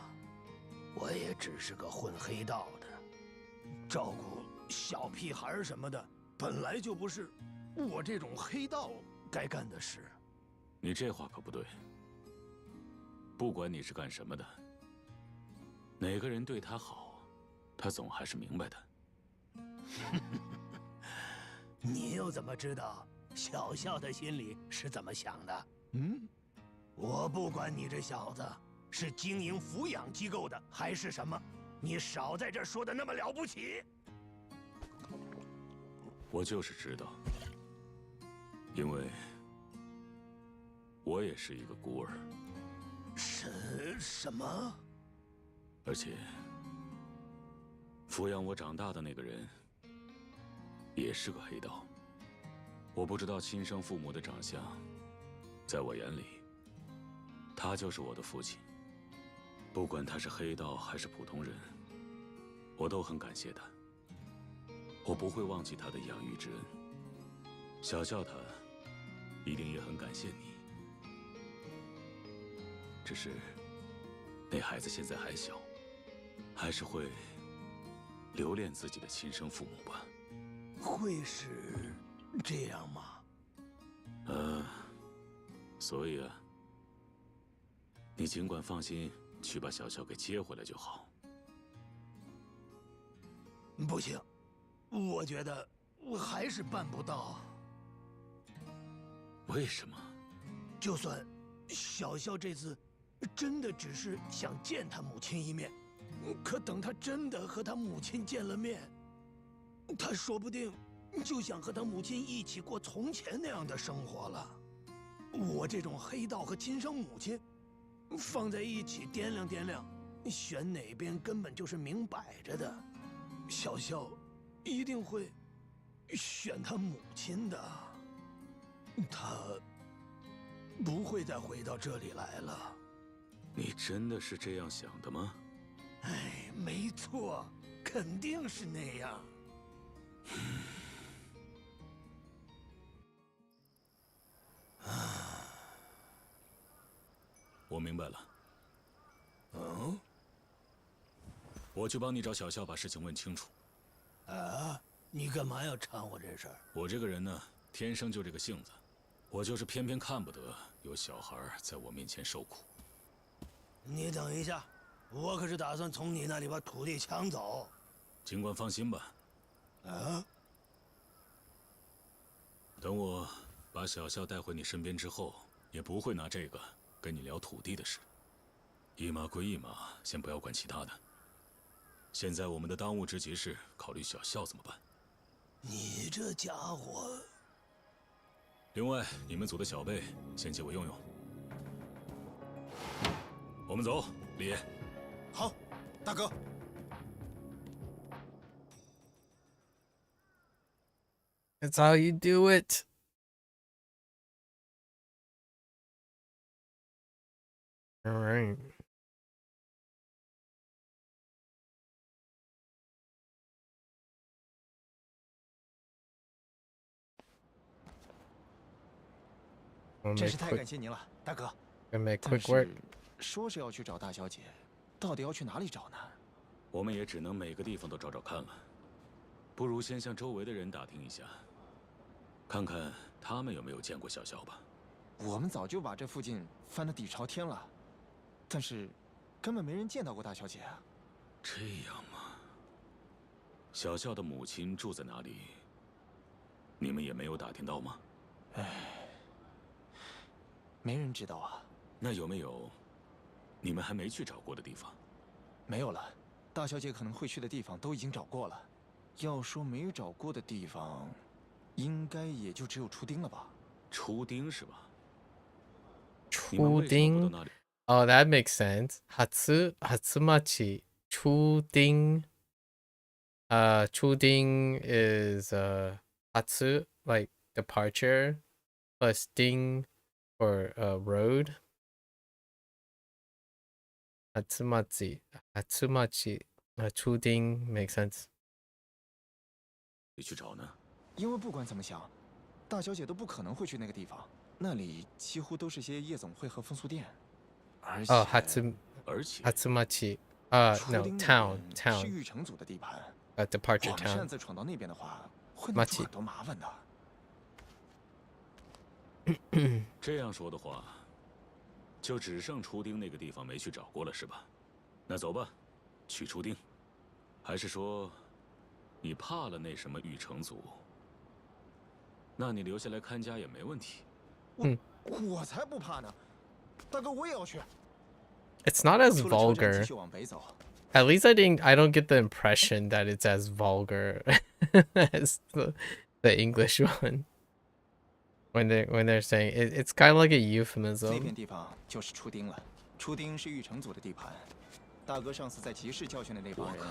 我也只是个混黑道的，照顾小屁孩什么的，本来就不是我这种黑道该干的事。你这话可不对。不管你是干什么的，哪个人对他好，他总还是明白的。你又怎么知道小笑的心里是怎么想的？我不管你这小子是经营抚养机构的还是什么，你少在这说的那么了不起。我就是知道，因为我也是一个孤儿。什么？而且，抚养我长大的那个人也是个黑道。我不知道亲生父母的长相，在我眼里，他就是我的父亲。不管他是黑道还是普通人，我都很感谢他。我不会忘记他的养育之恩。小笑他一定也很感谢你。只是，那孩子现在还小，还是会留恋自己的亲生父母吧。会是这样吗？所以啊，你尽管放心去把小笑给接回来就好。不行，我觉得我还是办不到。为什么？就算小笑这次真的只是想见他母亲一面，可等他真的和他母亲见了面，他说不定就想和他母亲一起过从前那样的生活了。我这种黑道和亲生母亲放在一起掂量掂量，选哪边根本就是明摆着的。小笑一定会选他母亲的，他不会再回到这里来了。你真的是这样想的吗？哎，没错，肯定是那样。我明白了。我去帮你找小笑，把事情问清楚。啊，你干嘛要掺和这事儿？我这个人呢，天生就这个性子，我就是偏偏看不得有小孩在我面前受苦。你等一下，我可是打算从你那里把土地抢走。尽管放心吧。啊？等我把小笑带回你身边之后，也不会拿这个跟你聊土地的事。一码归一码，先不要管其他的。现在我们的当务之急是考虑小笑怎么办。你这家伙！另外，你们组的小贝先借我用用。我们走，李爷。好。大哥。That's how you do it. All right. We'll 真 make 是太 quick, 感谢您了，大哥。 we'll make 但 quick work. 是说是要去找大小姐，到底要去哪里找呢？我们也只能每个地方都找找看了。不如先向周围的人打听一下，看看他们有没有见过小肖吧。我们早就把这附近翻得底朝天了，但是根本没人见到过大小姐啊。这样吗？小肖的母亲住在哪里？你们也没有打听到吗？唉，没人知道啊。那有没有你们还没去找过的地方？没有了，大小姐可能会去的地方都已经找过了。要说没找过的地方，应该也就只有初丁了吧？初丁是吧？ Chuding. Oh, that makes sense. Hatsumachi. Chuding. Chuding is hatsu, like departure, plus ding for road. Hatsumachi. Chuding makes sense. 你去找呢？因为不管怎么想，大小姐都不可能会去那个地方。 那里几乎都是些夜总会和风俗店，而且Hatsumachi. No, town. 是玉城组的地盘。Departure 我们 town. 擅自闯到那边的话，会闹出很多麻烦的。这样说的话，就只剩初丁那个地方没去找过了，是吧？那走吧，去初丁。还是说，你怕了那什么玉城组？那你留下来看家也没问题。 我才不怕呢，大哥，我也要去。 It's not as vulgar. At least I don't get the impression that it's as vulgar as the English one. When they're saying it's kind of like a euphemism. 这片地方就是初丁了，初丁是玉城组的地盘。大哥上次在集市教训的那帮人，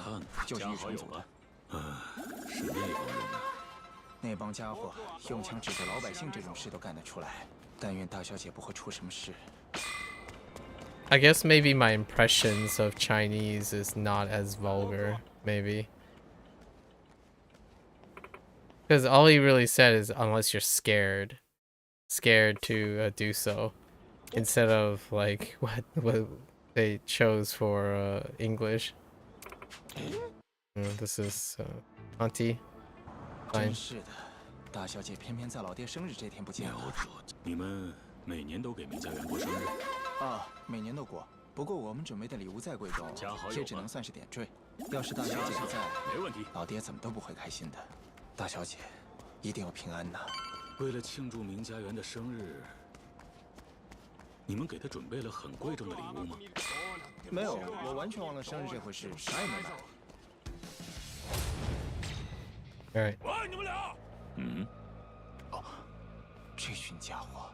就是玉城组的。是那帮人啊。 那帮家伙用枪指着老百姓这种事都干得出来，但愿大小姐不会出什么事。 I guess maybe my impressions of Chinese is not as vulgar, maybe. Because all he really said is unless you're scared to do so, instead of like what they chose for English. This is Auntie. 真是的，大小姐偏偏在老爹生日这天不见了。你们每年都给名家园过生日？啊，每年都过。不过我们准备的礼物再贵重，也只能算是点缀。要是大小姐不在，没问题，老爹怎么都不会开心的。大小姐一定要平安呐！为了庆祝名家园的生日，你们给他准备了很贵重的礼物吗？没有，我完全忘了生日这回事，啥也没买。 Alright. 喂，你们俩！哦，这群家伙，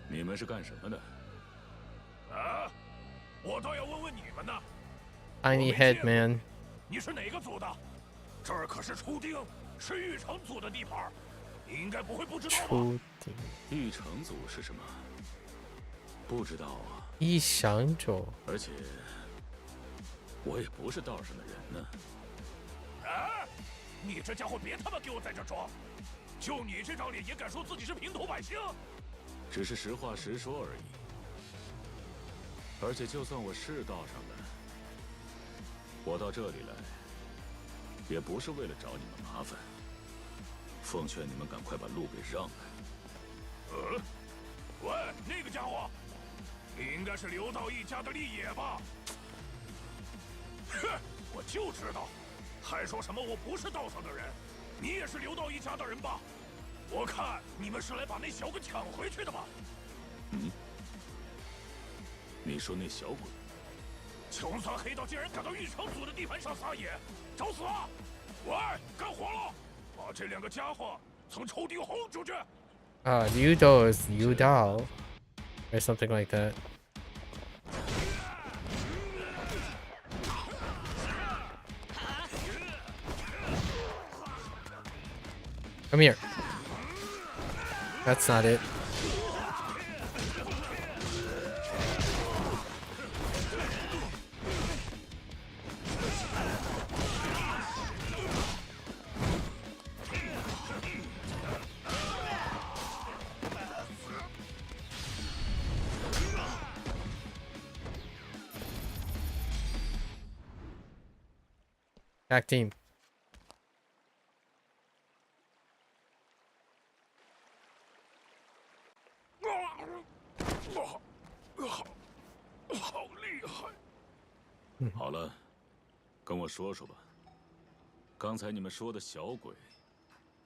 你们是干什么的？啊，我倒要问问你们呢。 Tiny head man. 你是哪个组的？这儿可是初丁，是玉城组的地盘，你应该不会不知道吧？玉城组是什么？不知道啊。一想着，而且我也不是道上的人呢。啊！ 你这家伙别他妈给我在这装！就你这张脸也敢说自己是平头百姓？只是实话实说而已。而且就算我是道上的，我到这里来，也不是为了找你们麻烦。奉劝你们赶快把路给让开。喂，那个家伙，你应该是刘道一家的立野吧？哼，我就知道。 还说什么我不是道上的人，你也是刘道一家的人吧？我看你们是来把那小鬼抢回去的吧？你说那小鬼，穷酸黑道竟然敢到玉城组的地盘上撒野，找死啊！喂，干活了，把这两个家伙从抽屉轰出去。Yudo is Yudao, or something like that. Come here. That's not it. Tag team. Hmm. 好了，跟我说说吧。刚才你们说的小鬼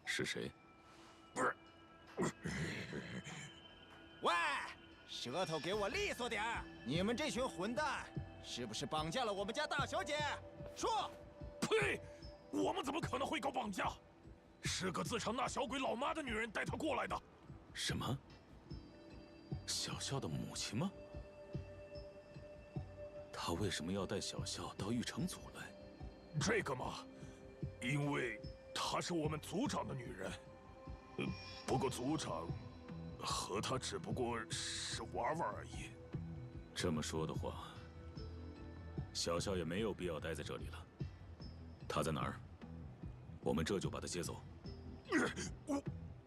是谁？不是。喂，舌头给我利索点儿！你们这群混蛋，是不是绑架了我们家大小姐？说！ 呸！我们怎么可能会搞绑架？是个自称那小鬼老妈的女人带她过来的。什么？小笑的母亲吗？她为什么要带小笑到玉成组来？这个嘛，因为她是我们组长的女人。不过组长和她只不过是玩玩而已。这么说的话，小笑也没有必要待在这里了。 他在哪儿？我们这就把他接走。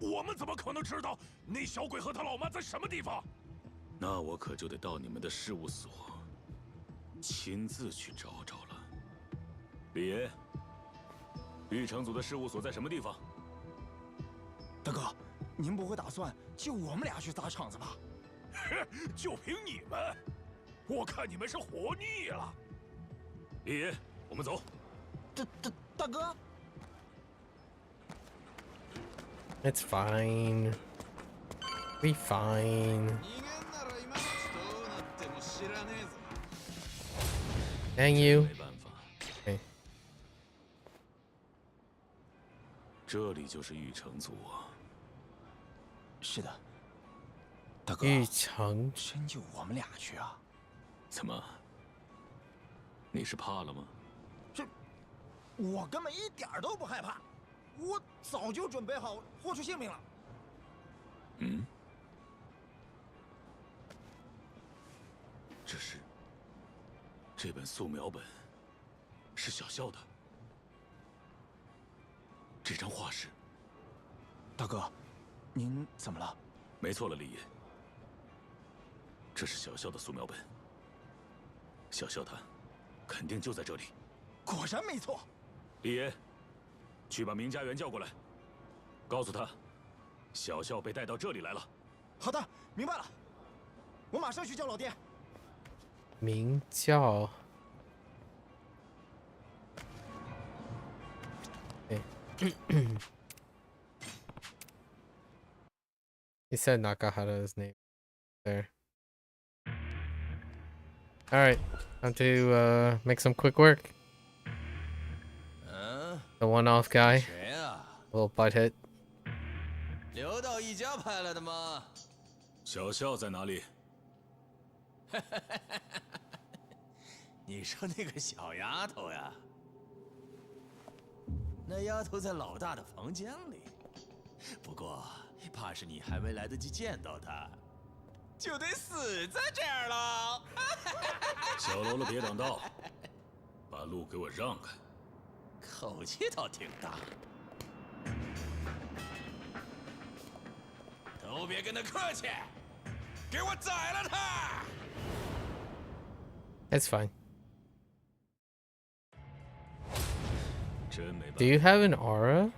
我们怎么可能知道那小鬼和他老妈在什么地方？那我可就得到你们的事务所，亲自去找找了。李爷，玉成组的事务所在什么地方？大哥，您不会打算就我们俩去砸场子吧？就凭你们，我看你们是活腻了。李爷，我们走。 大哥 It's fine. We fine. Dang you. 没办法。Okay. 这里就是玉成组啊。是的，大哥。玉成，真就我们俩去啊？怎么？你是怕了吗？ 我根本一点都不害怕，我早就准备好豁出性命了。嗯，这本素描本是小笑的，这张画是。大哥，您怎么了？没错了，李爷，这是小笑的素描本。小笑他肯定就在这里。果然没错。 李爷，去把明家园叫过来，告诉他，小笑被带到这里来了。好的，明白了。我马上去叫老爹。明教。He said Nakahara's name there. All right, time to make some quick work. The one-off guy, 谁呀little butthead. 刘道一家派来的吗？小笑在哪里？你说那个小丫头呀？那丫头在老大的房间里，不过怕是你还没来得及见到她，就得死在这儿了。小喽啰别挡道，把路给我让开。 口气倒挺大，都别跟他客气，给我宰了他！ That's fine. 真没办法。 Do you have an aura?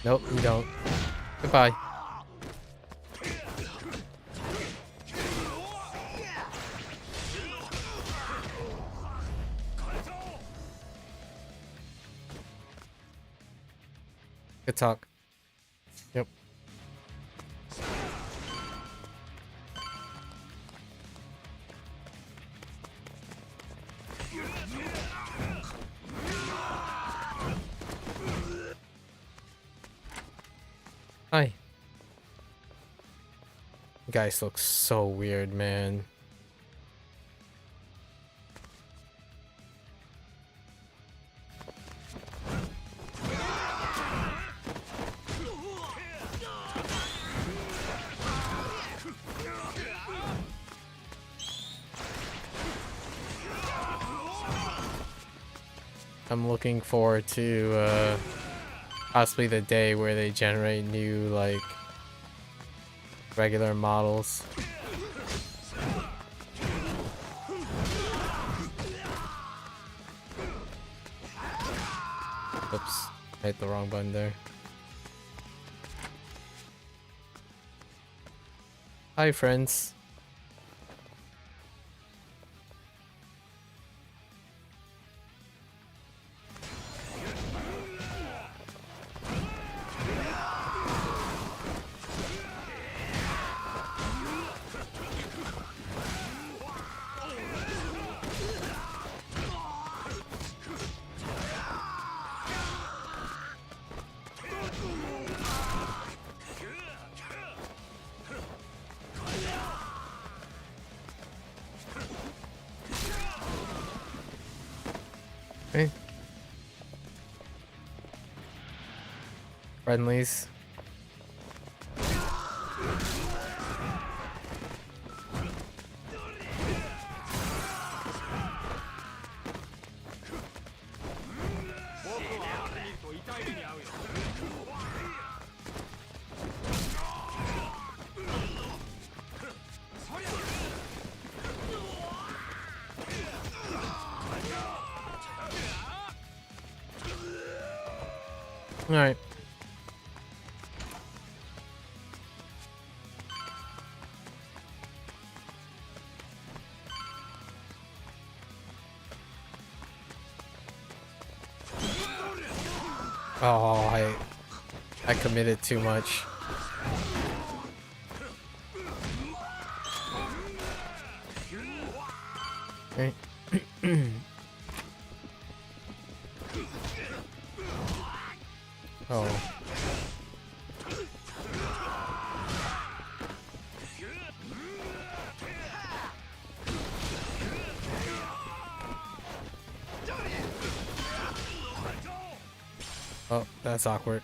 Nope, you don't. Goodbye. Good talk. Yep. Hi. You guys look so weird, man. I'm looking forward to possibly the day where they generate new like regular models. Oops, hit the wrong button there. Hi, friends. Okay. Friendlies. All right. Oh, I committed too much. Okay. Oh. Oh, that's awkward.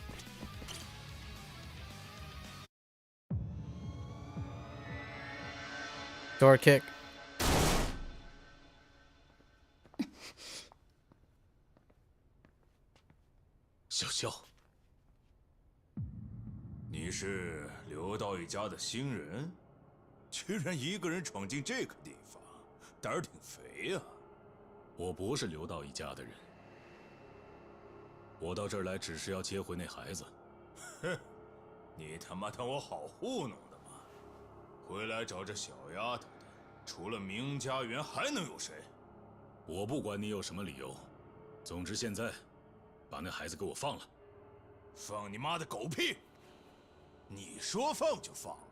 Door kick.小肖，你是刘道一家的新人，居然一个人闯进这个地方，胆儿挺肥呀！我不是刘道一家的人，我到这儿来只是要接回那孩子。哼，你他妈当我好糊弄的吗？回来找这小丫头的，除了明家园还能有谁？我不管你有什么理由，总之现在把那孩子给我放了。放你妈的狗屁！你说放就放了？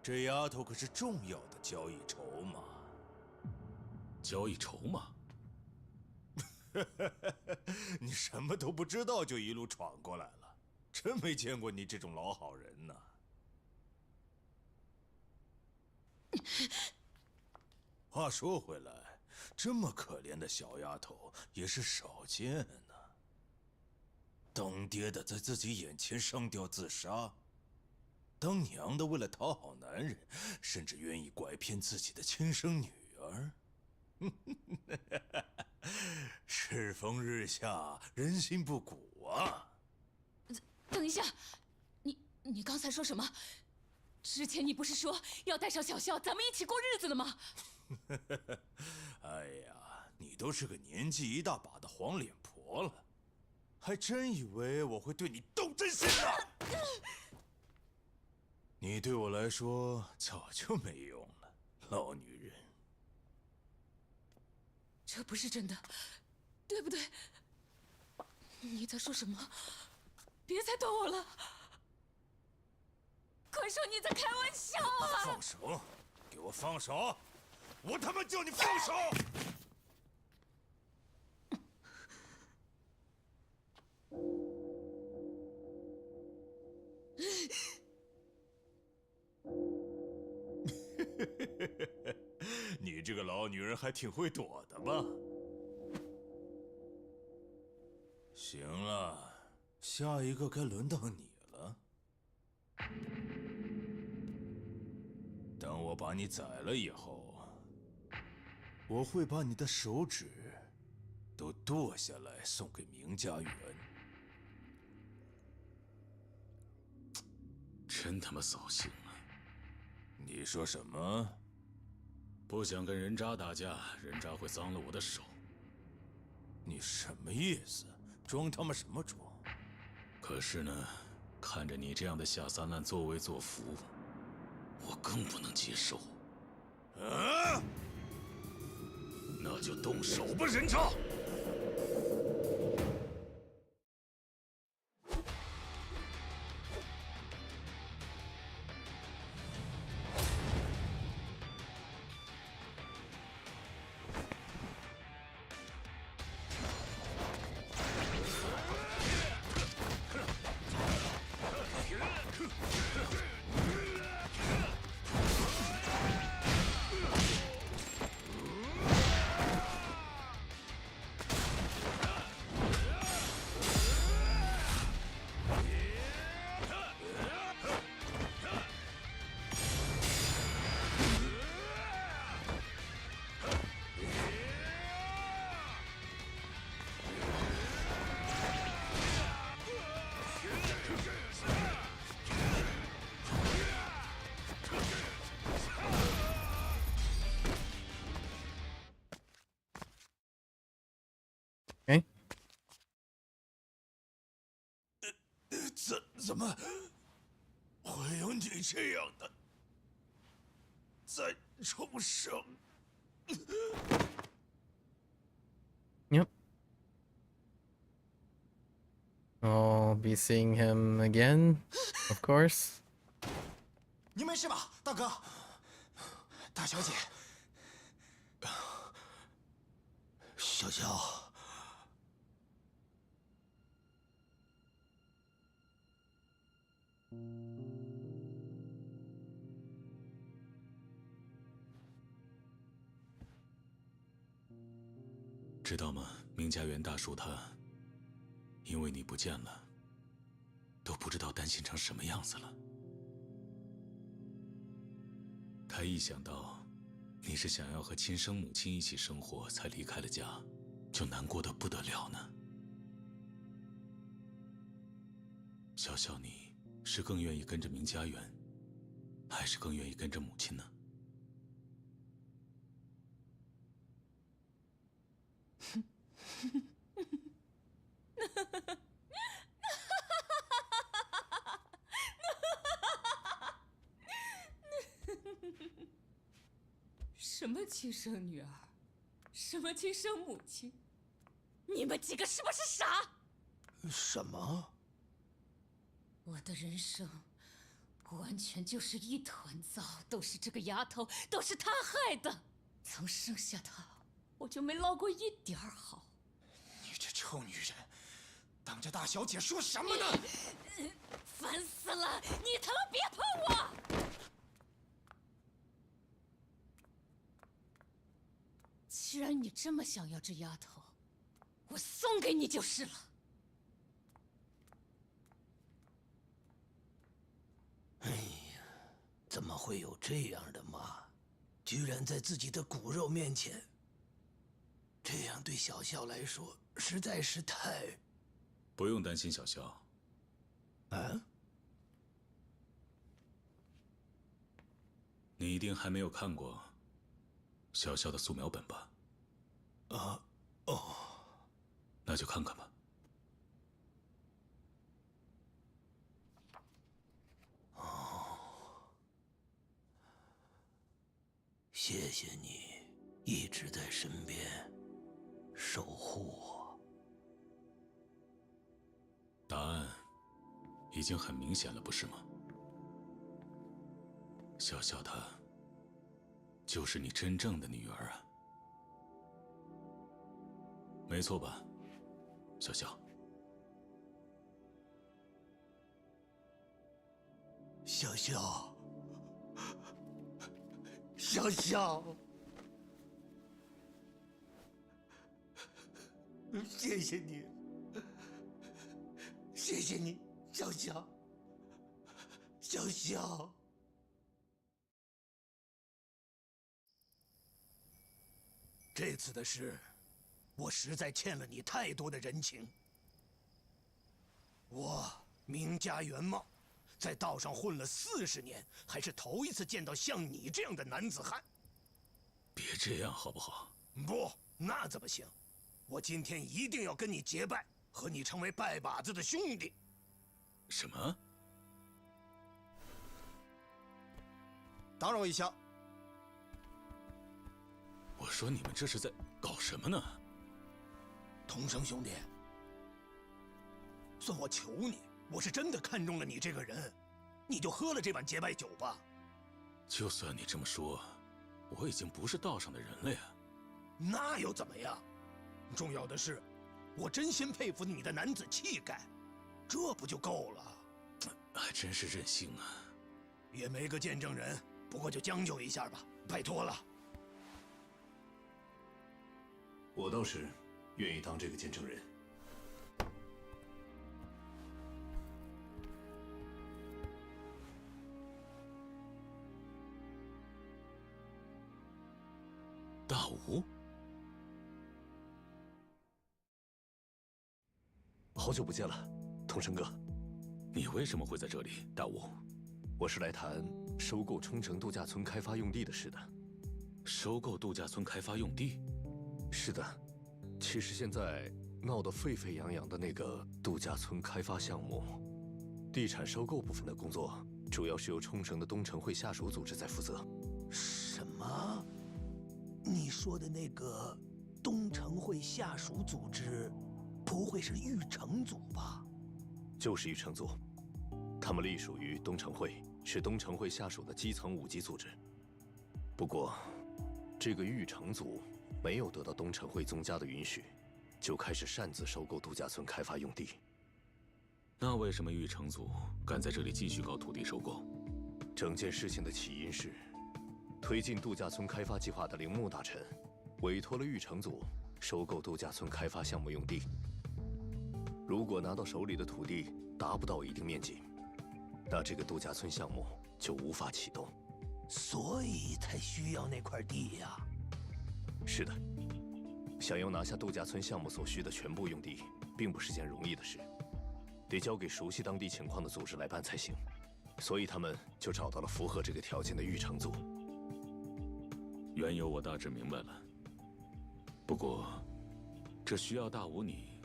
这丫头可是重要的交易筹码。交易筹码？你什么都不知道就一路闯过来了，真没见过你这种老好人呢。话说回来，这么可怜的小丫头也是少见呢。当爹的在自己眼前上吊自杀，当娘的为了讨好男人，甚至愿意拐骗自己的亲生女儿。世风日下，人心不古啊！等一下，你刚才说什么？之前你不是说要带上小肖，咱们一起过日子的吗？哎呀，你都是个年纪一大把的黄脸婆了，还真以为我会对你动真心呢？你对我来说早就没用了，老女人。这不是真的，对不对？你在说什么？别再逗我了！快说你在开玩笑啊！放手！给我放手！我他妈叫你放手！你这个老女人还挺会躲的吧？行了，下一个该轮到你了。等我把你宰了以后，我会把你的手指都剁下来送给明家园。真他妈扫兴啊！你说什么？不想跟人渣打架，人渣会脏了我的手。你什么意思？装他妈什么装？可是呢，看着你这样的下三滥作威作福，我更不能接受。啊！那就动手吧，人渣！哎，怎么会有你这样的在重生？Yep. I'll be seeing him again, of course. 您没事吧，大哥？大小姐，小小。 知道吗？明家园大叔他，因为你不见了，都不知道担心成什么样子了。他一想到你是想要和亲生母亲一起生活才离开了家，就难过得不得了呢。小小，你是更愿意跟着明家园，还是更愿意跟着母亲呢？什么亲生女儿，什么亲生母亲？你们几个是不是傻？什么？我的人生完全就是一团糟，都是这个丫头，都是她害的。从生下她，我就没落过一点儿好。你这臭女人，当着大小姐说什么呢？烦死了！你他妈别碰我！既然你这么想要这丫头，我送给你就是了。哎呀，怎么会有这样的妈？居然在自己的骨肉面前，这样对小笑来说实在是太……不用担心小笑。啊？你一定还没有看过小笑的素描本吧？啊，哦，那就看看吧。哦，谢谢你一直在身边守护我。答案已经很明显了，不是吗？小笑她就是你真正的女儿啊，没错吧，小笑？小笑，小笑，谢谢你，谢谢你，小笑，小笑。这次的事，我实在欠了你太多的人情。我名家元茂，在道上混了40年，还是头一次见到像你这样的男子汉。别这样好不好？不，那怎么行？我今天一定要跟你结拜，和你成为拜把子的兄弟。什么？打扰一下。我说你们这是在搞什么呢？同生兄弟，算我求你，我是真的看中了你这个人，你就喝了这碗结拜酒吧。就算你这么说，我已经不是道上的人了呀。那又怎么样？重要的是，我真心佩服你的男子气概，这不就够了？还真是任性啊！也没个见证人，不过就将就一下吧，拜托了。我倒是愿意当这个见证人。大吴，好久不见了，同生哥。你为什么会在这里，大吴？我是来谈收购冲绳度假村开发用地的事的。收购度假村开发用地？是的，其实现在闹得沸沸扬扬的那个度假村开发项目，地产收购部分的工作，主要是由冲绳的东城会下属组织在负责。什么？你说的那个东城会下属组织，不会是玉成组吧？就是玉成组，他们隶属于东城会，是东城会下属的基层5级组织。不过，这个玉成组没有得到东城会宗家的允许，就开始擅自收购度假村开发用地。那为什么玉成组敢在这里继续搞土地收购？整件事情的起因是，推进度假村开发计划的铃木大臣委托了玉成组收购度假村开发项目用地。如果拿到手里的土地达不到一定面积，那这个度假村项目就无法启动。所以才需要那块地呀。是的，想要拿下度假村项目所需的全部用地，并不是件容易的事，得交给熟悉当地情况的组织来办才行。所以他们就找到了符合这个条件的玉成组。缘由我大致明白了，不过，这需要大吴你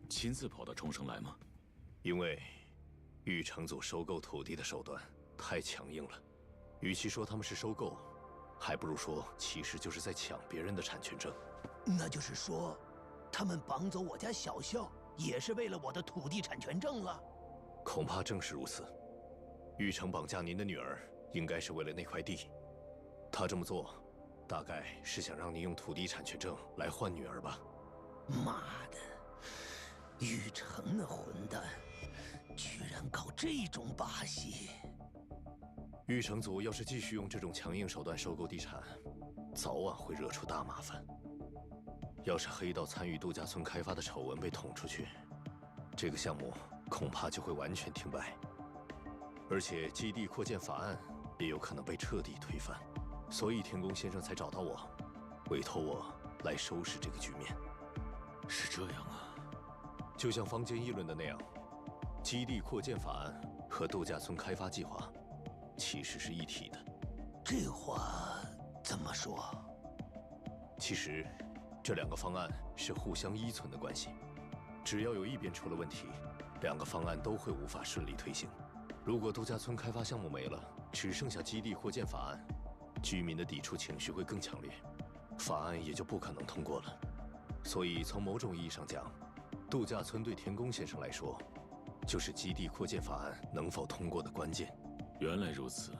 亲自跑到冲绳来吗？因为玉成组收购土地的手段太强硬了，与其说他们是收购，还不如说其实就是在抢别人的产权证。那就是说，他们绑走我家小校，也是为了我的土地产权证了？恐怕正是如此。玉成绑架您的女儿，应该是为了那块地。他这么做，大概是想让您用土地产权证来换女儿吧。妈的，玉成那混蛋，居然搞这种把戏！玉成组要是继续用这种强硬手段收购地产，早晚会惹出大麻烦。要是黑道参与度假村开发的丑闻被捅出去，这个项目恐怕就会完全停摆，而且基地扩建法案也有可能被彻底推翻。所以田宫先生才找到我，委托我来收拾这个局面。是这样啊，就像坊间议论的那样，基地扩建法案和度假村开发计划其实是一体的。这话怎么说？其实，这2个方案是互相依存的关系，只要有一边出了问题，2个方案都会无法顺利推行。如果度假村开发项目没了，只剩下基地扩建法案，居民的抵触情绪会更强烈，法案也就不可能通过了。所以从某种意义上讲，度假村对田宫先生来说，就是基地扩建法案能否通过的关键。原来如此，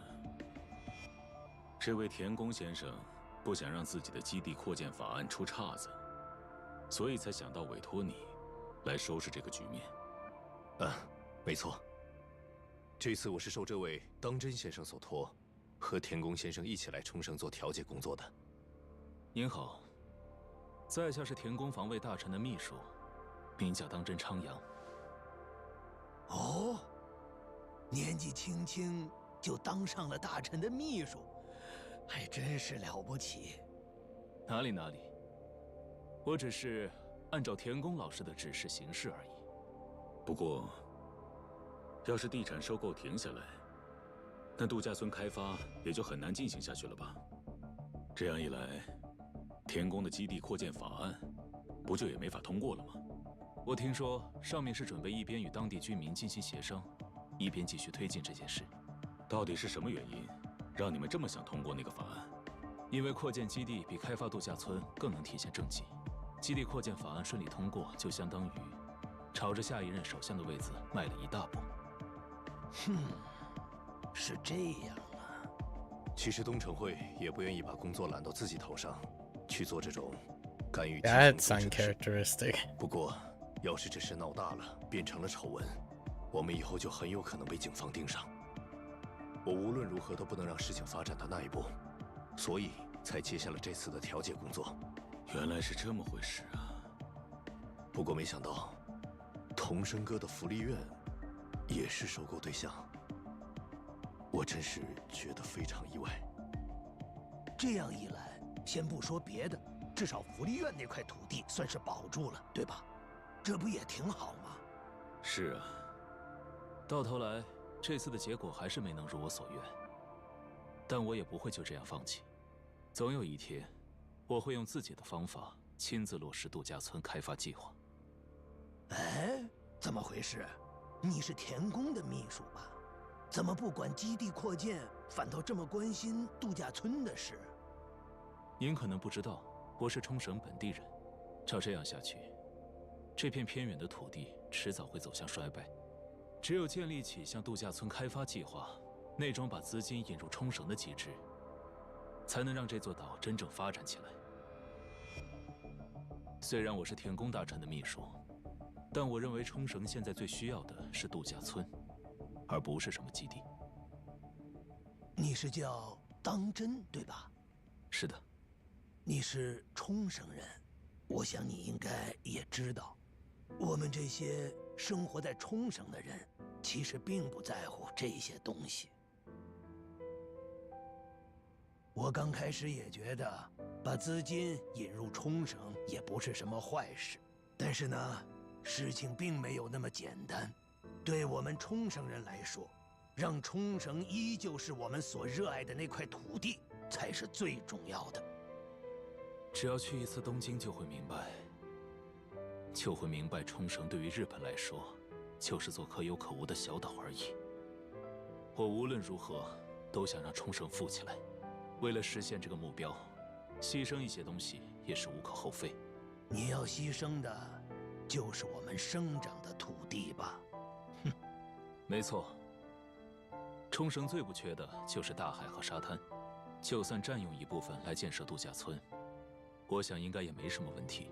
这位田宫先生不想让自己的基地扩建法案出岔子，所以才想到委托你来收拾这个局面。没错。这次我是受这位当真先生所托，和田宫先生一起来冲绳做调解工作的。您好，在下是田宫防卫大臣的秘书，名叫当真昌阳。哦，年纪轻轻就当上了大臣的秘书，还真是了不起。哪里，我只是按照田宫老师的指示行事而已。不过，要是地产收购停下来，那度假村开发也就很难进行下去了吧？这样一来，田宫的基地扩建法案不就也没法通过了吗？我听说上面是准备一边与当地居民进行协商，一边继续推进这件事。到底是什么原因，让你们这么想通过那个法案？因为扩建基地比开发度假村更能体现政绩。基地扩建法案顺利通过，就相当于朝着下一任首相的位子迈了一大步。是这样啊。其实东城会也不愿意把工作揽到自己头上，去做这种干预。That's uncharacteristic. 不过，要是这事闹大了，变成了丑闻，我们以后就很有可能被警方盯上。我无论如何都不能让事情发展到那一步，所以才接下了这次的调解工作。原来是这么回事啊！不过没想到，童生哥的福利院也是收购对象，我真是觉得非常意外。这样一来，先不说别的，至少福利院那块土地算是保住了，对吧？这不也挺好吗？是啊，到头来这次的结果还是没能如我所愿，但我也不会就这样放弃。总有一天，我会用自己的方法亲自落实度假村开发计划。哎，怎么回事？你是田宫的秘书吧？怎么不管基地扩建，反倒这么关心度假村的事？您可能不知道，我是冲绳本地人。照这样下去，这片偏远的土地迟早会走向衰败。只有建立起像度假村开发计划那种把资金引入冲绳的机制，才能让这座岛真正发展起来。虽然我是田宫大臣的秘书，但我认为冲绳现在最需要的是度假村，而不是什么基地。你是叫当真对吧？是的。你是冲绳人，我想你应该也知道，我们这些生活在冲绳的人，其实并不在乎这些东西。我刚开始也觉得把资金引入冲绳也不是什么坏事，但是呢，事情并没有那么简单。对我们冲绳人来说，让冲绳依旧是我们所热爱的那块土地，才是最重要的。只要去一次东京，就会明白，冲绳对于日本来说，就是座可有可无的小岛而已。我无论如何都想让冲绳富起来。为了实现这个目标，牺牲一些东西也是无可厚非。你要牺牲的，就是我们生长的土地吧？哼，没错。冲绳最不缺的就是大海和沙滩，就算占用一部分来建设度假村，我想应该也没什么问题。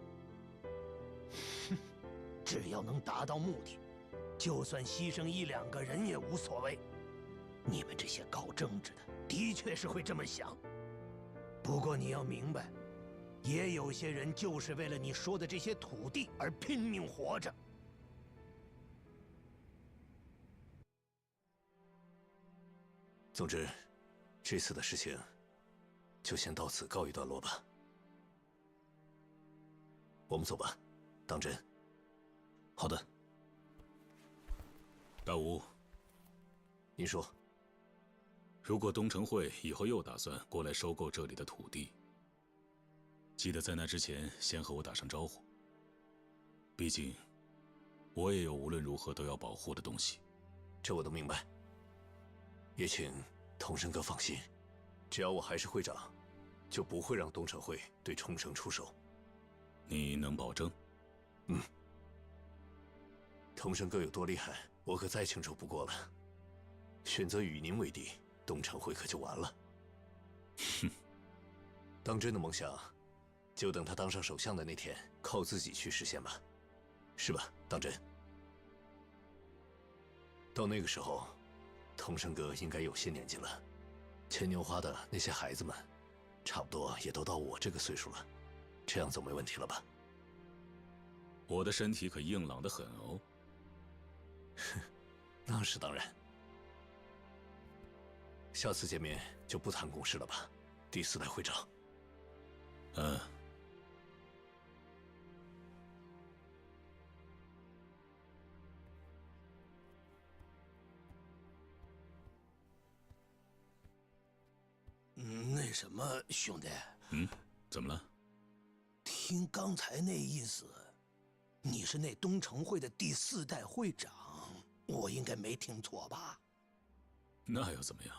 哼，只要能达到目的，就算牺牲1、2个人也无所谓。你们这些搞政治的，的确是会这么想。不过你要明白，也有些人就是为了你说的这些土地而拼命活着。总之，这次的事情就先到此告一段落吧。我们走吧，当真。好的。大吴，您说。如果东城会以后又打算过来收购这里的土地，记得在那之前先和我打声招呼。毕竟，我也有无论如何都要保护的东西。这我都明白。也请童生哥放心，只要我还是会长，就不会让东城会对冲绳出手。你能保证？嗯。童生哥有多厉害，我可再清楚不过了。选择与您为敌，东城会可就完了。哼，当真的梦想，就等他当上首相的那天，靠自己去实现吧，是吧，当真？到那个时候，童生哥应该有些年纪了，牵牛花的那些孩子们，差不多也都到我这个岁数了，这样总没问题了吧？我的身体可硬朗得很哦。那是当然。下次见面就不谈公事了吧，第4代会长。嗯。那什么，兄弟，怎么了？听刚才那意思，你是那东城会的第4代会长，我应该没听错吧？那又怎么样？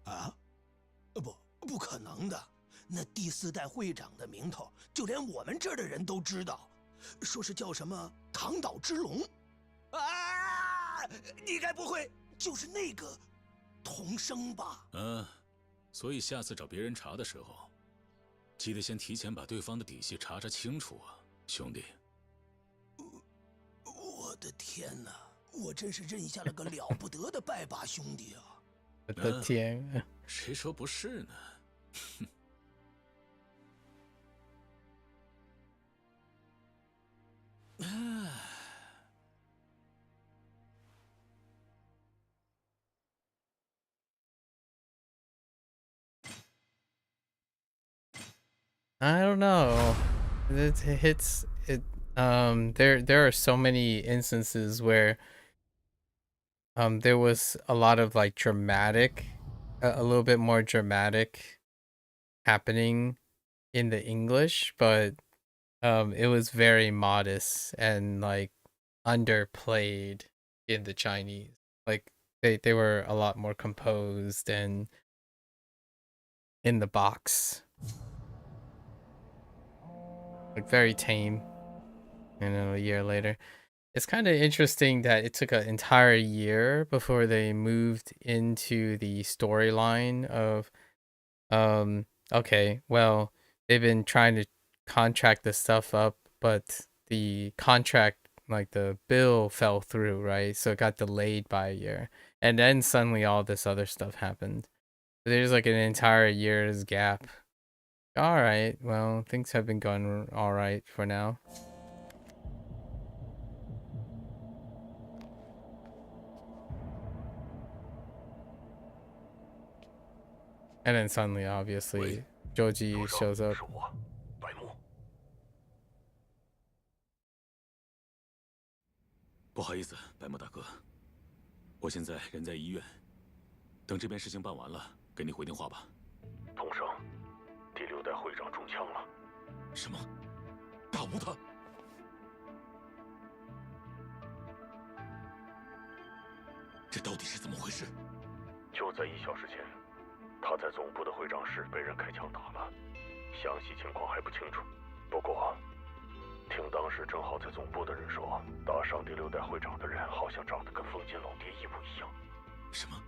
啊？不可能的，那第4代会长的名头，就连我们这儿的人都知道，说是叫什么唐岛之龙。啊！你该不会就是那个童生吧？所以下次找别人查的时候，记得先提前把对方的底细查清楚啊，兄弟。我的天哪，我真是认下了个了不得的拜把兄弟啊！我的天，谁说不是呢？I don't know. It hits it. There are so many instances where there was a lot of like dramatic, a little bit more dramatic happening in the English, but it was very modest and like underplayed in the Chinese. Like they were a lot more composed and in the box. Like very tame. And then a year later. It's kind of interesting that it took an entire year before they moved into the storyline of okay, well, they've been trying to contract the stuff up, but the contract, like the bill fell through, right? So it got delayed by a year. And then suddenly all this other stuff happened. There's like an entire year's gap. All right, well, things have been going all right for now. And then suddenly, obviously, Joji shows up. 不好意思，白木大哥，我现在人在医院，等这边事情办完了，给你回电话吧。童生，第6代会长中枪了。什么？打无他？这到底是怎么回事？就在1小时前，他在总部的会长室被人开枪打了，详细情况还不清楚。不过，听当时正好在总部的人说，打伤第6代会长的人好像长得跟风间老爹一模一样。什么？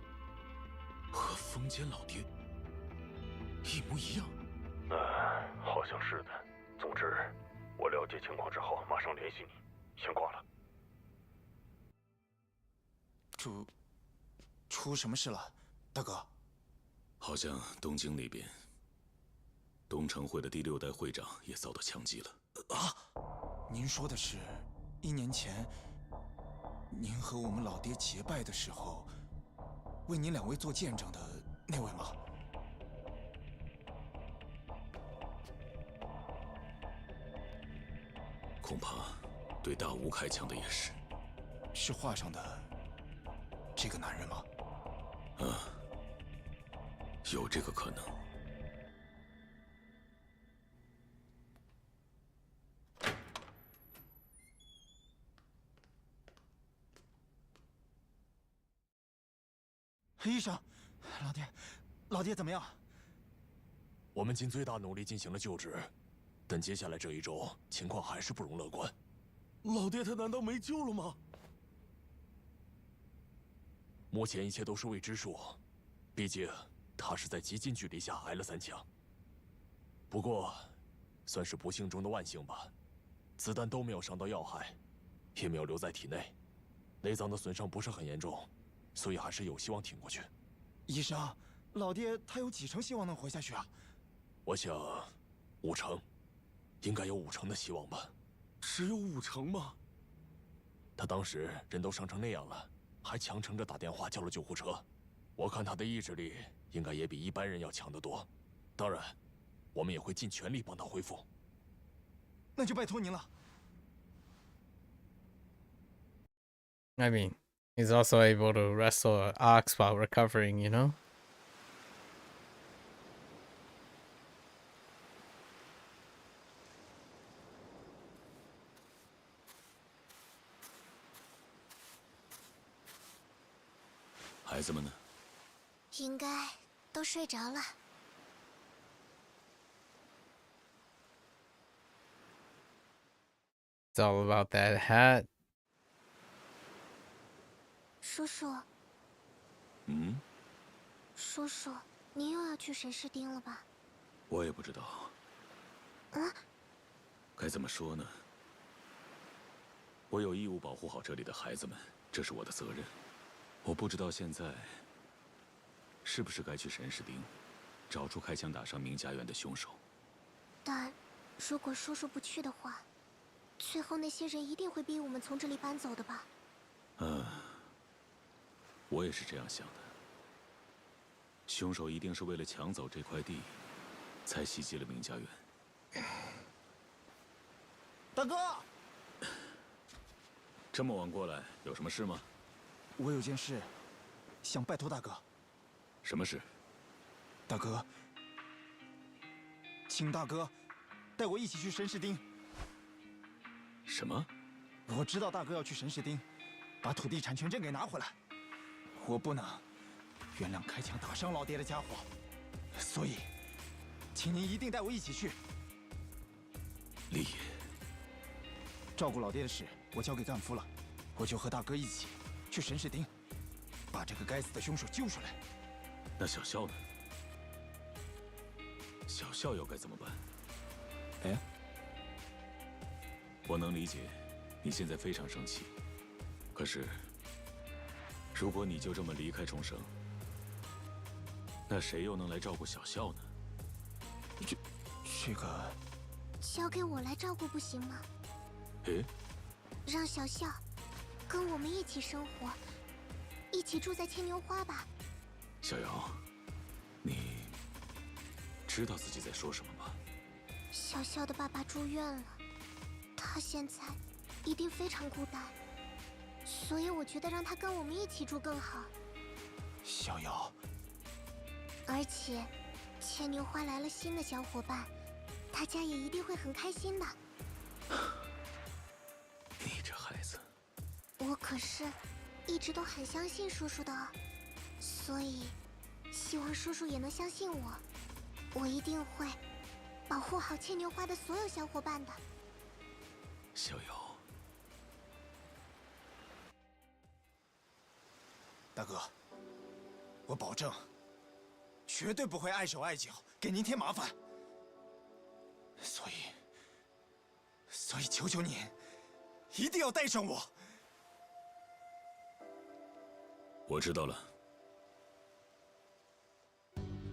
和风间老爹一模一样？好像是的。总之，我了解情况之后马上联系你。先挂了。出什么事了，大哥？好像东京那边，东城会的第6代会长也遭到枪击了。啊！您说的是1年前，您和我们老爹结拜的时候，为您2位做见证的那位吗？恐怕对大吴开枪的也是。是画上的这个男人吗？有这个可能。医生，老爹怎么样？我们尽最大努力进行了救治，但接下来这1周情况还是不容乐观。老爹他难道没救了吗？目前一切都是未知数，毕竟他是在极近距离下挨了3枪。不过，算是不幸中的万幸吧，子弹都没有伤到要害，也没有留在体内，内脏的损伤不是很严重，所以还是有希望挺过去。医生，老爹他有几成希望能活下去啊？我想，5成，应该有5成的希望吧。只有5成吗？他当时人都伤成那样了，还强撑着打电话叫了救护车。我看他的意志力应该也比一般人要强得多。当然，我们也会尽全力帮他恢复。那就拜托您了。I mean, he's also able to wrestle an ox while recovering, you know? 该都睡着了。It's all about that hat. 叔叔，叔叔，您又要去神士町了吧？我也不知道。该怎么说呢？我有义务保护好这里的孩子们，这是我的责任。我不知道现在是不是该去神士町，找出开枪打伤明家园的凶手。但如果叔叔不去的话，最后那些人一定会逼我们从这里搬走的吧？我也是这样想的。凶手一定是为了抢走这块地，才袭击了明家园。大哥，这么晚过来，有什么事吗？我有件事，想拜托大哥。什么事？大哥，请大哥带我一起去神士町。什么？我知道大哥要去神士町，把土地产权证给拿回来。我不能原谅开枪打伤老爹的家伙，所以，请您一定带我一起去。立野，照顾老爹的事我交给干夫了，我就和大哥一起去神士町，把这个该死的凶手救出来。那小笑呢？小笑又该怎么办？哎，我能理解，你现在非常生气。可是，如果你就这么离开冲绳，那谁又能来照顾小笑呢？这个，交给我来照顾不行吗？让小笑跟我们一起生活，一起住在牵牛花吧。小瑶，你知道自己在说什么吗？小笑的爸爸住院了，他现在一定非常孤单，所以我觉得让他跟我们一起住更好。小瑶，而且牵牛花来了新的小伙伴，大家也一定会很开心的。你这孩子，我可是一直都很相信叔叔的，所以希望叔叔也能相信我，我一定会保护好牵牛花的所有小伙伴的。小瑶，大哥，我保证，绝对不会碍手碍脚，给您添麻烦。所以求求您，一定要带上我。我知道了。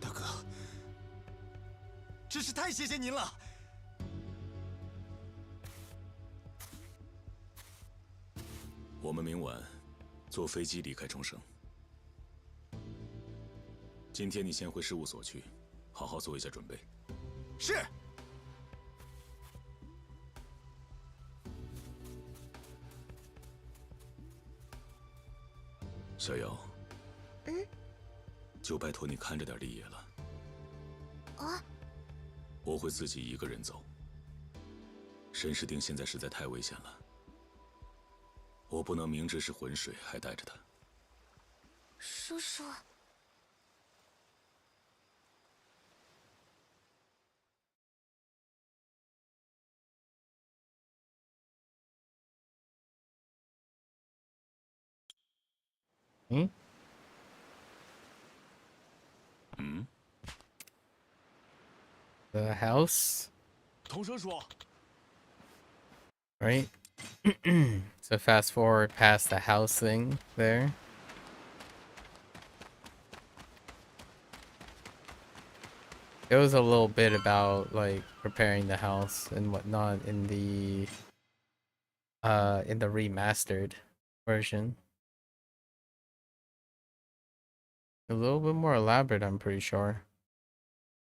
大哥，真是太谢谢您了。我们明晚坐飞机离开冲绳。今天你先回事务所去，好好做一下准备。是。小瑶，就拜托你看着点立野了。我会自己一个人走。神士町现在实在太危险了，我不能明知是浑水还带着他。叔叔。The house. 同生说 Right? So fast forward past the house thing there. It was a little bit about like preparing the house and whatnot in the remastered version. A little bit more elaborate, I'm pretty sure.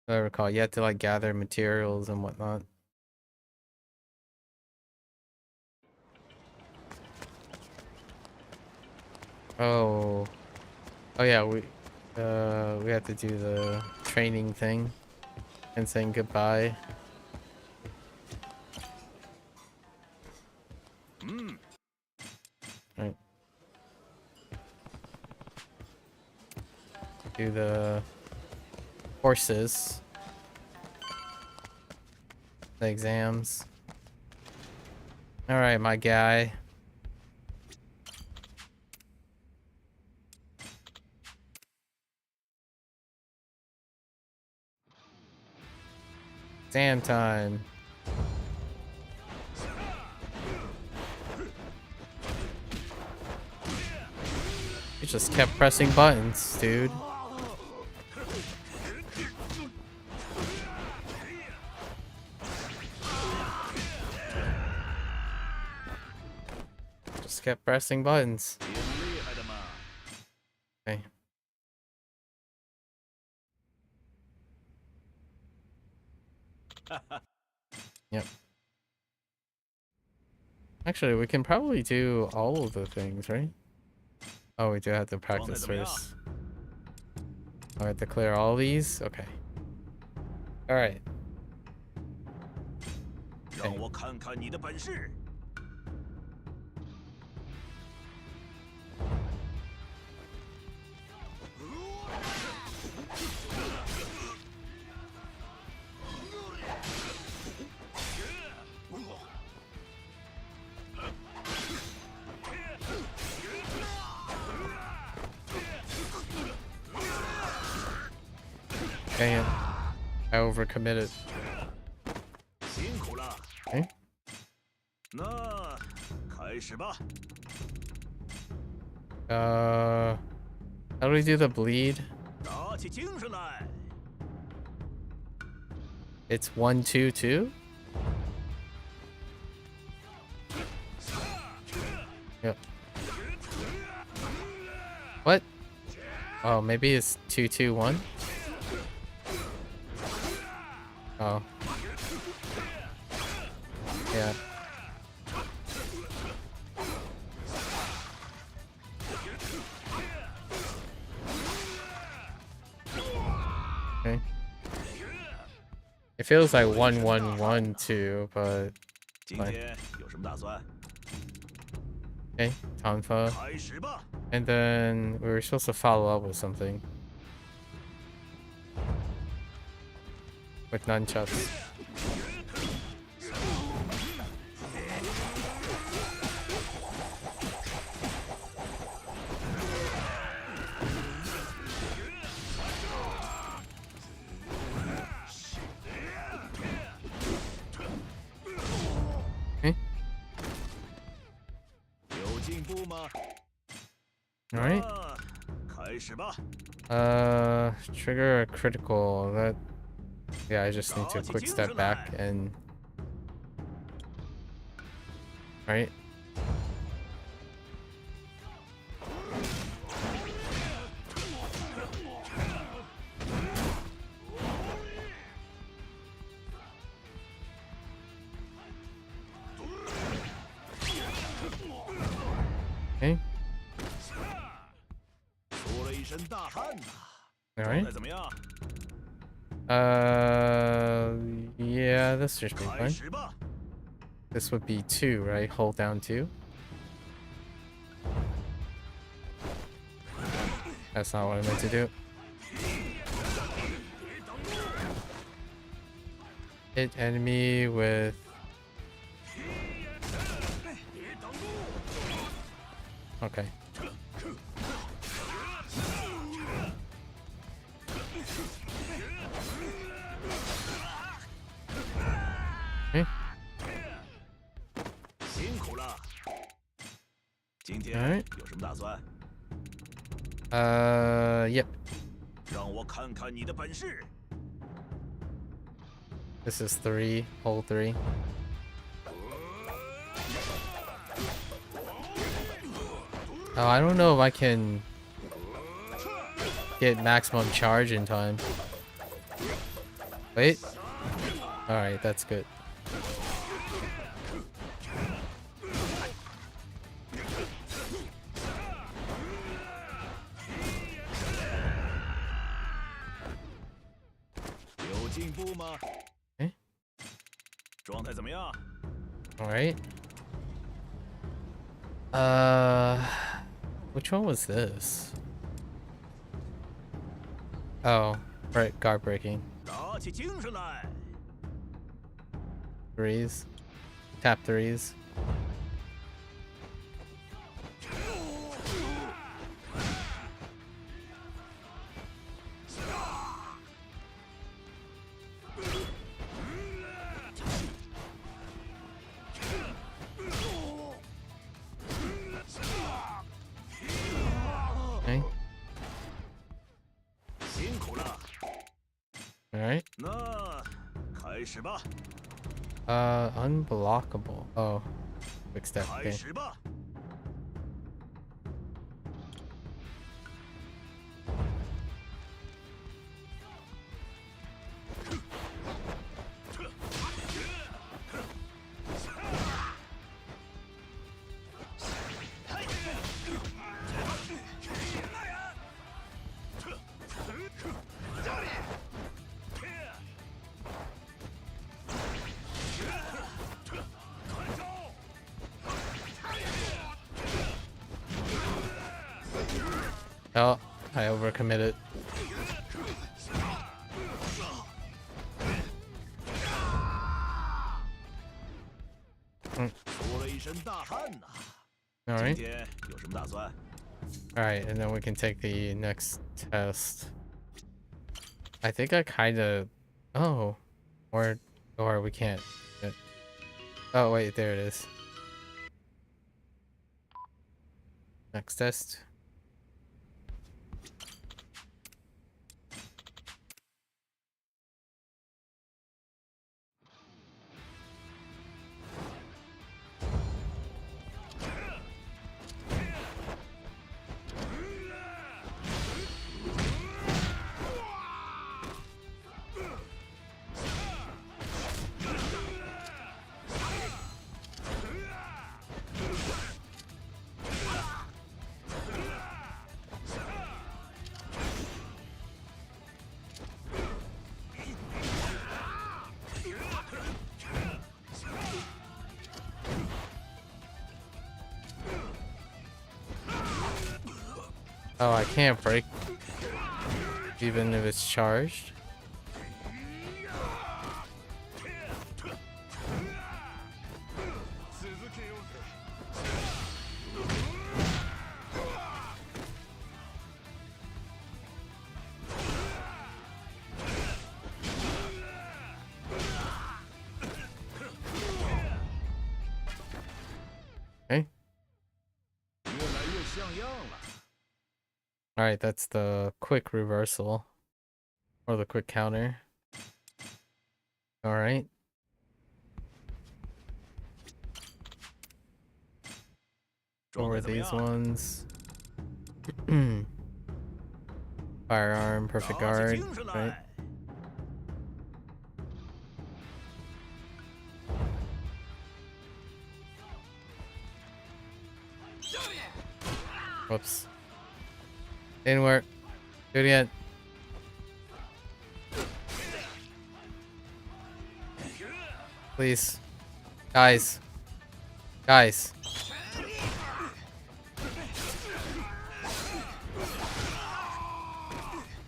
If I recall, you had to like gather materials and whatnot. Oh yeah, we had to do the training thing and saying goodbye. Right. Do the courses. The exams. Alright, my guy. Exam time. You just kept pressing buttons, dude. Just kept pressing buttons. Okay. Yep. Actually, we can probably do all of the things, right? Oh, we do have to practice first. I have to clear all these? Okay. Alright. Okay. Dang it. I overcommitted. Okay. How do we do the bleed? It's 1, 2, 2? Yep. What? Oh, maybe it's 2, 2, 1? Oh. Yeah. Okay. It feels like 1, 1, 1, 2, but fine. Okay, Tonfa. And then we were supposed to follow up with something. With nunchucks. Okay. Alright. Trigger a critical. That. Yeah, I just need to quick step back and. Alright. Okay. Alright. Yeah, this should be fine. This would be 2, right? Hold down 2. That's not what I meant to do. Hit enemy with... Okay. Okay. Alright. Yep. This is 3, hold 3. Oh, I don't know if I can get maximum charge in time. Wait. Alright, that's good. Okay. Alright. Which one was this? Oh, Right, guard breaking. 打起精神来！ Threes. Tap threes. Okay. 辛苦了。 Alright. 那开始吧。 Unblockable. Oh. Quick step. 开 Okay. 始吧。 Oh, I overcommitted. 出了一身大汗呐。 All right. 今天有什么打算？ All right, and then we can take the next test. I think I kind of. Oh, or we can't. Oh wait, there it is. Next test. Oh, I can't break even if it's charged. Okay. Alright, that's the quick reversal. Or the quick counter. Alright. What were these ones? Firearm, perfect guard, right? Whoops. Didn't work. Do it again. Please. Guys. Guys.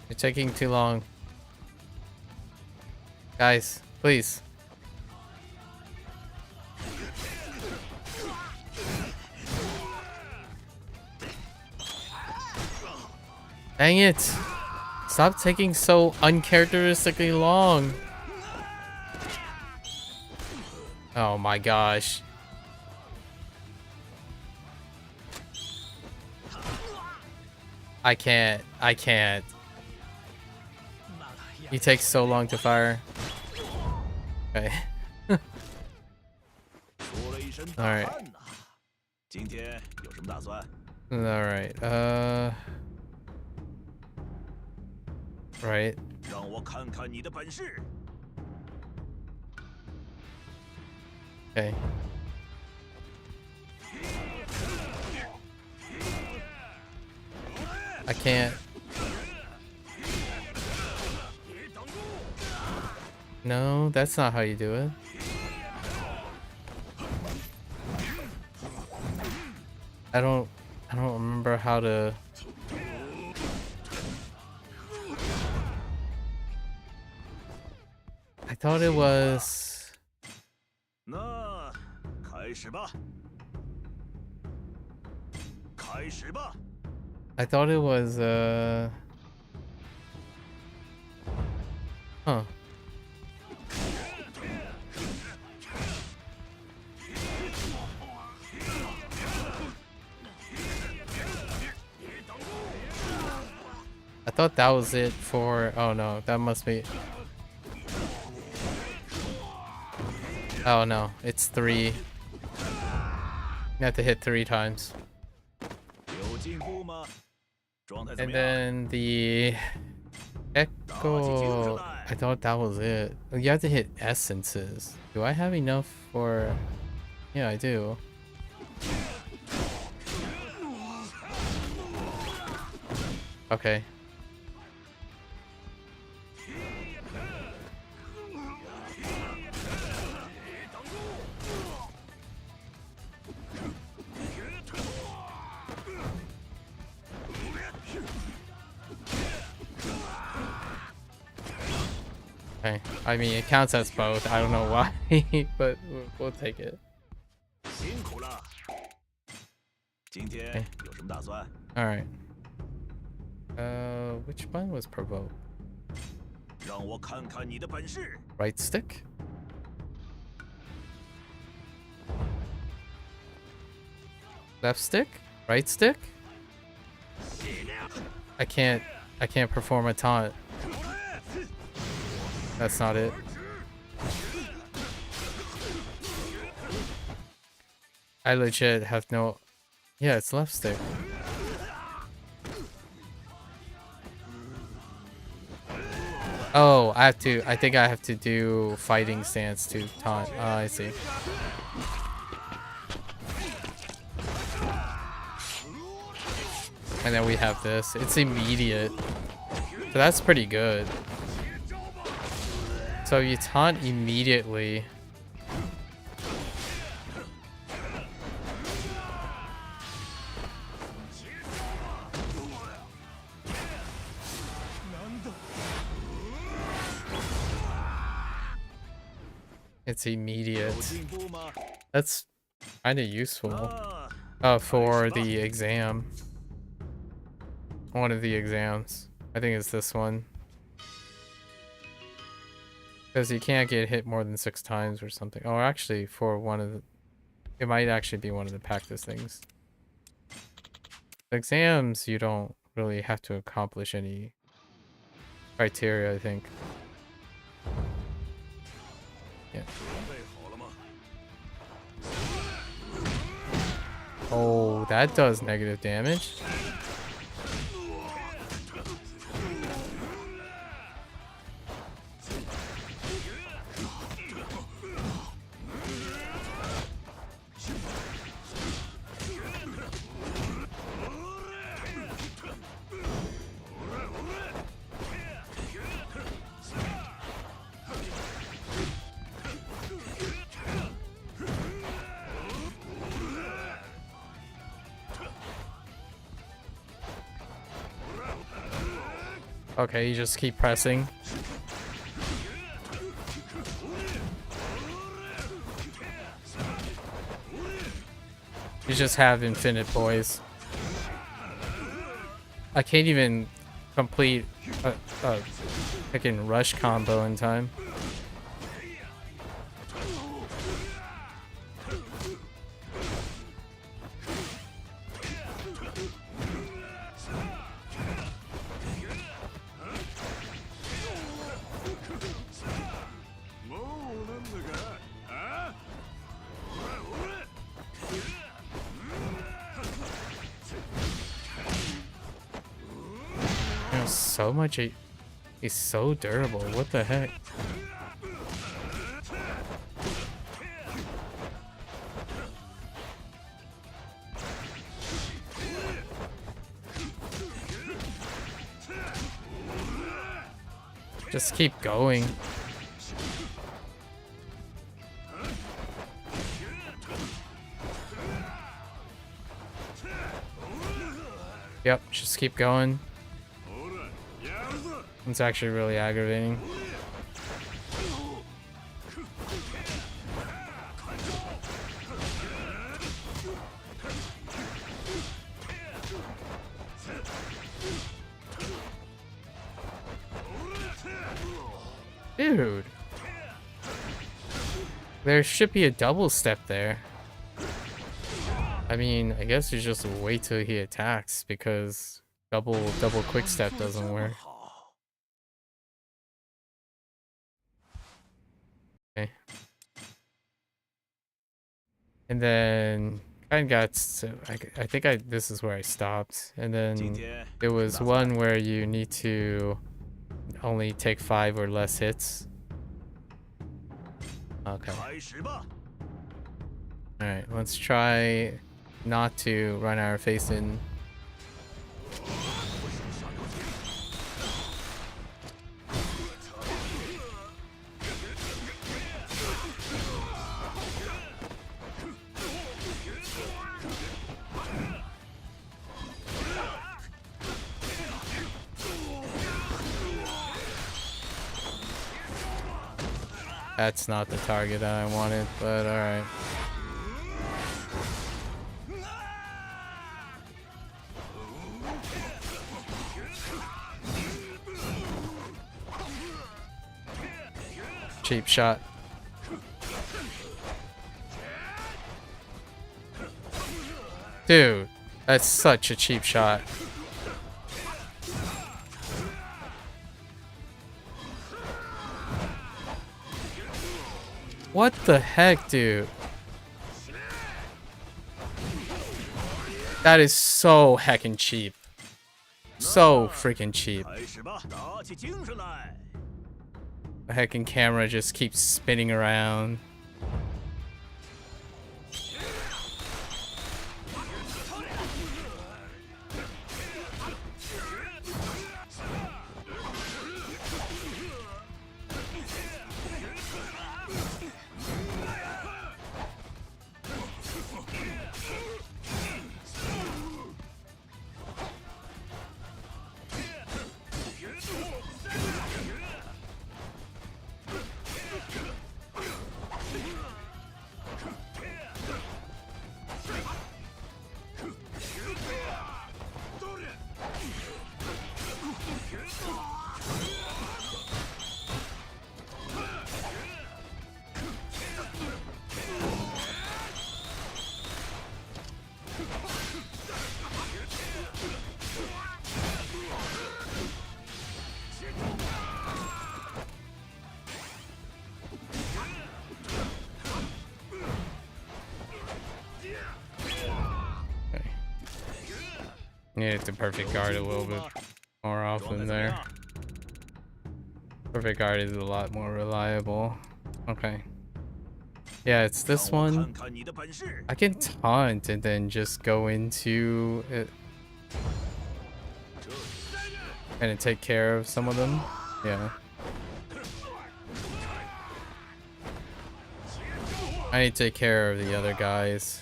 You're taking too long. Guys, please. Dang it! Stop taking so uncharacteristically long. Oh my gosh. I can't. He takes so long to fire. Okay. Alright. Alright, right. 让我看看你的本事。 Okay. I can't. No, that's not how you do it. I don't remember how to. thought it was. 那开始吧，开始吧。 I thought it was huh. I thought that was it for. Oh no, that must be. Oh no, it's 3. You have to hit 3 times. And then the Echo. I thought that was it. You have to hit essences. Do I have enough for. Yeah, I do. Okay. Okay. I mean, it counts as both. I don't know why, but we'll take it. Okay. Alright. Which one was provoke? Right stick? Left stick? Right stick? I can't perform a taunt. That's not it. I legit have no. Yeah, it's left stick. Oh, I think I have to do fighting stance to taunt. Oh, I see. And then we have this. It's immediate. So that's pretty good. So you taunt immediately. It's immediate. That's kind of useful for the exam. One of the exams. I think it's this one. Because you can't get hit more than 6 times or something. Oh, actually, for one of the... It might actually be one of the practice things. The exams, you don't really have to accomplish any criteria, I think. Yeah. Oh, that does negative damage. Okay, you just keep pressing. You just have infinite boys. I can't even complete a freaking rush combo in time. So much. He's so durable. What the heck? Just keep going. Yep, just keep going. It's actually really aggravating. Dude. There should be a double step there. I mean, I guess you just wait till he attacks because double quick step doesn't work. Okay. And then I got to, I think this is where I stopped. And then there was one where you need to only take 5 or less hits. Okay. Alright, let's try not to run our face in. That's not the target that I wanted, but alright. Cheap shot. Dude, that's such a cheap shot. What the heck, dude? That is so heckin' cheap. So freaking cheap. The heckin' camera just keeps spinning around. Needed to perfect guard a little bit more often there. Perfect guard is a lot more reliable. Okay. Yeah, it's this one. I can taunt and then just go into it and take care of some of them. Yeah. I need to take care of the other guys.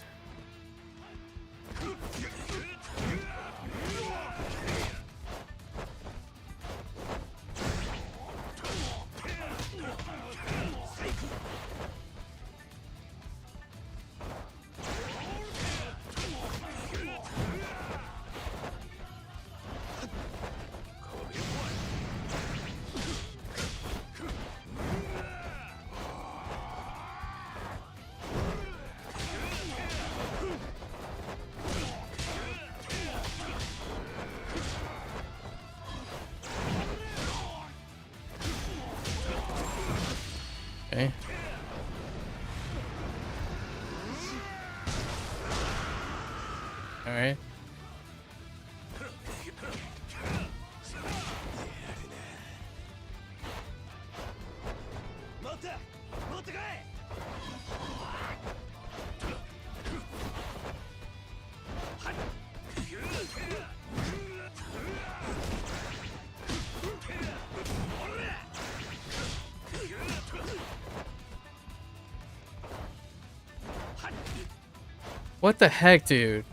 Okay. All right. What the heck, dude?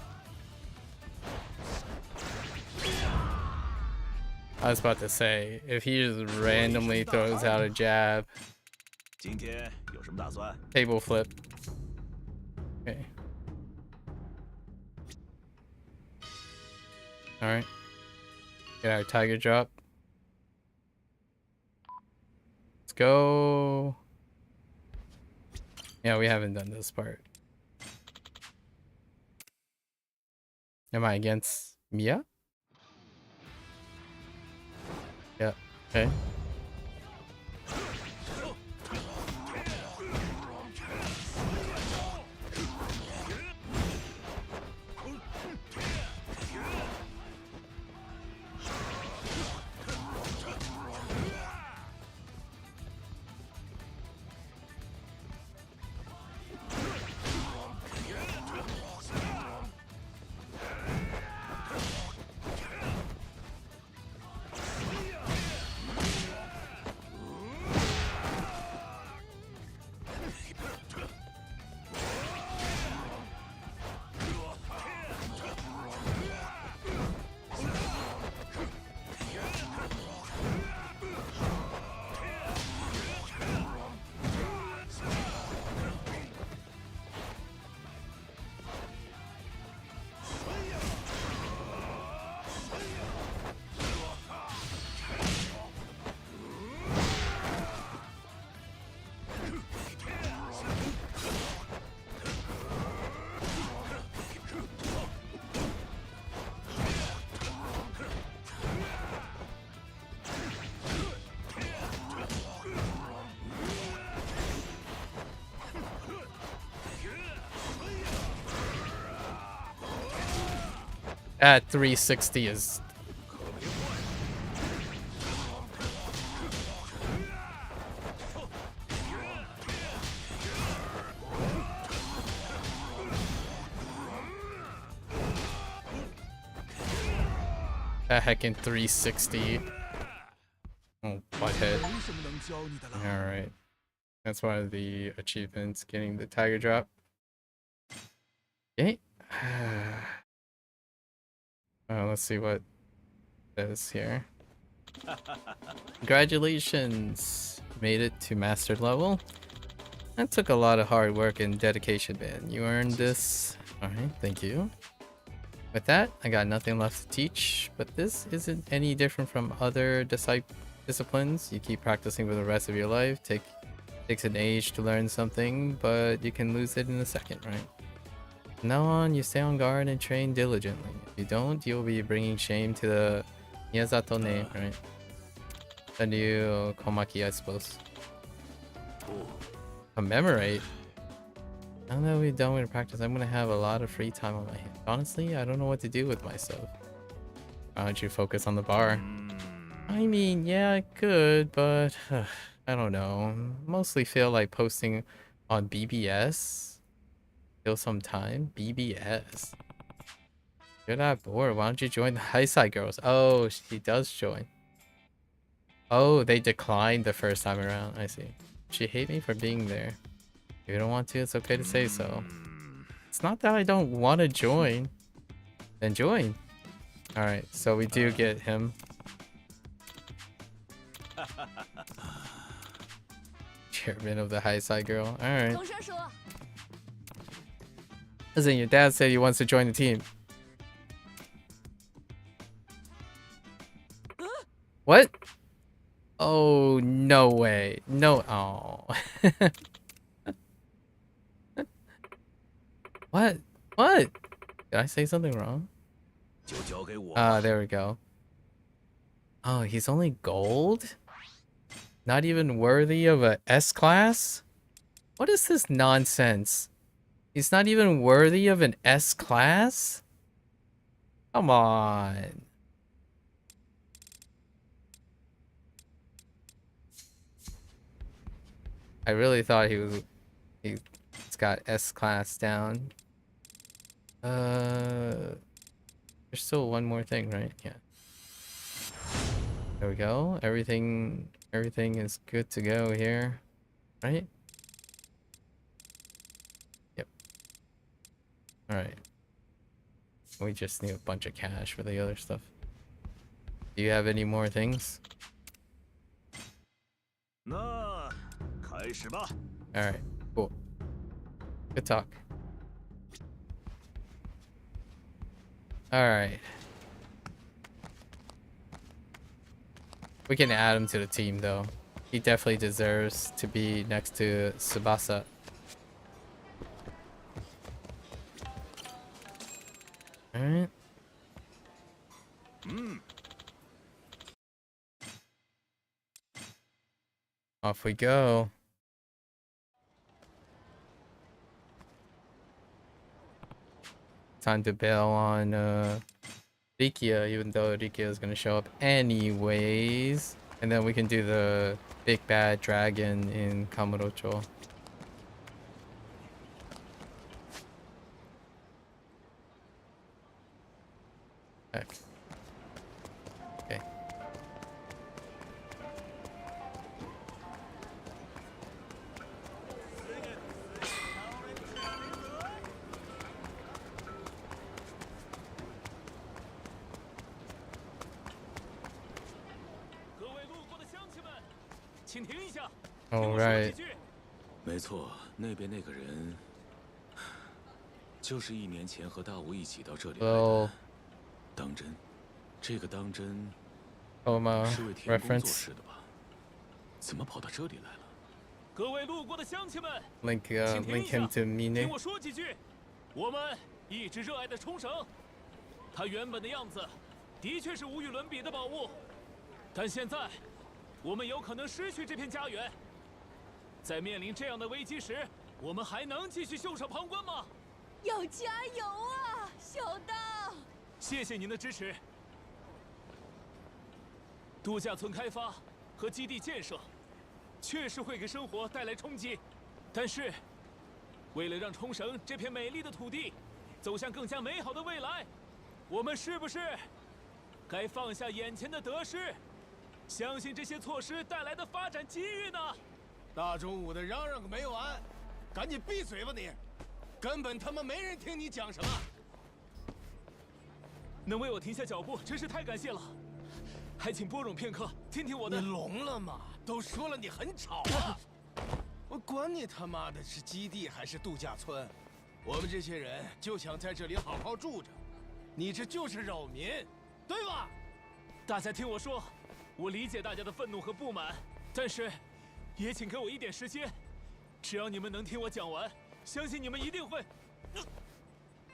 I was about to say, if he just randomly throws out a jab. Table flip. Okay. Alright. Get our tiger drop. Let's go. Yeah, we haven't done this part. Am I against Mia? Yeah, okay. At 360 is... a heckin' 360. Oh, butthead. Alright. That's one of the achievements, getting the tiger drop. Okay. Let's see what it says here. Congratulations! Made it to master level. That took a lot of hard work and dedication, man. You earned this. Alright, thank you. With that, I got nothing left to teach, but this isn't any different from other disciplines. You keep practicing for the rest of your life. Takes an age to learn something, but you can lose it in a second, right? From now on, you stay on guard and train diligently. If you don't, you'll be bringing shame to the Miyazato name, right? The new Komaki, I suppose. Commemorate? Now that we're done with practice, I'm gonna have a lot of free time on my hands. Honestly, I don't know what to do with myself. Why don't you focus on the bar? I mean, yeah, I could, but I don't know. Mostly feel like posting on BBS. Kill some time. BBS. You're not bored. Why don't you join the high side girls? Oh, she does join. Oh, they declined the first time around. I see. She hate me for being there. If you don't want to, it's okay to say so. It's not that I don't want to join. Then join. Alright, so we do get him. Chairman of the high side girl. Alright. Listen, your dad said he wants to join the team. What? Oh, no way. No. Oh. What? What? Did I say something wrong? There we go. Oh, he's only gold? Not even worthy of a S-class? What is this nonsense? He's not even worthy of an S-class? Come on. I really thought he's got S-class down. There's still one more thing, right? Yeah. There we go. Everything is good to go here, right? Yep. All right. We just need a bunch of cash for the other stuff. Do you have any more things? All right. Cool. Good talk. All right. We can add him to the team though. He definitely deserves to be next to Tsubasa. Alright. Off we go. Time to bail on Rikia, even though Rikia is gonna show up anyways. And then we can do the big bad dragon in Kamurocho. Okay. Okay. All right. 没错，那边那个人，就是1年前和大吴一起到这里来的。当真，这个当真，是为田宫做事的吧？怎么跑到这里来了？各位路过的乡亲们， Link him to Mine. 听我说几句。我们一直热爱的冲绳，它原本的样子，的确是无与伦比的宝物，但现在，我们有可能失去这片家园。 在面临这样的危机时，我们还能继续袖手旁观吗？要加油啊，小道！谢谢您的支持。度假村开发和基地建设，确实会给生活带来冲击，但是，为了让冲绳这片美丽的土地走向更加美好的未来，我们是不是该放下眼前的得失，相信这些措施带来的发展机遇呢？ 大中午的嚷嚷个没完，赶紧闭嘴吧你！根本他妈没人听你讲什么。能为我停下脚步，真是太感谢了。还请拨冗片刻，听听我的。你聋了吗？都说了你很吵啊！我管你他妈的是基地还是度假村，我们这些人就想在这里好好住着，你这就是扰民，对吧？大家听我说，我理解大家的愤怒和不满，但是。 也请给我一点时间，只要你们能听我讲完，相信你们一定会。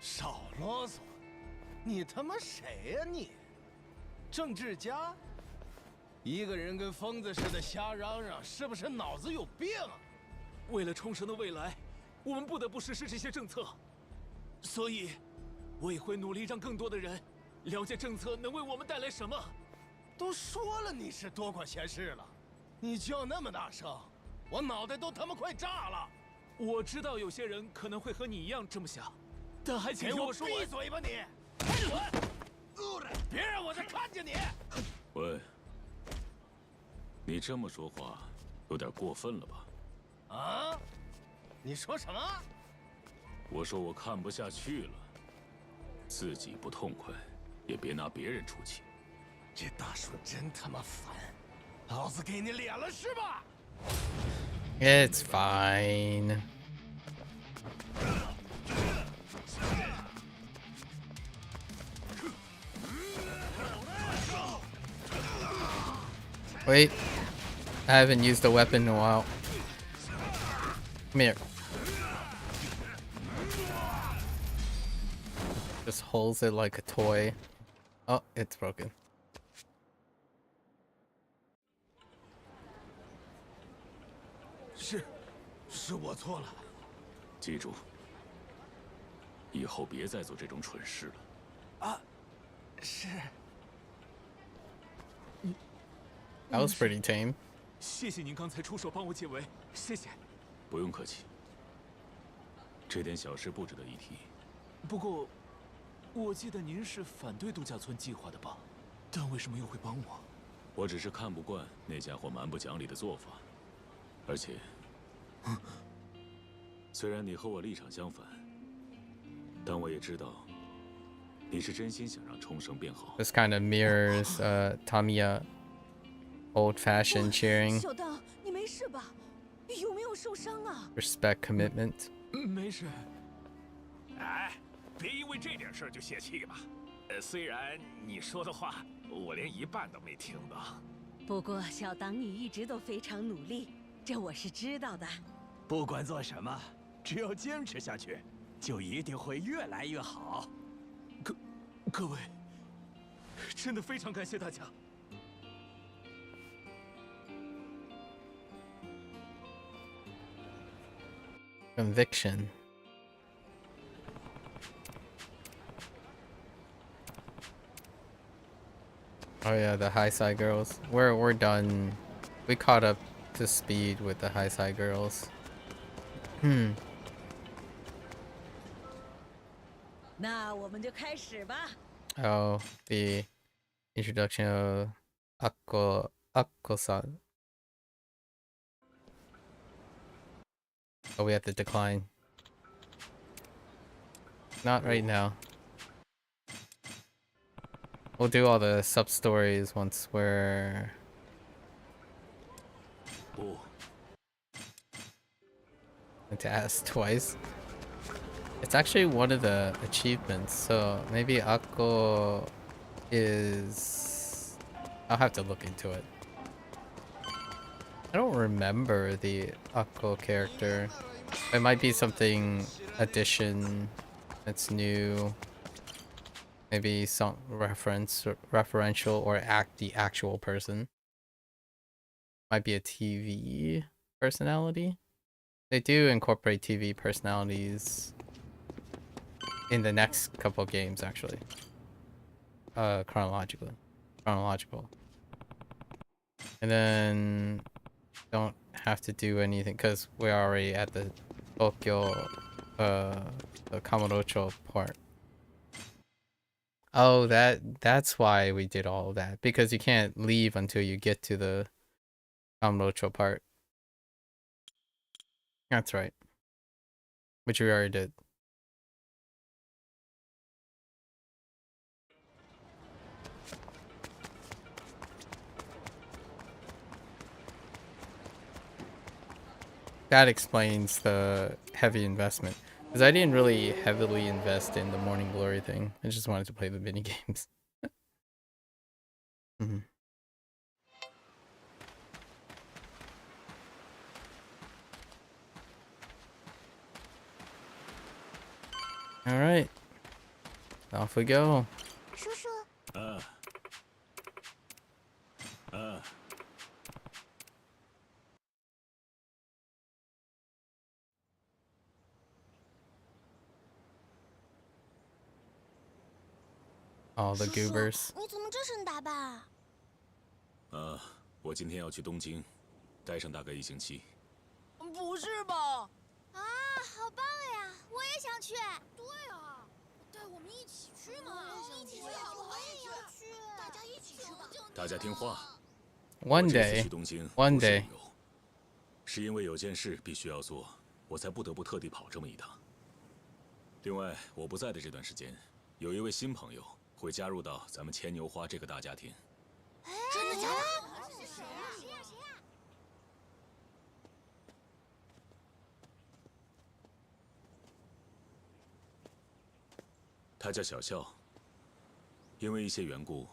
少啰嗦，你他妈谁呀你？政治家？一个人跟疯子似的瞎嚷嚷，是不是脑子有病啊？为了冲绳的未来，我们不得不实施这些政策，所以，我也会努力让更多的人了解政策能为我们带来什么。都说了你是多管闲事了。 你叫那么大声，我脑袋都他妈快炸了！我知道有些人可能会和你一样这么想，但还请给我说闭嘴吧你！闭嘴！别让我再看见你！喂，你这么说话有点过分了吧？啊？你说什么？我说我看不下去了，自己不痛快，也别拿别人出气。这大叔真他妈烦！ 老子给你脸了是吧 It's fine. Wait, I haven't used a weapon in a while. Come here. Just holds it like a toy. Oh, it's broken. 是我错了。记住，以后别再做这种蠢事了。啊，是。That was pretty tame. 谢谢您刚才出手帮我解围，谢谢。不用客气，这点小事不值得一提。不过，我记得您是反对度假村计划的吧？但为什么又会帮我？我只是看不惯那家伙蛮不讲理的做法，而且。 虽然你和我立场相反，但我也知道，你是真心想让冲绳变好。 This kind of mirrors Tamiya old-fashioned cheering. 小道，你没事吧？有没有受伤啊 Respect, commitment. 没事。哎，别因为这点事儿就泄气吧。虽然你说的话我连一半都没听到。不过小党你一直都非常努力，这我是知道的。不管做什么，只要坚持下去，就一定会越来越好。各位，真的非常感谢大家。Conviction. Oh yeah, the high side girls. We're done. We caught up to speed with the high side girls. Hmm. 那我们就开始吧。 Oh, the introduction of Akko-san. Oh, we have to decline. Not right now. We'll do all the sub stories once we're. Oh. And to ask twice. It's actually one of the achievements, so maybe Akko is. I'll have to look into it. I don't remember the Akko character. It might be something addition that's new. Maybe some referential or the actual person. Might be a TV personality. They do incorporate TV personalities in the next couple of games, actually. Chronological. And then don't have to do anything because we're already at the Tokyo, the Kamurocho part. Oh, that's why we did all of that, because you can't leave until you get to the Kamurocho part. That's right. Which we already did. That explains the heavy investment. Because I didn't really heavily invest in the Morning Glory thing. I just wanted to play the mini games. Alright. Off we go. 叔叔。All the goobers. 你怎么这身打扮啊？我今天要去东京，待上大概1星期。不是吧？啊，好棒呀！我也想去。对啊，带我们一起去嘛！一起去，我也要去。大家一起去吧。大家听话。 One 我这次 day. 去东京 One 不是 day. 旅游，是因为有件事必须要做，我才不得不特地跑这么一趟。另外，我不在的这段时间，有一位新朋友会加入到咱们牵牛花这个大家庭。真的假的？是谁呀？谁呀？谁呀？他叫小笑，因为一些缘故，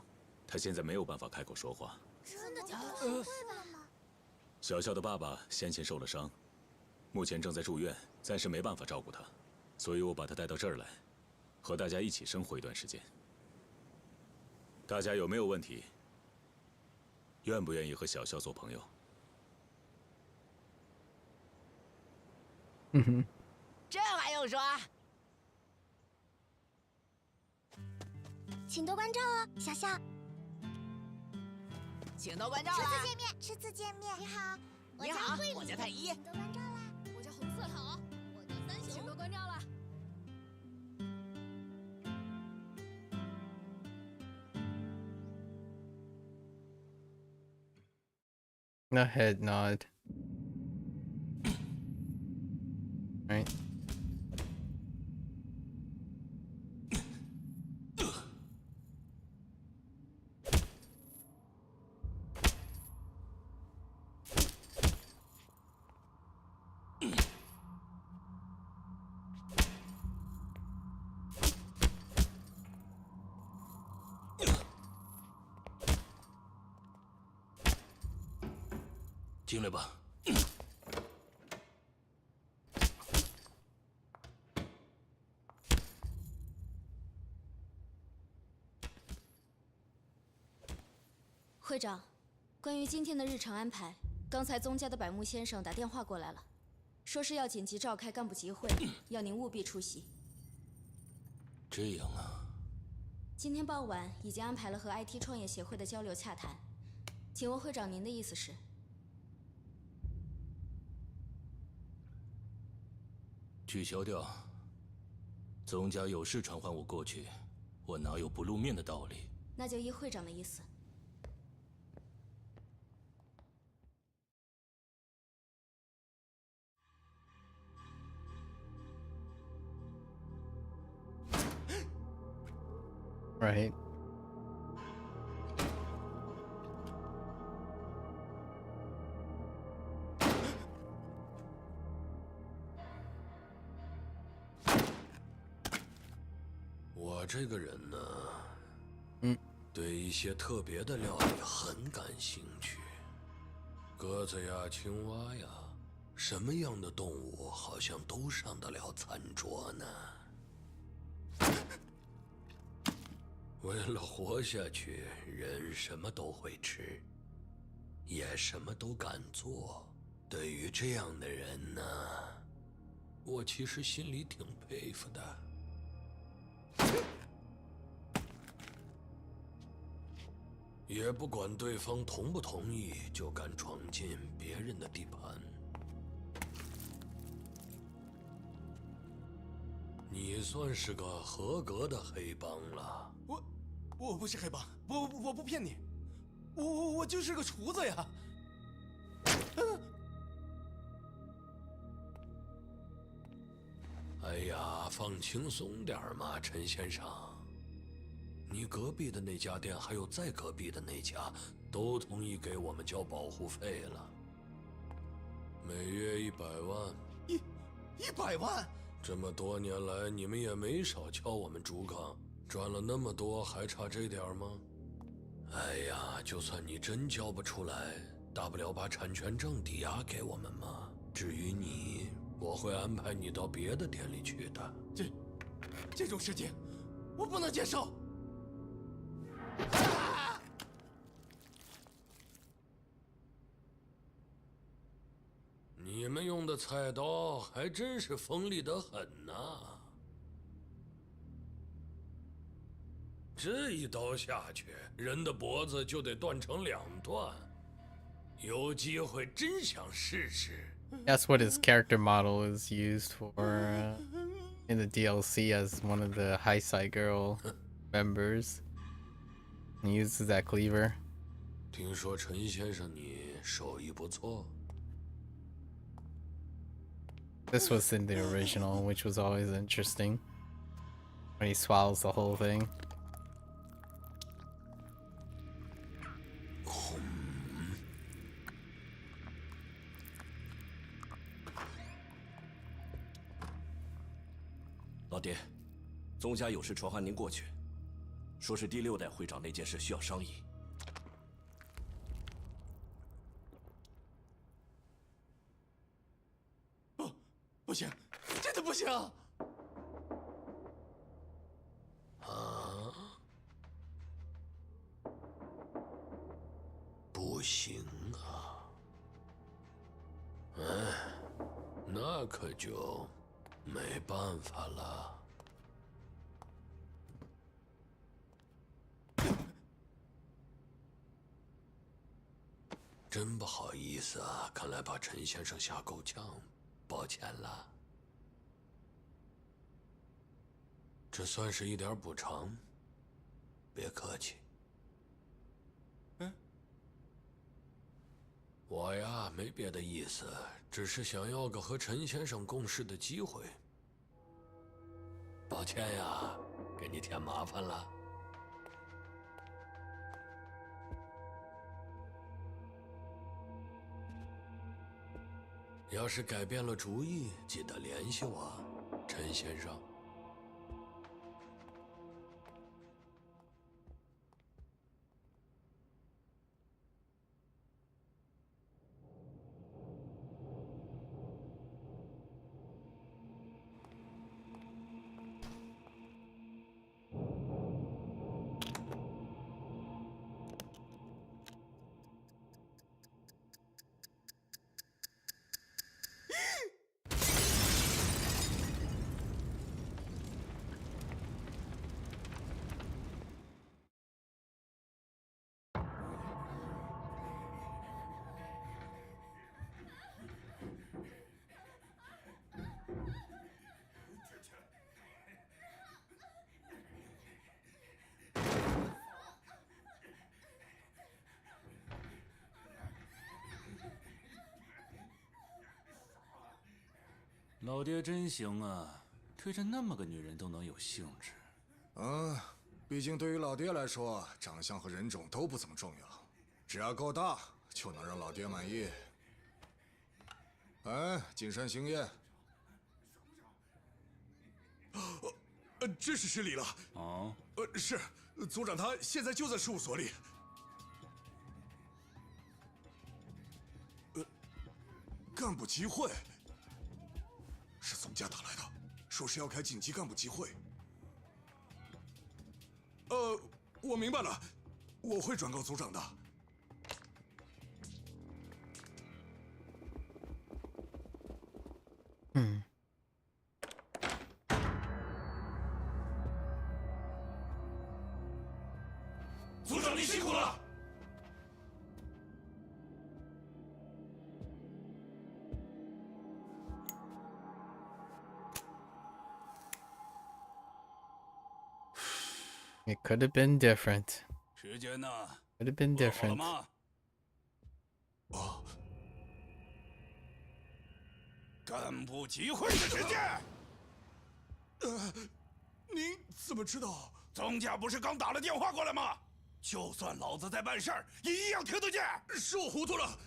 他现在没有办法开口说话。真的假的？不会吧？小笑的爸爸先前受了伤，目前正在住院，暂时没办法照顾他，所以我把他带到这儿来，和大家一起生活一段时间。大家有没有问题？愿不愿意和小笑做朋友？这还用说？请多关照哦，小笑。 请多关照啦！初次见面。你好，你好，我叫太一。请多关照啦！我叫红色。好，我叫三雄。请多关照啦！ A head nod. Right. 进来吧。会长，关于今天的日程安排，刚才宗家的柏木先生打电话过来了，说是要紧急召开干部集会，要您务必出席。这样啊。今天傍晚已经安排了和 IT 创业协会的交流洽谈，请问会长您的意思是？取消掉。宗家有事传唤我过去，我哪有不露面的道理？那就依会长的意思。Right. “我这个人呢，对一些特别的料理很感兴趣，鸽子呀、青蛙呀，什么样的动物好像都上得了餐桌呢。”为了活下去，人什么都会吃，也什么都敢做。对于这样的人呢，我其实心里挺佩服的。也不管对方同不同意，就敢闯进别人的地盘。你算是个合格的黑帮了。我不是黑帮，我不骗你，我就是个厨子呀。哎呀，放轻松点嘛，陈先生。你隔壁的那家店，还有再隔壁的那家，都同意给我们交保护费了，每月100万。100万？这么多年来，你们也没少敲我们竹杠。赚了那么多，还差这点吗？哎呀，就算你真交不出来，大不了把产权证抵押给我们嘛。至于你，我会安排你到别的店里去的。这种事情，我不能接受。你们用的菜刀还真是锋利得很呐！这一刀下去，人的脖子就得断成2段。有机会真想试试。That's what his character model is used for in the DLC as one of the high side girl members. He uses that cleaver. 听说陈先生你手艺不错。This was in the original, which was always interesting. When he swallows the whole thing. 老爹，宗家有事传唤您过去，说是第6代会长那件事需要商议。不行，真的不行！不行啊！那可就没办法了。真不好意思啊，看来把陈先生吓够呛，抱歉了。这算是一点补偿，别客气。我呀，没别的意思，只是想要个和陈先生共事的机会。抱歉呀，给你添麻烦了。要是改变了主意，记得联系我，陈先生。老爹真行啊，对着那么个女人都能有兴致。毕竟对于老爹来说，长相和人种都不怎么重要，只要够大，就能让老爹满意。哎，谨慎行业。真是失礼了。哦，是，组长他现在就在事务所里。干部集会，是总家打来的，说是要开紧急干部集会。我明白了，我会转告组长的。组长您辛苦了。It could have been different. 时间呢 Could have been 好了 different. 吗？干部集会的时间。您怎么知道？总家不是刚打了电话过来吗？就算老子在办事儿，也一样听得见。是我糊涂了，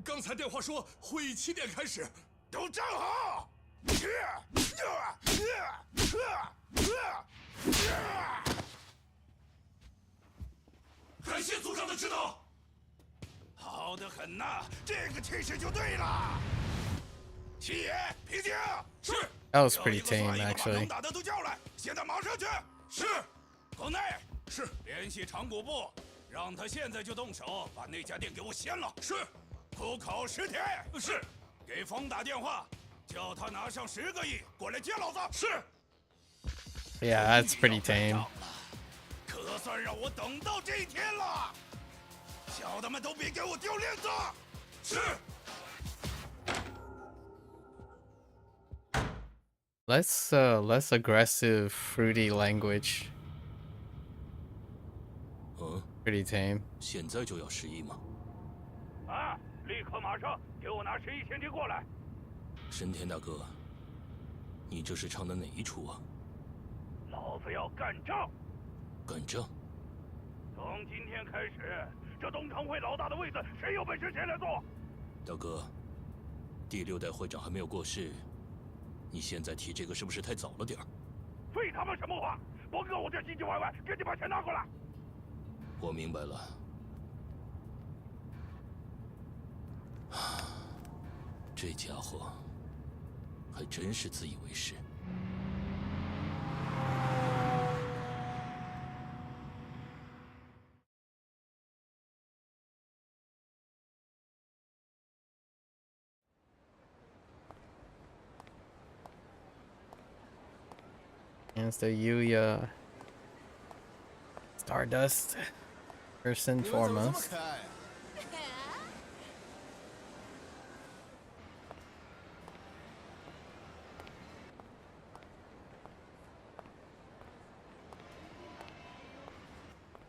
刚才电话说会议7点开始。都站好！感谢组长的指导。好得很呐，这个气势就对了。七爷，平静。是。That was pretty tame, 把 actually. 能打的都叫来，现在马上去。是。宫内。是。联系厂股部，让他现在就动手把那家店给我掀了。是。苦口10天。是。给风打电话，叫他拿上10个亿过来接老子。是。Yeah, that's pretty tame. 可算让我等到这一天了。小的们都别给我丢链子。是。Less aggressive, fruity language. Pretty tame. 现在就要11亿吗？啊！立刻马上给我拿11亿现金过来。神田大哥，你这是唱的哪一出啊？老子要干仗！干仗？从今天开始，这东城会老大的位子，谁有本事谁来做。大哥，第6代会长还没有过世，你现在提这个是不是太早了点儿？废他妈什么话！甭跟我这唧唧歪歪，赶紧把钱拿过来。我明白了。这家伙还真是自以为是。And it's the Yuya Stardust, first and foremost.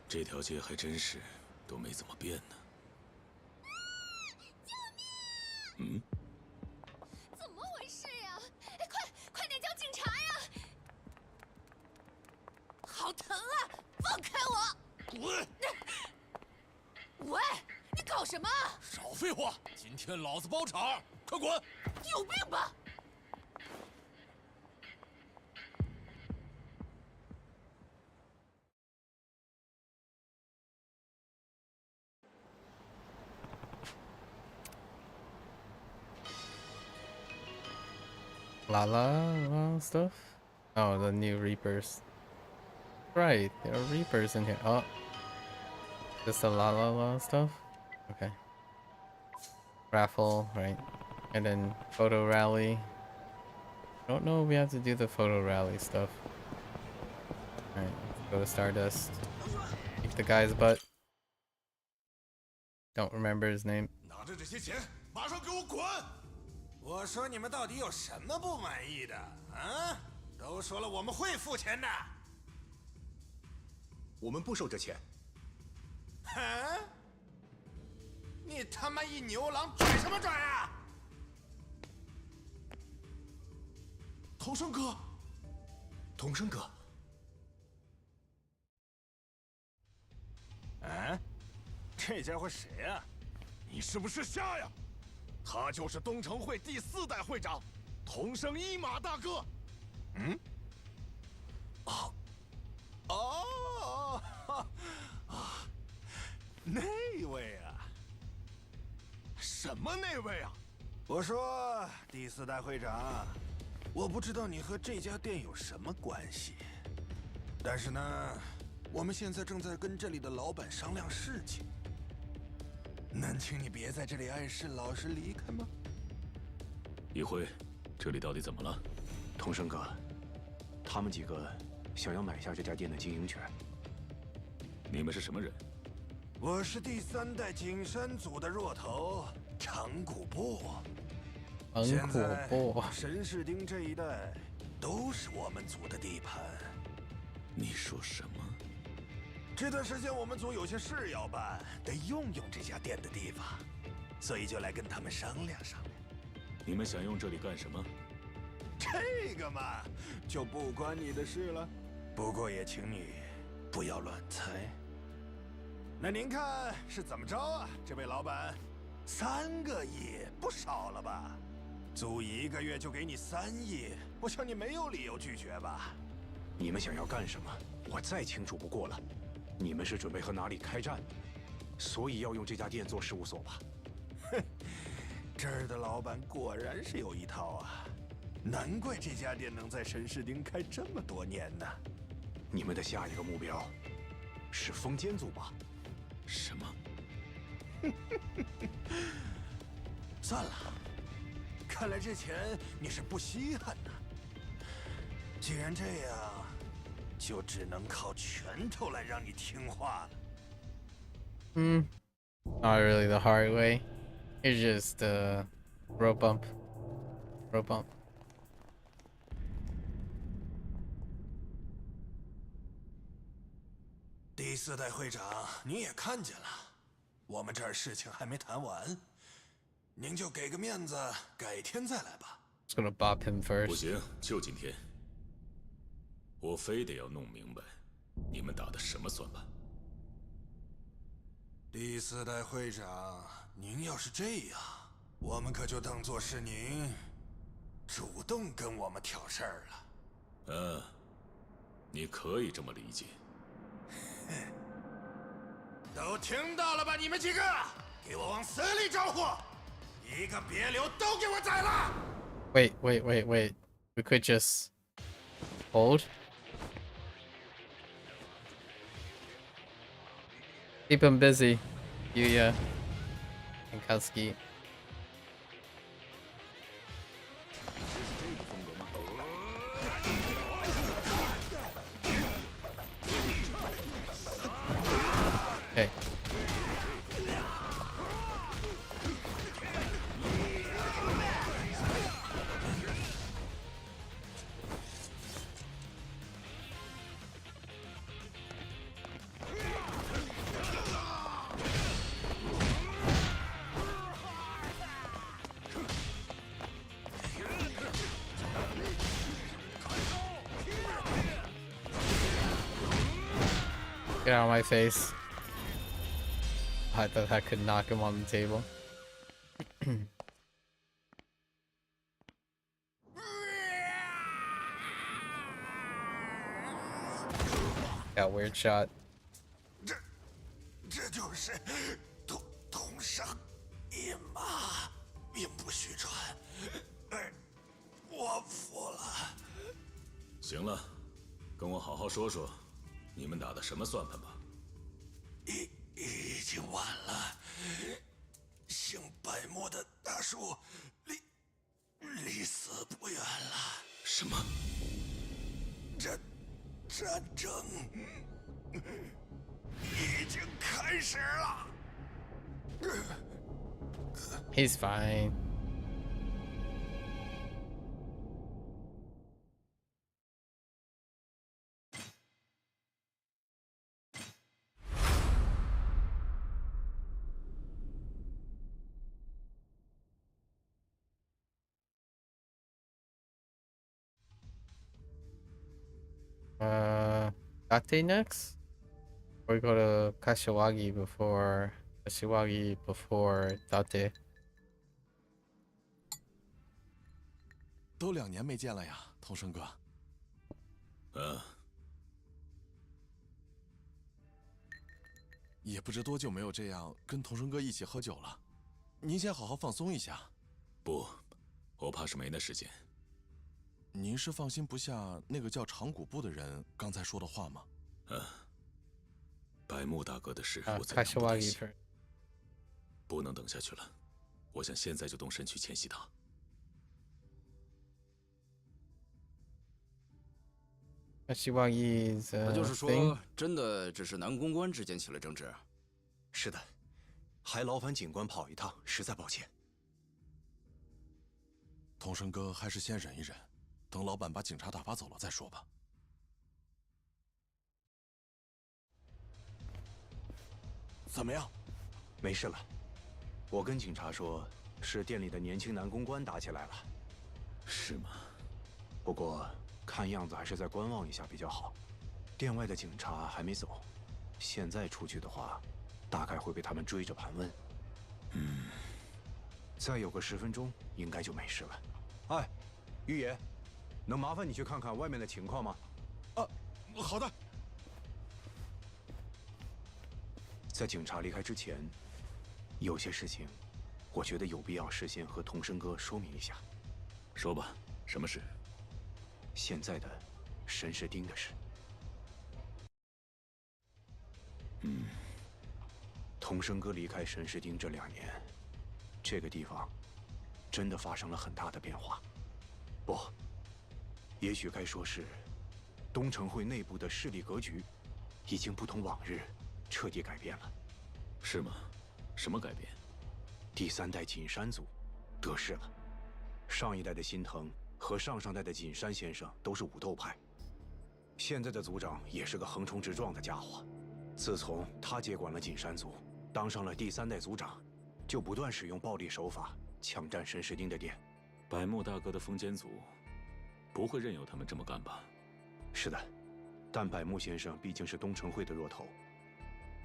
这条街还真是都没怎么变呢。嗯？怎么回事呀？快点叫警察呀！好疼啊！放开我！滚！喂，你搞什么？少废话！今天老子包场，快滚！有病吧？ La stuff? Oh, the new Reapers. Right, there are Reapers in here. Oh. Just the la stuff? Okay. Raffle, right. And then photo rally. Don't know if we have to do the photo rally stuff. Alright, let's go to Stardust. Kick the guy's butt. Don't remember his name. 拿着这些钱，马上给我滚！ 我说你们到底有什么不满意的啊？都说了我们会付钱的。我们不收这钱。哼！你他妈一牛郎拽什么拽啊？童生哥，童生哥。哎，这家伙谁呀？你是不是瞎呀？他就是东城会第4代会长，童生一马大哥。嗯？哦，啊，那位啊？什么那位啊？我说第4代会长，我不知道你和这家店有什么关系，但是呢，我们现在正在跟这里的老板商量事情。能请你别在这里碍事，老实离开吗？一辉，这里到底怎么了？童生哥，他们几个想要买下这家店的经营权。你们是什么人？我是第3代景山组的弱头长谷部。现在神士町这一带都是我们组的地盘。你说什么？这段时间我们组有些事要办，得用这家店的地方，所以就来跟他们商量商量。你们想用这里干什么？这个嘛，就不关你的事了。不过也请你不要乱猜。那您看是怎么着啊，这位老板？3个亿不少了吧？租1个月就给你3亿，我想你没有理由拒绝吧？你们想要干什么？我再清楚不过了。你们是准备和哪里开战，所以要用这家店做事务所吧？哼，这儿的老板果然是有一套啊，难怪这家店能在神士町开这么多年呢。你们的下一个目标是风间组吧？什么？算了，看来这钱你是不稀罕的。既然这样，就只能靠拳头来让你听话了。Not really the hard way. It's just rope bump. Rope bump. 第4代会长，您也看见了，我们这儿事情还没谈完，您就给个面子，改天再来吧。Just gonna bop him first. 不行，就今天。我非得要弄明白，你们打的什么算盘？第4代会长，您要是这样，我们可就当作是您主动跟我们挑事儿了。你可以这么理解。都听到了吧，你们几个，给我往死里招呼，一个别留，都给我宰了！ Wait. We could just hold. Keep him busy, Yuya and Katsuki. Okay. Get out of my face. I thought I could knock him on the table. Got weird shot. 这就是同生一马，名不虚传。我服了。行了，跟我好好说说，你们打的什么算盘吧？已经晚了。姓白墨的大叔离死不远了。什么？战争已经开始了。He's fine. Date next? Or we go to Kashiwagi before Date? 都2年没见了呀，童生哥。也不知多久没有这样跟童生哥一起喝酒了。您先好好放松一下。不，我怕是没那时间。您是放心不下那个叫长谷部的人刚才说的话吗？白木大哥的事，我怎样不担心？不能等下去了，我想现在就动身去牵系他。Kashiwagi's 那就是说，真的只是男公关之间起了争执？是的，还劳烦警官跑一趟，实在抱歉。童生哥还是先忍一忍，等老板把警察打发走了再说吧。怎么样？没事了。我跟警察说，是店里的年轻男公关打起来了。是吗？不过看样子还是再观望一下比较好。店外的警察还没走，现在出去的话，大概会被他们追着盘问。再有个10分钟，应该就没事了。哎，玉爷，能麻烦你去看看外面的情况吗？好的。在警察离开之前，有些事情，我觉得有必要事先和童生哥说明一下。说吧，什么事？现在的神石町的事。童生哥离开神石町这2年，这个地方真的发生了很大的变化。不，也许该说是东城会内部的势力格局已经不同往日，彻底改变了。是吗？什么改变？第3代锦山族得势了。上一代的心藤和上上代的锦山先生都是武斗派，现在的族长也是个横冲直撞的家伙。自从他接管了锦山族，当上了第3代族长，就不断使用暴力手法抢占神石町的店。百木大哥的风间族不会任由他们这么干吧？是的，但百木先生毕竟是东城会的弱头，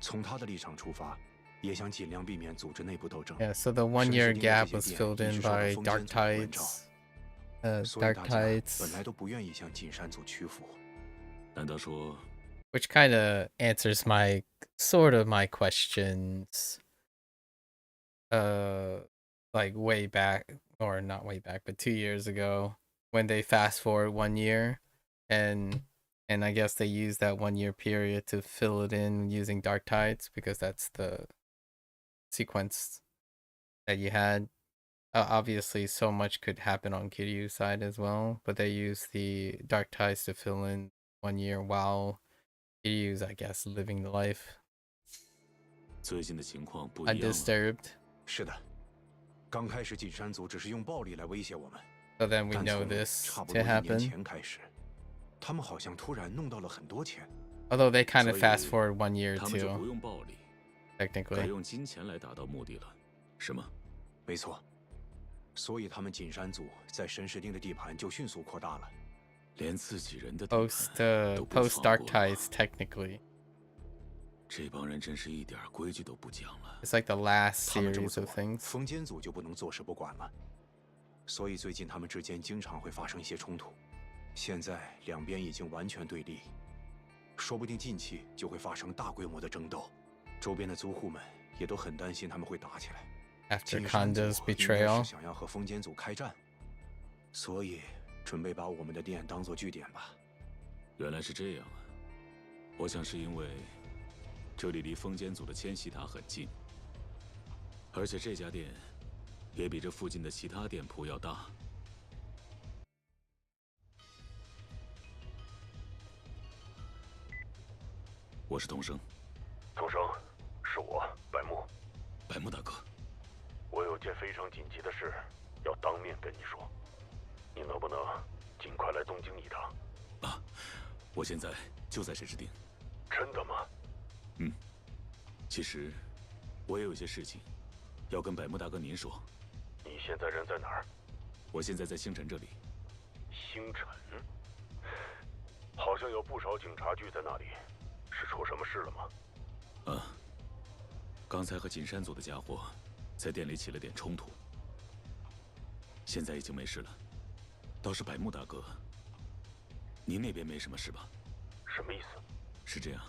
从他的立场出发，也想尽量避免组织内部斗争。Yeah, so the 1-year gap was filled in by Dark Tides. Dark Tides. 本来都不愿意向锦山族屈服。难道说 Which kind of answers my questions. Like way back, or not way back, but 2 years ago, when they fast forward 1 year, and I guess they used that 1-year period to fill it in using Dark Tides because that's the sequence that you had. Obviously, so much could happen on Kiryu's side as well, but they used the Dark Tides to fill in 1 year while Kiryu's, I guess, living the life. 最近的情况不一样了。 Undisturbed. 是的，刚开始锦山族只是用暴力来威胁我们。 So then we know this 差不 to 多1年 happen. 前开始，他们好像突然弄到了很多钱。 Although they kind of fast forward 1 year 他们就不 too. 用暴力， Technically. 改用金钱来达到目的了，是吗？没错，所以他们锦山族在神石町的地盘就迅速扩大了，连自己人的 Post 都不 post 放 Dark 过了 Tides technically. 这帮人真是一点规矩都不讲了。 It's like the last 他们这么 series 做 of things. 风间族就不能坐视不管了。所以最近他们之间经常会发生一些冲突。现在两边已经完全对立，说不定近期就会发生大规模的争斗。周边的租户们也都很担心他们会打起来。 After 锦山族 Kanda's 应该 betrayal. 是想要和风间族开战，所以准备把我们的店当作据点吧。原来是这样啊！我想是因为这里离风间组的迁徙塔很近，而且这家店也比这附近的其他店铺要大。我是童生。童生，是我，白木。白木大哥，我有件非常紧急的事，要当面跟你说，你能不能尽快来东京一趟？啊，我现在就在神石町。真的吗？嗯，其实我也有些事情要跟百木大哥您说。你现在人在哪儿？我现在在星辰这里。星辰？好像有不少警察聚在那里，是出什么事了吗？啊，刚才和锦山组的家伙在店里起了点冲突，现在已经没事了。倒是百木大哥，您那边没什么事吧？什么意思？是这样，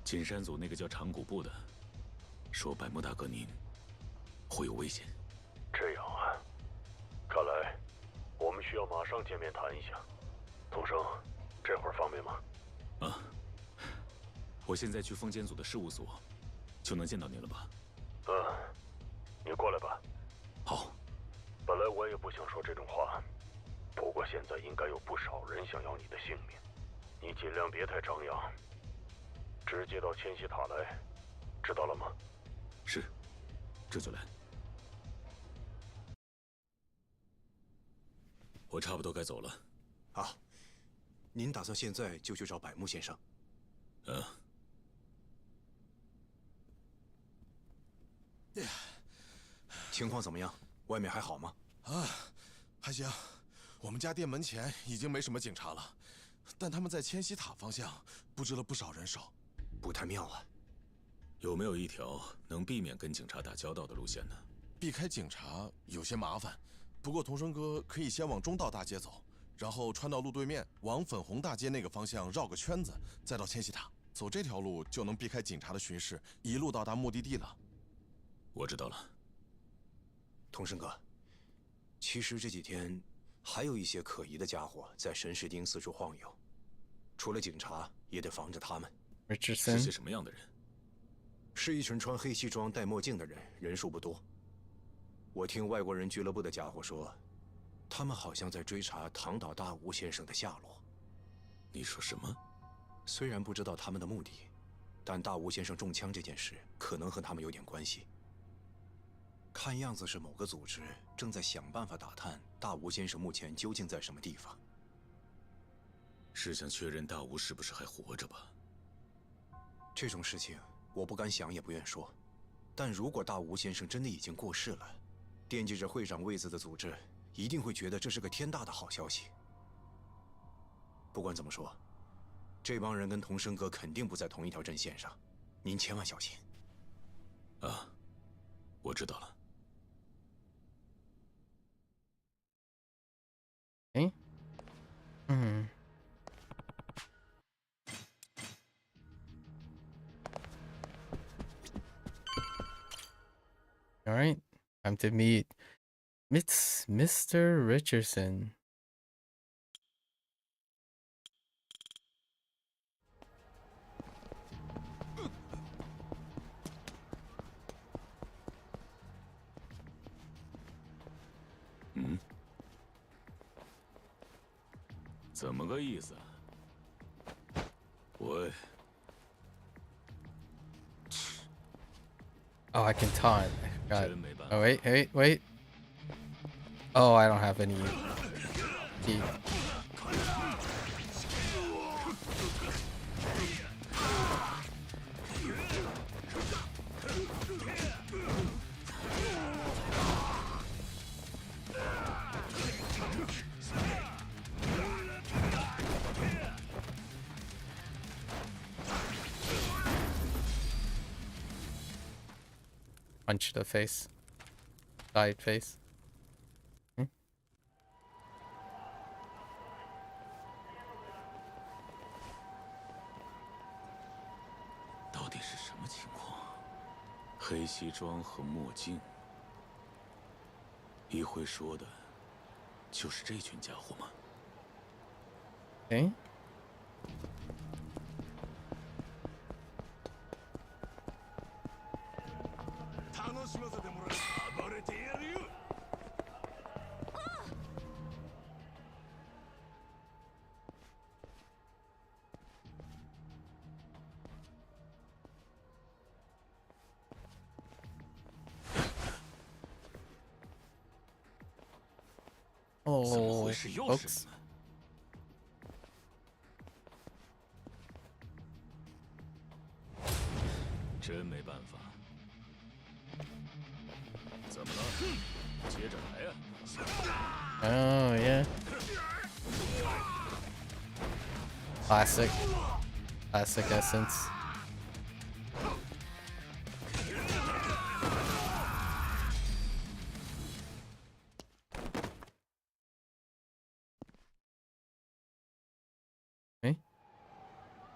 锦山组那个叫长谷部的，说百木大哥您会有危险。这样啊，看来我们需要马上见面谈一下。童生，这会儿方便吗？啊，我现在去风间组的事务所，就能见到您了吧？你过来吧。好。本来我也不想说这种话，不过现在应该有不少人想要你的性命，你尽量别太张扬，直接到千禧塔来，知道了吗？是，这就来。我差不多该走了。啊，您打算现在就去找百木先生？情况怎么样？外面还好吗？啊，还行。我们家店门前已经没什么警察了，但他们在千禧塔方向布置了不少人手，不太妙啊。有没有一条能避免跟警察打交道的路线呢？避开警察有些麻烦，不过童生哥可以先往中道大街走，然后穿到路对面，往粉红大街那个方向绕个圈子，再到千禧塔。走这条路就能避开警察的巡视，一路到达目的地了。我知道了。童生哥，其实这几天还有一些可疑的家伙在神石町四处晃悠，除了警察，也得防着他们。是些什么样的人？是一群穿黑西装、戴墨镜的人，人数不多。我听外国人俱乐部的家伙说，他们好像在追查唐岛大吴先生的下落。你说什么？虽然不知道他们的目的，但大吴先生中枪这件事可能和他们有点关系。看样子是某个组织正在想办法打探大吴先生目前究竟在什么地方。是想确认大吴是不是还活着吧？这种事情我不敢想也不愿说，但如果大吴先生真的已经过世了，惦记着会长位子的组织一定会觉得这是个天大的好消息。不管怎么说，这帮人跟童生哥肯定不在同一条阵线上，您千万小心。啊，我知道了。哎，All right, time to meet Mr. Richardson. Mm. 怎么个意思？喂。Oh, I can taunt. God. Oh, wait. Oh, I don't have any. Punch the face. Side face. 到底是什么情况？黑西装和墨镜，一会说的，就是这群家伙吗？哎。怎么回事？又是你们？真没办法。怎么了？接着来呀！ Oh yeah. Classic essence. Okay.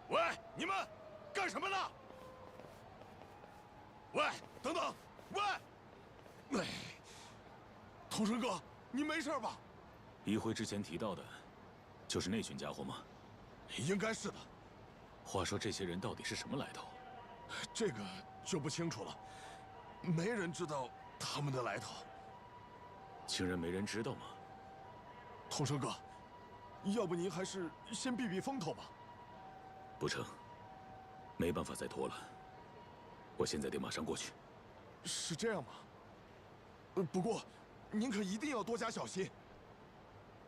喂，你们干什么呢？喂，等等，喂，童生哥，你没事吧？一辉之前提到的，就是那群家伙吗？应该是的。话说这些人到底是什么来头？这个就不清楚了，没人知道他们的来头。竟然没人知道吗？童生哥，要不您还是先避避风头吧。不成，没办法再拖了。我现在得马上过去。是这样吗？不过，您可一定要多加小心。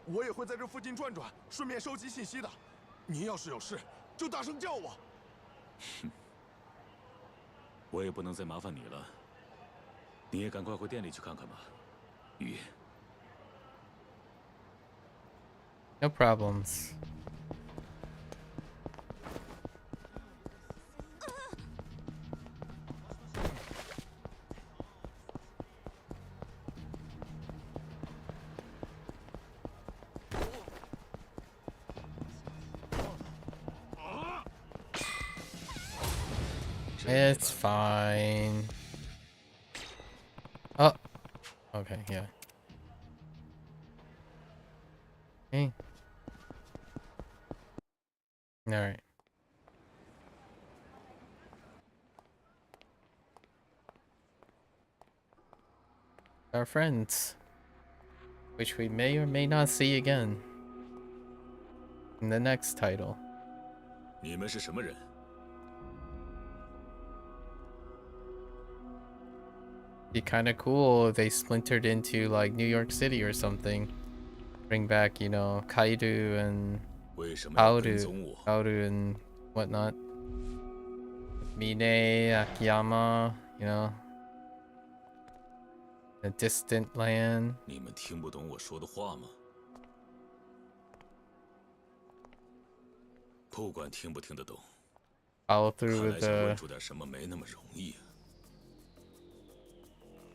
我也会在这附近转转，顺便收集信息的。您要是有事，就大声叫我。我也不能再麻烦你了。你也赶快回店里去看看吧，雨。No problems. It's fine. Oh, okay, yeah. Hey. All right. Our friends, which we may or may not see again in the next title. 你们是什么人？ Be kind of cool if they splintered into like New York City or something. Bring back, you know, Kaido and Haoru and whatnot. Mine, Akiyama, you know. A distant land. 你们听不懂我说的话吗？不管听不听得懂， Follow through 看来 with 想 the 问出点什么没那么容易啊。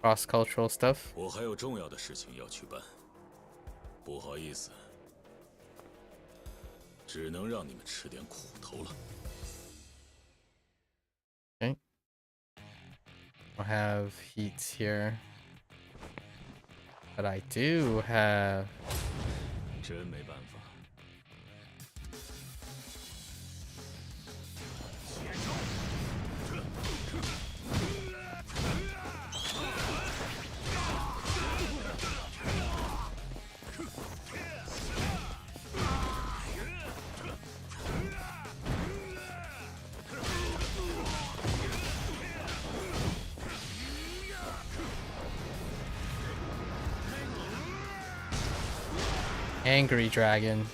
cross-cultural stuff. 我还有重要的事情要去办，不好意思，只能让你们吃点苦头了。 Okay. I have heats here. But I do have... 真没办法。 Angry dragon.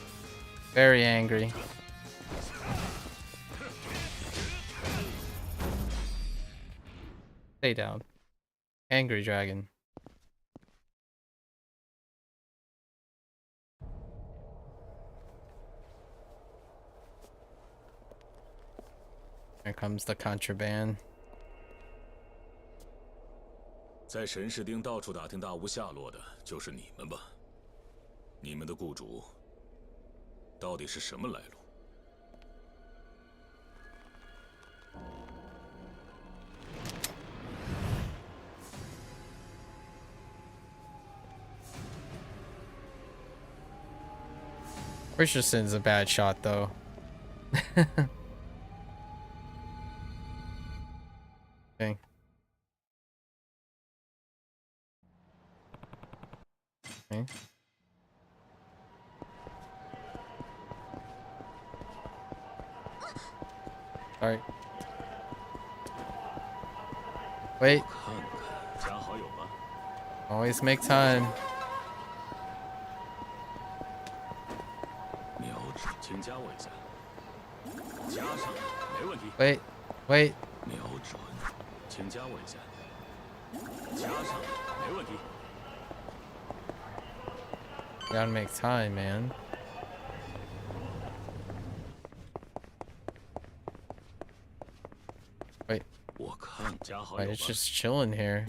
Very angry. Stay down. Angry dragon. Here comes the contraband. 在神士町到处打听大巫下落的，就是你们吧？ 你们的雇主到底是什么来路？ Richardson's a bad shot, though. Okay. Okay. Sorry. Wait. Always make time. Wait. Wait. Gotta make time, man. Wait, it's just chilling here.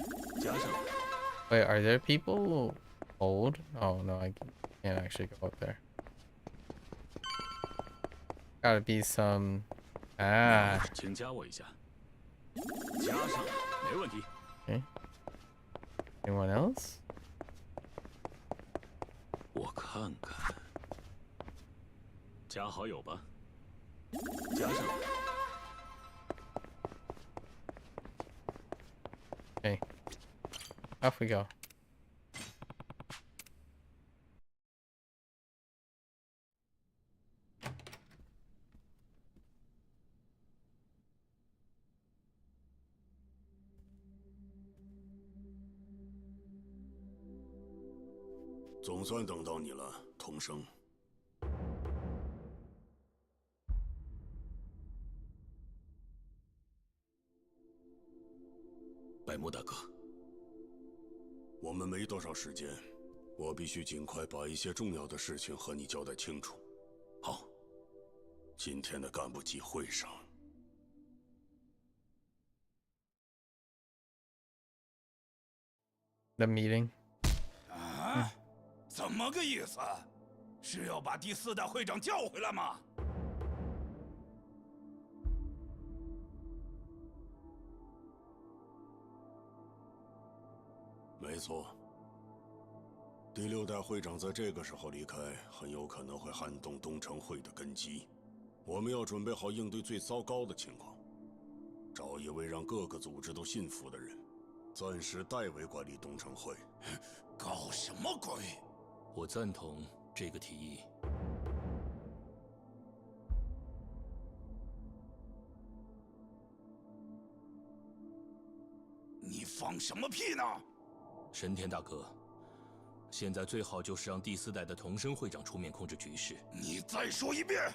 Wait, are there people old? Oh no, I can't actually go up there. Gotta be some. Ah. 请加我一下。加上，没问题。Okay. Anyone else? 我看看。加好友吧。加上。 Okay, off we go. “总算等到你了，童生。” 百慕大哥，我们没多少时间，我必须尽快把一些重要的事情和你交代清楚。好，今天的干部集会上， The meeting. 啊？怎么个意思？是要把第4代会长叫回来吗？ 没错，第6代会长在这个时候离开，很有可能会撼动东城会的根基。我们要准备好应对最糟糕的情况，找一位让各个组织都信服的人，暂时代为管理东城会。搞什么鬼？我赞同这个提议。你放什么屁呢？ 神田大哥，现在最好就是让第4代的童生会长出面控制局势。你再说一遍！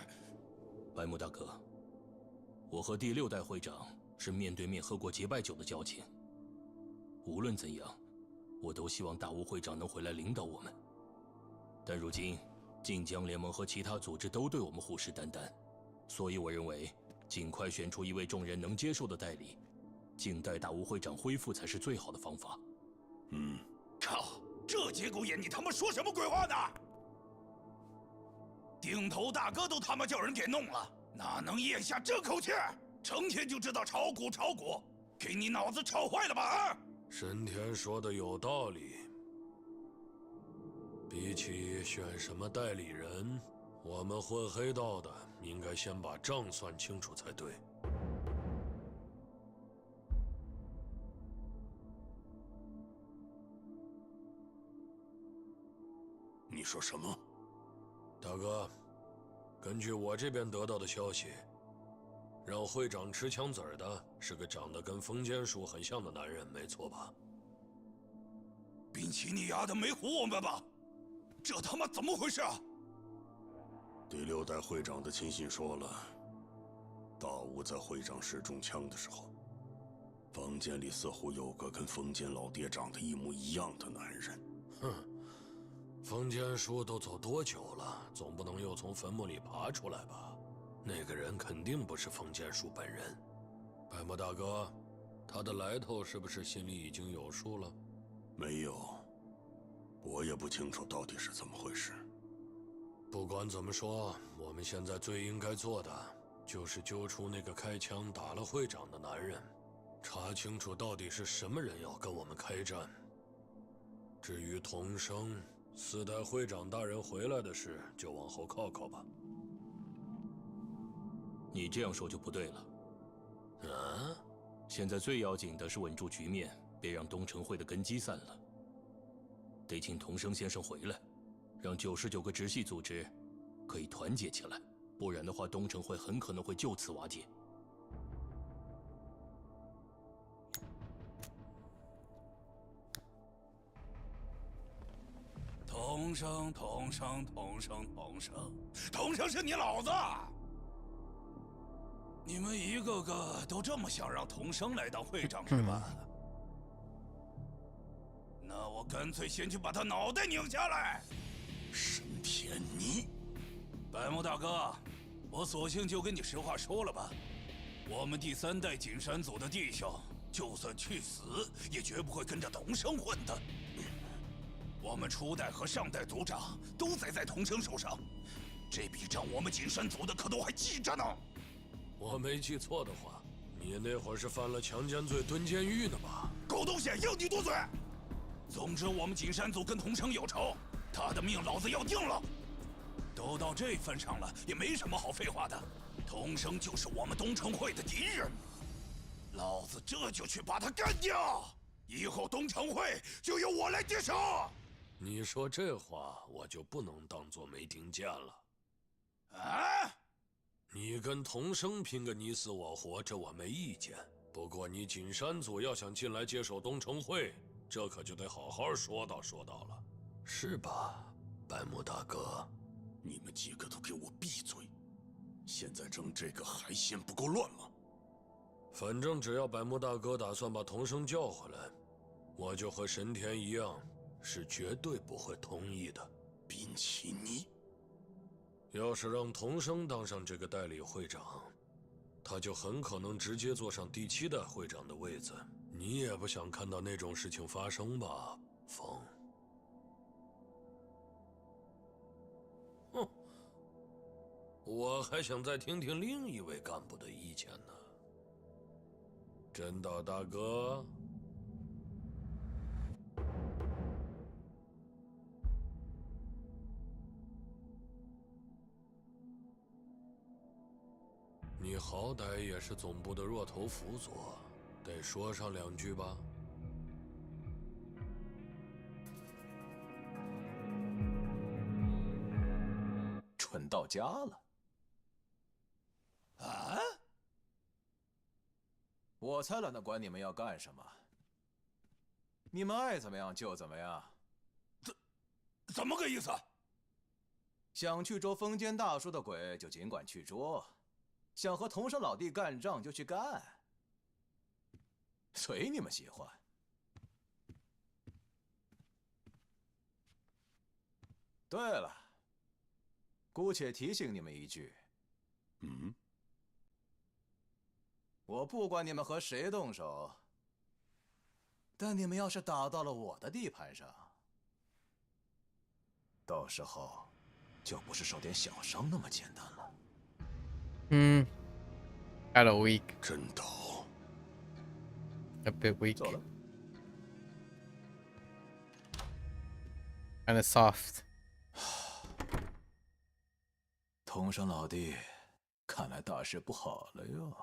白木大哥，我和第6代会长是面对面喝过结拜酒的交情。无论怎样，我都希望大屋会长能回来领导我们。但如今，晋江联盟和其他组织都对我们虎视眈眈，所以我认为，尽快选出一位众人能接受的代理，静待大屋会长恢复才是最好的方法。 靠！这节骨眼，你他妈说什么鬼话呢？顶头大哥都他妈叫人给弄了，哪能咽下这口气？成天就知道炒股炒股，给你脑子炒坏了吧？啊！神田说的有道理。比起选什么代理人，我们混黑道的应该先把账算清楚才对。 你说什么，大哥？根据我这边得到的消息，让会长吃枪子儿的是个长得跟风间树很像的男人，没错吧？滨崎，你丫的没唬我们吧？这他妈怎么回事啊？第6代会长的亲信说了，大屋在会长室中枪的时候，房间里似乎有个跟风间老爹长得一模一样的男人。哼。 风间树都走多久了？总不能又从坟墓里爬出来吧？那个人肯定不是风间树本人。白木大哥，他的来头是不是心里已经有数了？没有，我也不清楚到底是怎么回事。不管怎么说，我们现在最应该做的就是揪出那个开枪打了会长的男人，查清楚到底是什么人要跟我们开战。至于童生。 4代会长大人回来的事，就往后靠靠吧。你这样说就不对了。啊？现在最要紧的是稳住局面，别让东城会的根基散了。得请童生先生回来，让99个直系组织可以团结起来，不然的话，东城会很可能会就此瓦解。 童生，童生，童生，童生，童生是你老子！你们一个个都这么想让童生来当会长是吧？那我干脆先去把他脑袋拧下来！神田你，白木大哥，我索性就跟你实话说了吧，我们第3代锦山组的弟兄就算去死，也绝不会跟着童生混的。我们初代和上代族长都在童生手上，这笔账我们锦山族的可都还记着呢。我没记错的话，你那会儿是犯了强奸罪蹲监狱呢吧？狗东西，要你多嘴！总之，我们锦山族跟童生有仇，他的命老子要定了。都到这份上了，也没什么好废话的。童生就是我们东城会的敌人，老子这就去把他干掉。以后东城会就由我来接手。你说这话，我就不能当做没听见了。啊！你跟童生拼个你死我活，这我没意见。不过你锦山族要想进来接手东城会，这可就得好好说道了，是吧，白木大哥？你们几个都给我闭嘴！现在争这个还嫌不够乱吗？反正只要百木大哥打算把童生叫回来，我就和神田一样，是绝对不会同意的。滨崎你，要是让童生当上这个代理会长，他就很可能直接坐上第7代会长的位子。你也不想看到那种事情发生吧，风？哼，我还想再听听另一位干部的意见呢。真岛大哥，你好歹也是总部的弱头辅佐，得说上2句吧。蠢到家了。啊！我才懒得管你们要干什么，你们爱怎么样就怎么样。怎么个意思？想去捉风间大叔的鬼就尽管去捉，想和童生老弟干仗就去干，随你们喜欢。对了，姑且提醒你们一句，我不管你们和谁动手，但你们要是打到了我的地盘上，到时候就不是受点小伤那么简单了。Had a week. 真岛 A bit weak. 走了。 Kinda soft. 童生老弟，看来大事不好了哟。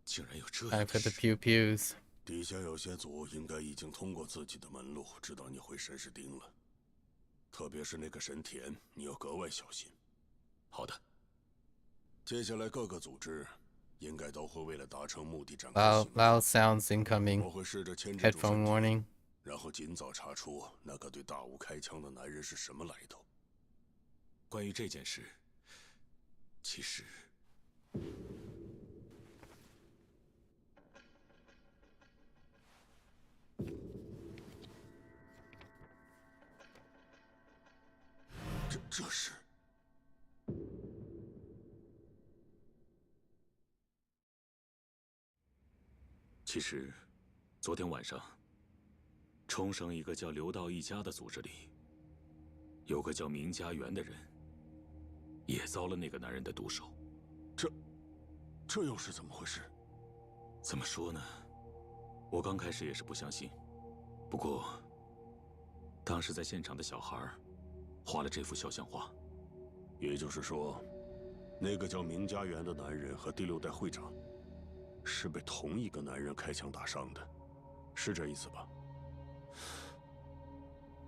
竟然有这 Time 样 for 的 the 事！ pew pews. 底下有些族应该已经通过自己的门路知道你会神士町了，特别是那个神田，你要格外小心。好的。接下来各个组织应该都会为了达成目的展开行动。Loud sounds incoming. 我会试着牵制住 Headphone 神田 warning. 然后尽早查出那个对大屋开枪的男人是什么来头。关于这件事，其实……这是……其实，昨天晚上，冲绳一个叫刘道一家的组织里，有个叫明家园的人，也遭了那个男人的毒手。这又是怎么回事？怎么说呢？我刚开始也是不相信，不过，当时在现场的小孩画了这幅肖像画。也就是说，那个叫明家园的男人和第6代会长，是被同一个男人开枪打伤的，是这意思吧？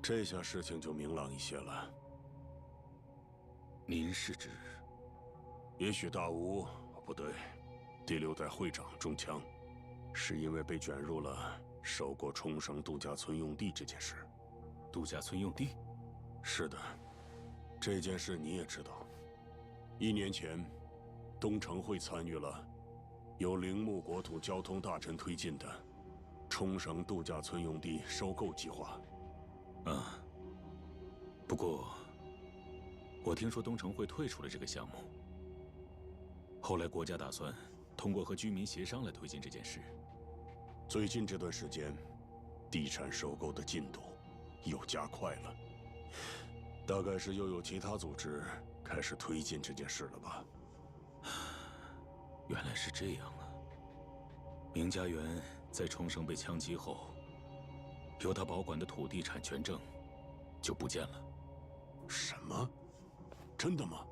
这下事情就明朗一些了。您是指？也许大屋不对，第6代会长中枪，是因为被卷入了收购冲绳度假村用地这件事。度假村用地？是的，这件事你也知道。1年前，东城会参与了由铃木国土交通大臣推进的冲绳度假村用地收购计划。不过我听说东城会退出了这个项目。后来国家打算通过和居民协商来推进这件事。最近这段时间，地产收购的进度又加快了，大概是又有其他组织开始推进这件事了吧？原来是这样啊！明家园在冲绳被枪击后，由他保管的土地产权证就不见了。什么？真的吗？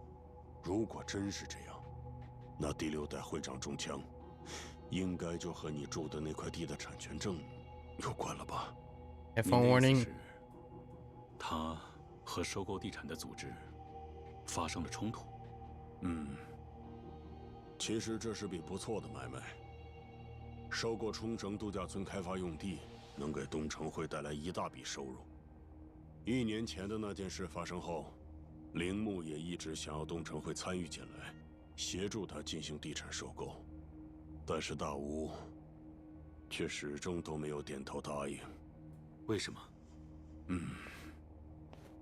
如果真是这样，那第6代会长中枪，应该就和你住的那块地的产权证有关了吧？ F1 warning。他和收购地产的组织发生了冲突。其实这是笔不错的买卖。收购冲绳度假村开发用地，能给东城会带来一大笔收入。1年前的那件事发生后，铃木也一直想要东城会参与进来，协助他进行地产收购，但是大屋却始终都没有点头答应。为什么？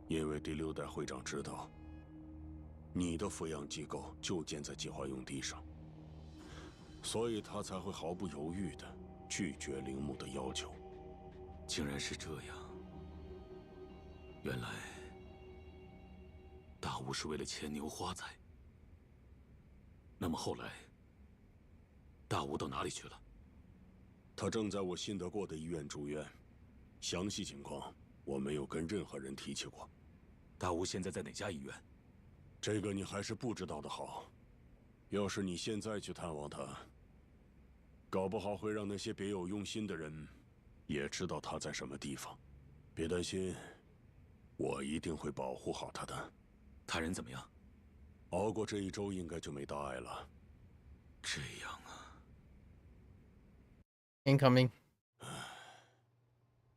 因为第6代会长知道，你的抚养机构就建在计划用地上，所以他才会毫不犹豫地拒绝铃木的要求。竟然是这样！原来大屋是为了牵牛花彩。那么后来，大屋到哪里去了？他正在我信得过的医院住院，详细情况我没有跟任何人提起过。大屋现在在哪家医院？这个你还是不知道的好。要是你现在去探望他，搞不好会让那些别有用心的人也知道他在什么地方。别担心，我一定会保护好他的。他人怎么样？熬过这一周应该就没大碍了。这样啊。Incoming。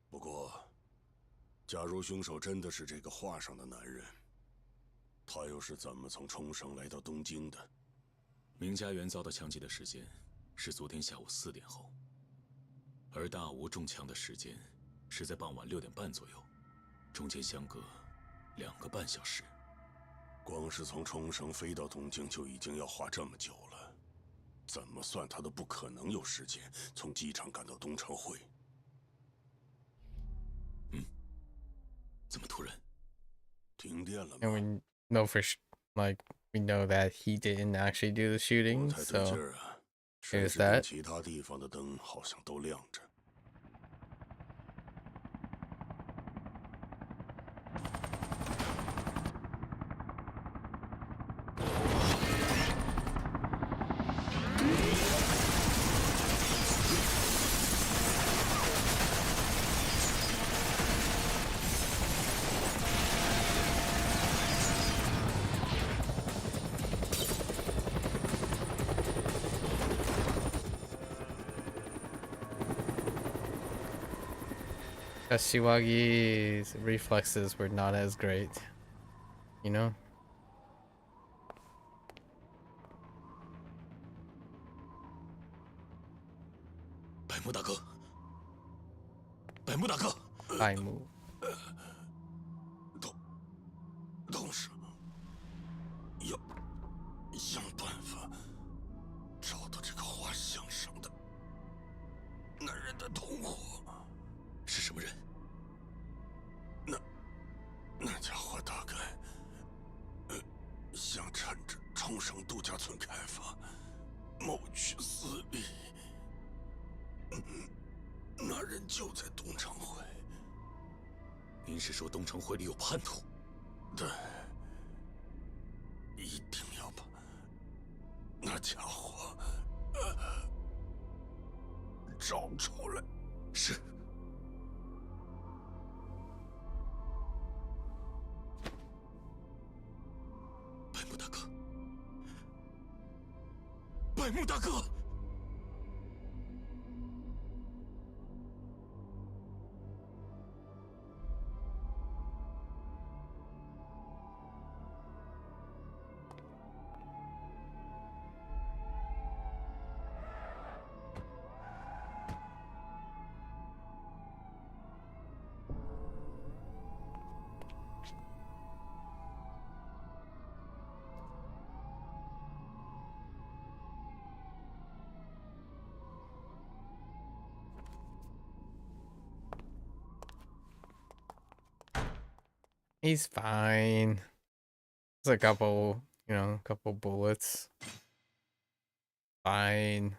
不过，假如凶手真的是这个画上的男人，他又是怎么从冲绳来到东京的？明家园遭到枪击的时间是昨天下午4点后，而大吴中枪的时间是在傍晚6点半左右，中间相隔2个半小时。光是从冲绳飞到东京就已经要花这么久了，怎么算他都不可能有时间从机场赶到东城会。怎么突然？停电了吗？ And we know we know that he didn't actually do the shooting, 不太对 so 劲儿啊！ there's 甚至连 that. 其他地方的灯好像都亮着。Kashiwagi's reflexes were not as great, you know? 百木大哥，百木大哥，百木，同时要想办法找到这个画像上的男人的同伙。是什么人？那家伙大概，想趁着冲绳度假村开发，谋取私利。那人就在东城会。您是说东城会里有叛徒？对，一定要把那家伙找出来。是。百木大哥，百木大哥。He's fine. There's a couple, you know, couple bullets. Fine.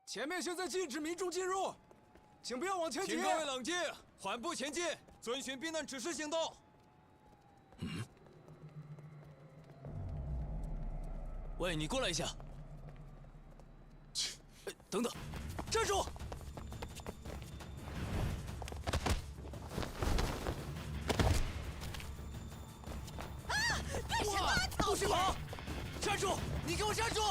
前面现在禁止民众进入，请不要往前挤。请各位冷静，缓步前进，遵循避难指示行动。喂，你过来一下。等等，站住！干什么？不许跑！站住！你给我站住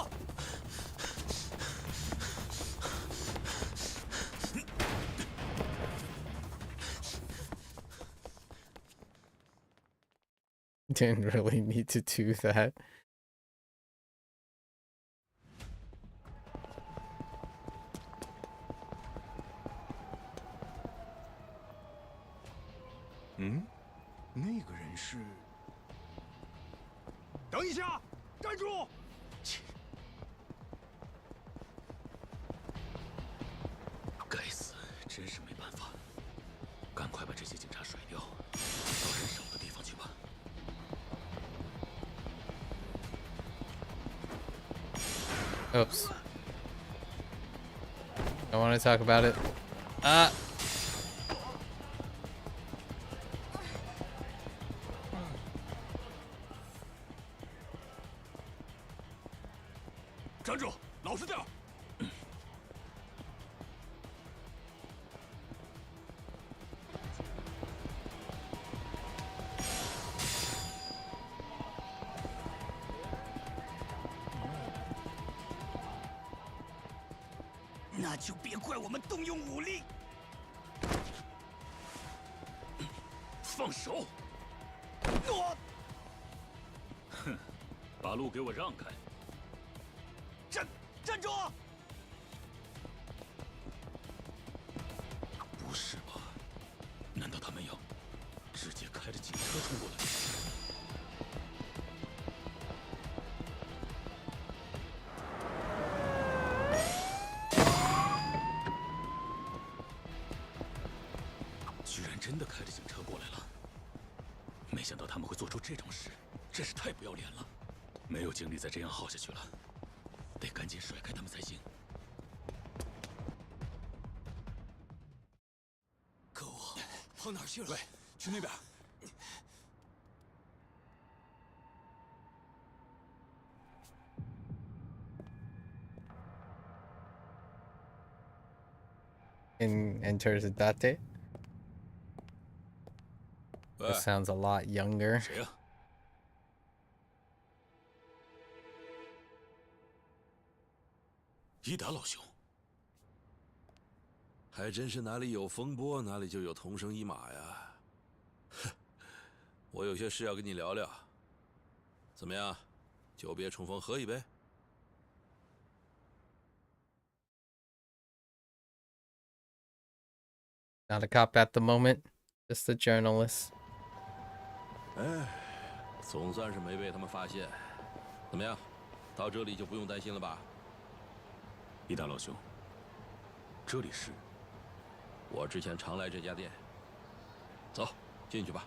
！Didn't really need to do that. Hmm? 那个人是？等一下，站住！该死，真是没办法。赶快把这些警察甩掉，到人少的地方去吧。Oops. I want to talk about it. Ah. “站住，老实点！”那就别怪我们动用武力。放手！哼，把路给我让开！站住！不是吧？难道他们要直接开着警车冲过来？居然真的开着警车过来了！没想到他们会做出这种事，真是太不要脸了！没有精力再这样耗下去了。得赶紧甩开他们才行。可恶，跑哪儿去了？喂，去那边。Enters Date. This sounds a lot younger. 谁呀？伊达老兄，还真是哪里有风波，哪里就有同生一马呀。我有些事要跟你聊聊，怎么样？久别重逢，喝一杯。Not a cop at the moment, just a journalist. 哎，总算是没被他们发现。怎么样？到这里就不用担心了吧？伊达老兄，这里是？我之前常来这家店。走，进去吧。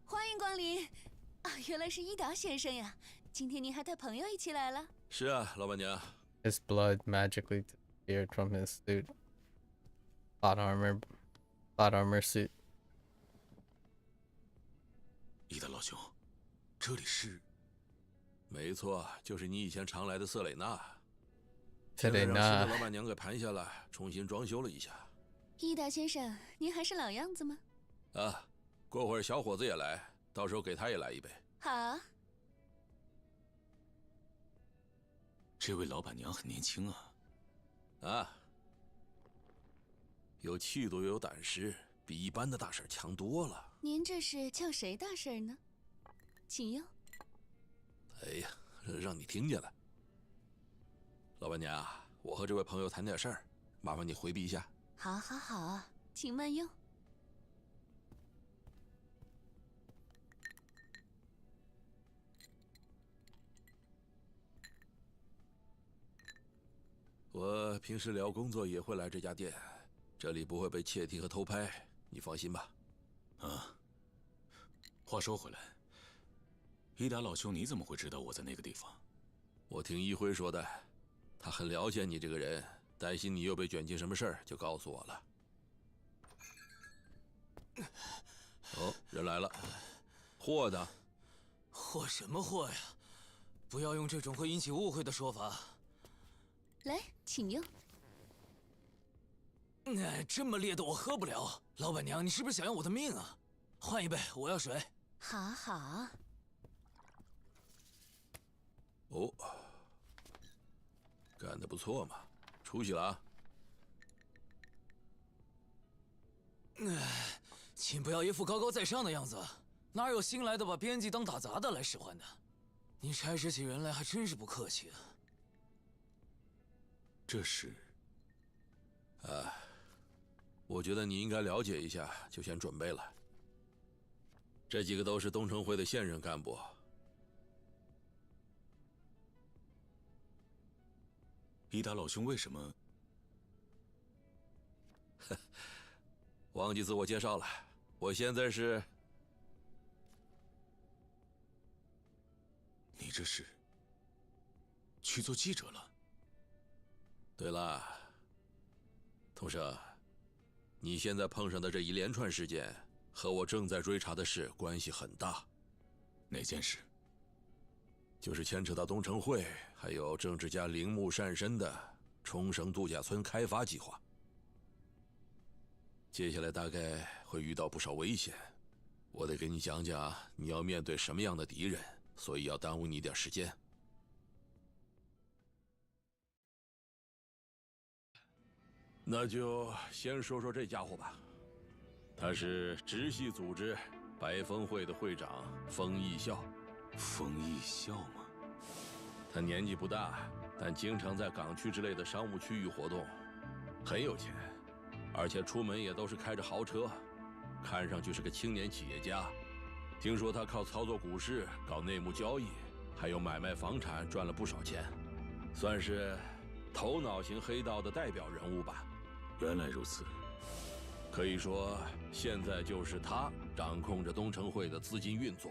欢迎光临！啊，原来是伊达先生呀！今天您还带朋友一起来了？是啊，老板娘。His blood magically disappeared from his suit. Plot armor suit. 伊达老兄，这里是？没错，就是你以前常来的瑟蕾娜。瑟蕾娜。让新的老板娘给盘下来，重新装修了一下。伊达先生，您还是老样子吗？啊，过会儿小伙子也来，到时候给他也来一杯。好。这位老板娘很年轻啊。啊，有气度又有胆识，比一般的大婶强多了。您这是叫谁大婶呢？请用。哎呀，让你听见了。老板娘，我和这位朋友谈点事儿，麻烦你回避一下。好，好，好，请慢用。我平时聊工作也会来这家店，这里不会被窃听和偷拍，你放心吧。啊，话说回来，伊达老兄，你怎么会知道我在那个地方？我听一辉说的，他很了解你这个人，担心你又被卷进什么事儿，就告诉我了。哦，人来了，货呢？货什么货呀？不要用这种会引起误会的说法。来，请用。这么烈的我喝不了。老板娘，你是不是想要我的命啊？换一杯，我要水。好好。哦，干得不错嘛，出息了啊！请不要一副高高在上的样子，哪有新来的把编辑当打杂的来使唤的？你差使起人来还真是不客气啊。这是……我觉得你应该了解一下，就先准备了。这几个都是东城会的现任干部。伊达老兄为什么？忘记自我介绍了，我现在是……你这是去做记者了？对了，同生，你现在碰上的这一连串事件，和我正在追查的事关系很大。哪件事？就是牵扯到东城会，还有政治家铃木善伸的冲绳度假村开发计划。接下来大概会遇到不少危险，我得给你讲讲你要面对什么样的敌人，所以要耽误你点时间。那就先说说这家伙吧，他是直系组织白风会的会长风义孝。风义孝吗？他年纪不大，但经常在港区之类的商务区域活动，很有钱，而且出门也都是开着豪车，看上去是个青年企业家。听说他靠操作股市、搞内幕交易，还有买卖房产赚了不少钱，算是头脑型黑道的代表人物吧。原来如此，可以说现在就是他掌控着东城会的资金运作，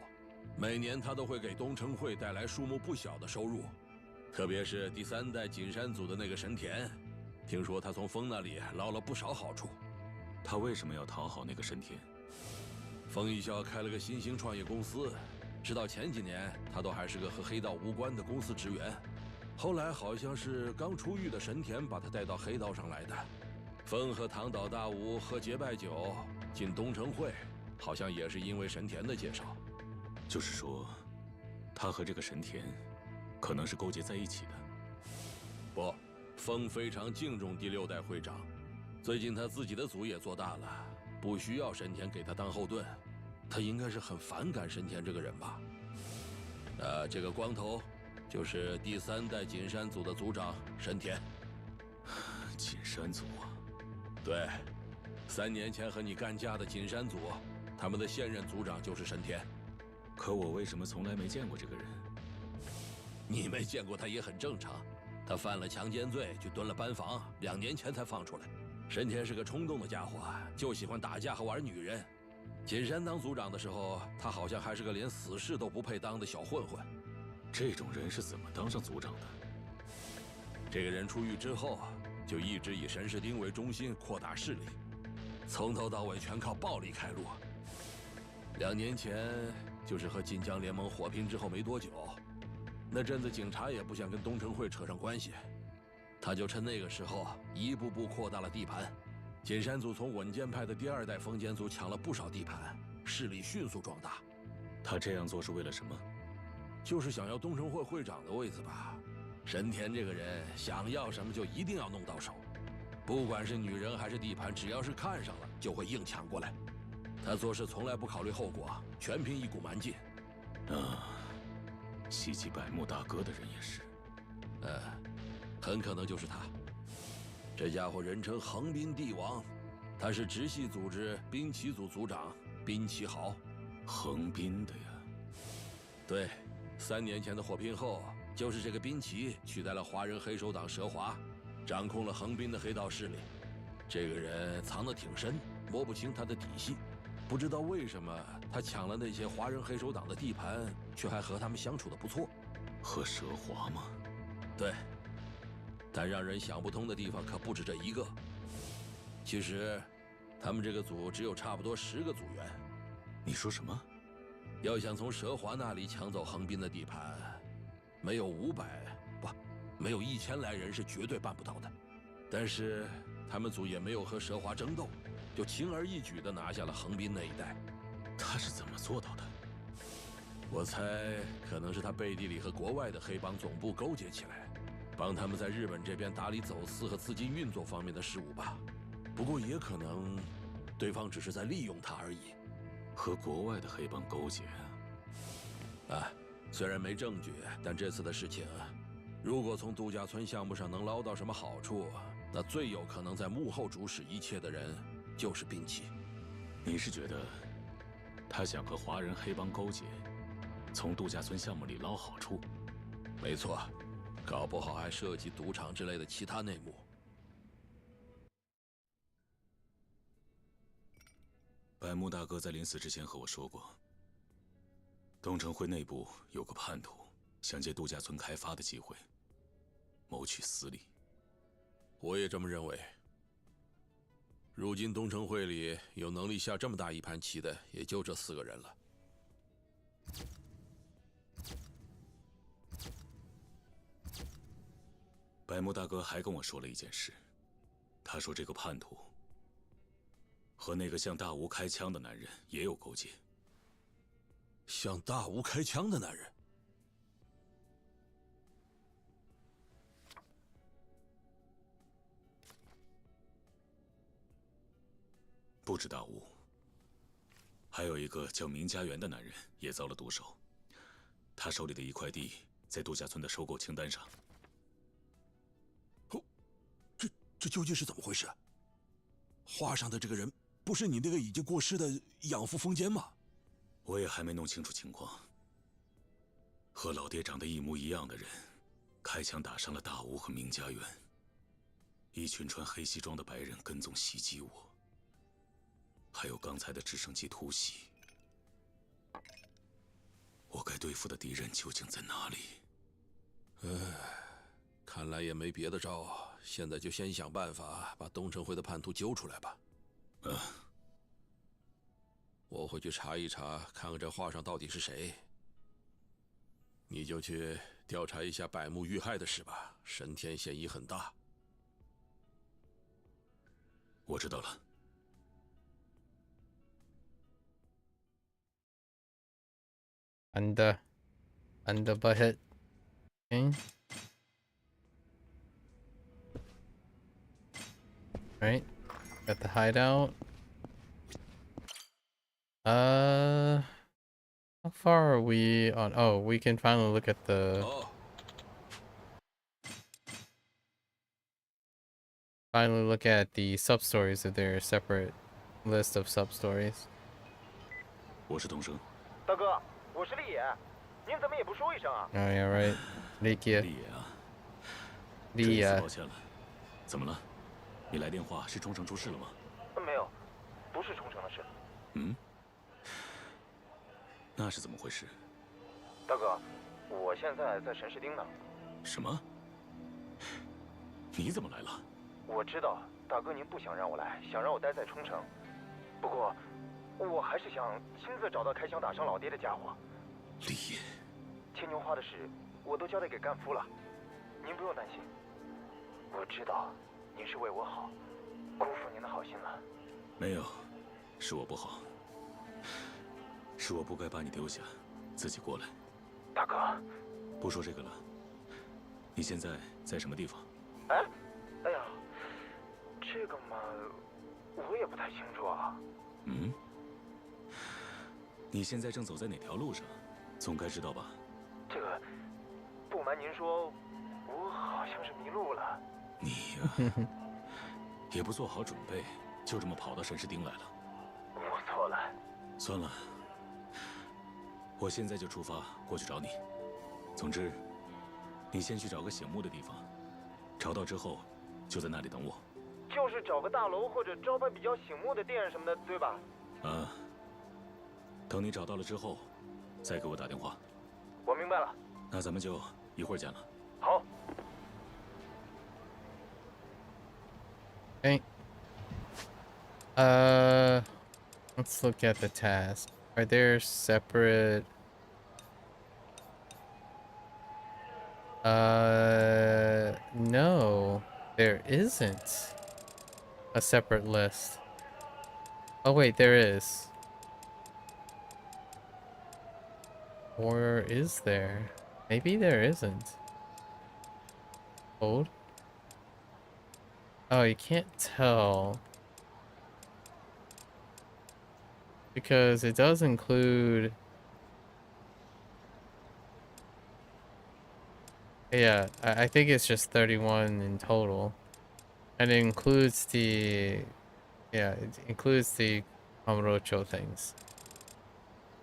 每年他都会给东城会带来数目不小的收入，特别是第3代锦山组的那个神田，听说他从风那里捞了不少好处。他为什么要讨好那个神田？风义孝开了个新兴创业公司，直到前几年他都还是个和黑道无关的公司职员，后来好像是刚出狱的神田把他带到黑道上来的。风和唐岛大武喝结拜酒进东城会，好像也是因为神田的介绍。就是说，他和这个神田可能是勾结在一起的。不，风非常敬重第6代会长，最近他自己的组也做大了，不需要神田给他当后盾。他应该是很反感神田这个人吧？这个光头就是第3代锦山组的组长神田。锦山组啊？对，3年前和你干架的锦山组，他们的现任组长就是神田。可我为什么从来没见过这个人？你没见过他也很正常，他犯了强奸罪，去蹲了班房，2年前才放出来。神田是个冲动的家伙，就喜欢打架和玩女人。锦山当组长的时候，他好像还是个连死士都不配当的小混混。这种人是怎么当上组长的？这个人出狱之后，就一直以神士町为中心扩大势力，从头到尾全靠暴力开路。2年前就是和锦江联盟火拼之后没多久，那阵子警察也不想跟东城会扯上关系，他就趁那个时候一步步扩大了地盘。锦山组从稳健派的第2代风间组抢了不少地盘，势力迅速壮大。他这样做是为了什么？就是想要东城会会长的位子吧。神田这个人想要什么就一定要弄到手，不管是女人还是地盘，只要是看上了就会硬抢过来。他做事从来不考虑后果，全凭一股蛮劲。袭击百慕大哥的人也是。很可能就是他。这家伙人称横滨帝王，他是直系组织滨崎组组长滨崎豪。横滨的呀？对，3年前的火拼后，就是这个滨崎取代了华人黑手党蛇华，掌控了横滨的黑道势力。这个人藏得挺深，摸不清他的底细。不知道为什么他抢了那些华人黑手党的地盘，却还和他们相处得不错。和蛇华吗？对。但让人想不通的地方可不止这一个。其实，他们这个组只有差不多10个组员。你说什么？要想从蛇华那里抢走横滨的地盘，没有没有1000来人是绝对办不到的。但是他们组也没有和蛇华争斗，就轻而易举地拿下了横滨那一带。他是怎么做到的？我猜可能是他背地里和国外的黑帮总部勾结起来，帮他们在日本这边打理走私和资金运作方面的事务吧。不过也可能，对方只是在利用他而已。和国外的黑帮勾结啊？虽然没证据，但这次的事情，如果从度假村项目上能捞到什么好处，那最有可能在幕后主使一切的人就是滨崎。你是觉得他想和华人黑帮勾结，从度假村项目里捞好处？没错，搞不好还涉及赌场之类的其他内幕。百木大哥在临死之前和我说过，东城会内部有个叛徒想借度假村开发的机会谋取私利。我也这么认为。如今东城会里有能力下这么大一盘棋的，也就这4个人了。百木大哥还跟我说了一件事，他说这个叛徒和那个向大吴开枪的男人也有勾结。向大吴开枪的男人？不止大吴，还有一个叫明家园的男人也遭了毒手。他手里的一块地在度假村的收购清单上。这究竟是怎么回事？画上的这个人不是你那个已经过世的养父风间吗？我也还没弄清楚情况。和老爹长得一模一样的人，开枪打伤了大吴和明家园。一群穿黑西装的白人跟踪袭击我，还有刚才的直升机突袭。我该对付的敌人究竟在哪里？看来也没别的招，现在就先想办法把东城会的叛徒揪出来吧。我会去查一查，看看这画上到底是谁。你就去调查一下百木遇害的事吧，神田嫌疑很大。我知道了。Under butthead. Okay. Right. Got the hideout. How far are we on? Oh, we can finally look at the. Finally look at the sub stories if they're a separate list of sub stories. 我是东升。大哥，我是立野，您怎么也不说一声啊 Oh yeah, right. 立野。立野啊。立野。抱歉了。怎么了？你来电话是冲绳出事了吗？没有，不是冲绳的事。嗯？那是怎么回事？大哥，我现在在神石町呢。什么？你怎么来了？我知道，大哥您不想让我来，想让我待在冲绳。不过，我还是想亲自找到开枪打伤老爹的家伙。立野，牵牛花的事我都交代给干夫了，您不用担心。我知道，您是为我好，辜负您的好心了。没有，是我不好，是我不该把你丢下，自己过来。大哥，不说这个了。你现在在什么地方？哎呀，这个嘛，我也不太清楚啊。嗯？你现在正走在哪条路上？总该知道吧？这个，不瞒您说，我好像是迷路了。你呀，也不做好准备，就这么跑到神士町来了。我错了。算了，我现在就出发过去找你。总之，你先去找个醒目的地方，找到之后就在那里等我。就是找个大楼或者招牌比较醒目的店什么的，对吧？啊，等你找到了之后，再给我打电话。我明白了。那咱们就一会儿见了。好。Okay. Let's look at the task. Are there separate? No, there isn't a separate list. Oh wait, there is. Or is there? Maybe there isn't. Hold. Oh, you can't tell. Because it does include... Yeah, I think it's just 31 in total. And it includes the... Yeah, it includes the Amorocho things.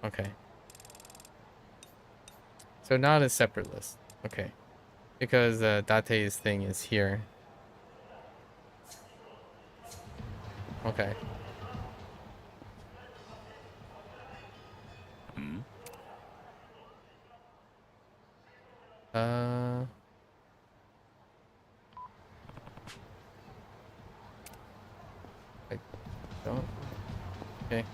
Okay. So not a separate list. Okay. Because Date's thing is here. Okay. I don't. Okay.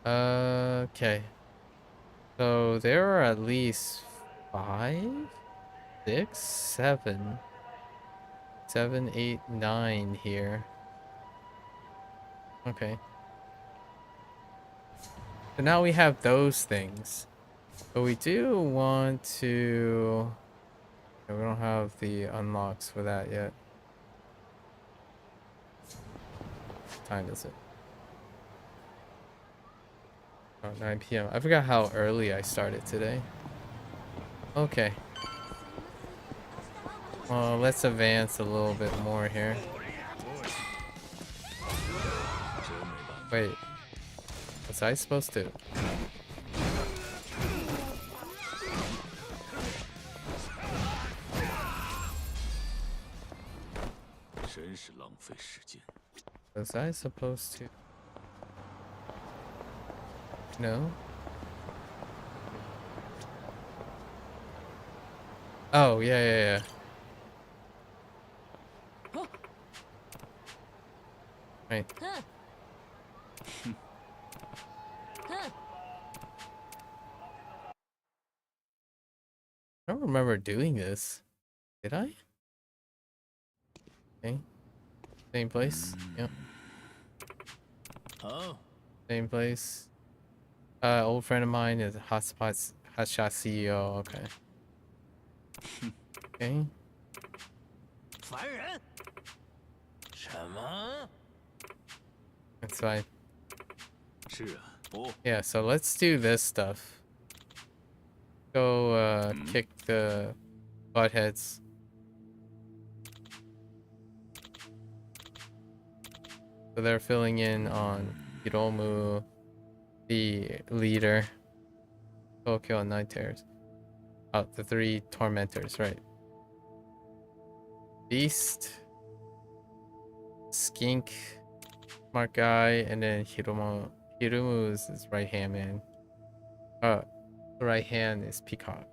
Okay. So there are at least 5, 6, 7, 7, 8, 9 here. Okay. So now we have those things. But we do want to... We don't have the unlocks for that yet. What time is it? Oh, 9 p.m. I forgot how early I started today. Okay. Well, let's advance a little bit more here. Wait. Was I supposed to? Was I supposed to? No? Oh, yeah. Right. I don't remember doing this. Did I? Okay. Same place. Yep. Oh. Same place. Old friend of mine is Hotspot's Hotshot CEO. Okay. Okay. That's fine. Yeah, so let's do this stuff. Go kick the butt heads. So they're filling in on Hiromu, the leader. Tokyo and Night Terrors. Oh, the 3 tormentors, right. Beast, Skink, smart guy, and then Hiromu. Hiromu is his right hand man. The right hand is Peacock.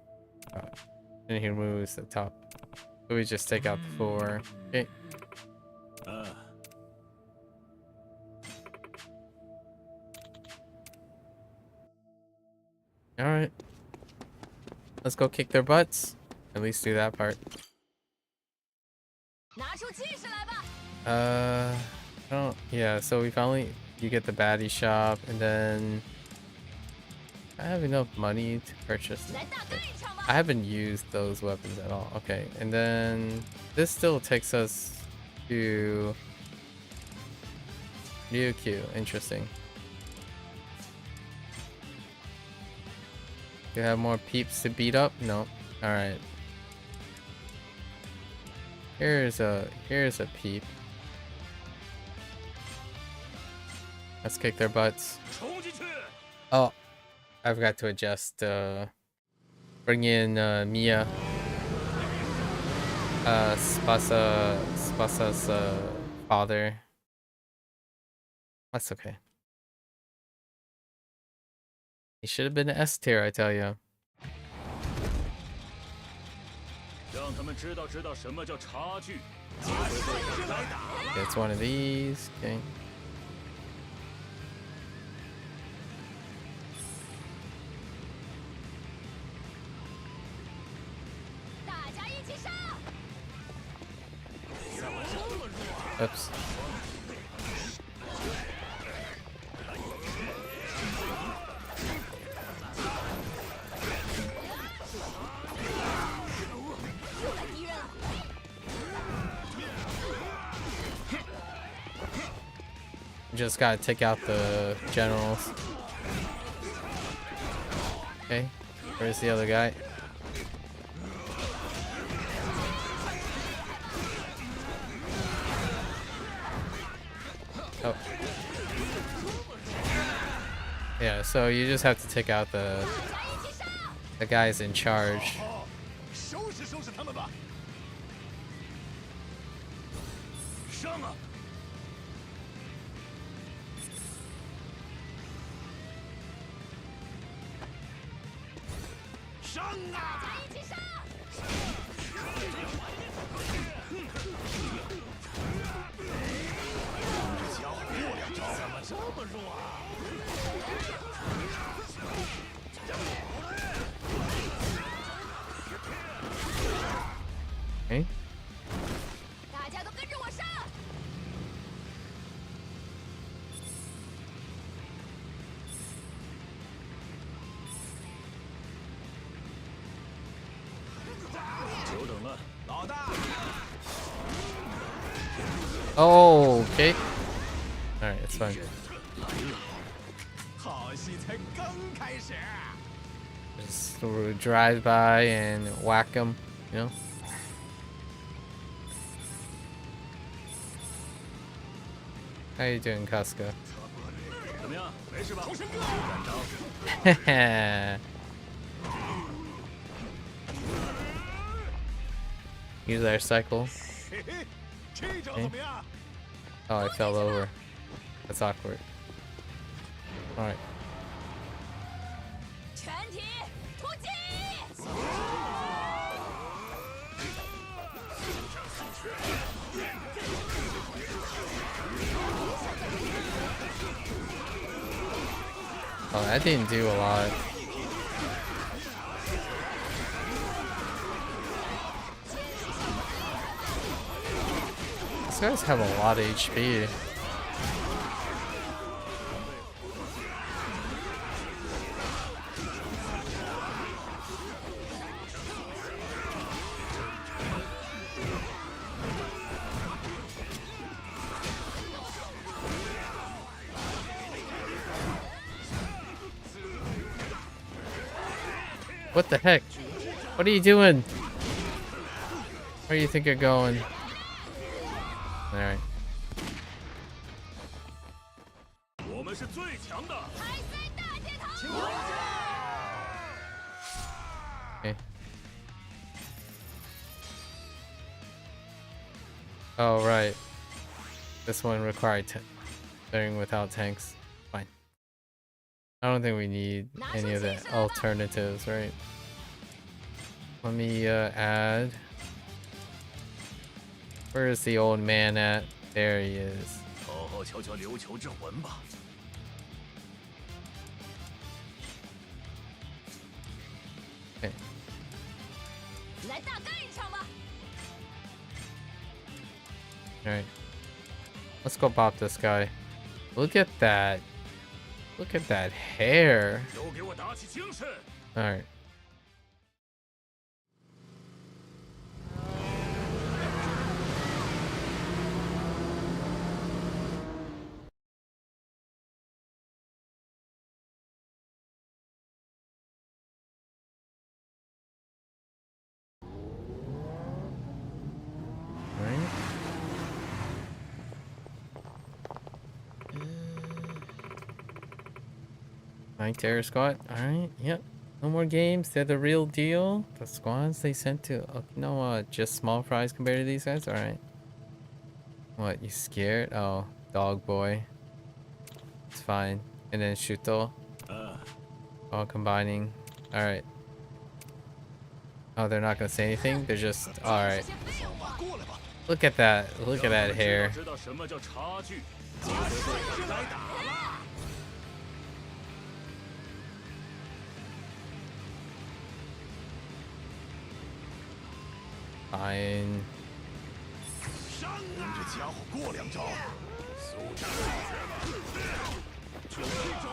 And Hiromu is the top. So we just take out the 4. Okay. Alright. Let's go kick their butts. At least do that part. Oh, yeah, so we finally... You get the baddie shop, and then... I have enough money to purchase them. Okay. I haven't used those weapons at all. Okay, and then... This still takes us to... Ryukyu. Interesting. Do you have more peeps to beat up? No. Alright. Here's a peep. Let's kick their butts. Oh, I forgot to adjust. Bring in Mia. Spasa's father. That's okay. He should have been an S tier, I tell you. It's one of these. Okay. Oops. Just gotta take out the generals. Okay, where's the other guy? Oh. Yeah, so you just have to take out the guys in charge. Okay. Oh, okay. Alright, it's fine. Just sort of drive by and whack them, you know? How you doing, Casca? Use our cycle. Okay. Oh, I fell over. That's awkward. Alright. Oh, that didn't do a lot. These guys have a lot of HP. What the heck? What are you doing? Where do you think you're going? Alright. Okay. Oh, right. This one required clearing without tanks. Fine. I don't think we need any of the alternatives, right? Let me add. Where is the old man at? There he is. Okay. Alright. Let's go bop this guy. Look at that. Look at that hair. Alright. Night Terror Squad. Alright, yep. No more games. They're the real deal. The squads they sent to Okinawa, just small fries compared to these guys? Alright. What, you scared? Oh, dog boy. It's fine. And then Shuto. All combining. Alright. Oh, they're not gonna say anything? They're just... Alright. Look at that. Look at that hair. Fine. 跟这家伙过两招，速战速决吧！就一招。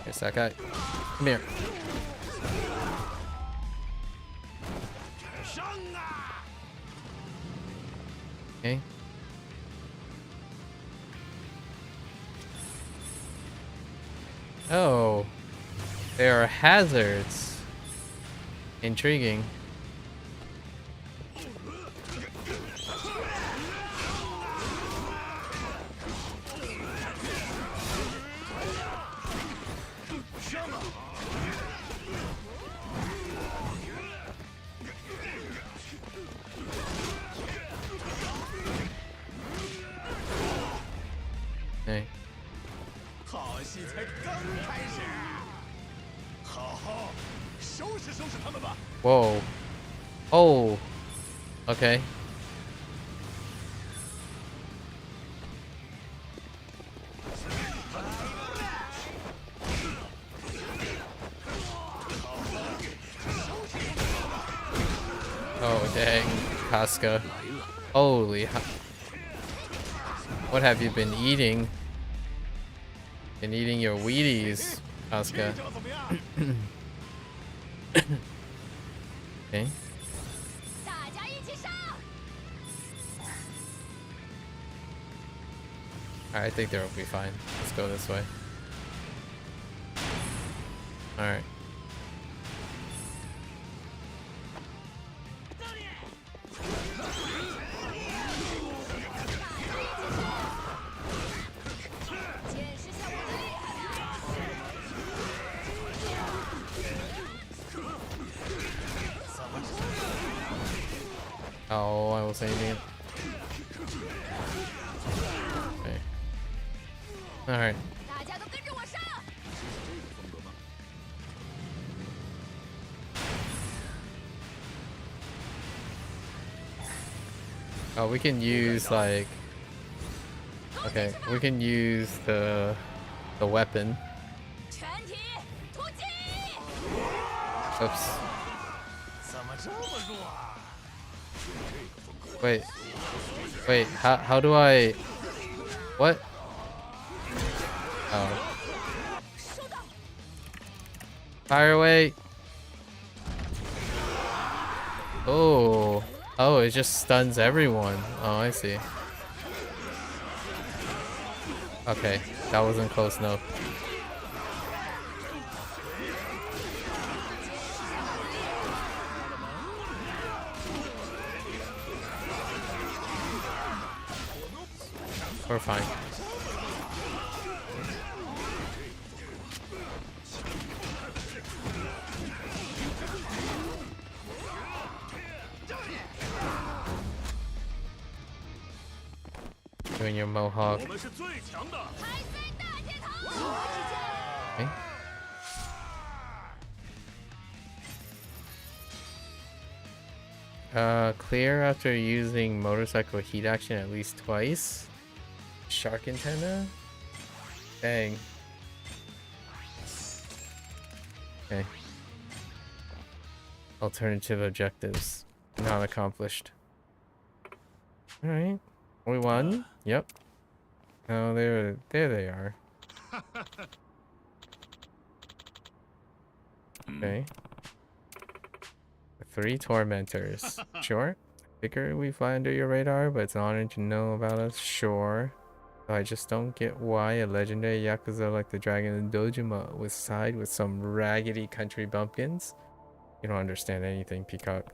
Here's that guy. Come here. Okay. Oh, there are hazards. Intriguing. Hey. 好戏才刚开始，好好收拾收拾他们吧。 Whoa. Oh. Okay. Oh dang, Casca. Holy. What have you been eating? Been eating your Wheaties, Casca. Okay. Alright, I think they'll be fine. Let's go this way. Alright. Oh, I was aiming. Okay. Alright. Oh, we can use like... Okay, we can use the weapon. Oops. Wait, how do I... What? Oh. Fire away! Oh. Oh, it just stuns everyone. Oh, I see. Okay, that wasn't close enough. We're fine. Doing your mohawk. Okay. Clear after using motorcycle heat action at least twice. Shark antenna? Dang. Okay. Alternative objectives not accomplished. Alright. We won? Yep. Oh, there they are. Okay. 3 tormentors. Sure. Figure we fly under your radar, but it's an honor to know about us. Sure. I just don't get why a legendary Yakuza like the Dragon and Dojima would side with some raggedy country bumpkins. You don't understand anything, Peacock.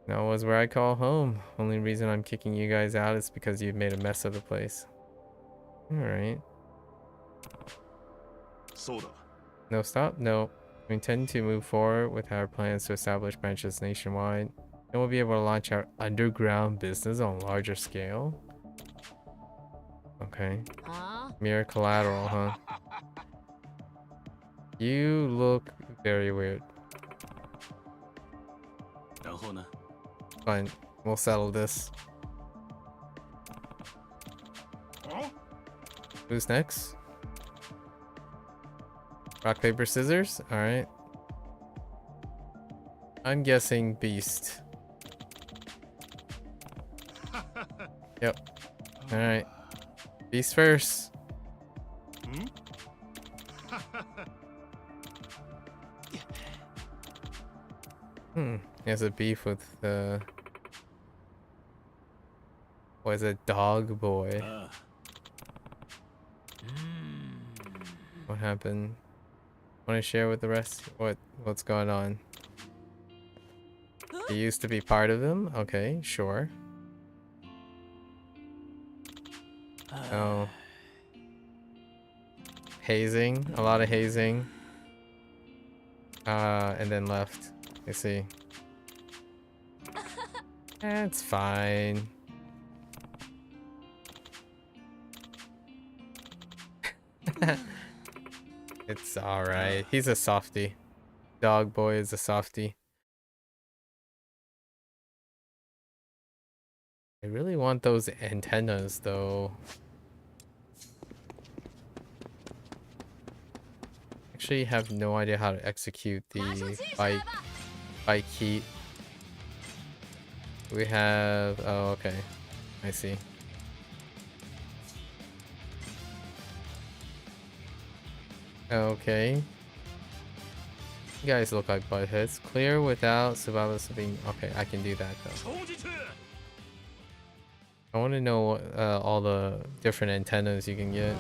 That was where I call home. Only reason I'm kicking you guys out is because you've made a mess of the place. Alright. No stop? No. We intend to move forward with our plans to establish branches nationwide. Then we'll be able to launch our underground business on a larger scale. Okay. Mere collateral, huh? You look very weird. Fine. We'll settle this. Who's next? Rock, paper, scissors? Alright. I'm guessing Beast. Yep. Alright. Beast first. He has a beef with the... what is it? Dog boy. What happened? Want to share with the rest what's going on? He used to be part of them? Okay, sure. Oh. Hazing, a lot of hazing. And then left. I see. That's fine. It's alright. He's a softie. Dog boy is a softie. I really want those antennas though. Actually have no idea how to execute the bike heat. We have... oh, okay. I see. Okay. You guys look like buttheads. Clear without survivors being... okay, I can do that though. I want to know all the different antennas you can get.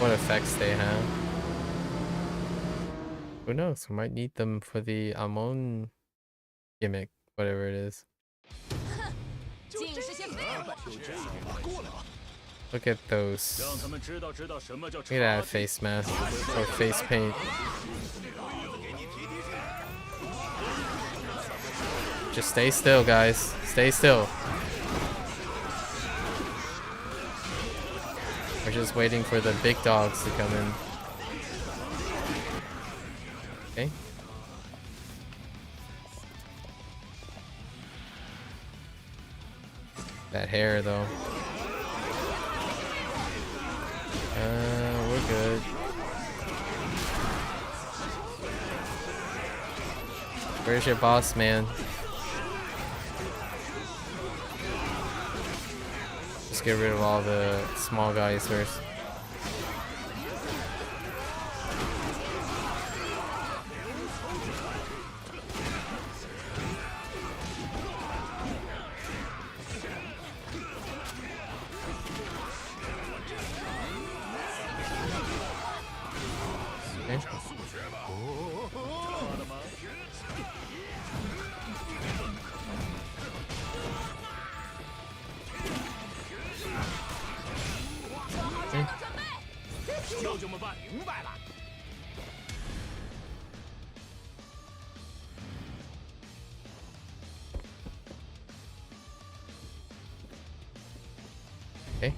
What effects they have. Who knows? We might need them for the Amon gimmick, whatever it is. Look at those. Look at that face mask or face paint. Just stay still, guys. Stay still. We're just waiting for the big dogs to come in. Okay. That hair, though. We're good. Where's your boss, man? Just get rid of all the small guys first. Okay.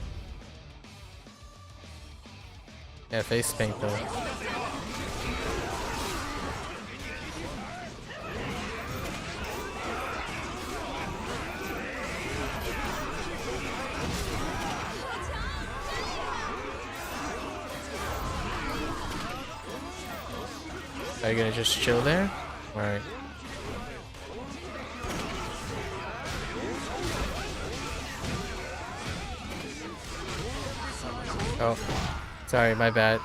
Yeah, face paint though. Are you gonna just chill there? Alright. Oh, sorry, my bad.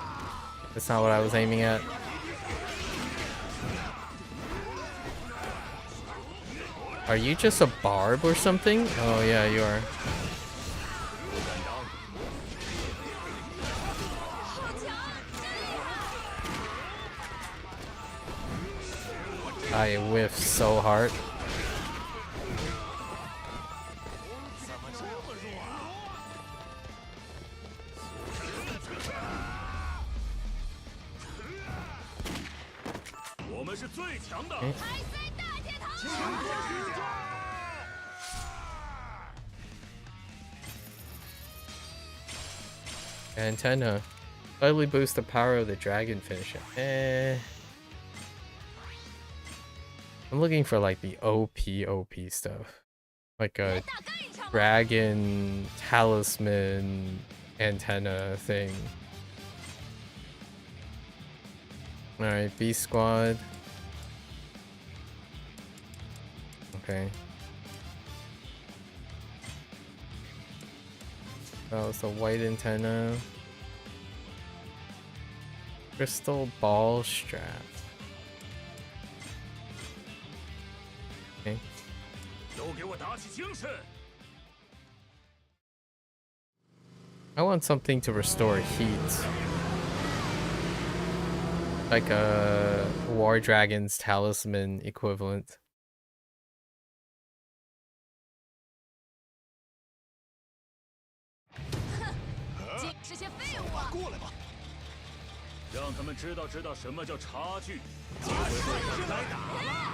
That's not what I was aiming at. Are you just a barb or something? Oh yeah, you are. I whiffed so hard. 我们是最强的。海塞大铁头。 Antenna. Slightly boost the power of the dragon finisher. I'm looking for like the OP stuff. Like a dragon talisman antenna thing. Alright, B squad. Okay. That was the white antenna. Crystal ball strap. Okay. I want something to restore heat. Like a War Dragon's talisman equivalent. 这些废物啊！过来吧，让他们知道什么叫差距。机会会来打了。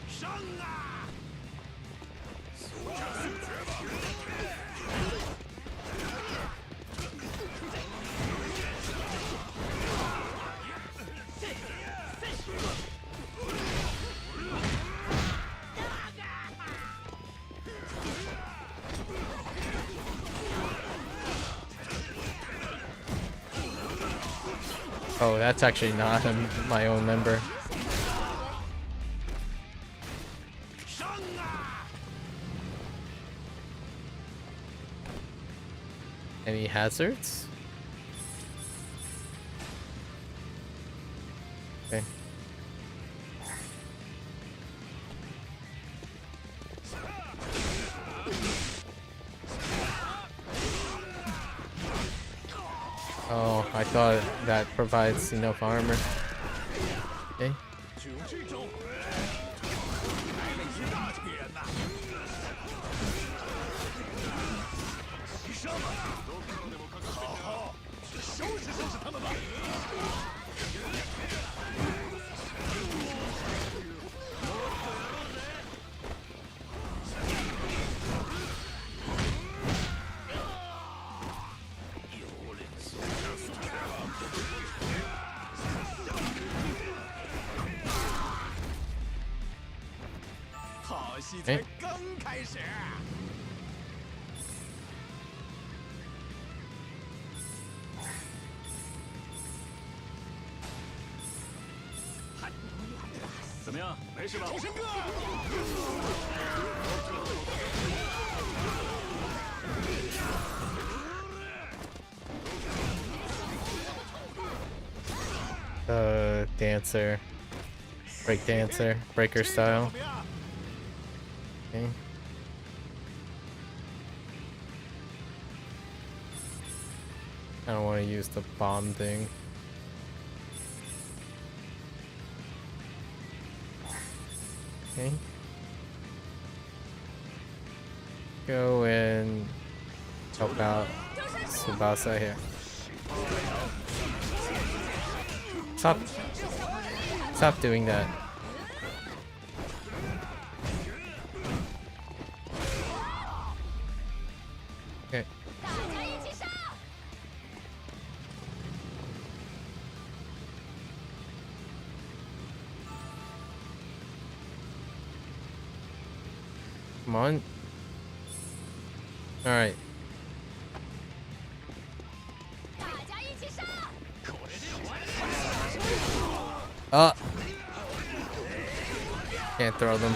上啊！速战速决吧！ Oh, that's actually not my own member. Any hazards? Okay. Oh, I thought that provides enough armor. Okay. Okay. 刚开始。怎么样？没事吧？重生哥。Dancer. Break dancer. Breaker style. Okay. I don't want to use the bomb thing. Okay. Go and help out Tsubasa here. Stop doing that. Okay. Come on. All right. Can't throw them.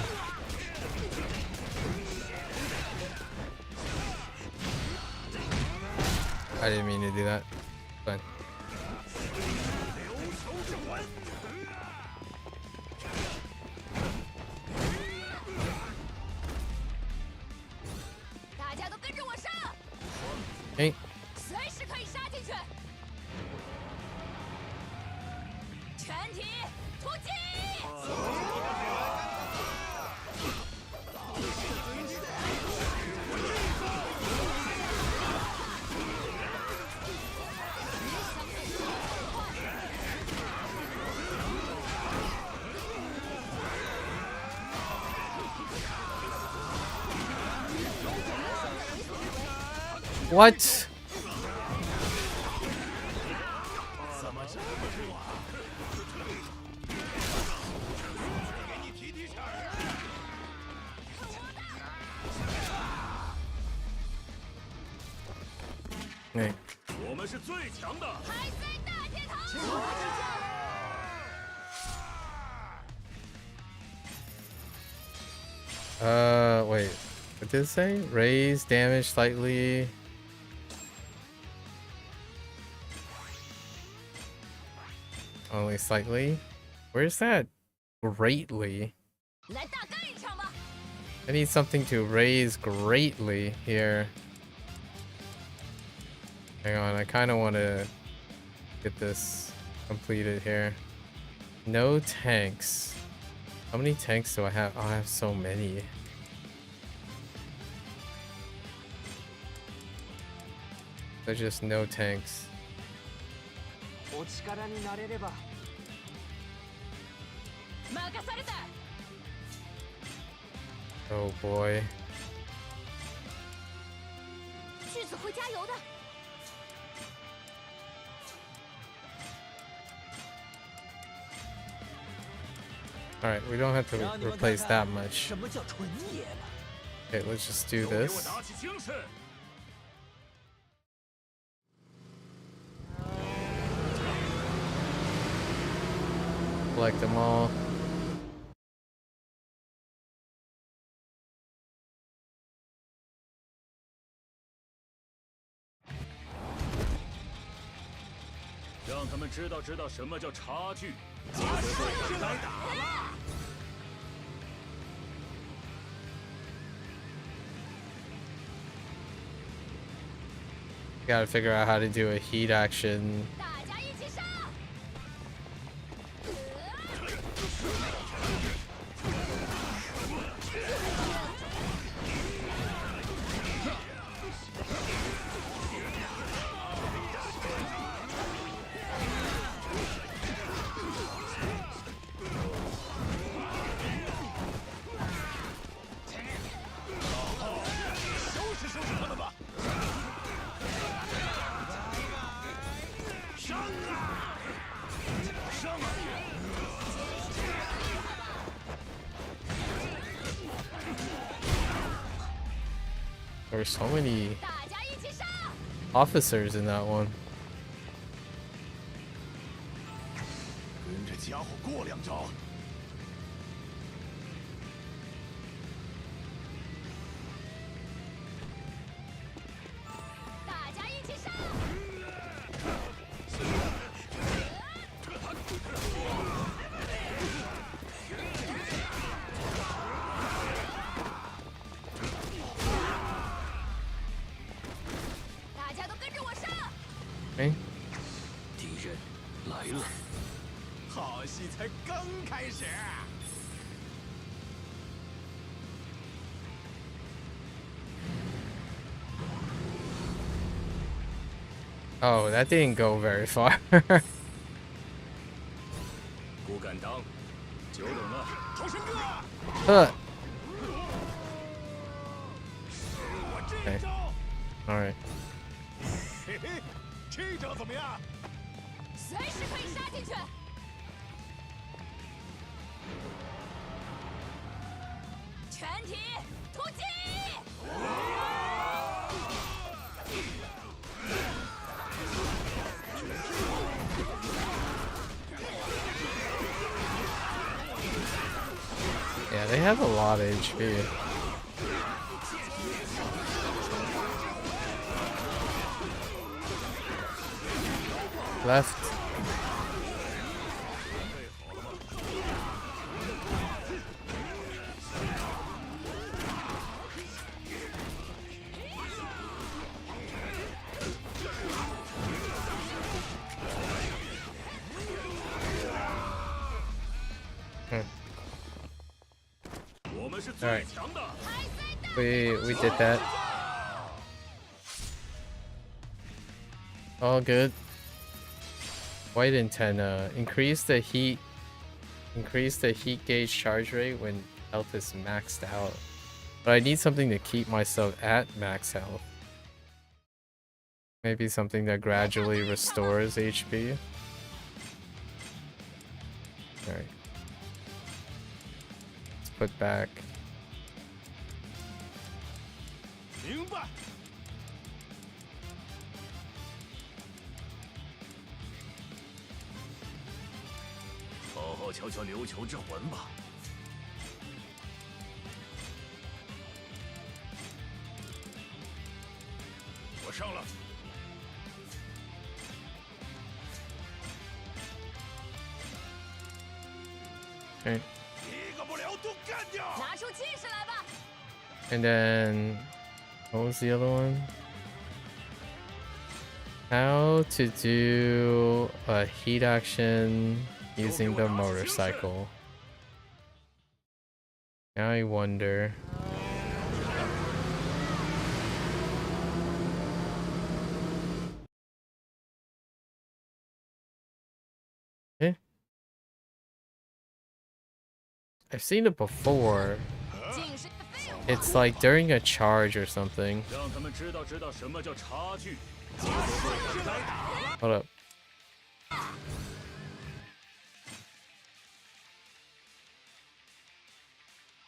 I didn't mean to do that. Fine. Okay. What? Hey. 我们是最强的。海贼大天堂。Wait. What did it say? Raise damage slightly. Only slightly? Where's that? Greatly. I need something to raise greatly here. Hang on, I kind of want to get this completed here. No tanks. How many tanks do I have? Oh, I have so many. There's just no tanks. Oh boy. Alright, we don't have to replace that much. Okay, let's just do this. Collect them all. Gotta figure out how to do a heat action. There's so many officers in that one. Okay. Oh, that didn't go very far. Okay. All right. 这招怎么样？随时可以杀进去。全体突击！ Yeah, they have a lot of HP. Left. Alright. We did that. All good. White antenna. Increase the heat gauge charge rate when health is maxed out. But I need something to keep myself at max health. Maybe something that gradually restores HP. Alright. Let's put back. Okay. And then, what was the other one? How to do a heat action using the motorcycle. Now I wonder. Eh? I've seen it before. It's like during a charge or something. Hold up.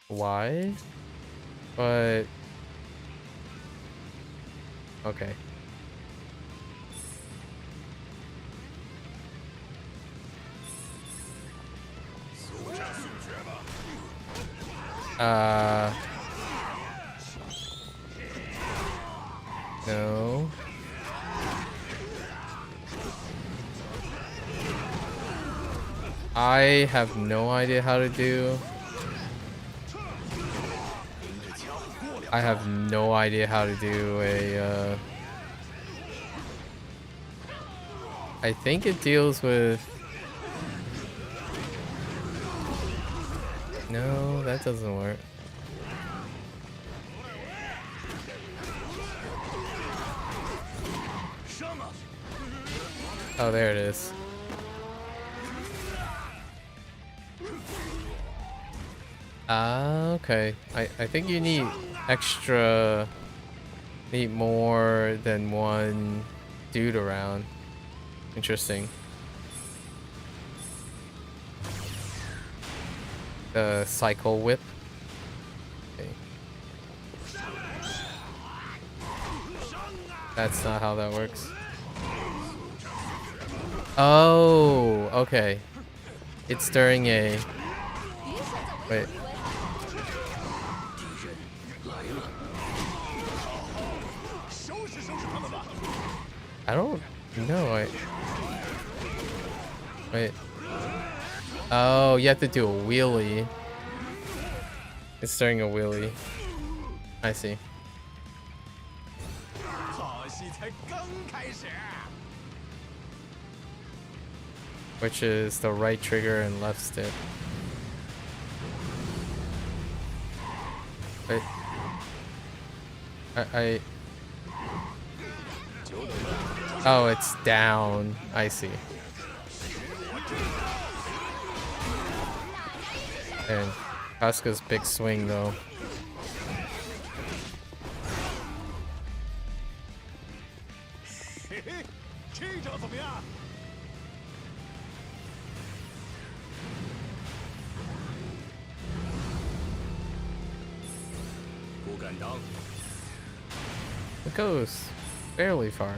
Why? But okay. No. I have no idea how to do. I have no idea how to do a, I think it deals with... No, that doesn't work. Oh, there it is. Okay. I think you need extra... Need more than one dude around. Interesting. The cycle whip. Okay. That's not how that works. Oh, okay. It's during a... Wait. I don't know. Wait. Oh, you have to do a wheelie. It's during a wheelie. I see. Which is the right trigger and left stick. Wait. Oh, it's down. I see. And Casca's big swing though. It goes fairly far.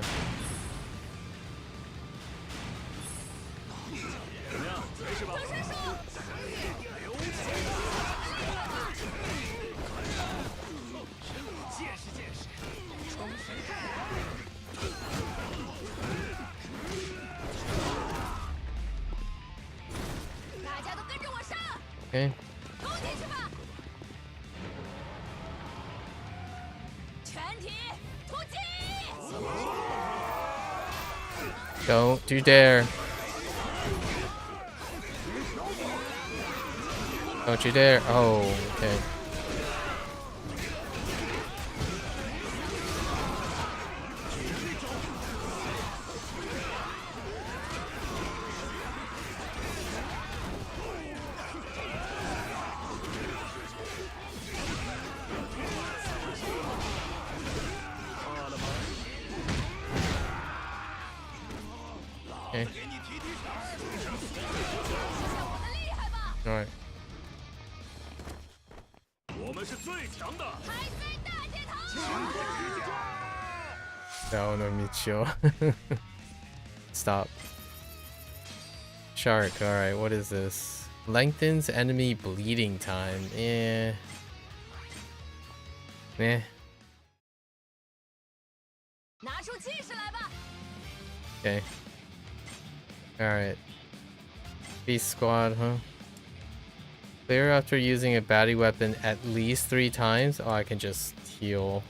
Okay. Don't you dare. Don't you dare. Oh, okay. Okay. Alright. No, no, Michio. Stop. Shark, alright, what is this? Lengthens enemy bleeding time. Eh. Meh. Okay. Alright. Beast Squad, huh? Clear after using a baddie weapon at least 3 times. Oh, I can just heal.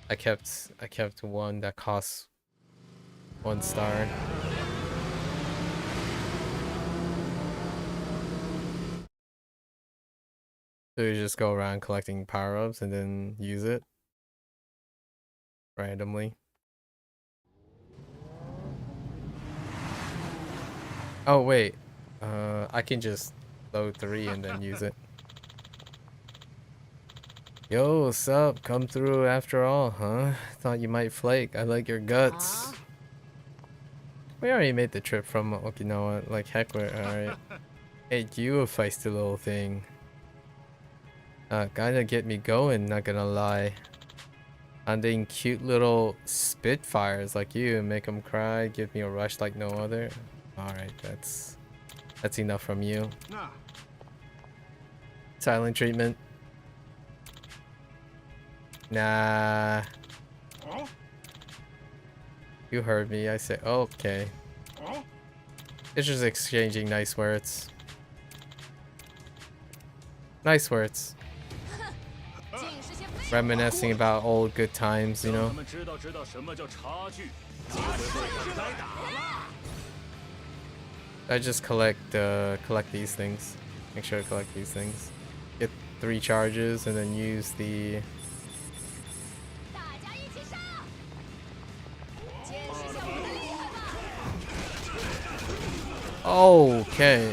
I kept one that costs 1 star. So you just go around collecting power-ups and then use it randomly. Oh wait, I can just load 3 and then use it. Yo, what's up? Come through after all, huh? Thought you might flake. I like your guts. We already made the trip from Okinawa. Like heck, we're alright. Hey, you a feisty little thing. Kinda get me going, not gonna lie. Hunting cute little spitfires like you, make them cry, give me a rush like no other. Alright, that's enough from you. Silent treatment. Nah. You heard me, I said okay. It's just exchanging nice words. Nice words. Reminiscing about old good times, you know. I just collect these things. Make sure to collect these things. Get 3 charges and then use the okay.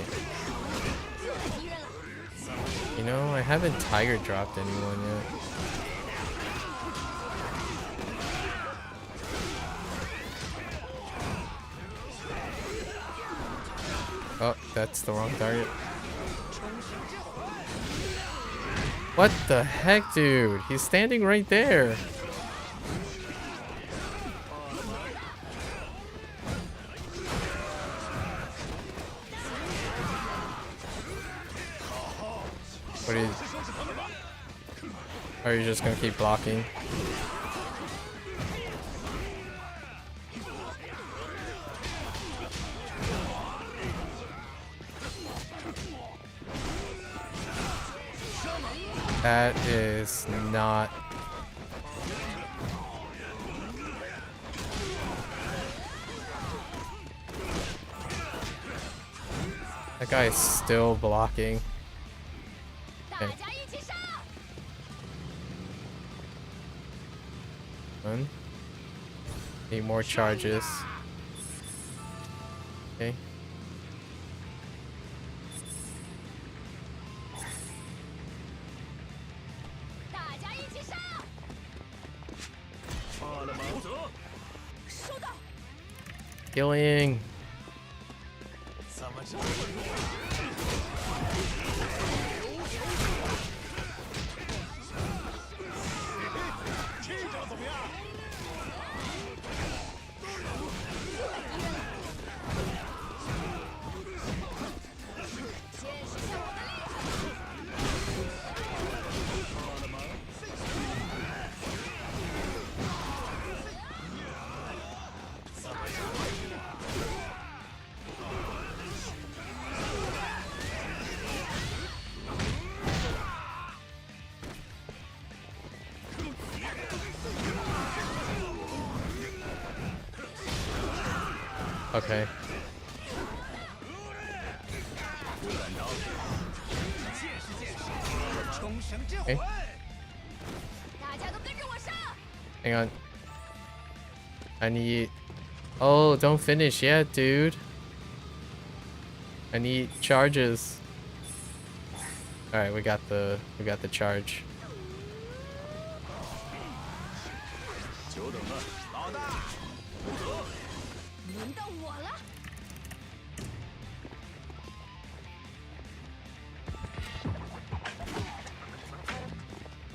You know, I haven't tiger dropped anyone yet. Oh, that's the wrong target. What the heck, dude? He's standing right there. What are you... Are you just gonna keep blocking? That is not... That guy is still blocking. Okay. One. Need more charges. Okay. Killing. Okay. Okay. Hang on. I need... Oh, don't finish yet, dude. I need charges. Alright, we got the charge.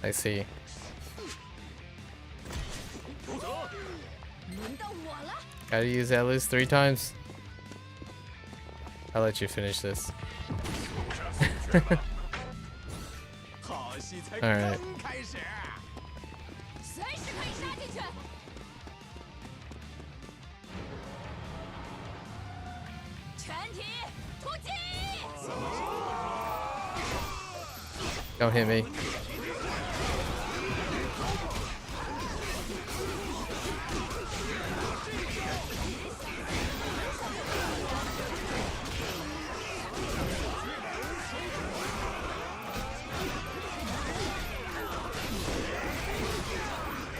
I see. Gotta use at least 3 times. I'll let you finish this. Alright. Don't hit me.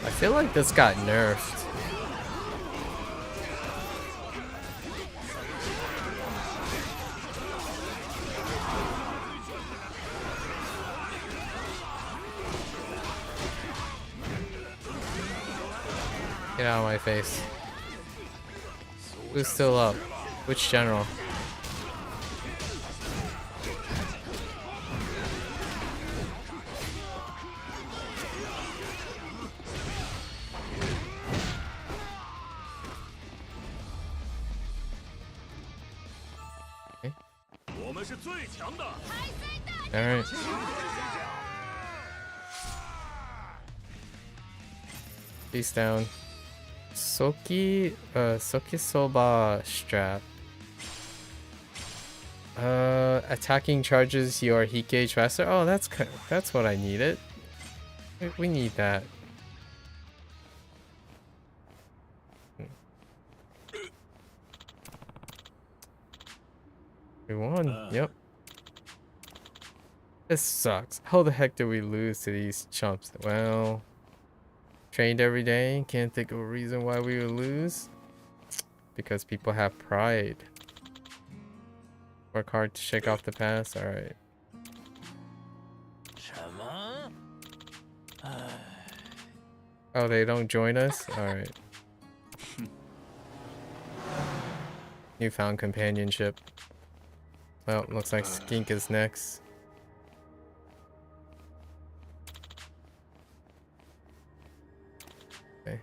I feel like this got nerfed. Get out of my face. Who's still up? Which general? Alright. Peace down. Sokisoba strap. Attacking charges your heat gauge faster. Oh, that's what I needed. We need that. We won. Yep. This sucks. How the heck did we lose to these chumps? Well, trained every day. Can't think of a reason why we would lose. Because people have pride. Work hard to shake off the past. Alright. Oh, they don't join us? Alright. Newfound companionship. Well, looks like Skink is next. Okay.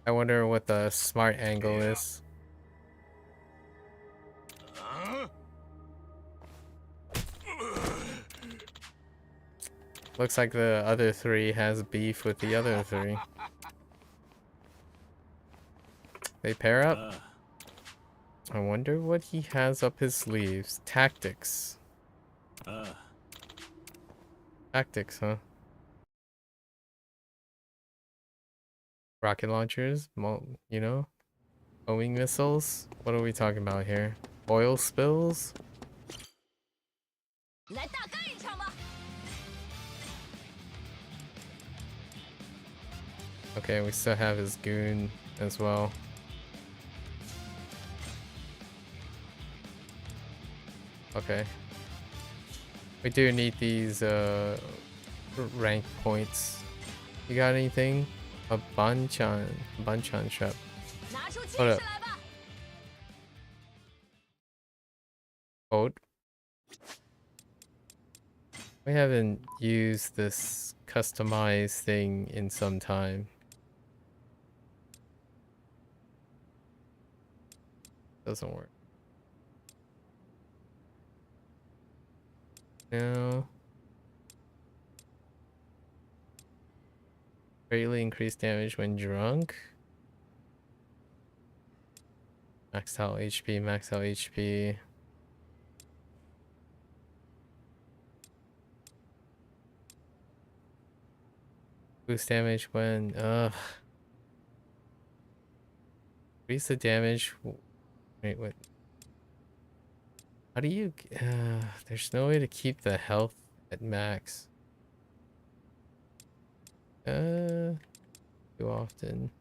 I wonder what the smart angle is. Looks like the other 3 has beef with the other 3. They pair up? I wonder what he has up his sleeves. Tactics. Tactics, huh? Rocket launchers? You know? Homing missiles? What are we talking about here? Oil spills? Okay, we still have his goon as well. Okay. We do need these rank points. You got anything? A banchan trap. Hold up. Code. We haven't used this customized thing in some time. Doesn't work. No. Greatly increased damage when drunk. Maxed out HP, maxed out HP. Boost damage when increase the damage. Wait, what? How do you there's no way to keep the health at max. Too often.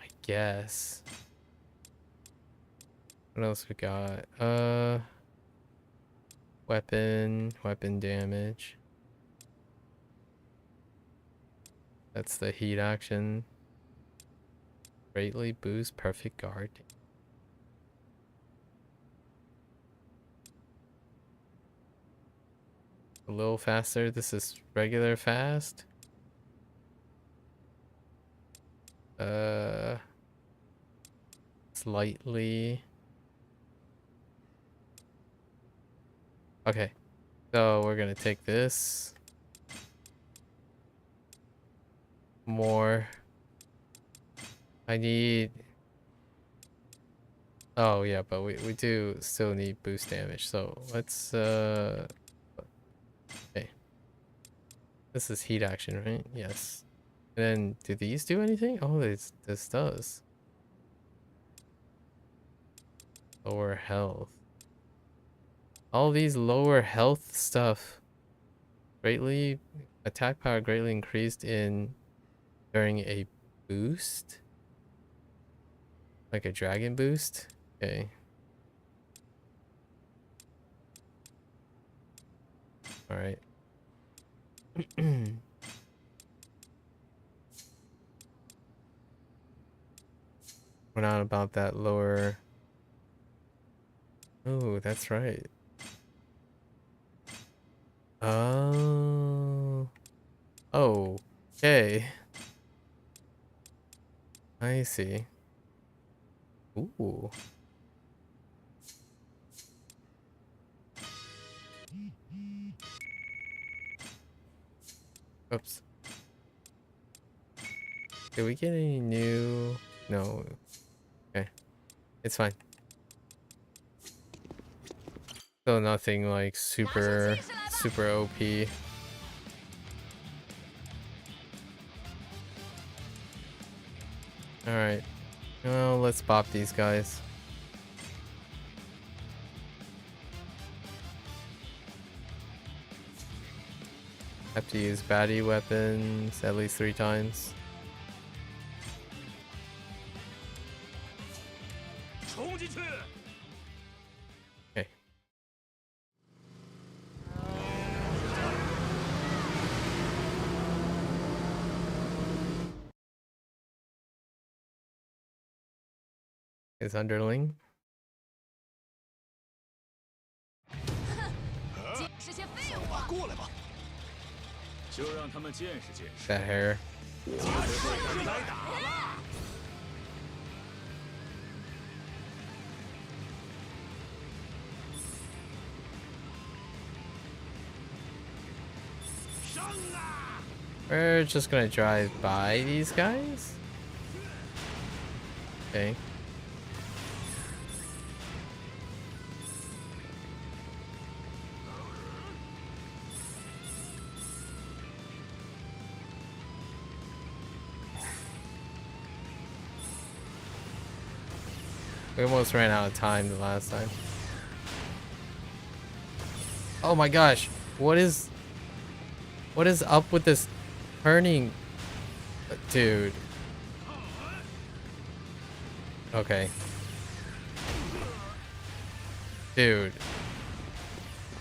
I guess. What else we got? Weapon damage. That's the heat action. Greatly boost perfect guard. A little faster. This is regular fast. Slightly. Okay. So we're gonna take this. More. I need... Oh yeah, but we do still need boost damage. So let's okay. This is heat action, right? Yes. And then do these do anything? Oh, this does. Lower health. All these lower health stuff. Greatly attack power greatly increased during a boost. Like a dragon boost? Okay. Alright. We're not about that lower... Oh, that's right. Oh. Okay. I see. Ooh. Oops. Did we get any new... No. Okay. It's fine. Still nothing like super OP. Alright. Well, let's bop these guys. Have to use baddie weapons at least 3 times. Okay. Is underling? That hair. We're just gonna drive by these guys? Okay. We almost ran out of time the last time. Oh my gosh, what is up with this turning, dude? Okay, dude,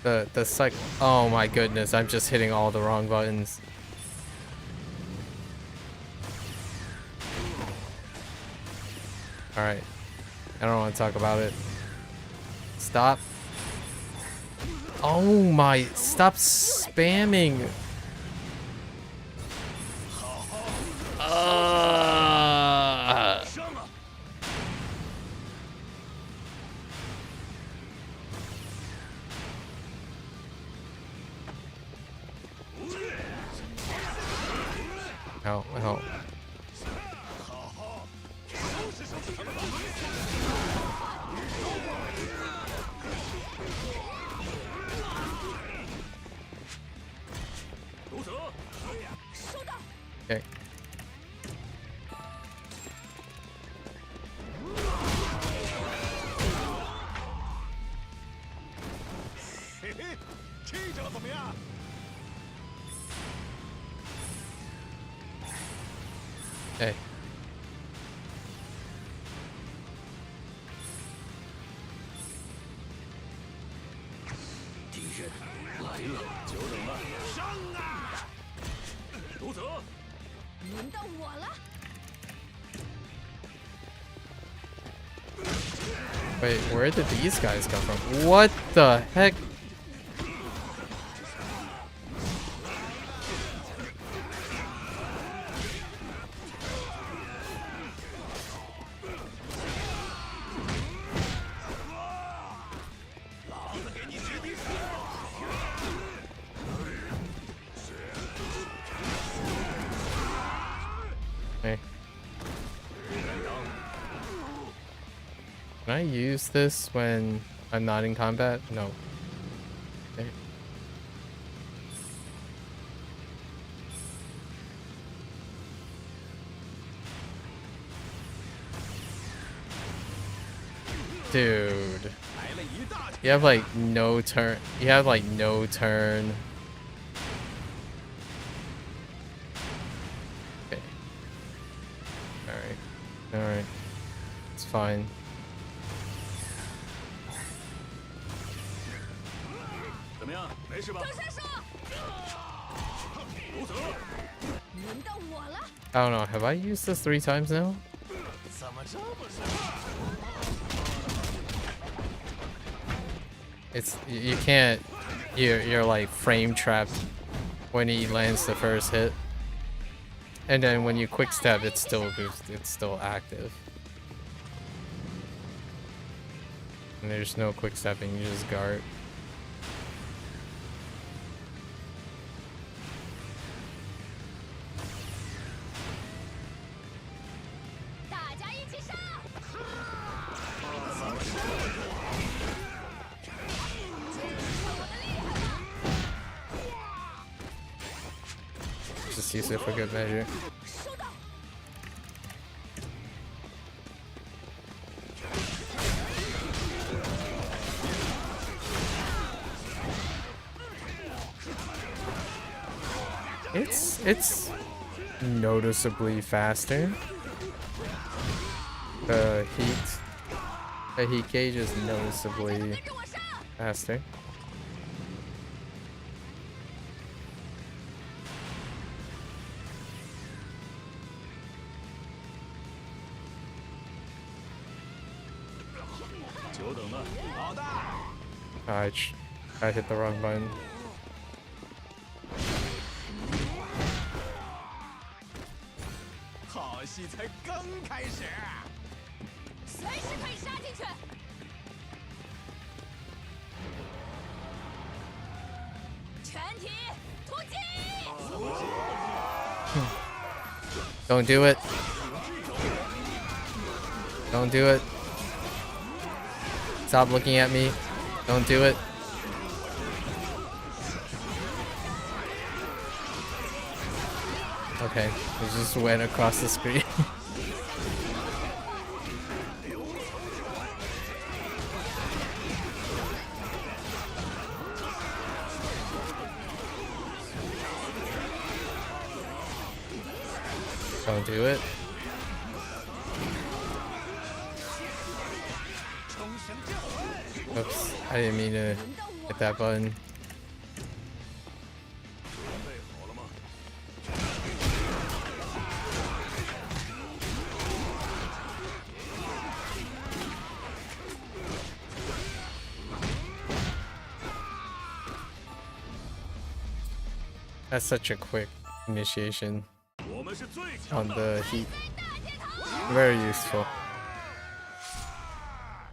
the cycle. Oh my goodness, I'm just hitting all the wrong buttons. All right, I don't want to talk about it. Stop. Oh my, stop spamming. Ow. Okay. Okay. 天来了，久等了。上啊！独泽，轮到我了。 Wait, where did these guys come from? What the heck? Hey. Can I use this when I'm not in combat? No. Okay. Dude. You have like no turn. You have like no turn. Okay. Alright. Alright. It's fine. I don't know. Have I used this 3 times now? It's you can't. You're like frame trapped when he lands the first hit, and then when you quick step, it's still active. And there's no quick stepping. You just guard. Just use it for good measure. It's noticeably faster. The heat gauge is noticeably faster. I hit the wrong button. Don't do it. Don't do it. Stop looking at me. Don't do it. Okay, it just went across the screen. Don't do it. Oops, I didn't mean to hit that button. That's such a quick initiation on the heat. Very useful.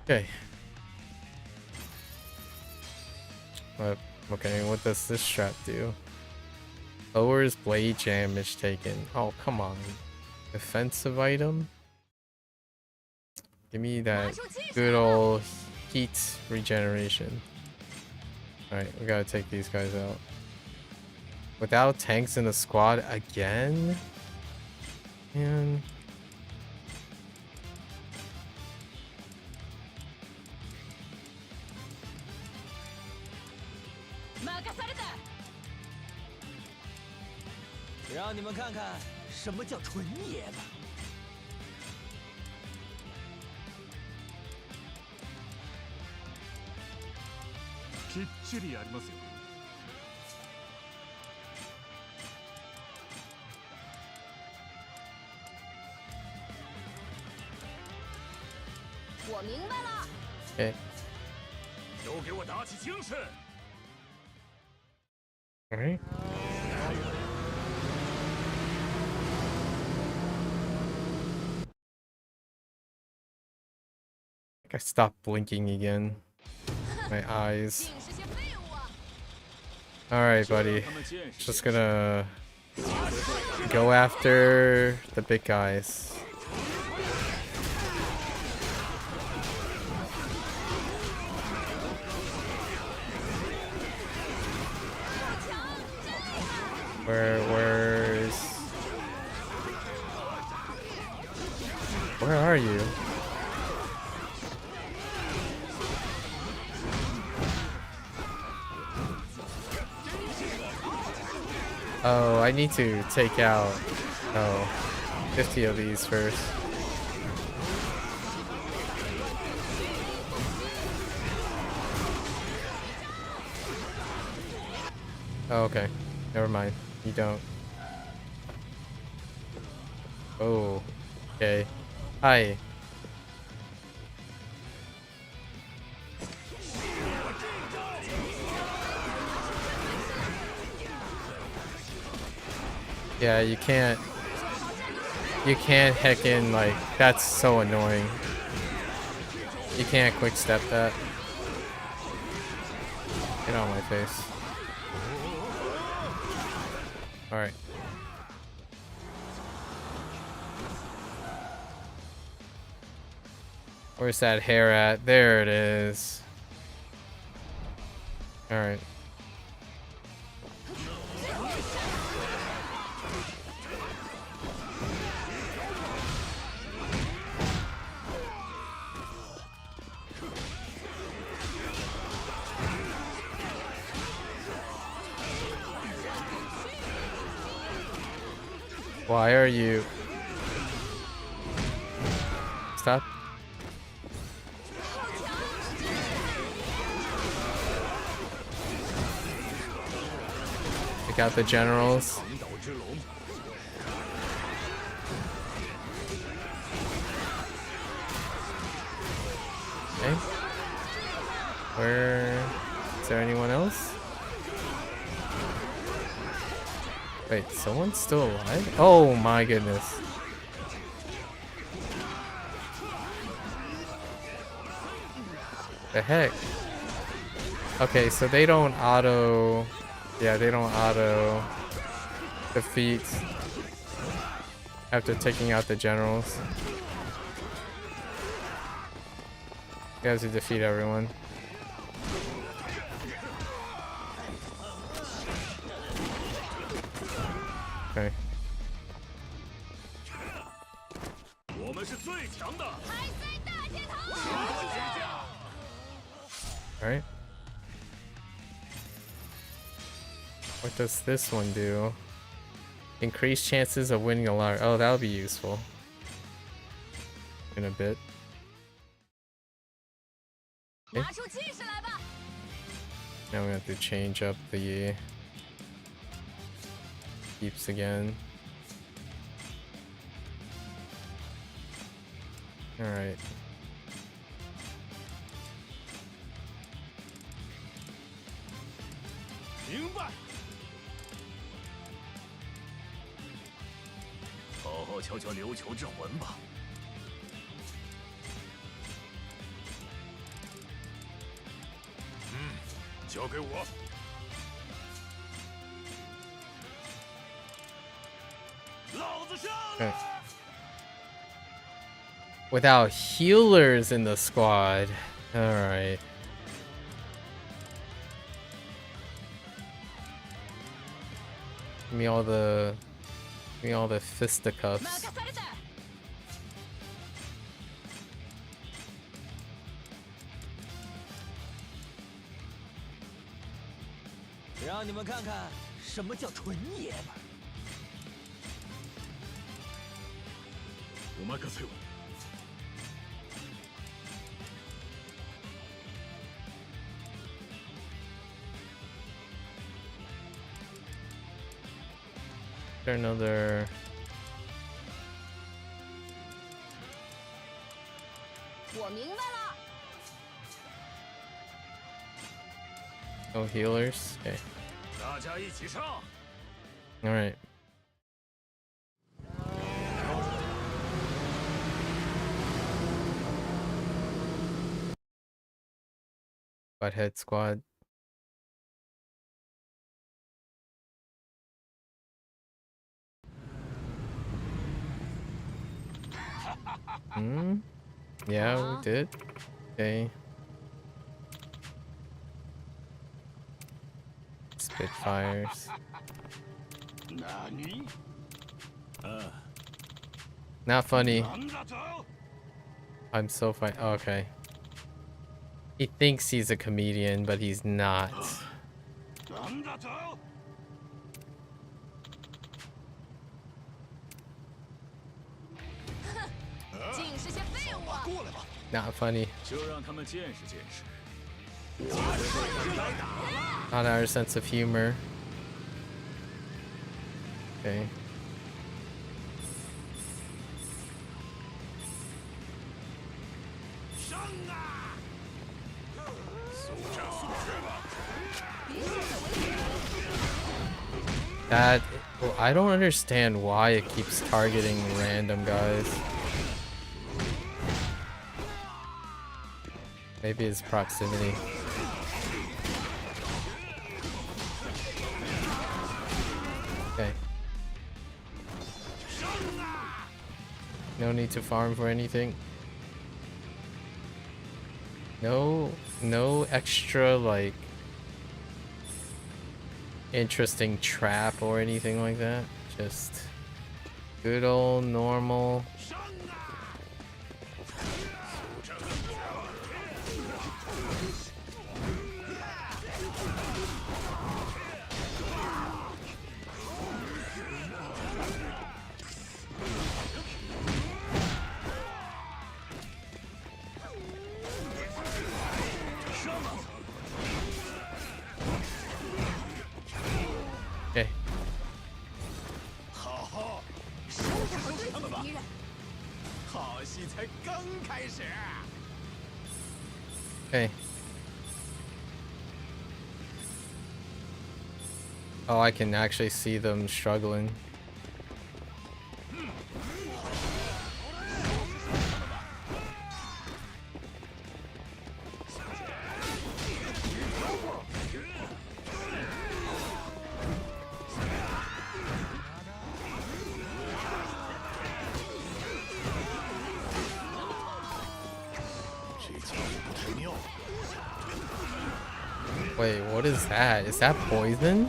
Okay. Okay, what does this strap do? Lowers blade damage taken. Oh, come on. Defensive item? Give me that good old heat regeneration. Alright, we gotta take these guys out. Without tanks in the squad again? Man. きっちりやりますよ。我明白了。Okay. 都给我打起精神！ All right. I think I stopped blinking again. My eyes. Alright, buddy. Just gonna go after the big guys. Where are you? Oh, I need to take out 50 of these first. Oh, okay. Never mind. You don't. Oh, okay. Hi. Yeah, you can't heckin' like, that's so annoying. You can't quick step that. Get on my face. Alright. Where's that hair at? There it is. Alright. Why are you? Stop. Take out the generals. Okay. Where is there anyone else? Wait, someone's still alive? Oh my goodness. The heck? Okay, so they don't auto... Yeah, they don't auto defeat after taking out the generals. You have to defeat everyone. Okay. Alright. What does this one do? Increase chances of winning a lottery. Oh, that'll be useful in a bit. Okay. Now we have to change up the keeps again. Alright. Okay. Without healers in the squad. Alright. Give me all the fisticuffs. there another? No healers? Okay. Alright. Butthead squad. Yeah, we did. Okay. Spitfires. Not funny. I'm so fine. Oh, okay. He thinks he's a comedian, but he's not. Not funny. Not our sense of humor. Okay. That, well, I don't understand why it keeps targeting random guys. Maybe it's proximity. Okay. No need to farm for anything. No extra, like, interesting trap or anything like that. Just good old normal. Okay. Okay. Oh, I can actually see them struggling. Wait, what is that? Is that poison?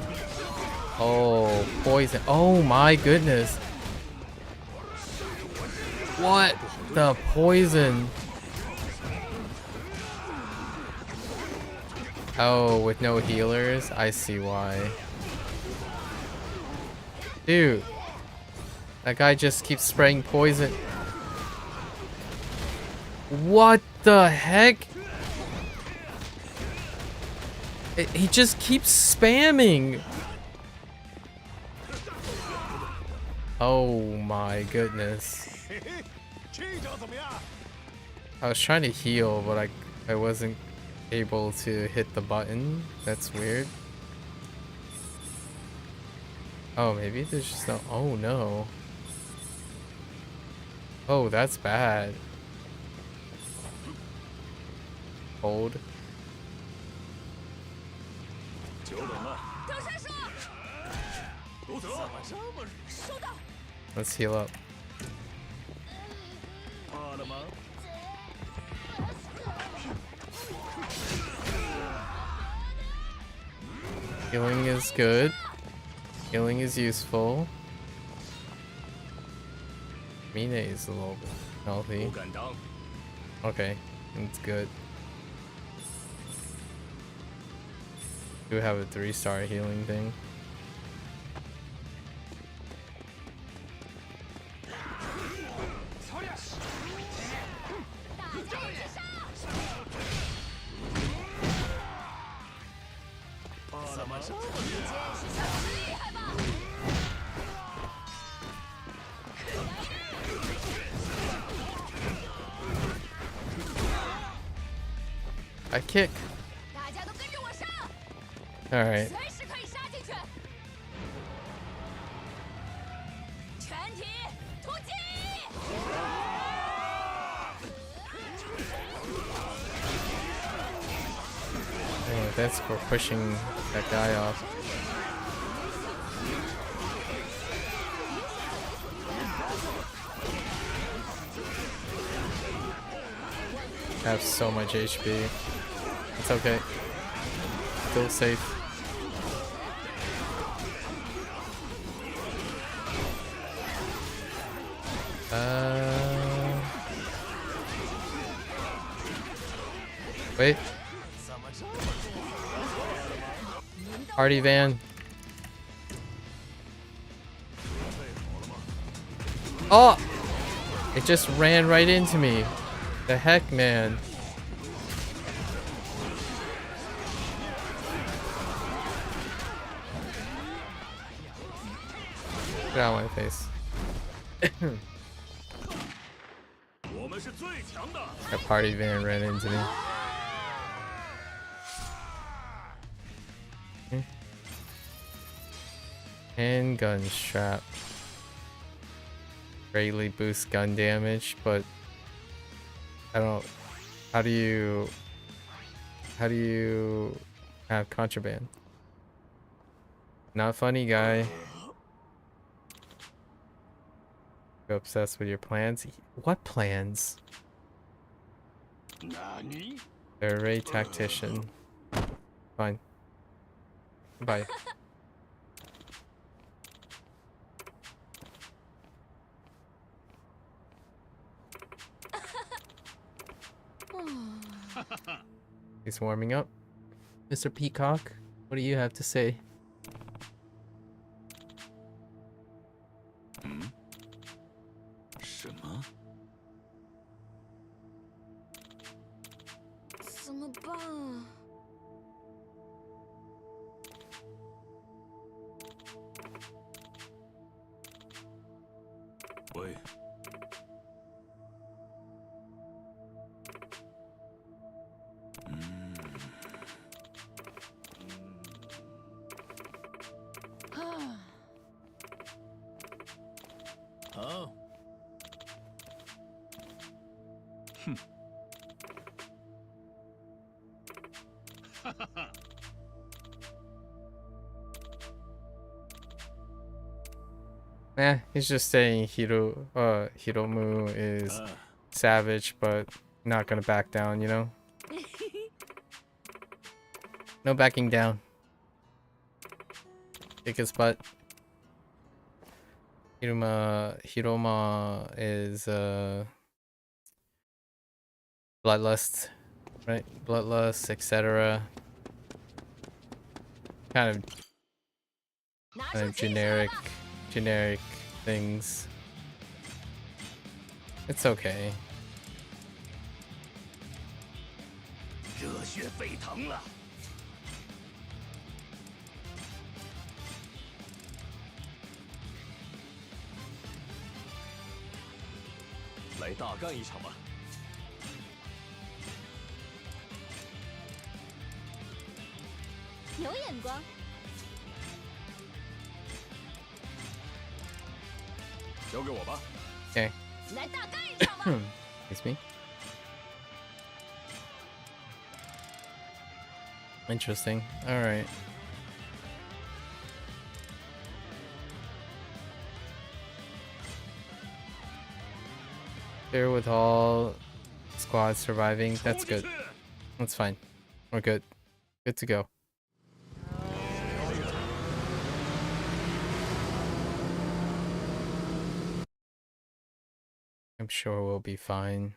Oh, poison. Oh my goodness. What the poison? Oh, with no healers? I see why. Dude. That guy just keeps spraying poison. What the heck? He just keeps spamming. Oh my goodness. I was trying to heal, but I wasn't able to hit the button. That's weird. Oh, maybe there's just no... Oh no. Oh, that's bad. Hold. Let's heal up. Healing is good. Healing is useful. Mine is a little bit healthy. Okay, that's good. Do have a 3-star healing thing. I kick. All right. Oh, that's for pushing that guy off. I have so much HP. It's okay. Still safe. Wait. Party van. Oh! It just ran right into me. The heck, man. Get out of my face. That party van ran into me. Handgun strap. Greatly boosts gun damage, but I don't. How do you have contraband? Not funny, guy. You obsessed with your plans? What plans? Survey tactician. Fine. Bye. He's warming up. Mr. Peacock, what do you have to say? He's just saying Hiromu is savage, but not gonna back down, you know? No backing down. Kick his butt. Hiroma is bloodlust, right? Bloodlust, etc. Kind of generic things. It's okay. 热血沸腾了。来大干一场吧！有眼光。 交给我吧。Okay. 来大干一场吧。Excuse me. Interesting. All right. Here with all squads surviving, that's good. That's fine. We're good. Good to go. I'm sure we'll be fine.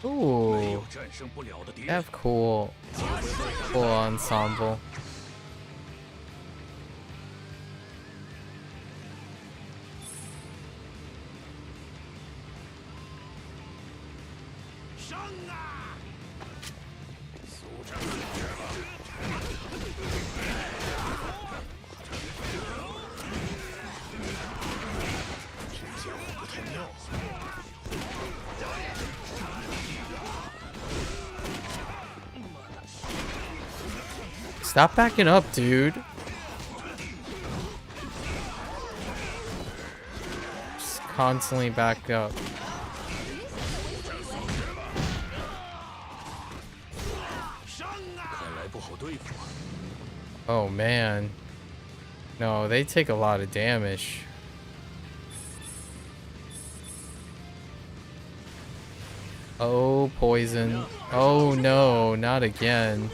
Ooh, they have cool ensemble. Stop backing up, dude. Just constantly back up. Oh man. No, they take a lot of damage. Oh, poison. Oh no, not again.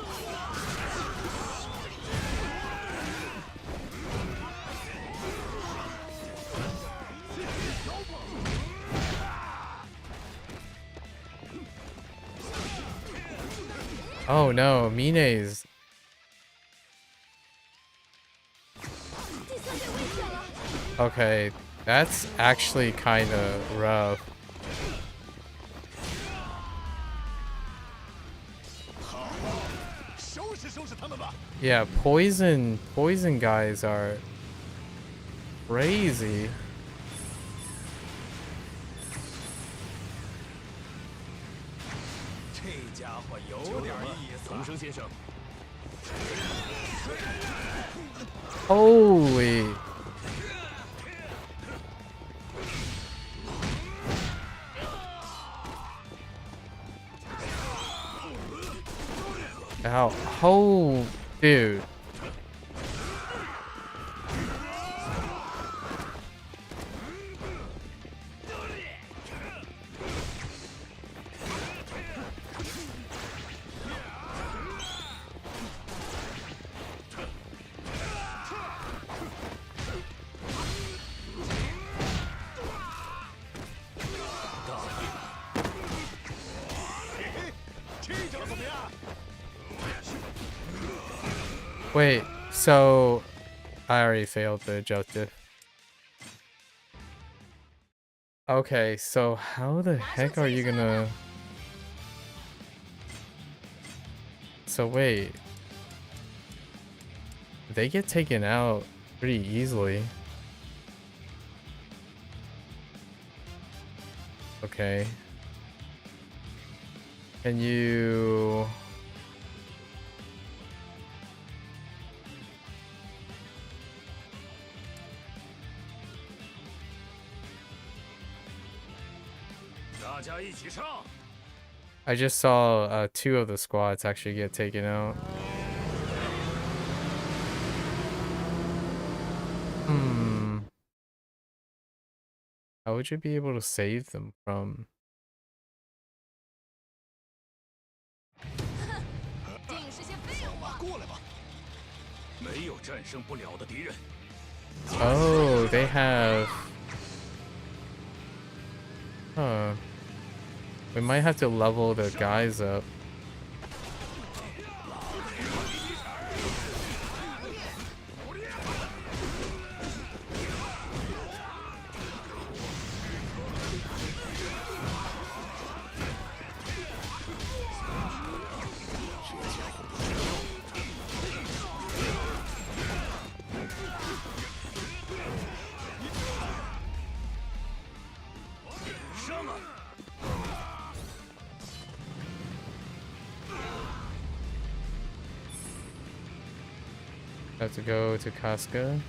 Oh no, Mine's. Okay, that's actually kind of rough. Yeah, poison guys are crazy. Holy. Ow. Oh, dude. Wait, so I already failed the objective. Okay, so how the heck are you gonna... So wait. They get taken out pretty easily. Okay. Can you... I just saw 2 of the squads actually get taken out. How would you be able to save them from... Oh, they have... Huh. We might have to level the guys up. Have to go to Casca.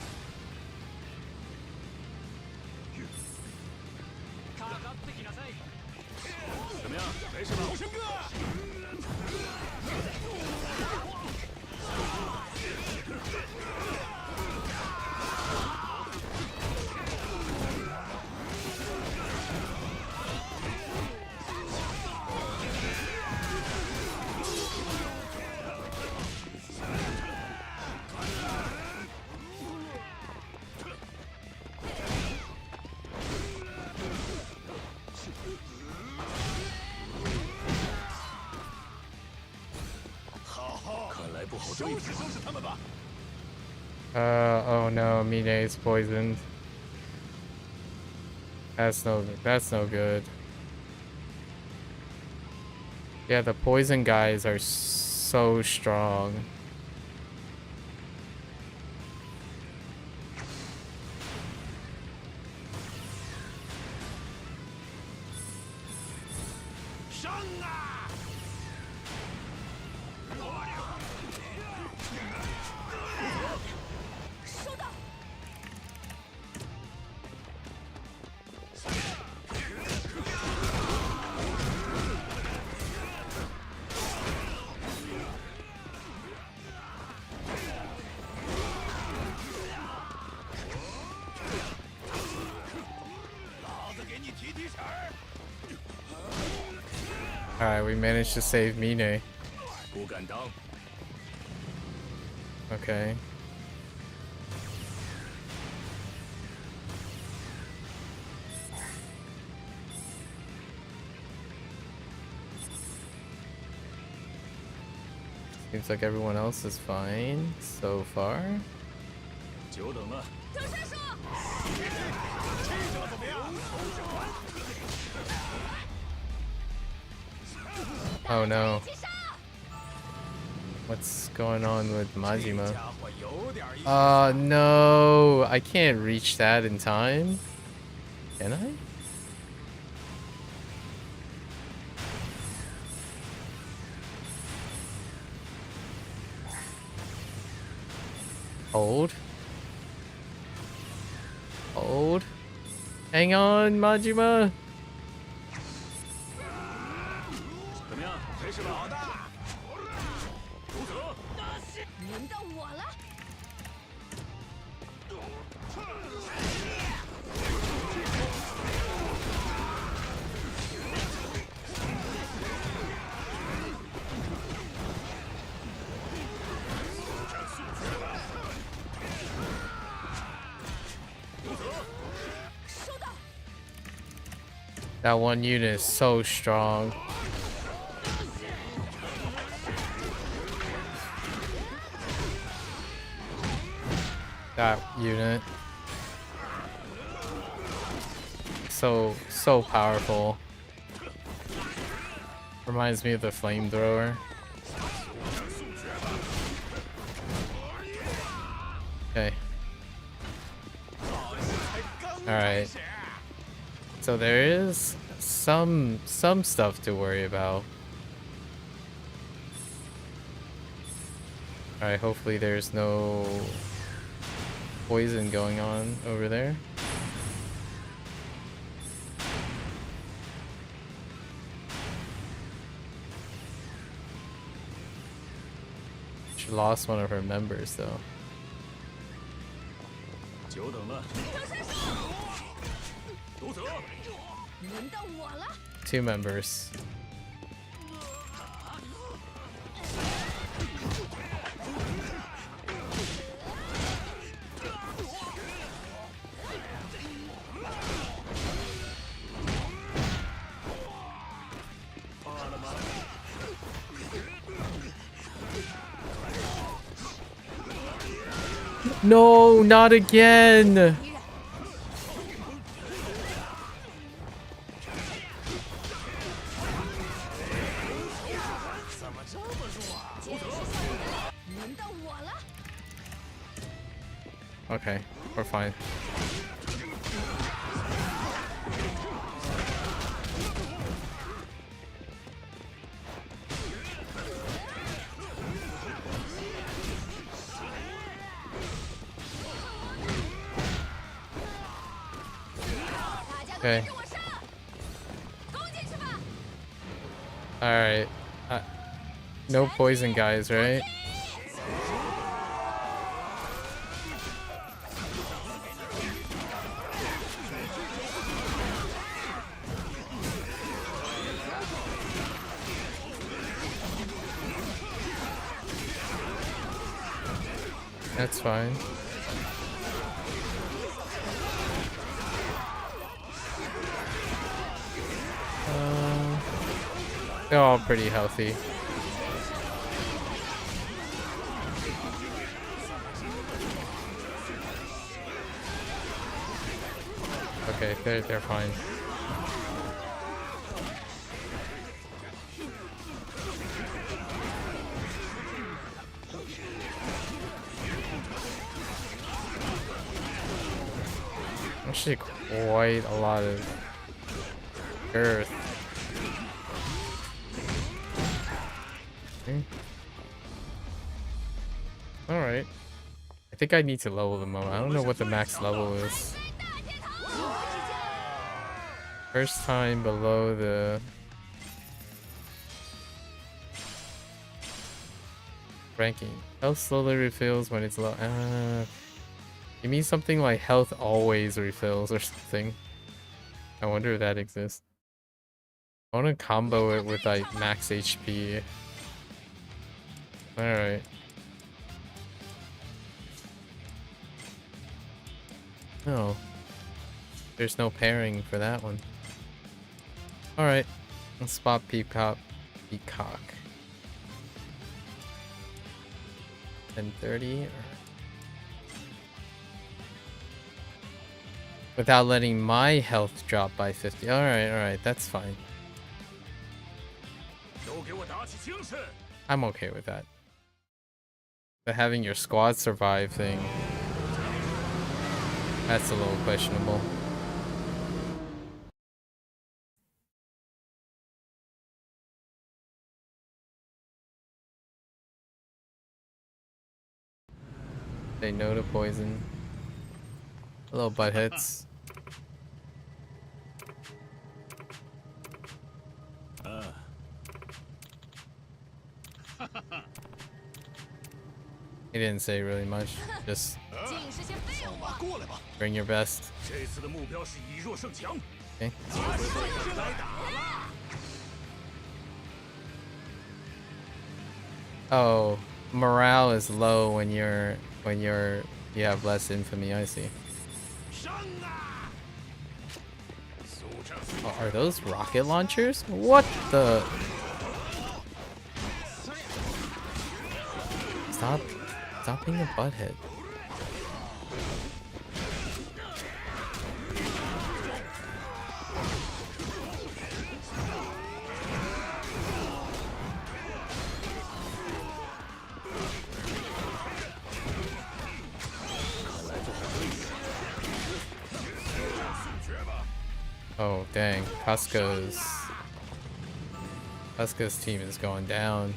Oh no, Mine is poisoned. That's no good. Yeah, the poison guys are so strong. 生啊！收到。Alright, we managed to save Mine. 不敢当。 Okay. Seems like everyone else is fine so far. 久等了。 Oh no. What's going on with Majima? No, I can't reach that in time. Can I? Hold. Hold. Hang on, Majima. 怎么样？没事吧？老大。负责。轮到我了。That one unit is so strong. That unit. So powerful. Reminds me of the flamethrower. Okay. Alright. So there is some stuff to worry about. Alright, hopefully there's no poison going on over there. She lost one of her members though. 久等了。读者。轮到我了。 2 members. No, not again. Okay, we're fine. Okay. Alright. No poison guys, right? That's fine. They're all pretty healthy. Okay, they're fine. Actually, quite a lot of earth. Okay. Alright. I think I need to level them up. I don't know what the max level is. First time below the ranking. Health slowly refills when it's low. You mean something like health always refills or something? I wonder if that exists. I want to combo it with like max HP. Alright. No. There's no pairing for that one. Alright. Let's spot Peacock. 10:30 without letting my health drop by 50. Alright, that's fine. I'm okay with that. But having your squad survive thing, that's a little questionable. Say no to poison. Hello, buttheads. He didn't say really much. Just bring your best. Okay. Oh, morale is low when you have less infamy. I see. Oh, are those rocket launchers? What the? Stop being a butthead. Oh dang, Casca's team is going down.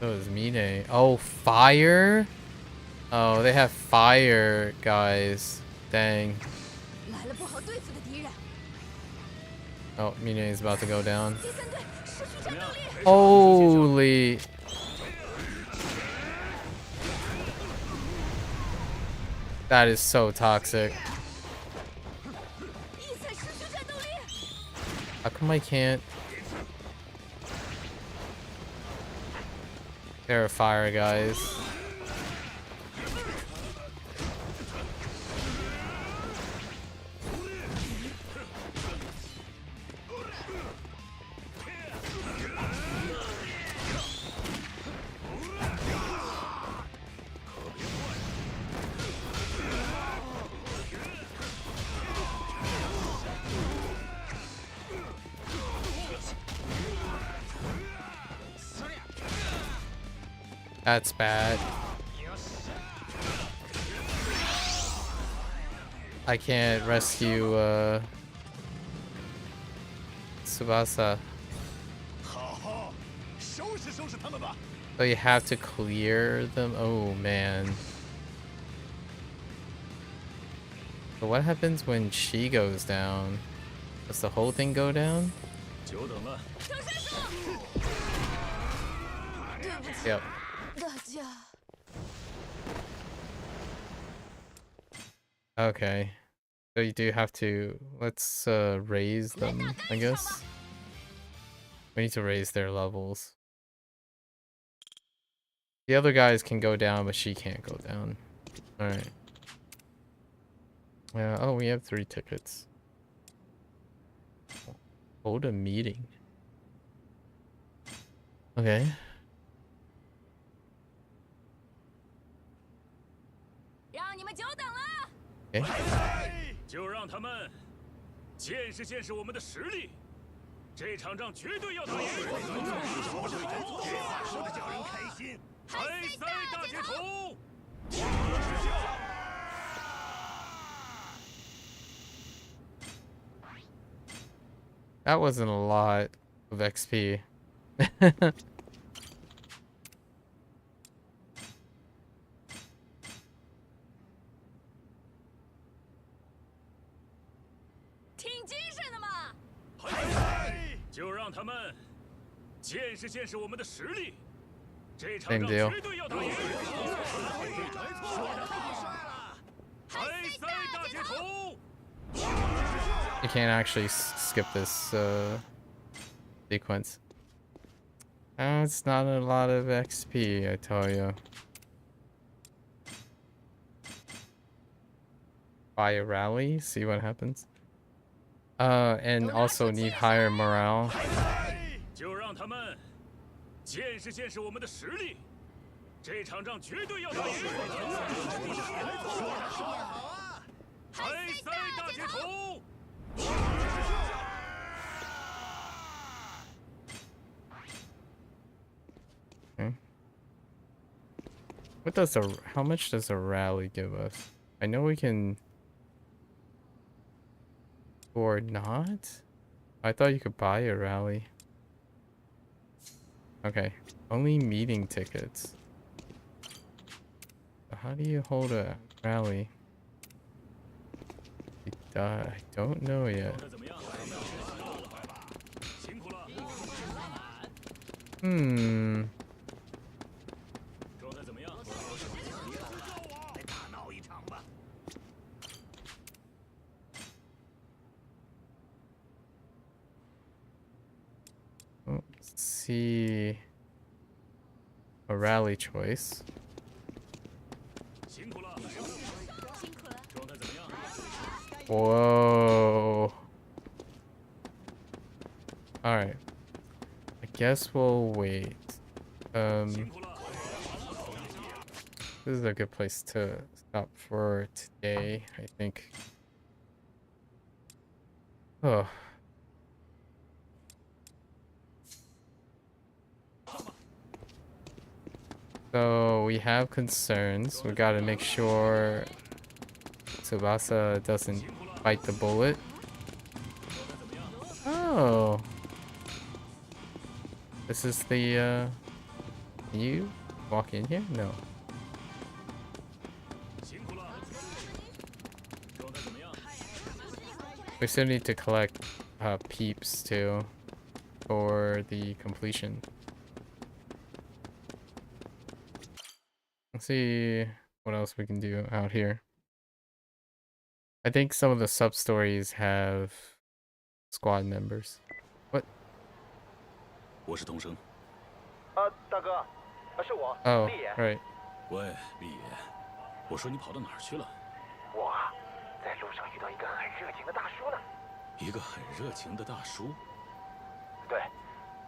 So is Mine. Oh, fire? Oh, they have fire, guys. Dang. Oh, Mine is about to go down. Holy. That is so toxic. How come I can't? They're a fire, guys. That's bad. I can't rescue Tsubasa. So you have to clear them? Oh man. So what happens when she goes down? Does the whole thing go down? Yep. Okay. So you do have to, let's raise them, I guess. We need to raise their levels. The other guys can go down, but she can't go down. Alright. Oh, we have 3 tickets. Hold a meeting. Okay. Okay. 就让他们见识见识我们的实力，这场仗绝对要打赢！说的叫人开心。海赛大接头！ That wasn't a lot of XP. 就让他们见识见识我们的实力。这场 Same 仗 deal. 绝对要打赢。开赛大街头。 You can't actually skip this sequence. It's not a lot of XP, I tell you. Buy a rally, see what happens. And also need higher morale. 就让他们见识见识我们的实力。这场仗绝对要打赢。开赛大街头。 Okay. What does a how much does a rally give us? I know we can or not? I thought you could buy a rally. Okay. Only meeting tickets. So how do you hold a rally? I don't know yet. Hmm. Let's see. A rally choice. Whoa. Alright. I guess we'll wait. This is a good place to stop for today, I think. Oh. So we have concerns. We gotta make sure Tsubasa doesn't bite the bullet. Oh. This is the, you walk in here? No. We still need to collect peeps too for the completion. Let's see what else we can do out here. I think some of the sub-stories have squad members. What? 我是童生。大哥，是我， Oh, 厉野。 right. 喂，厉野，我说你跑到哪儿去了？我在路上遇到一个很热情的大叔呢。一个很热情的大叔。对，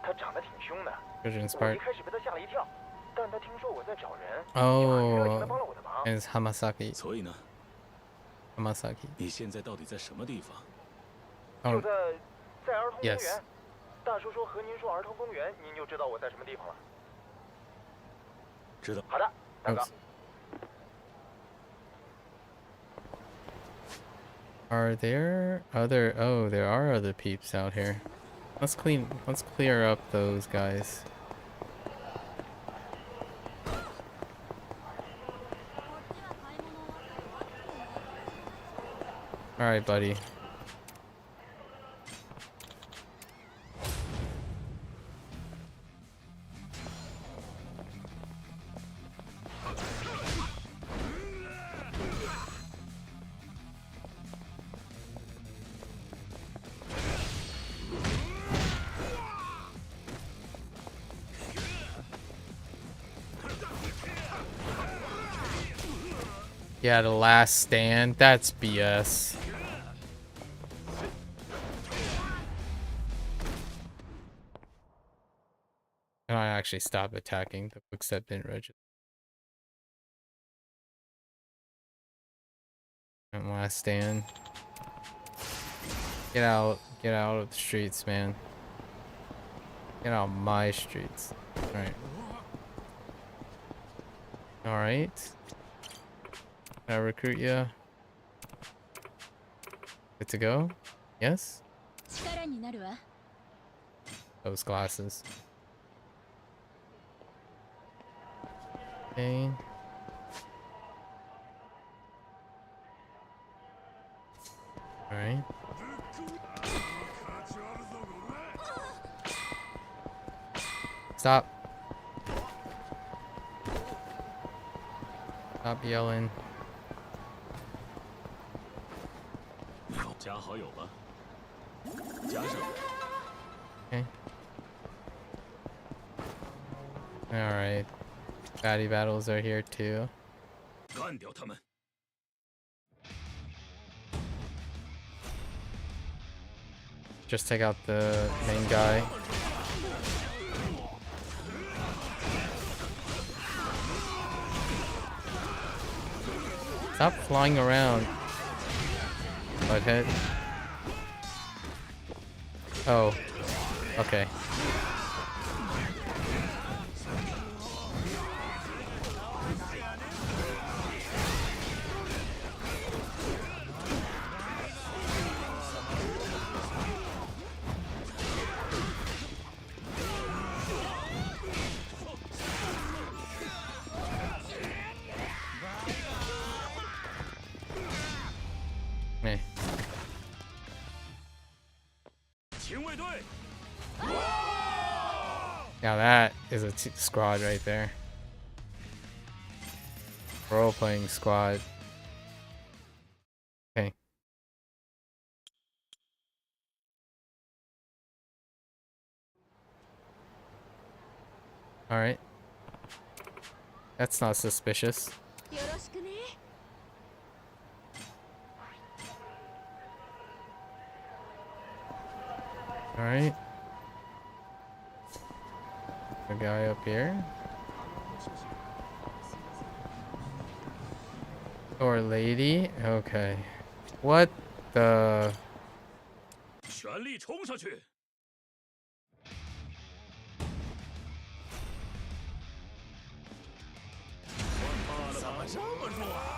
他长得挺凶的。 Vision 我 Spark. 一开始被他吓了一跳，但他听说我在找人， Oh, 帮了我的忙。 and it's Hamasaki. 所以呢？ Hamasaki. 你现在到底在什么地方？ 就在儿童公园。 Yes. 大叔说和您说儿童公园，您就知道我在什么地方了。知道。好的，大哥。 Are there other? Oh, there are other peeps out here. Let's clear up those guys. All right, buddy. Yeah, the last stand. That's BS. And I actually stopped attacking. The quick step didn't register. And last stand. Get out of the streets, man. Get out of my streets. Alright. Alright. Can I recruit you? Good to go? Yes? those glasses. Okay. All right. Stop. Stop yelling. 加好友吧，加上。 Okay. All right. Baddie battles are here too. 干掉他们！ Just take out the main guy. Stop flying around. Butthead. Oh. Okay. Meh. 警卫队， Now that is a squad right there. Role-playing squad. Okay. All right. That's not suspicious. All right. A guy up here. Or lady. Okay. What the? 全力冲上去！怎么这么弱啊？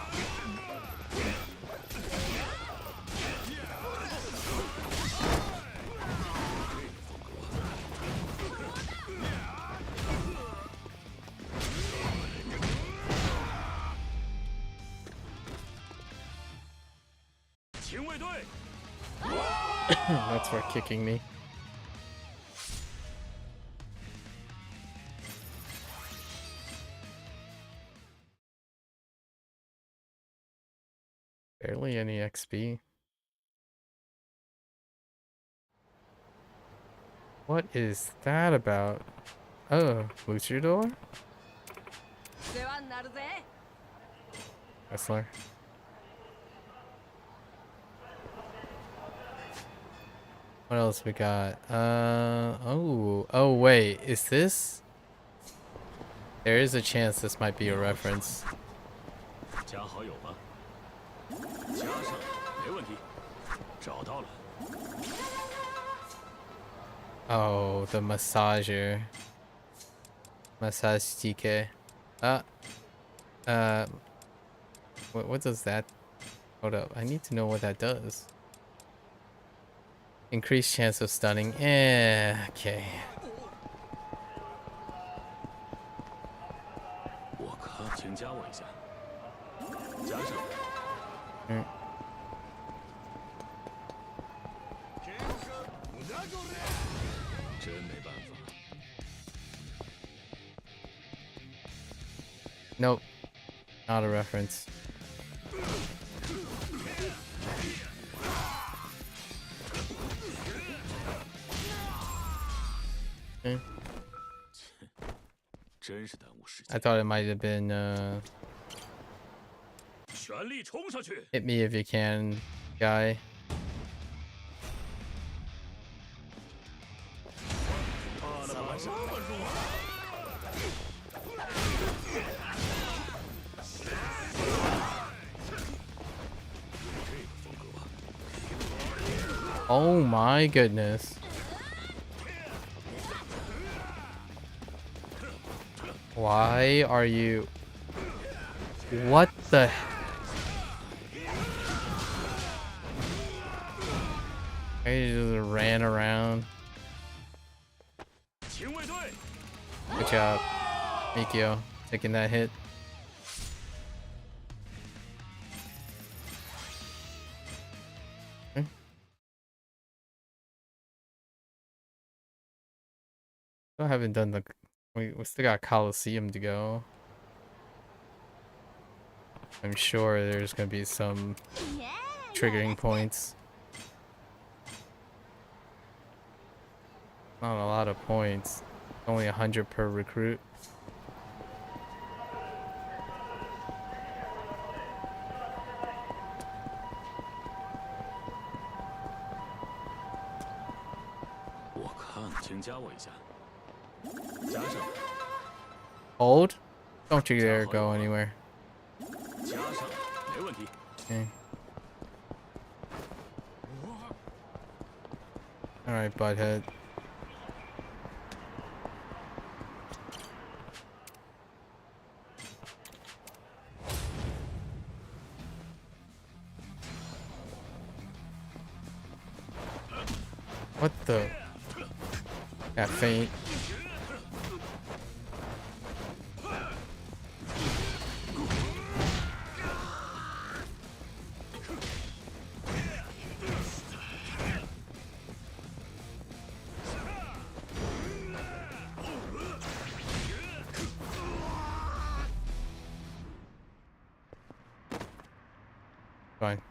That's for kicking me. Barely any XP. What is that about? Oh, luchador? Wrestler. What else we got? Oh wait, is this? There is a chance this might be a reference. 加好友吧，加上，没问题，找到了。 Oh, the massager. Massage TK. What does that? Hold up, I need to know what that does. Increased chance of stunning. Okay. 我靠，请加我一下，加上。嗯。 真没办法。 Nope. Not a reference. I thought it might have been hit me if you can, guy. Oh my goodness. Why are you... What the... I just ran around. Good job, Mikio, taking that hit. Okay. Still haven't done the. We still got Coliseum to go. I'm sure there's gonna be some triggering points. Not a lot of points. Only 100 per recruit. Hold? Don't you dare go anywhere. Okay. Alright, butthead. What the? Got faint. Fine.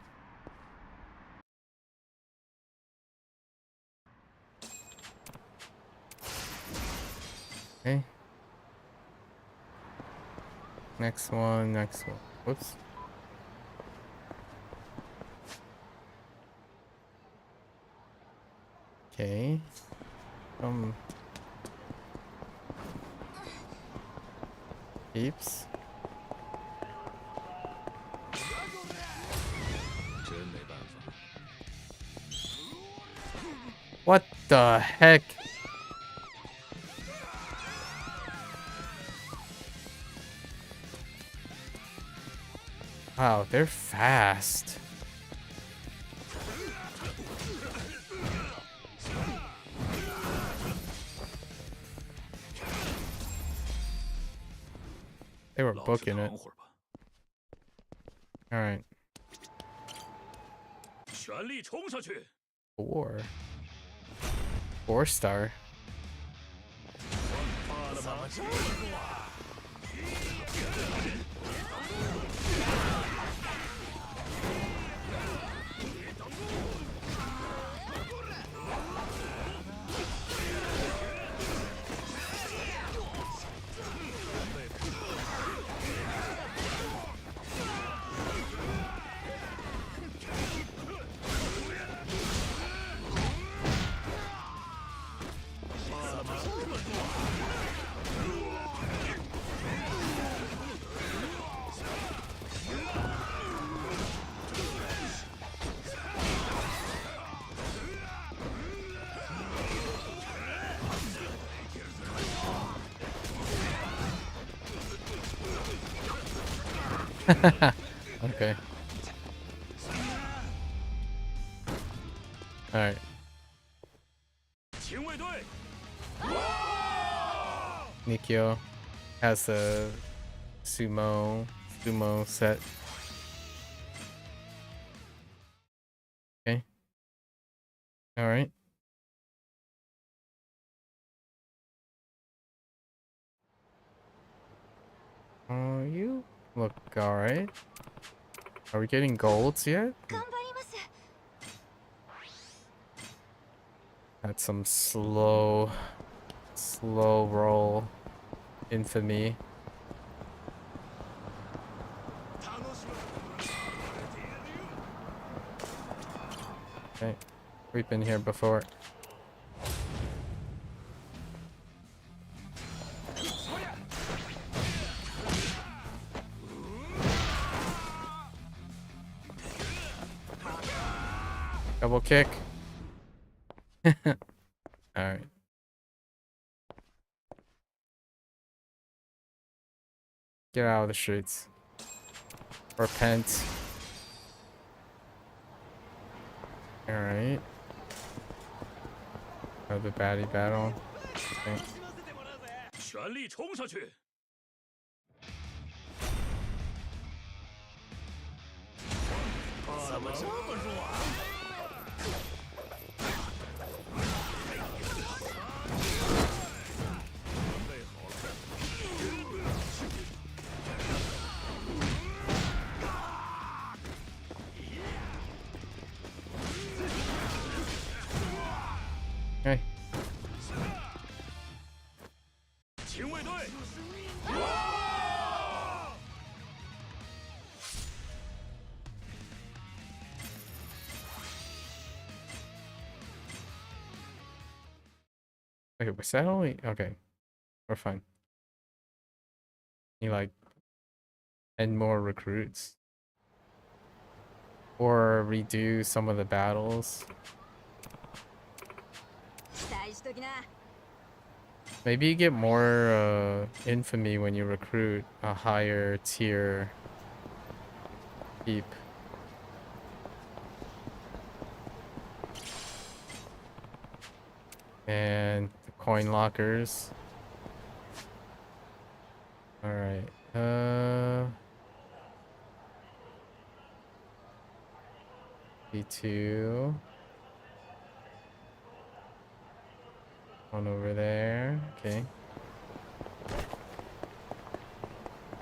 Okay. Next one, next one. Whoops. Okay. Peeps. What the heck? Wow, they're fast. They were booking it. All right. 4-star. Okay. All right. Nikio has a sumo set. Okay. All right. Oh, you look all right. Are we getting golds yet? That's some slow roll infamy. Okay, we've been here before. Double kick. Alright. Get out of the streets. Repent. Alright. Another baddie battle. Okay. 全力冲上去！怎么这么弱啊？准备好了。哎，警卫队！ Wait, was that only okay? We're fine. You like 10 more recruits, or redo some of the battles. Maybe you get more infamy when you recruit a higher tier keep. And the coin lockers. Alright. B2. One over there. Okay.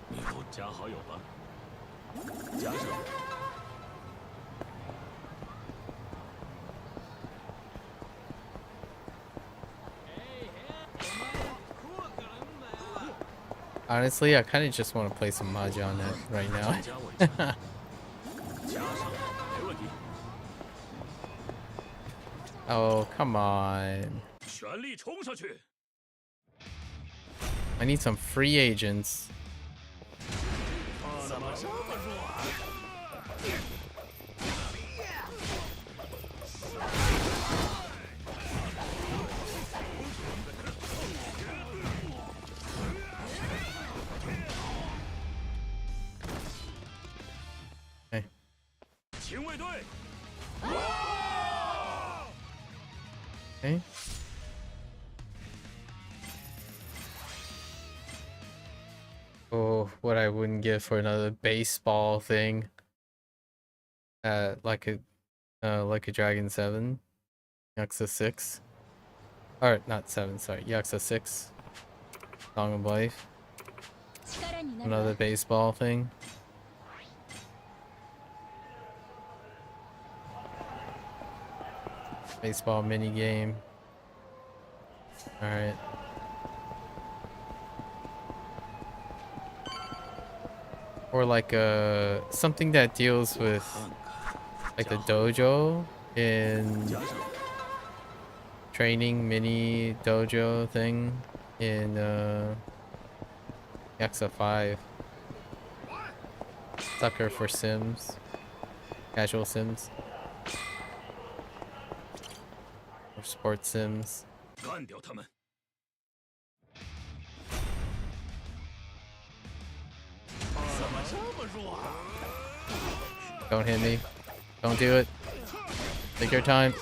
你不加好友吧？加上。 Honestly, I kind of just want to play some mahjong right now. Oh, come on. I need some free agents. Okay. Oh, what I wouldn't give for another baseball thing. Like a Dragon 7. Yakuza 6. Or not 7, sorry. Yakuza 6. Song of Life. Another baseball thing. Baseball mini game. All right. Or like something that deals with like the dojo in training mini dojo thing in Yakuza 5. Sucker for Sims. Casual Sims. Or sports Sims. Don't hit me. Don't do it. Take your time.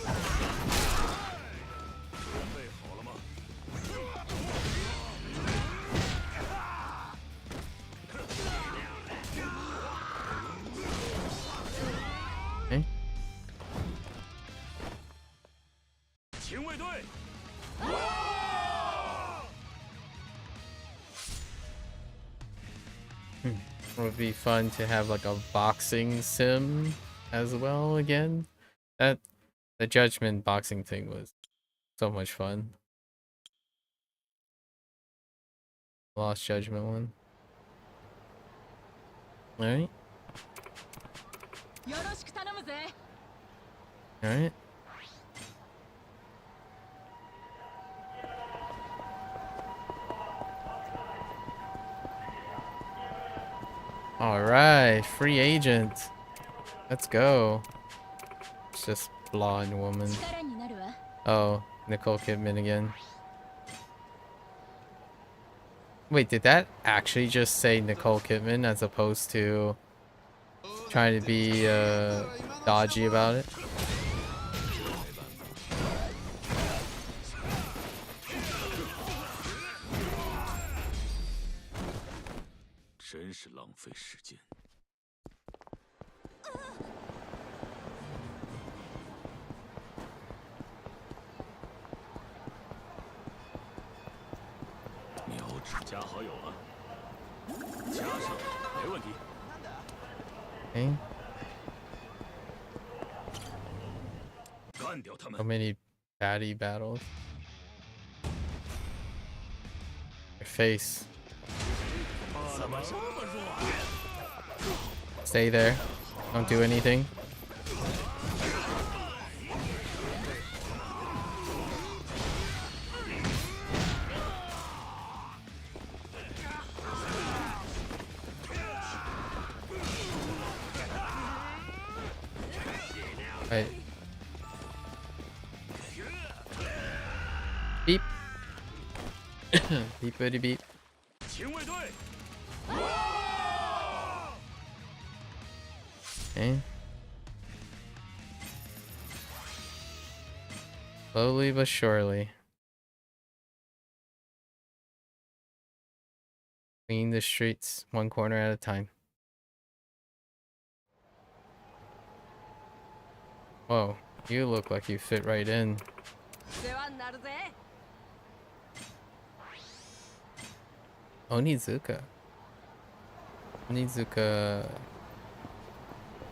Okay. It would be fun to have like a boxing sim as well again. The Judgment boxing thing was so much fun. Lost Judgment one. Alright. Alright. Alright, free agent. Let's go. It's just blonde woman. Oh, Nicole Kidman again. Wait, did that actually just say Nicole Kidman as opposed to trying to be dodgy about it? 费时间。瞄准，加好友了，加上，没问题。Okay. 干掉他们。 So many baddie battles. Your face. Stay there. Don't do anything. Right. Beep. Beep bitty beep. 警卫队。 Okay. Slowly but surely. Clean the streets one corner at a time. Whoa, you look like you fit right in. Onizuka. Onizuka.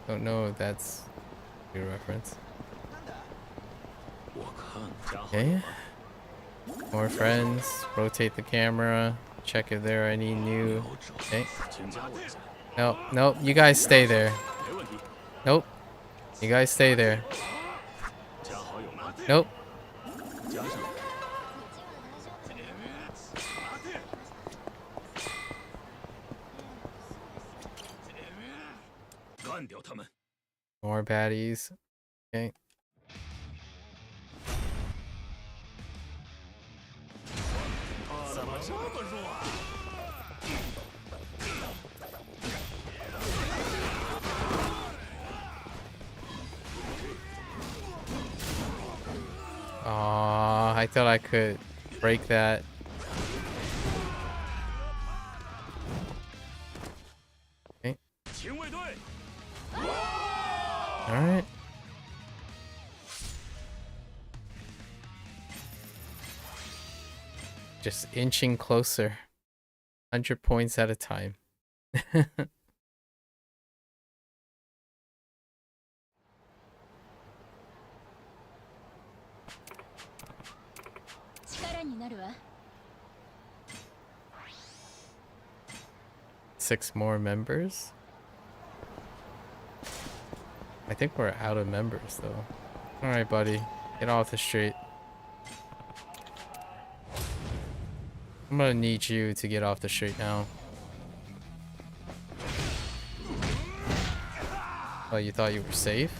Don't know if that's a reference. Okay. More friends. Rotate the camera. Check if there are any new. Okay. Nope, nope. You guys stay there. Nope. You guys stay there. Nope. More baddies. Okay. Aw, I thought I could break that. Okay. Alright. Just inching closer. 100 points at a time. Six more members? I think we're out of members though. Alright, buddy. Get off the street. I'm gonna need you to get off the street now. Oh, you thought you were safe?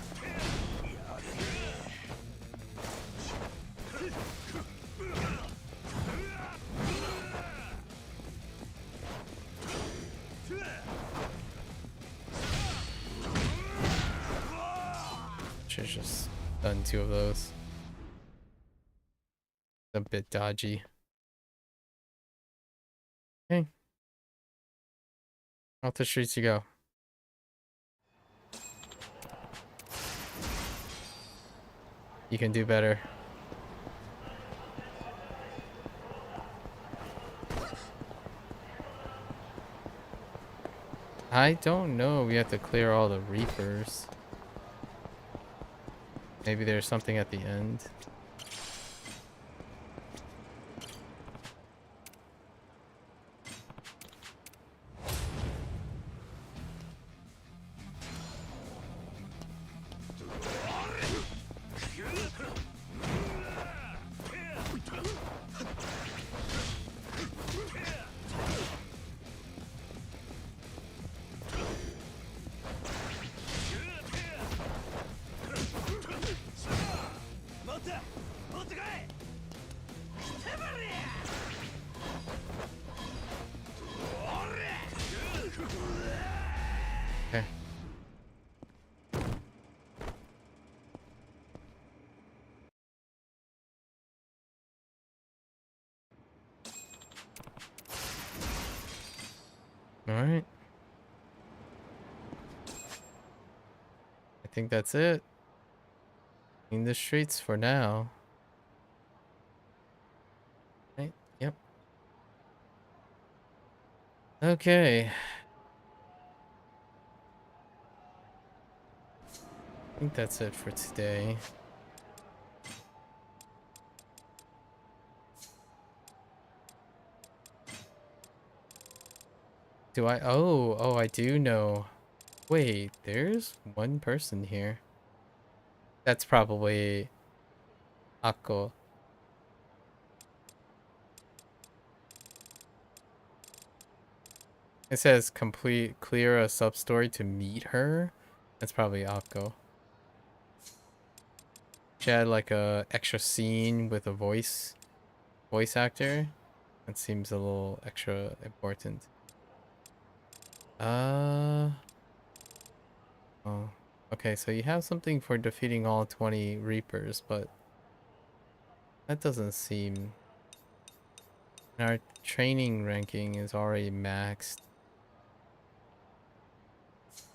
Should've just done 2 of those. A bit dodgy. Okay. Off the streets you go. You can do better. I don't know. We have to clear all the Reapers. Maybe there's something at the end. Okay. All right. think that's it. In the streets for now. Right, yep. Okay. I think that's it for today. Do I? Oh, I do know. Wait, there's one person here. That's probably Akko. It says clear a sub-story to meet her. That's probably Akko. She had like a extra scene with a voice actor. That seems a little extra important. Oh. Okay, so you have something for defeating all 20 Reapers, but that doesn't seem... Our training ranking is already maxed.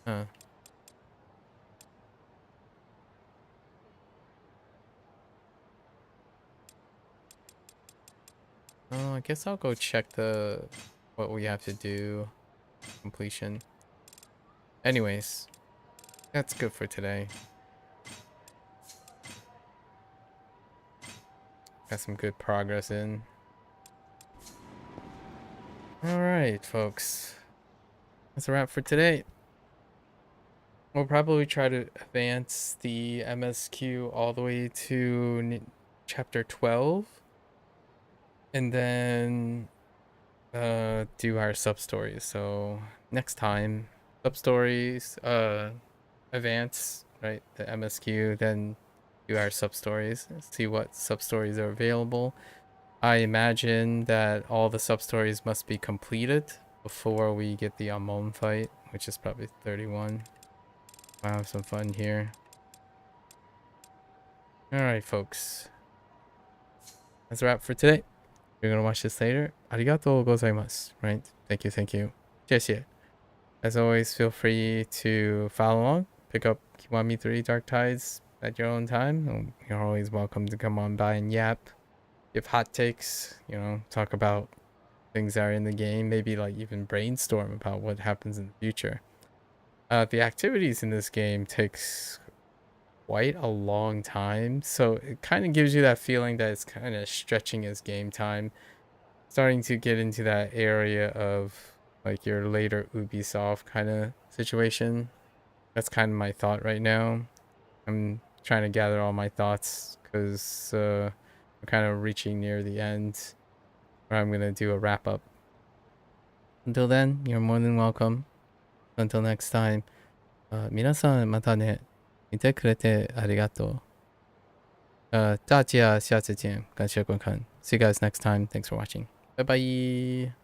Huh. Oh, I guess I'll go check what we have to do. Completion. Anyways, that's good for today. Got some good progress in. Alright, folks. That's a wrap for today. We'll probably try to advance the MSQ all the way to chapter 12. And then do our sub-stories. So next time, sub-stories, advance, right, the MSQ, then do our sub-stories, see what sub-stories are available. I imagine that all the sub-stories must be completed before we get the Amon fight, which is probably 31. I'll have some fun here. Alright, folks. That's a wrap for today. You're gonna watch this later. Arigatou gozaimasu, right? Thank you, thank you. 谢谢. As always, feel free to follow along. Pick up Kiwami 3 Dark Tides at your own time. You're always welcome to come on by and yap. Give hot takes, you know, talk about things that are in the game. Maybe like even brainstorm about what happens in the future. The activities in this game takes quite a long time, so it kind of gives you that feeling that it's kind of stretching as game time, starting to get into that area of like your later Ubisoft kind of situation. That's kind of my thought right now. I'm trying to gather all my thoughts because we're kind of reaching near the end where I'm gonna do a wrap up. Until then, you're more than welcome. Until next time, 皆さんまたね。見てくれてありがとう。大家下次见，感谢观看。See you guys next time. Thanks for watching. Bye bye.